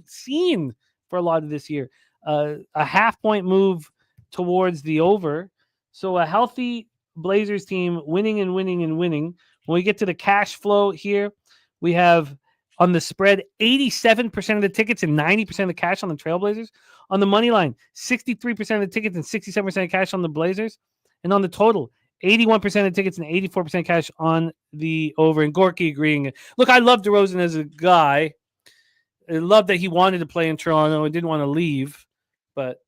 seen for a lot of this year. A half-point move towards the over. So a healthy Blazers team winning and winning and winning. When we get to the cash flow here, we have on the spread 87% of the tickets and 90% of the cash on the Trailblazers. On the money line, 63% of the tickets and 67% of cash on the Blazers. And on the total, 81% of the tickets and 84% cash on the over. And Gorky agreeing. Look, I love DeRozan as a guy. I love that he wanted to play in Toronto and didn't want to leave. But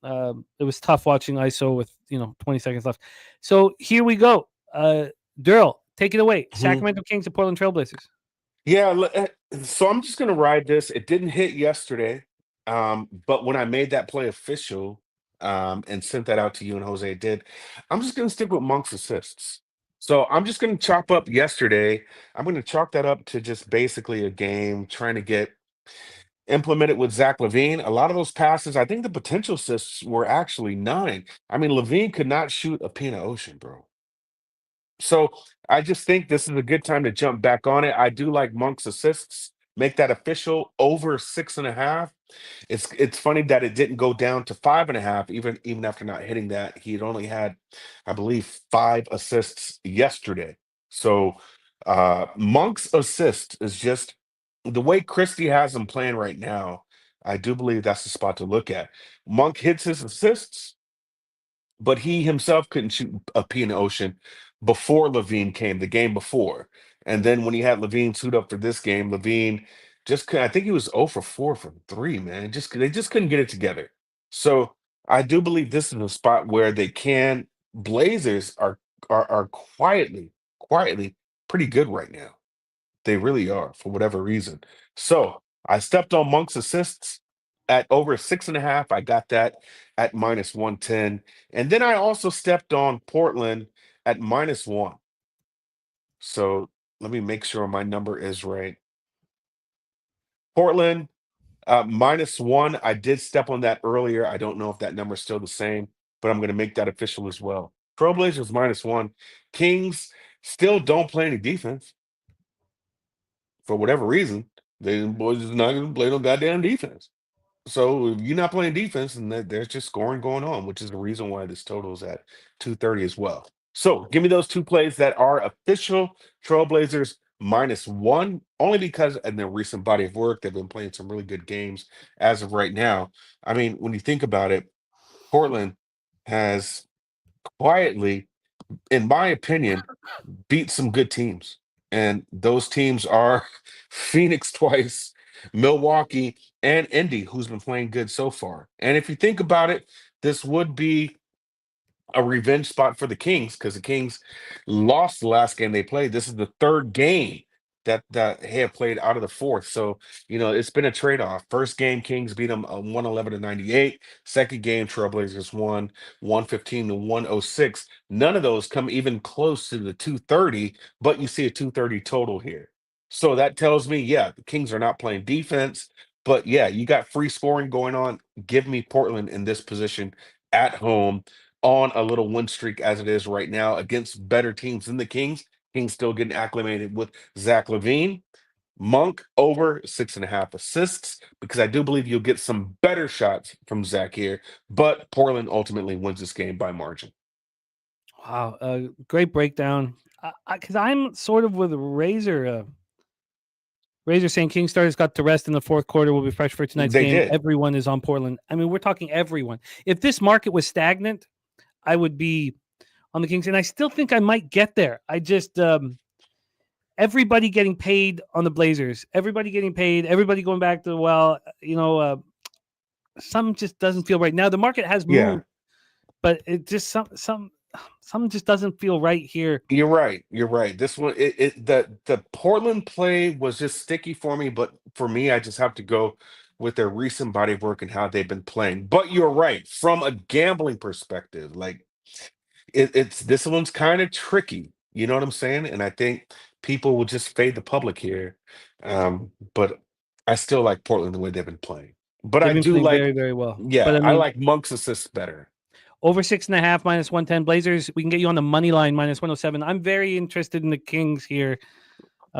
it was tough watching ISO with 20 seconds left. So here we go. Darryl, take it away. Sacramento Kings and Portland Trailblazers. Yeah, So I'm just gonna ride this. It didn't hit yesterday, but when I made that play official, and sent that out to you and Jose, it did. I'm just gonna stick with Monk's assists. So I'm just gonna chop up yesterday. I'm gonna chalk that up to just basically a game trying to get implemented with Zach Levine. A lot of those passes, I think the potential assists were actually 9. I mean, Levine could not shoot a pin of ocean, bro. So I just think this is a good time to jump back on it. I do like Monk's assists. Make that official over 6.5. It's funny that it didn't go down to 5.5, even after not hitting that. He had only had, I believe, 5 assists yesterday. So Monk's assist is just the way Christie has him playing right now. I do believe that's the spot to look at. Monk hits his assists, but he himself couldn't shoot a pea in the ocean before Levine came, the game before. And then when he had Levine suit up for this game, Levine just I think he was 0 for 4 from 3, man. They just couldn't get it together. So I do believe this is a spot where they can. Blazers are quietly pretty good right now. They really are for whatever reason. So I stepped on Monk's assists at over 6.5. I got that at -110. And then I also stepped on Portland at -1. So let me make sure my number is right. Portland, -1. I did step on that earlier. I don't know if that number is still the same, but I'm going to make that official as well. Trailblazers -1. Kings still don't play any defense for whatever reason. They boys is not going to play no goddamn defense. So if you're not playing defense, and there's just scoring going on, which is the reason why this total is at 230 as well. So give me those two plays that are official. Trailblazers -1, only because in their recent body of work, they've been playing some really good games as of right now. I mean, when you think about it, Portland has quietly, in my opinion, beat some good teams. And those teams are Phoenix twice, Milwaukee, and Indy, who's been playing good so far. And if you think about it, this would be a revenge spot for the Kings because the Kings lost the last game they played. This is the third game that they have played out of the fourth. So, it's been a trade-off. First game, Kings beat them 111-98. Second game, Trailblazers won 115-106. None of those come even close to the 230, but you see a 230 total here. So that tells me, yeah, the Kings are not playing defense, but yeah, you got free scoring going on. Give me Portland in this position at home on a little win streak as it is right now against better teams than the Kings. Kings still getting acclimated with Zach Levine. Monk over 6.5 assists because I do believe you'll get some better shots from Zach here, but Portland ultimately wins this game by margin. Wow, great breakdown. Because I'm sort of with Razor. Razor saying King starters got to rest in the fourth quarter. Will be fresh for tonight's game. Did. Everyone is on Portland. I mean, we're talking everyone. If this market was stagnant, I would be on the Kings, and I still think I might get there. I just everybody getting paid on the Blazers, everybody getting paid, everybody going back to some just doesn't feel right now. The market has moved, but it just some just doesn't feel right here. You're right. This one, the Portland play was just sticky for me, but for me, I just have to go with their recent body of work and how they've been playing. But you're right, from a gambling perspective, like it's this one's kind of tricky. You know what I'm saying? And I think people will just fade the public here. But I still like Portland the way they've been playing. But I do like very, very well. Yeah, but I like Monk's assists better. Over 6.5 -110 Blazers. We can get you on the money line -107. I'm very interested in the Kings here,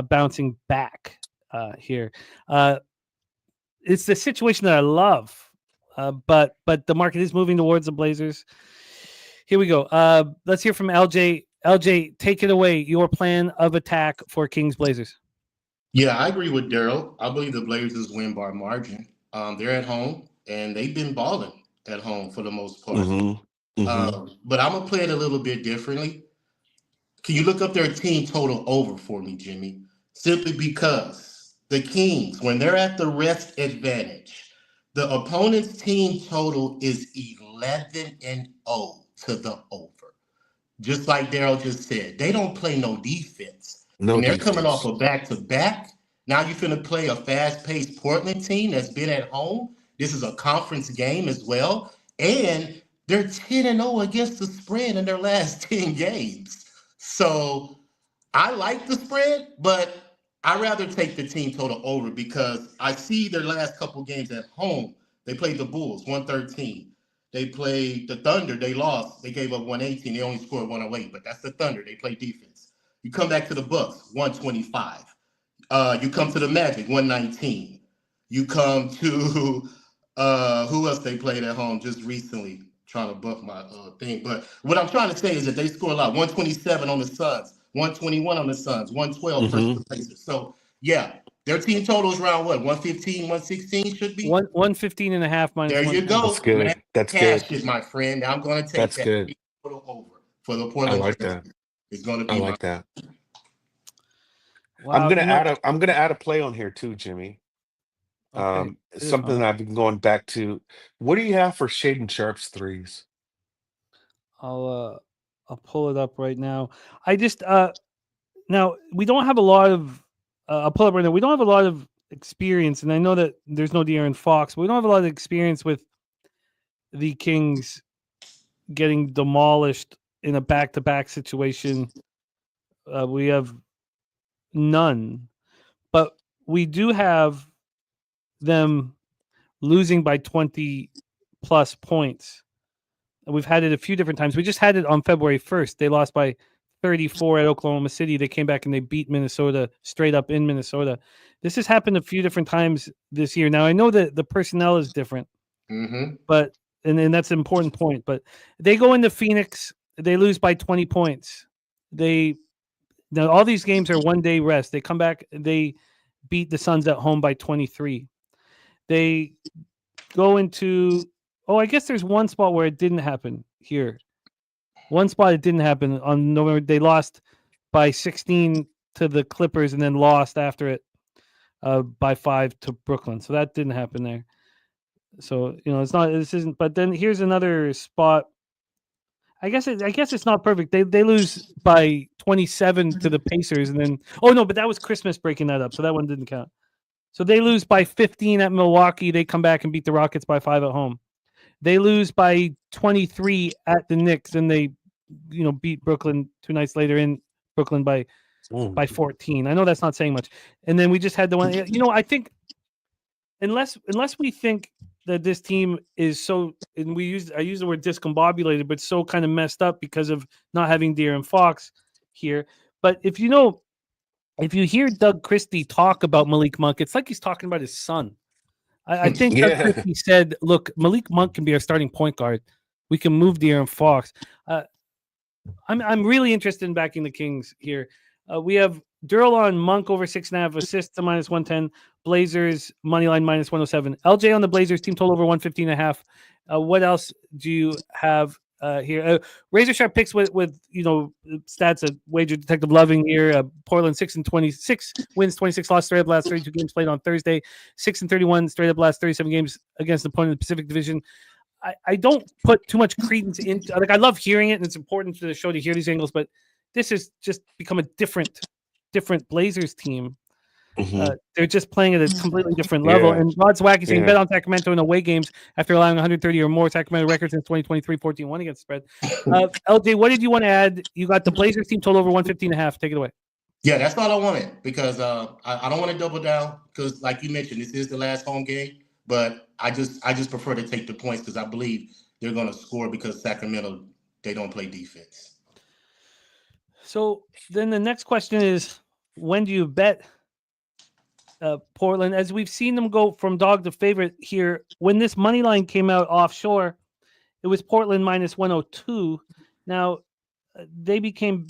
bouncing back here. It's the situation that I love, but the market is moving towards the Blazers. Here we go. Let's hear from LJ. LJ, take it away. Your plan of attack for Kings Blazers. Yeah, I agree with Darryl. I believe the Blazers win by margin. They're at home, and they've been balling at home for the most part. But I'm going to play it a little bit differently. Can you look up their team total over for me, Jimmy? Simply because the Kings, when they're at the rest advantage, the opponent's team total is 11-0 to the over. Just like Darryl just said, they don't play no defense. And they're coming off a back-to-back. Now you're finna play a fast-paced Portland team that's been at home. This is a conference game as well. And they're 10-0 against the spread in their last 10 games. So I like the spread, but I'd rather take the team total over because I see their last couple games at home. They played the Bulls, 113. They played the Thunder. They lost. They gave up 118. They only scored 108, but that's the Thunder. They play defense. You come back to the Bucks, 125. You come to the Magic, 119. You come to who else they played at home just recently? Trying to buff my thing. But what I'm trying to say is that they score a lot. 127 on the Suns, 121 on the Suns, 112 versus the Pacers. So, yeah, their team total is around what? 115, 116 should be? 115 and a half minus There you go. That's good. That's Cash good. it, my friend. Now I'm going to take That's that good. total over for the Portland. I like that. It's going to be I like that. Wow, I'm gonna add a play on here too, Jimmy. Okay. Something that I've been going back to. What do you have for Shaden Sharp's threes? I'll pull it up right now. I just now we don't have a lot of I'll pull it up right now. We don't have a lot of experience, and I know that there's no De'Aaron Fox, but we don't have a lot of experience with the Kings getting demolished in a back-to-back situation. We have none, but we do have them losing by 20 plus points. We've had it a few different times. We just had it on February 1st. They lost by 34 at Oklahoma City. They came back and they beat Minnesota straight up in Minnesota. This has happened a few different times this year. Now, I know that the personnel is different, but and that's an important point. But they go into Phoenix. They lose by 20 points. Now, all these games are one-day rest. They come back. They beat the Suns at home by 23. They go into I guess there's one spot where it didn't happen here. One spot it didn't happen on November. They lost by 16 to the Clippers and then lost after it by 5 to Brooklyn. So that didn't happen there. So, it's not. This isn't. But then here's another spot. I guess it's not perfect. They lose by 27 to the Pacers and then but that was Christmas breaking that up. So that one didn't count. So they lose by 15 at Milwaukee. They come back and beat the Rockets by 5 at home. They lose by 23 at the Knicks, and they, beat Brooklyn 2 nights later in Brooklyn by 14. I know that's not saying much. And then we just had the one. I think unless we think that this team is so, and I use the word discombobulated, but so kind of messed up because of not having De'Aaron Fox here. But if you hear Doug Christie talk about Malik Monk, it's like he's talking about his son. I think he said, look, Malik Monk can be our starting point guard. We can move De'Aaron Fox. I'm really interested in backing the Kings here. We have Darryl on Monk over 6.5 assists to -110. Blazers money line -107. LJ on the Blazers team total over 115.5. What else do you have here? Razor sharp picks with stats of Wager Detective Loving here. Portland 6-26 wins, 26 losses straight up last 32 games played on Thursday. 6-31 straight up last 37 games against the opponent in the Pacific Division. I don't put too much credence into. I love hearing it, and it's important to the show to hear these angles, but this has just become a different Blazers team. They're just playing at a completely different level. And Rod Zwacky saying bet on Sacramento in away games after allowing 130 or more Sacramento records since 2023, 14-1 against the spread. LJ, what did you want to add? You got the Blazers team total over 115.5. Take it away. Yeah, that's all I wanted because I don't want to double down because, like you mentioned, this is the last home game. But I just prefer to take the points because I believe they're going to score because Sacramento, they don't play defense. So then the next question is, when do you bet Portland? As we've seen them go from dog to favorite here, when this money line came out offshore, it was Portland -102. Now, they became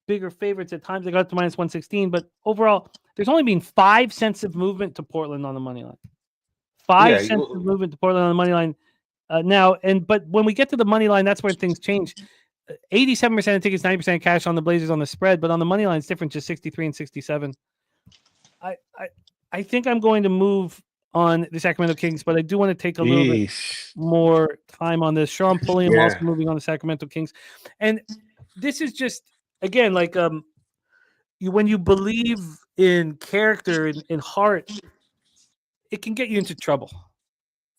bigger favorites at times. They got up to -116, but overall, there's only been 5 cents of movement to Portland on the money line. 5 cents of movement to Portland on the money line now. But when we get to the money line, that's where things change. 87% of tickets, 90% cash on the Blazers on the spread, but on the money line, it's different, just 63 and 67. I think I'm going to move on the Sacramento Kings, but I do want to take a little bit more time on this. Sean Pulliam also moving on the Sacramento Kings. And this is just, again, like when you believe in character and in heart, it can get you into trouble.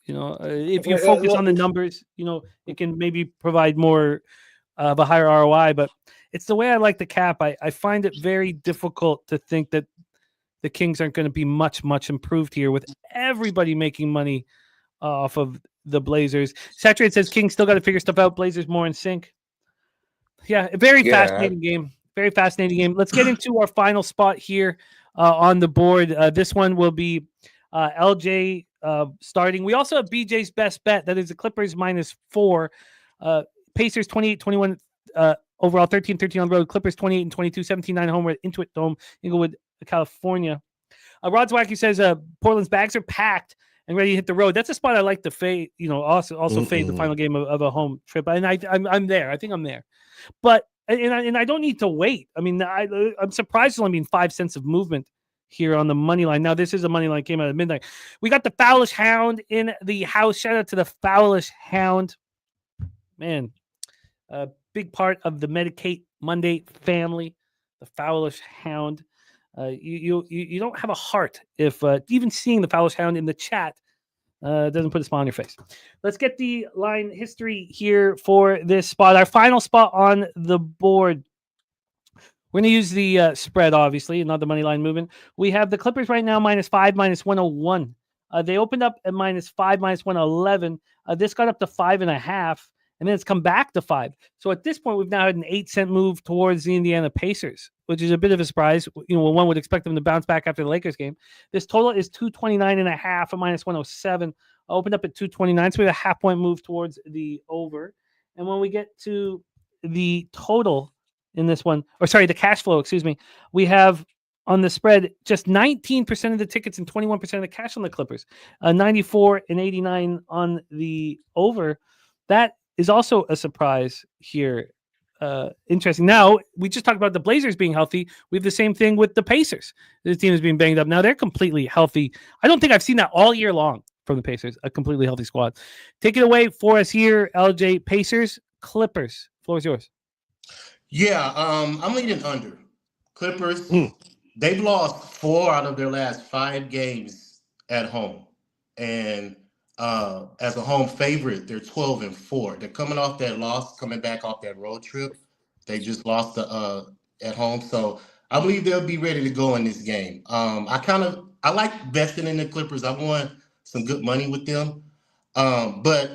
If you focus on the numbers, it can maybe provide more of a higher ROI. But it's the way I like the cap. I find it very difficult to think that the Kings aren't going to be much improved here with everybody making money off of the Blazers. Saturate says Kings still got to figure stuff out. Blazers more in sync. Yeah, a very fascinating game. Very fascinating game. Let's get into our final spot here on the board. This one will be LJ starting. We also have BJ's best bet. That is the Clippers -4. Pacers 28-21 overall, 13-13 on the road. Clippers 28-22, 17-9 home with Intuit Dome, Inglewood, California. Rod's Wacky says Portland's bags are packed and ready to hit the road. That's a spot I like to fade. Also fade the final game of a home trip. And I'm there. I think I'm there. But and I don't need to wait. I mean, I'm surprised there's only been 5 cents of movement here on the money line. Now, this is a money line game at midnight. We got the Fowlish Hound in the house. Shout out to the Fowlish Hound. Man, a big part of the Medicate Monday family, the Fowlish Hound. You don't have a heart if even seeing the Fowlish Hound in the chat doesn't put a smile on your face. Let's get the line history here for this spot. Our final spot on the board. We're going to use the spread, obviously, not the money line movement. We have the Clippers right now -5, -101. They opened up at -5, -111. This got up to 5.5, and then it's come back to 5. So at this point, we've now had an 8-cent move towards the Indiana Pacers, which is a bit of a surprise. One would expect them to bounce back after the Lakers game. This total is 229.5 at -107. Opened up at 229, so we have a half-point move towards the over. And when we get to the total in this one, the cash flow, we have on the spread just 19% of the tickets and 21% of the cash on the Clippers, 94 and 89 on the over. That is also a surprise here. Interesting. Now, we just talked about the Blazers being healthy. We have the same thing with the Pacers. This team is being banged up. Now they're completely healthy. I don't think I've seen that all year long from the Pacers, a completely healthy squad. Take it away for us here, LJ. Pacers, Clippers. Floor is yours. Yeah, I'm leaning under. Clippers, they've lost 4 out of their last 5 games at home. And as a home favorite, they're 12-4. They're coming off that loss, coming back off that road trip. They just lost at home. So I believe they'll be ready to go in this game. I like besting in the Clippers. I won some good money with them. But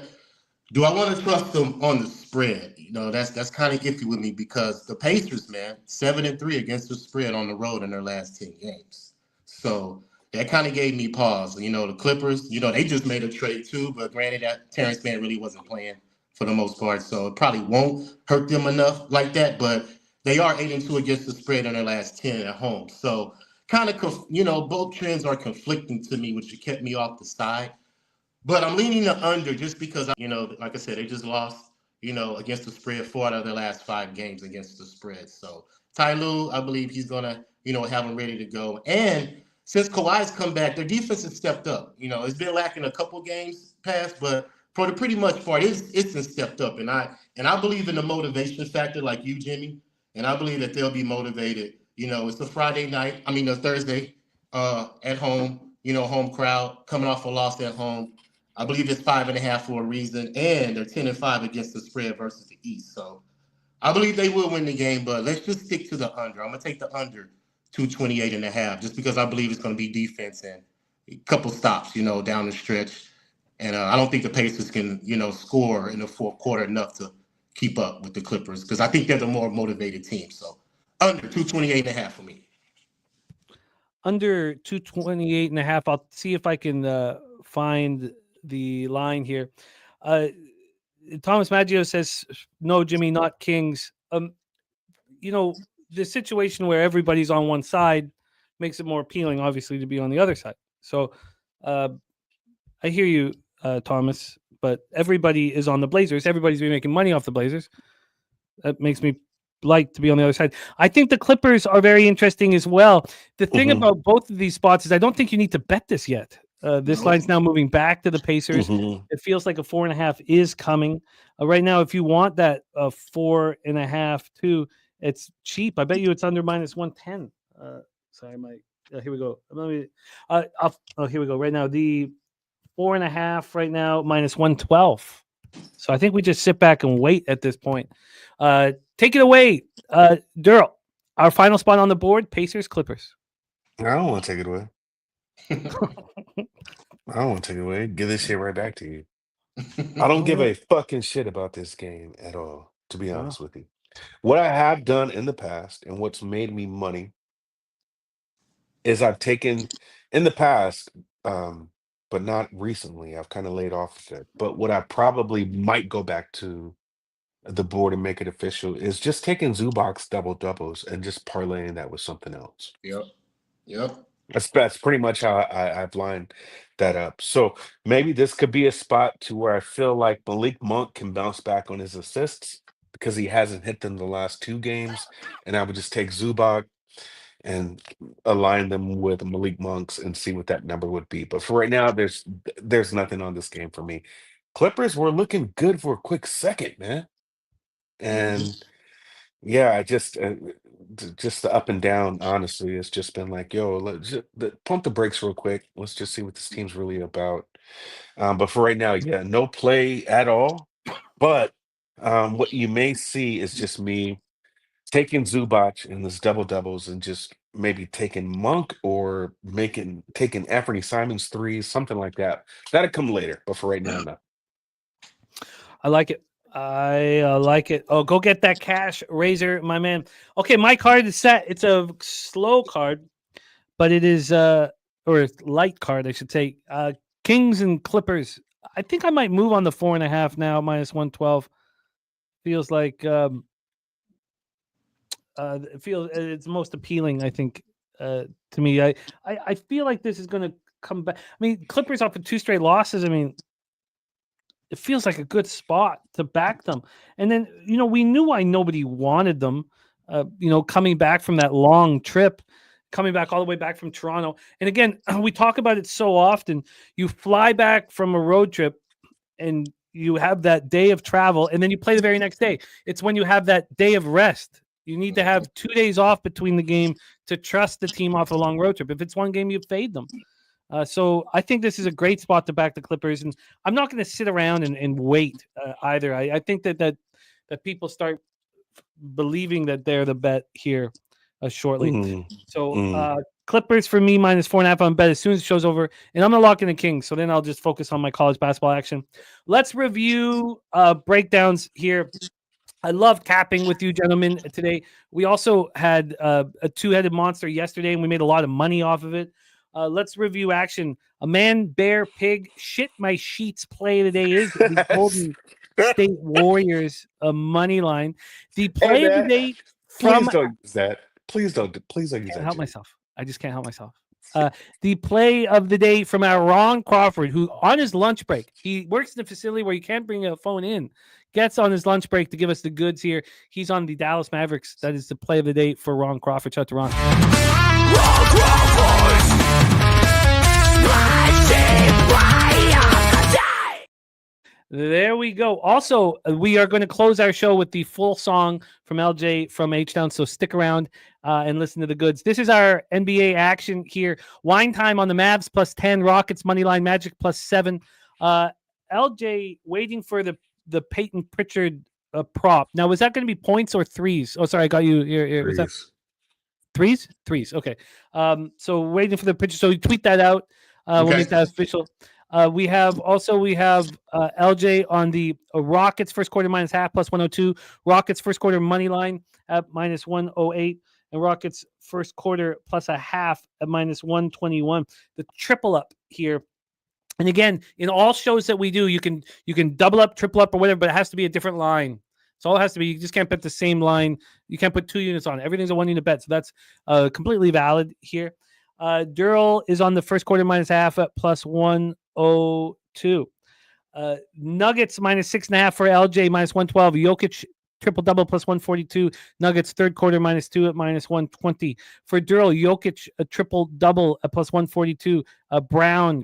do I want to trust them on the spread? That's kind of iffy with me because the Pacers, man, 7-3 against the spread on the road in their last 10 games. So that kind of gave me pause. The Clippers, they just made a trade too, but granted that Terrence Mann really wasn't playing for the most part, so it probably won't hurt them enough like that, but they are 8-2 against the spread in their last 10 at home. So kind of, both trends are conflicting to me, which kept me off the side. But I'm leaning the under just because, like I said, they just lost, against the spread 4 out of their last 5 games against the spread. So Ty Lue, I believe he's going to, have them ready to go. And since Kawhi's come back, their defense has stepped up. It's been lacking a couple games past, but for the pretty much part, it's been stepped up. And I believe in the motivation factor like you, Jimmy. And I believe that they'll be motivated. It's a Thursday at home, home crowd coming off a loss at home. I believe it's 5.5 for a reason, and they're 10-5 against the spread versus the East. So I believe they will win the game, but let's just stick to the under. I'm going to take the under 228.5 just because I believe it's going to be defense and a couple stops, down the stretch. And I don't think the Pacers can, score in the fourth quarter enough to keep up with the Clippers because I think they're the more motivated team. So under 228.5 for me. Under 228.5. I'll see if I can find the line here. Thomas Maggio says, no, Jimmy, not Kings. The situation where everybody's on one side makes it more appealing, obviously, to be on the other side. So I hear you, Thomas, but everybody is on the Blazers. Everybody's been making money off the Blazers. That makes me like to be on the other side. I think the Clippers are very interesting as well. The thing about both of these spots is I don't think you need to bet this yet. This line's now moving back to the Pacers. It feels like a 4.5 is coming. Right now, if you want that 4.5 too, it's cheap. I bet you it's under -110 Sorry, my here we go. Let me. Here we go. Right now, the 4.5 right now minus 112. So I think we just sit back and wait at this point. Take it away, Darryl. Our final spot on the board: Pacers, Clippers. I don't want to take it away. I don't want to take it away. Give this shit right back to you. I don't give a fucking shit about this game at all, to be honest with you. What I have done in the past and what's made me money is I've taken in the past, but not recently. I've kind of laid off of it. But what I probably might go back to the board and make it official is just taking Zubac's doubles and just parlaying that with something else. Yep. That's pretty much how I've lined that up. So maybe this could be a spot to where I feel like Malik Monk can bounce back on his assists because he hasn't hit them the last 2 games. And I would just take Zubac and align them with Malik Monks and see what that number would be. But for right now, there's nothing on this game for me. Clippers were looking good for a quick second, man. And yeah, I just the up and down, honestly, it's just been like, yo, let's just pump the brakes real quick. Let's just see what this team's really about. But for right now, yeah, no play at all. But what you may see is just me taking Zubac in this doubles and just maybe taking Monk or taking Anthony Simons threes, something like that. That'll come later. But for right now, no. I like it. I like it. Oh, go get that cash, Razor, my man. Okay, my card is set. It's a slow card, but it is or light card, I should say. Kings and Clippers. I think I might move on the 4.5 now, minus 112. Feels like it's most appealing, I think, to me. I feel like this is going to come back. I mean, Clippers off of 2 straight losses. I mean, it feels like a good spot to back them. And then, we knew why nobody wanted them, coming back from that long trip, coming back all the way back from Toronto. And again, we talk about it so often. You fly back from a road trip and you have that day of travel and then you play the very next day. It's when you have that day of rest. You need to have 2 days off between the game to trust the team off a long road trip. If it's one game, you fade them. So I think this is a great spot to back the Clippers, and I'm not going to sit around and wait either. I think that people start believing that they're the bet here shortly. So Clippers for me minus 4.5 on bet as soon as the show's over, and I'm going to lock in the Kings. So then I'll just focus on my college basketball action. Let's review breakdowns here. I love capping with you, gentlemen, today. We also had a 2-headed monster yesterday, and we made a lot of money off of it. Let's review action. A man, bear, pig, shit my sheets play today is the Golden State Warriors money line. The play of the day from... Please don't use that. Please don't use that. I can't help myself. I just can't help myself. The play of the day from our Ron Crawford, who on his lunch break, he works in a facility where you can't bring a phone in, gets on his lunch break to give us the goods here. He's on the Dallas Mavericks. That is the play of the day for Ron Crawford. Shout out to Ron. Ron Crawford! There we go. Also, we are going to close our show with the full song from LJ from HTown. So stick around and listen to the goods. This is our NBA action here. Wine time on the Mavs plus 10, Rockets moneyline, Magic plus 7. LJ waiting for the Peyton Pritchard prop. Now, was that going to be points or threes? Oh, sorry, I got you here. Was that threes? Threes. Okay. So waiting for the Pritchard. So we tweet that out. We'll make that official. We have LJ on the Rockets first quarter minus half plus 102. Rockets first quarter money line at minus 108. And Rockets first quarter plus a half at minus 121. The triple up here. And again, in all shows that we do, you can double up, triple up, or whatever, but it has to be a different line. So all it has to be. You just can't put the same line. You can't put 2 units on. Everything's a 1-unit bet. So that's completely valid here. Darryl is on the first quarter minus half at plus 102. Nuggets minus 6.5 for LJ minus 112. Jokic triple double plus 142. Nuggets third quarter minus 2 at minus 120. For Darryl, Jokic a triple double at plus 142.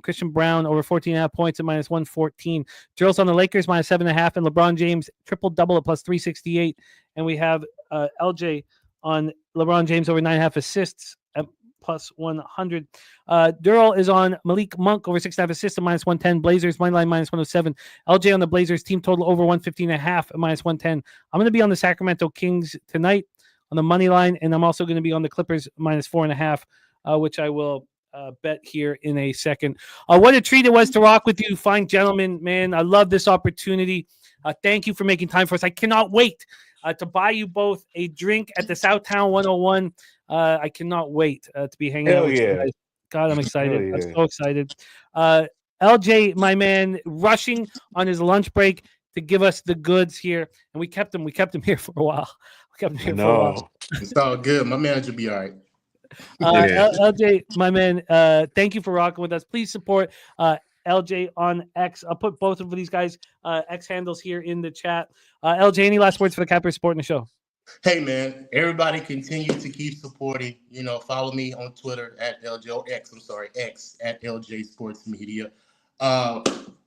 Christian Brown over 14.5 points at minus 114. Darryl's on the Lakers minus 7.5, and LeBron James triple double at plus 368. And we have LJ on LeBron James over 9.5 assists at plus 100. Darryl is on Malik Monk over 6.5 assists at minus 110. Blazers money line minus 107. LJ on the Blazers team total over 115.5 at minus 110. I'm going to be on the Sacramento Kings tonight on the money line, and I'm also going to be on the Clippers minus 4.5, which I will bet here in a second. What a treat it was to rock with you, fine gentlemen, man. I love this opportunity. Thank you for making time for us. I cannot wait to buy you both a drink at the Southtown 101. I cannot wait to be hanging out with you guys. God, I'm excited. Yeah. I'm so excited. LJ, my man, rushing on his lunch break to give us the goods here, and we kept him here for a while. It's all good. My manager be all right. LJ, my man, thank you for rocking with us. Please support LJ on X. I'll put both of these guys' X handles here in the chat. LJ, any last words for the Capper supporting the show? Hey, man, everybody continue to keep supporting. Follow me on Twitter at X at LJ Sports Media. On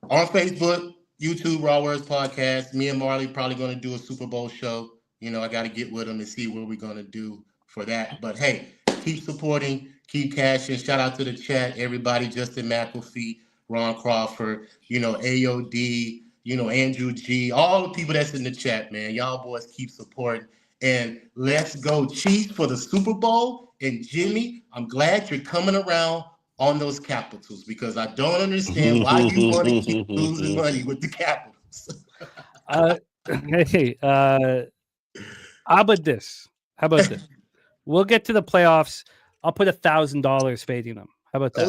Facebook, YouTube, Raw Words Podcast. Me and Marley probably going to do a Super Bowl show. I got to get with them and see what we're going to do for that. But, hey, keep supporting, keep cashing. Shout out to the chat, everybody, Justin McAfee, Ron Crawford, AOD, Andrew G, all the people that's in the chat, man. Y'all boys keep supporting. And let's go Chiefs for the Super Bowl. And Jimmy, I'm glad you're coming around on those Capitals because I don't understand why you want to keep losing money with the Capitals. How about this? We'll get to the playoffs. I'll put $1,000 fading them. How about that?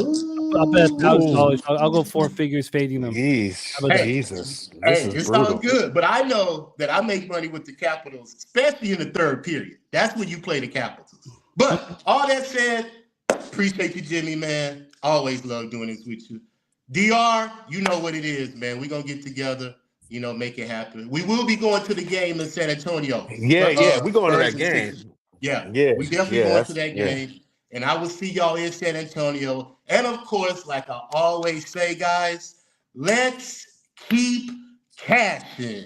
I'll bet $1,000. I'll go 4 figures fading them. Jesus. It sounds good, but I know that I make money with the Capitals, especially in the third period. That's when you play the Capitals. But all that said, appreciate you, Jimmy, man. Always love doing this with you. DR, you know what it is, man. We're going to get together, make it happen. We will be going to the game in San Antonio. Yeah, we're going to that game. Yeah, we definitely going to that game. And I will see y'all in San Antonio. And of course, like I always say, guys, let's keep cashing.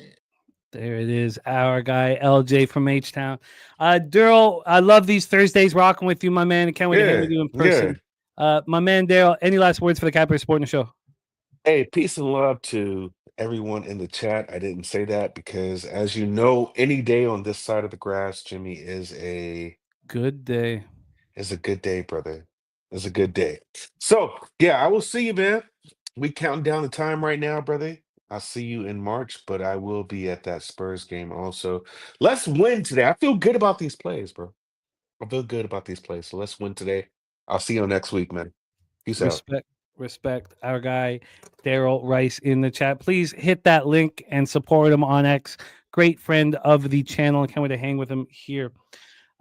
There it is, our guy LJ from HTown. Darryl, I love these Thursdays rocking with you, my man. I can't wait to hang with you in person. My man Darryl, any last words for the Capper supporting the show? Hey, peace and love to everyone in the chat. I didn't say that because, as you know, any day on this side of the grass, Jimmy, is a good day. It's a good day, brother. It's a good day. So, yeah, I will see you, man. We counting down the time right now, brother. I'll see you in March, but I will be at that Spurs game also. Let's win today. I feel good about these plays, bro. I feel good about these plays. So let's win today. I'll see you next week, man. Peace out. Respect our guy, Darryl Rice in the chat. Please hit that link and support him on X. Great friend of the channel. I can't wait to hang with him here.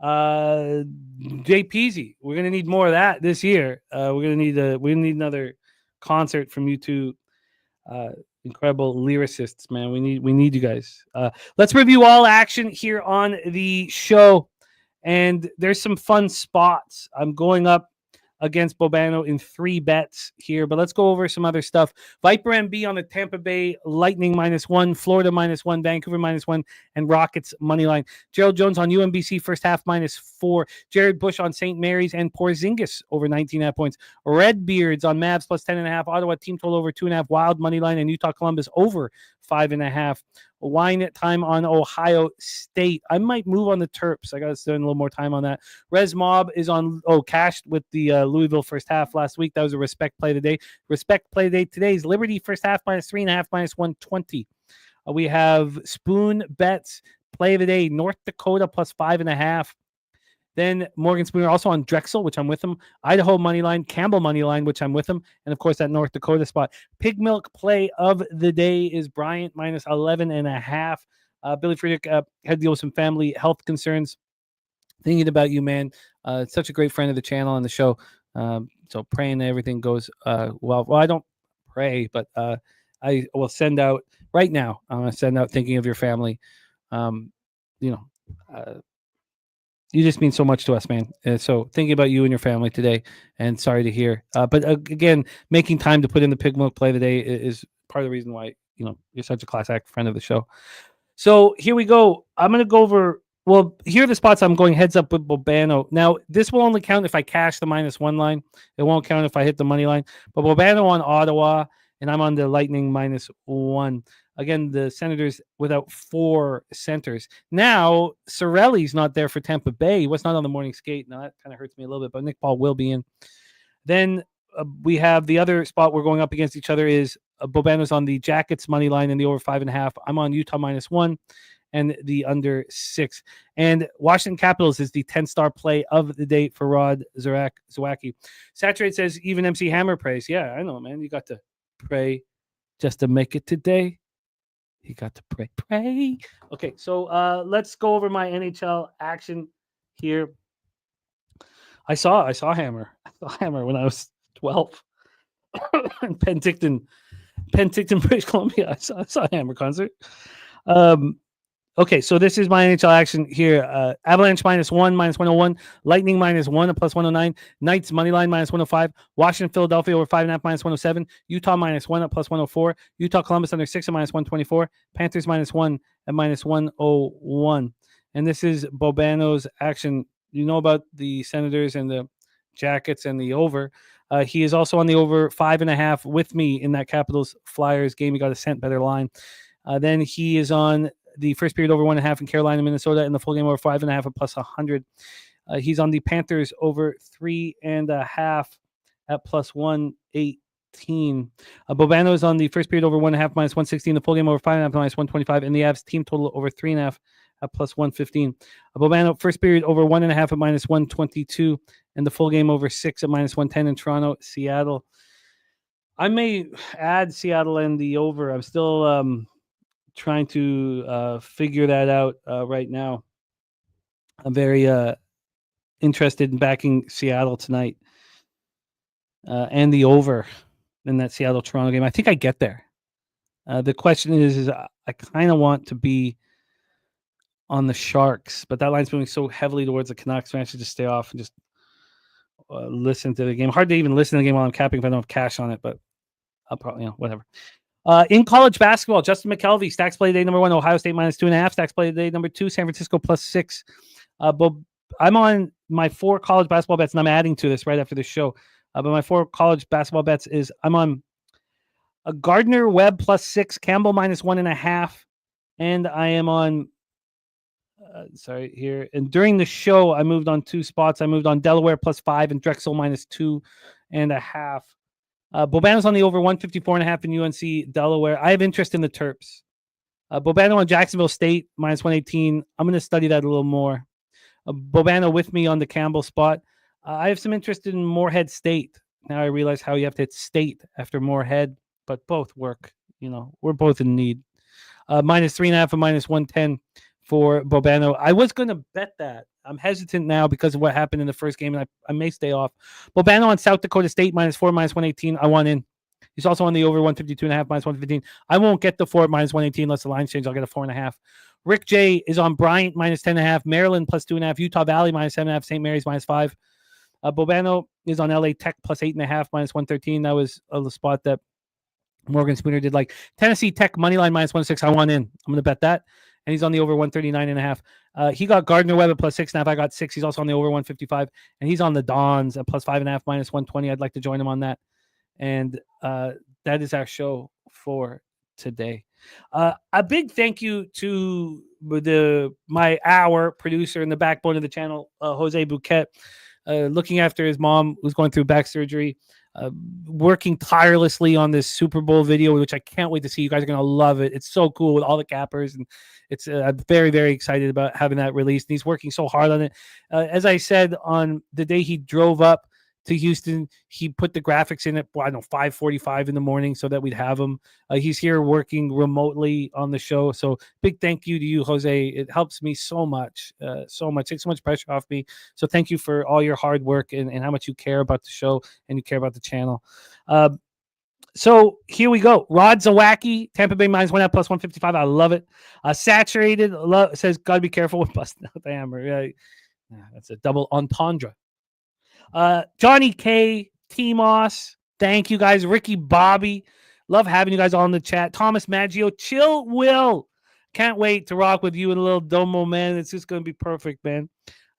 JPZ, we're gonna need more of that this year. We're gonna need another concert from you two incredible lyricists, man. We need you guys. Let's review all action here on the show, and there's some fun spots. I'm going up against Bobano in 3 bets here, but let's go over some other stuff. Viper MB on the Tampa Bay Lightning -1, Florida -1, Vancouver -1, and Rockets money line. Gerald Jones on UMBC first half -4. Jared Bush on St. Mary's and Porzingis over 19.5 points. Redbeards on Mavs +10.5. Ottawa team total over 2.5. Wild money line and Utah Columbus over 5.5. Wine time on Ohio State. I might move on the Terps. I got to spend a little more time on that. Res Mob is on cashed with the Louisville first half last week. That was a respect play today. Respect play today. Today's Liberty first half -3.5 -120. We have Spoon bets play of the day. North Dakota +5.5. Then Morgan Spooner also on Drexel, which I'm with him. Idaho money line, Campbell money line, which I'm with him, and of course that North Dakota spot. Pig milk play of the day is Bryant -11.5. Billy Friedrich had to deal with some family health concerns. Thinking about you, man. Such a great friend of the channel and the show. So praying that everything goes well. Well, I don't pray, but I will send out right now. I'm going to send out thinking of your family. You just mean so much to us, man. So thinking about you and your family today, and sorry to hear. But again, making time to put in the pig milk play today is part of the reason why you're such a class act friend of the show. So here we go. I'm going to go over Well, here are the spots I'm going heads up with Bobano. Now, this will only count if I cash the -1 line. It won't count if I hit the money line. But Bobano on Ottawa, and I'm on the Lightning -1. Again, the Senators without 4 centers. Now, Cirelli's not there for Tampa Bay. He was not on the morning skate. Now, that kind of hurts me a little bit, but Nick Paul will be in. Then we have the other spot we're going up against each other is Bobano's on the Jackets money line and the over 5.5. I'm on Utah -1 and the under 6. And Washington Capitals is the 10-star play of the day for Rod Zawacki. Saturate says even MC Hammer prays. Yeah, I know, man. You got to pray just to make it today. You got to pray. Okay, so let's go over my NHL action here. I saw Hammer. I saw Hammer when I was 12 in Penticton, British Columbia. I saw Hammer concert. Okay, so this is my NHL action here. Avalanche -1, -101. Lightning -1 at +109. Knights money line -105. Washington, Philadelphia over 5.5 -107. Utah -1 at +104. Utah, Columbus under 6 at -124. Panthers -1 at -101. And this is Bobano's action. You know about the Senators and the Jackets and the over. He is also on the over 5.5 with me in that Capitals Flyers game. He got a cent better line. Then he is on the first period over 1.5 in Carolina, Minnesota, and the full game over 5.5 at +100. He's on the Panthers over 3.5 at +118. Bobano is on the first period over 1.5 -116, the full game over 5.5 -125, and the Avs team total over 3.5 at +115. Bobano first period over 1.5 at -122, and the full game over 6 at -110 in Toronto, Seattle. I may add Seattle and the over. I'm still trying to figure that out right now. I'm very interested in backing Seattle tonight and the over in that Seattle-Toronto game. I think I get there. The question is I kind of want to be on the Sharks, but that line's moving so heavily towards the Canucks. So I should just stay off and just listen to the game. Hard to even listen to the game while I'm capping if I don't have cash on it, but I'll probably, whatever. In college basketball, Justin McKelvey, stacks play day number 1, Ohio State -2.5, stacks play day number 2, San Francisco +6. But I'm on my 4 college basketball bets, and I'm adding to this right after the show. But my 4 college basketball bets is I'm on a Gardner Webb +6, Campbell -1.5, and I am on sorry here. And during the show, I moved on 2 spots. I moved on Delaware +5 and Drexel -2.5. Bobano's on the over 154.5 in UNC Delaware. I have interest in the Terps. Bobano on Jacksonville State -118. I'm going to study that a little more. Bobano with me on the Campbell spot. I have some interest in Moorhead State. Now I realize how you have to hit State after Moorhead, but both work. We're both in need. -3.5 and -110 for Bobano. I was going to bet that. I'm hesitant now because of what happened in the first game, and I may stay off. Bobano on South Dakota State -4, -118. I want in. He's also on the over 152.5, -115. I won't get the 4 at -118 unless the line change. I'll get a 4.5. Rick J is on Bryant -10.5, Maryland +2.5, Utah Valley -7.5, St. Mary's -5. Bobano is on LA Tech +8.5, -113. That was the spot that Morgan Spooner did. Like Tennessee Tech moneyline -106. I want in. I'm going to bet that. And he's on the over 139.5. He got Gardner Webb at +6.5. I got 6. He's also on the over 155. And he's on the Dons at +5.5, -120. I'd like to join him on that. And that is our show for today. A big thank you to our producer and the backbone of the channel, Jose Bouquet, looking after his mom who's going through back surgery, working tirelessly on this Super Bowl video, which I can't wait to see. You guys are going to love it. It's so cool with all the cappers, and it's I'm very, very excited about having that released. And he's working so hard on it. As I said, on the day he drove up to Houston, he put the graphics in at 5:45 in the morning so that we'd have them. He's here working remotely on the show. So big thank you to you, Jose. It helps me so much, takes so much pressure off me. So thank you for all your hard work and how much you care about the show and you care about the channel. So here we go. Rod Zawacki, Tampa Bay -1 at +155. I love it. Saturated says, got to be careful with busting out the hammer. Yeah, that's a double entendre. Johnny K, T Moss, thank you guys. Ricky Bobby, love having you guys all in the chat. Thomas Maggio, Chill Will, Can't wait to rock with you in a little domo, man. It's just going to be perfect, man.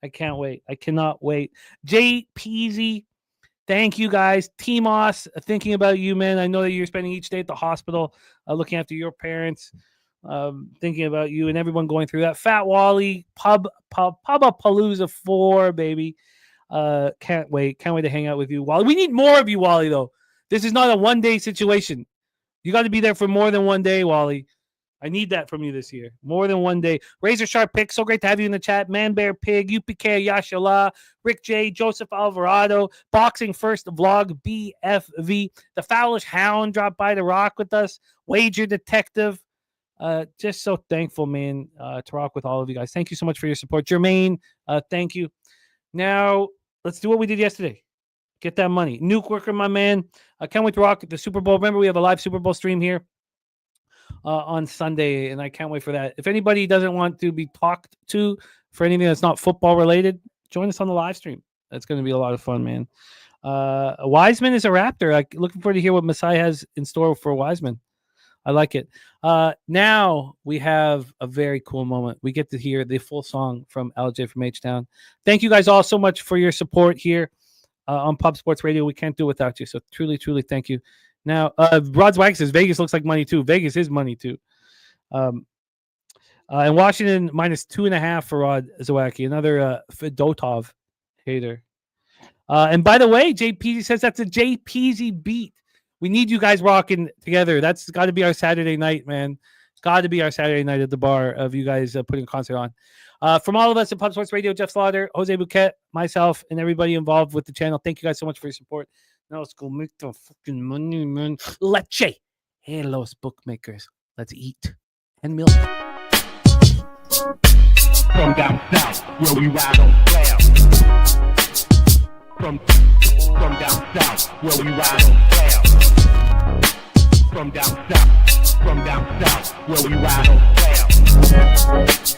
I can't wait. I cannot wait. Jay Peasy, thank you guys. Timos, thinking about you, man. I know that you're spending each day at the hospital looking after your parents, thinking about you and everyone going through that. Fat Wally, Pubapalooza 4, baby. Can't wait. Can't wait to hang out with you, Wally. We need more of you, Wally, though. This is not a one-day situation. You got to be there for more than one day, Wally. I need that from you this year. More than one day. Razor Sharp Pick, so great to have you in the chat. Man Bear Pig, UPK Yashala, Rick J, Joseph Alvarado, Boxing First Vlog, BFV. The Foolish Hound dropped by to rock with us. Wager Detective. Just so thankful, man, to rock with all of you guys. Thank you so much for your support. Jermaine, thank you. Now, let's do what we did yesterday. Get that money. Nuke Worker, my man. I can't wait to rock the Super Bowl. Remember, we have a live Super Bowl stream here on Sunday, and I can't wait for that. If anybody doesn't want to be talked to for anything that's not football related, join us on the live stream. That's going to be a lot of fun, man. Wiseman is a Raptor. Looking forward to hear what Masai has in store for Wiseman. I like it. Now we have a very cool moment. We get to hear the full song from LJ from HTown. Thank you guys all so much for your support here on Pub Sports Radio. We can't do it without you. So truly, truly thank you. Now, Rod Swag says Vegas looks like money too. Vegas is money too. And Washington minus 2.5 for Rod Zawacki, another Fedotov hater. And by the way, JPZ says that's a JPZ beat. We need you guys rocking together. That's got to be our Saturday night, man. Got to be our Saturday night at the bar of you guys putting a concert on. From all of us at Pub Sports Radio, Jeff Slaughter, Jose Bouquet, myself, and everybody involved with the channel, thank you guys so much for your support. Now let's go make the fucking money, man. Leche. Hey, los bookmakers. Let's eat. 10 million. From down south, where we ride on clouds. From down south, where we ride on clouds. From down south, where we ride on clouds.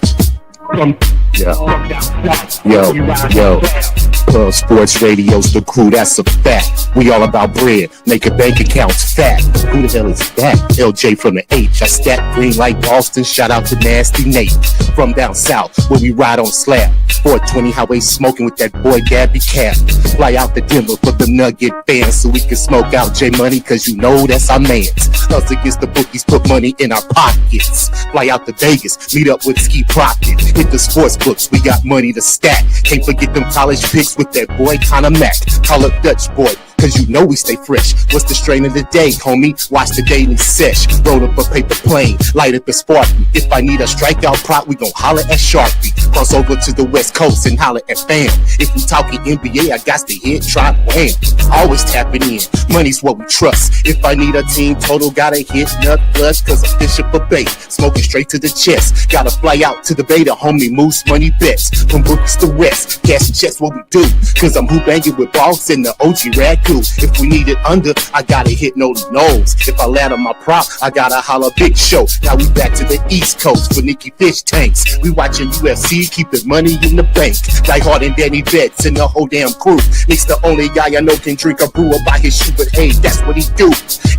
From down south, where we ride on clouds. Pub Sports Radio's the crew, that's a fact. We all about bread, making bank accounts fat. Who the hell is that? LJ from the H. I stack green like Boston, shout out to Nasty Nate. From down south, where we ride on slab. 420 highway smoking with that boy Gabby Cap. Fly out to Denver for the Nugget fans so we can smoke out J Money, cause you know that's our mans. Us against the bookies, put money in our pockets. Fly out to Vegas, meet up with Ski Crockett. Hit the sports books, we got money to stack. Can't forget them college picks with that boy Conor Mack. Call up Dutch boy, cause you know we stay fresh. What's the strain of the day, homie? Watch the daily sesh. Roll up a paper plane, light up a Sparky. If I need a strikeout prop, we gon' holler at Sharpie. Cross over to the West Coast and holler at fam. If we talking NBA, I got to hit, try, wham. Always tapping in, money's what we trust. If I need a team total, gotta hit nut flush, cause I'm fishing for bait. Smoking straight to the chest. Gotta fly out to the beta, homie, moose money bets. From books to west, cash and checks what we do. Cause I'm hoop banging with Boss and the OG Raccoon. If we need it under, I gotta hit no nose. If I land on my prop, I gotta holler Big Show. Now we back to the East Coast for Nicky Fish tanks. We watching UFC, keeping money in the bank. Die Hard and Danny Betts and the whole damn crew. Nick's the only guy I know can drink a brew by his shoe, but hey, that's what he do.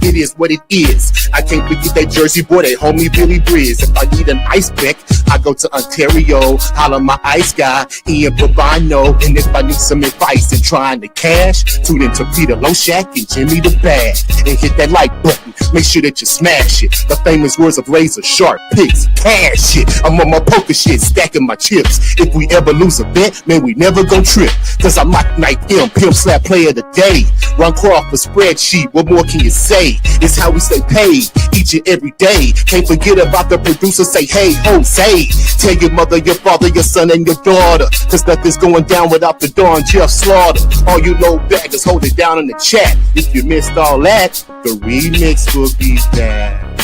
It is what it is. I can't forget that Jersey boy, that homie Billy Breeze. If I need an ice pick, I go to Ontario, holler my ice guy, Ian Bobano. And if I need some advice in trying to cash, tune into Peter Loshak and Jimmy the Bag. And hit that like button, make sure that you smash it. The famous words of Razor Sharp Picks, cash it. I'm on my poker shit, stacking my chips. If we ever lose a bet, man, we never gon' trip. Cause I'm like Night M, Pimp Slap Player of the Day. Ron Crawford spreadsheet, what more can you say? It's how we stay paid each and every day. Can't forget about the producer, say, hey, Jose. Tell your mother, your father, your son, and your daughter. Cause nothing's going down without the Dawn Jeff Slaughter. All you low baggers, hold it down in the chat. If you missed all that, the remix will be back.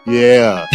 Yeah.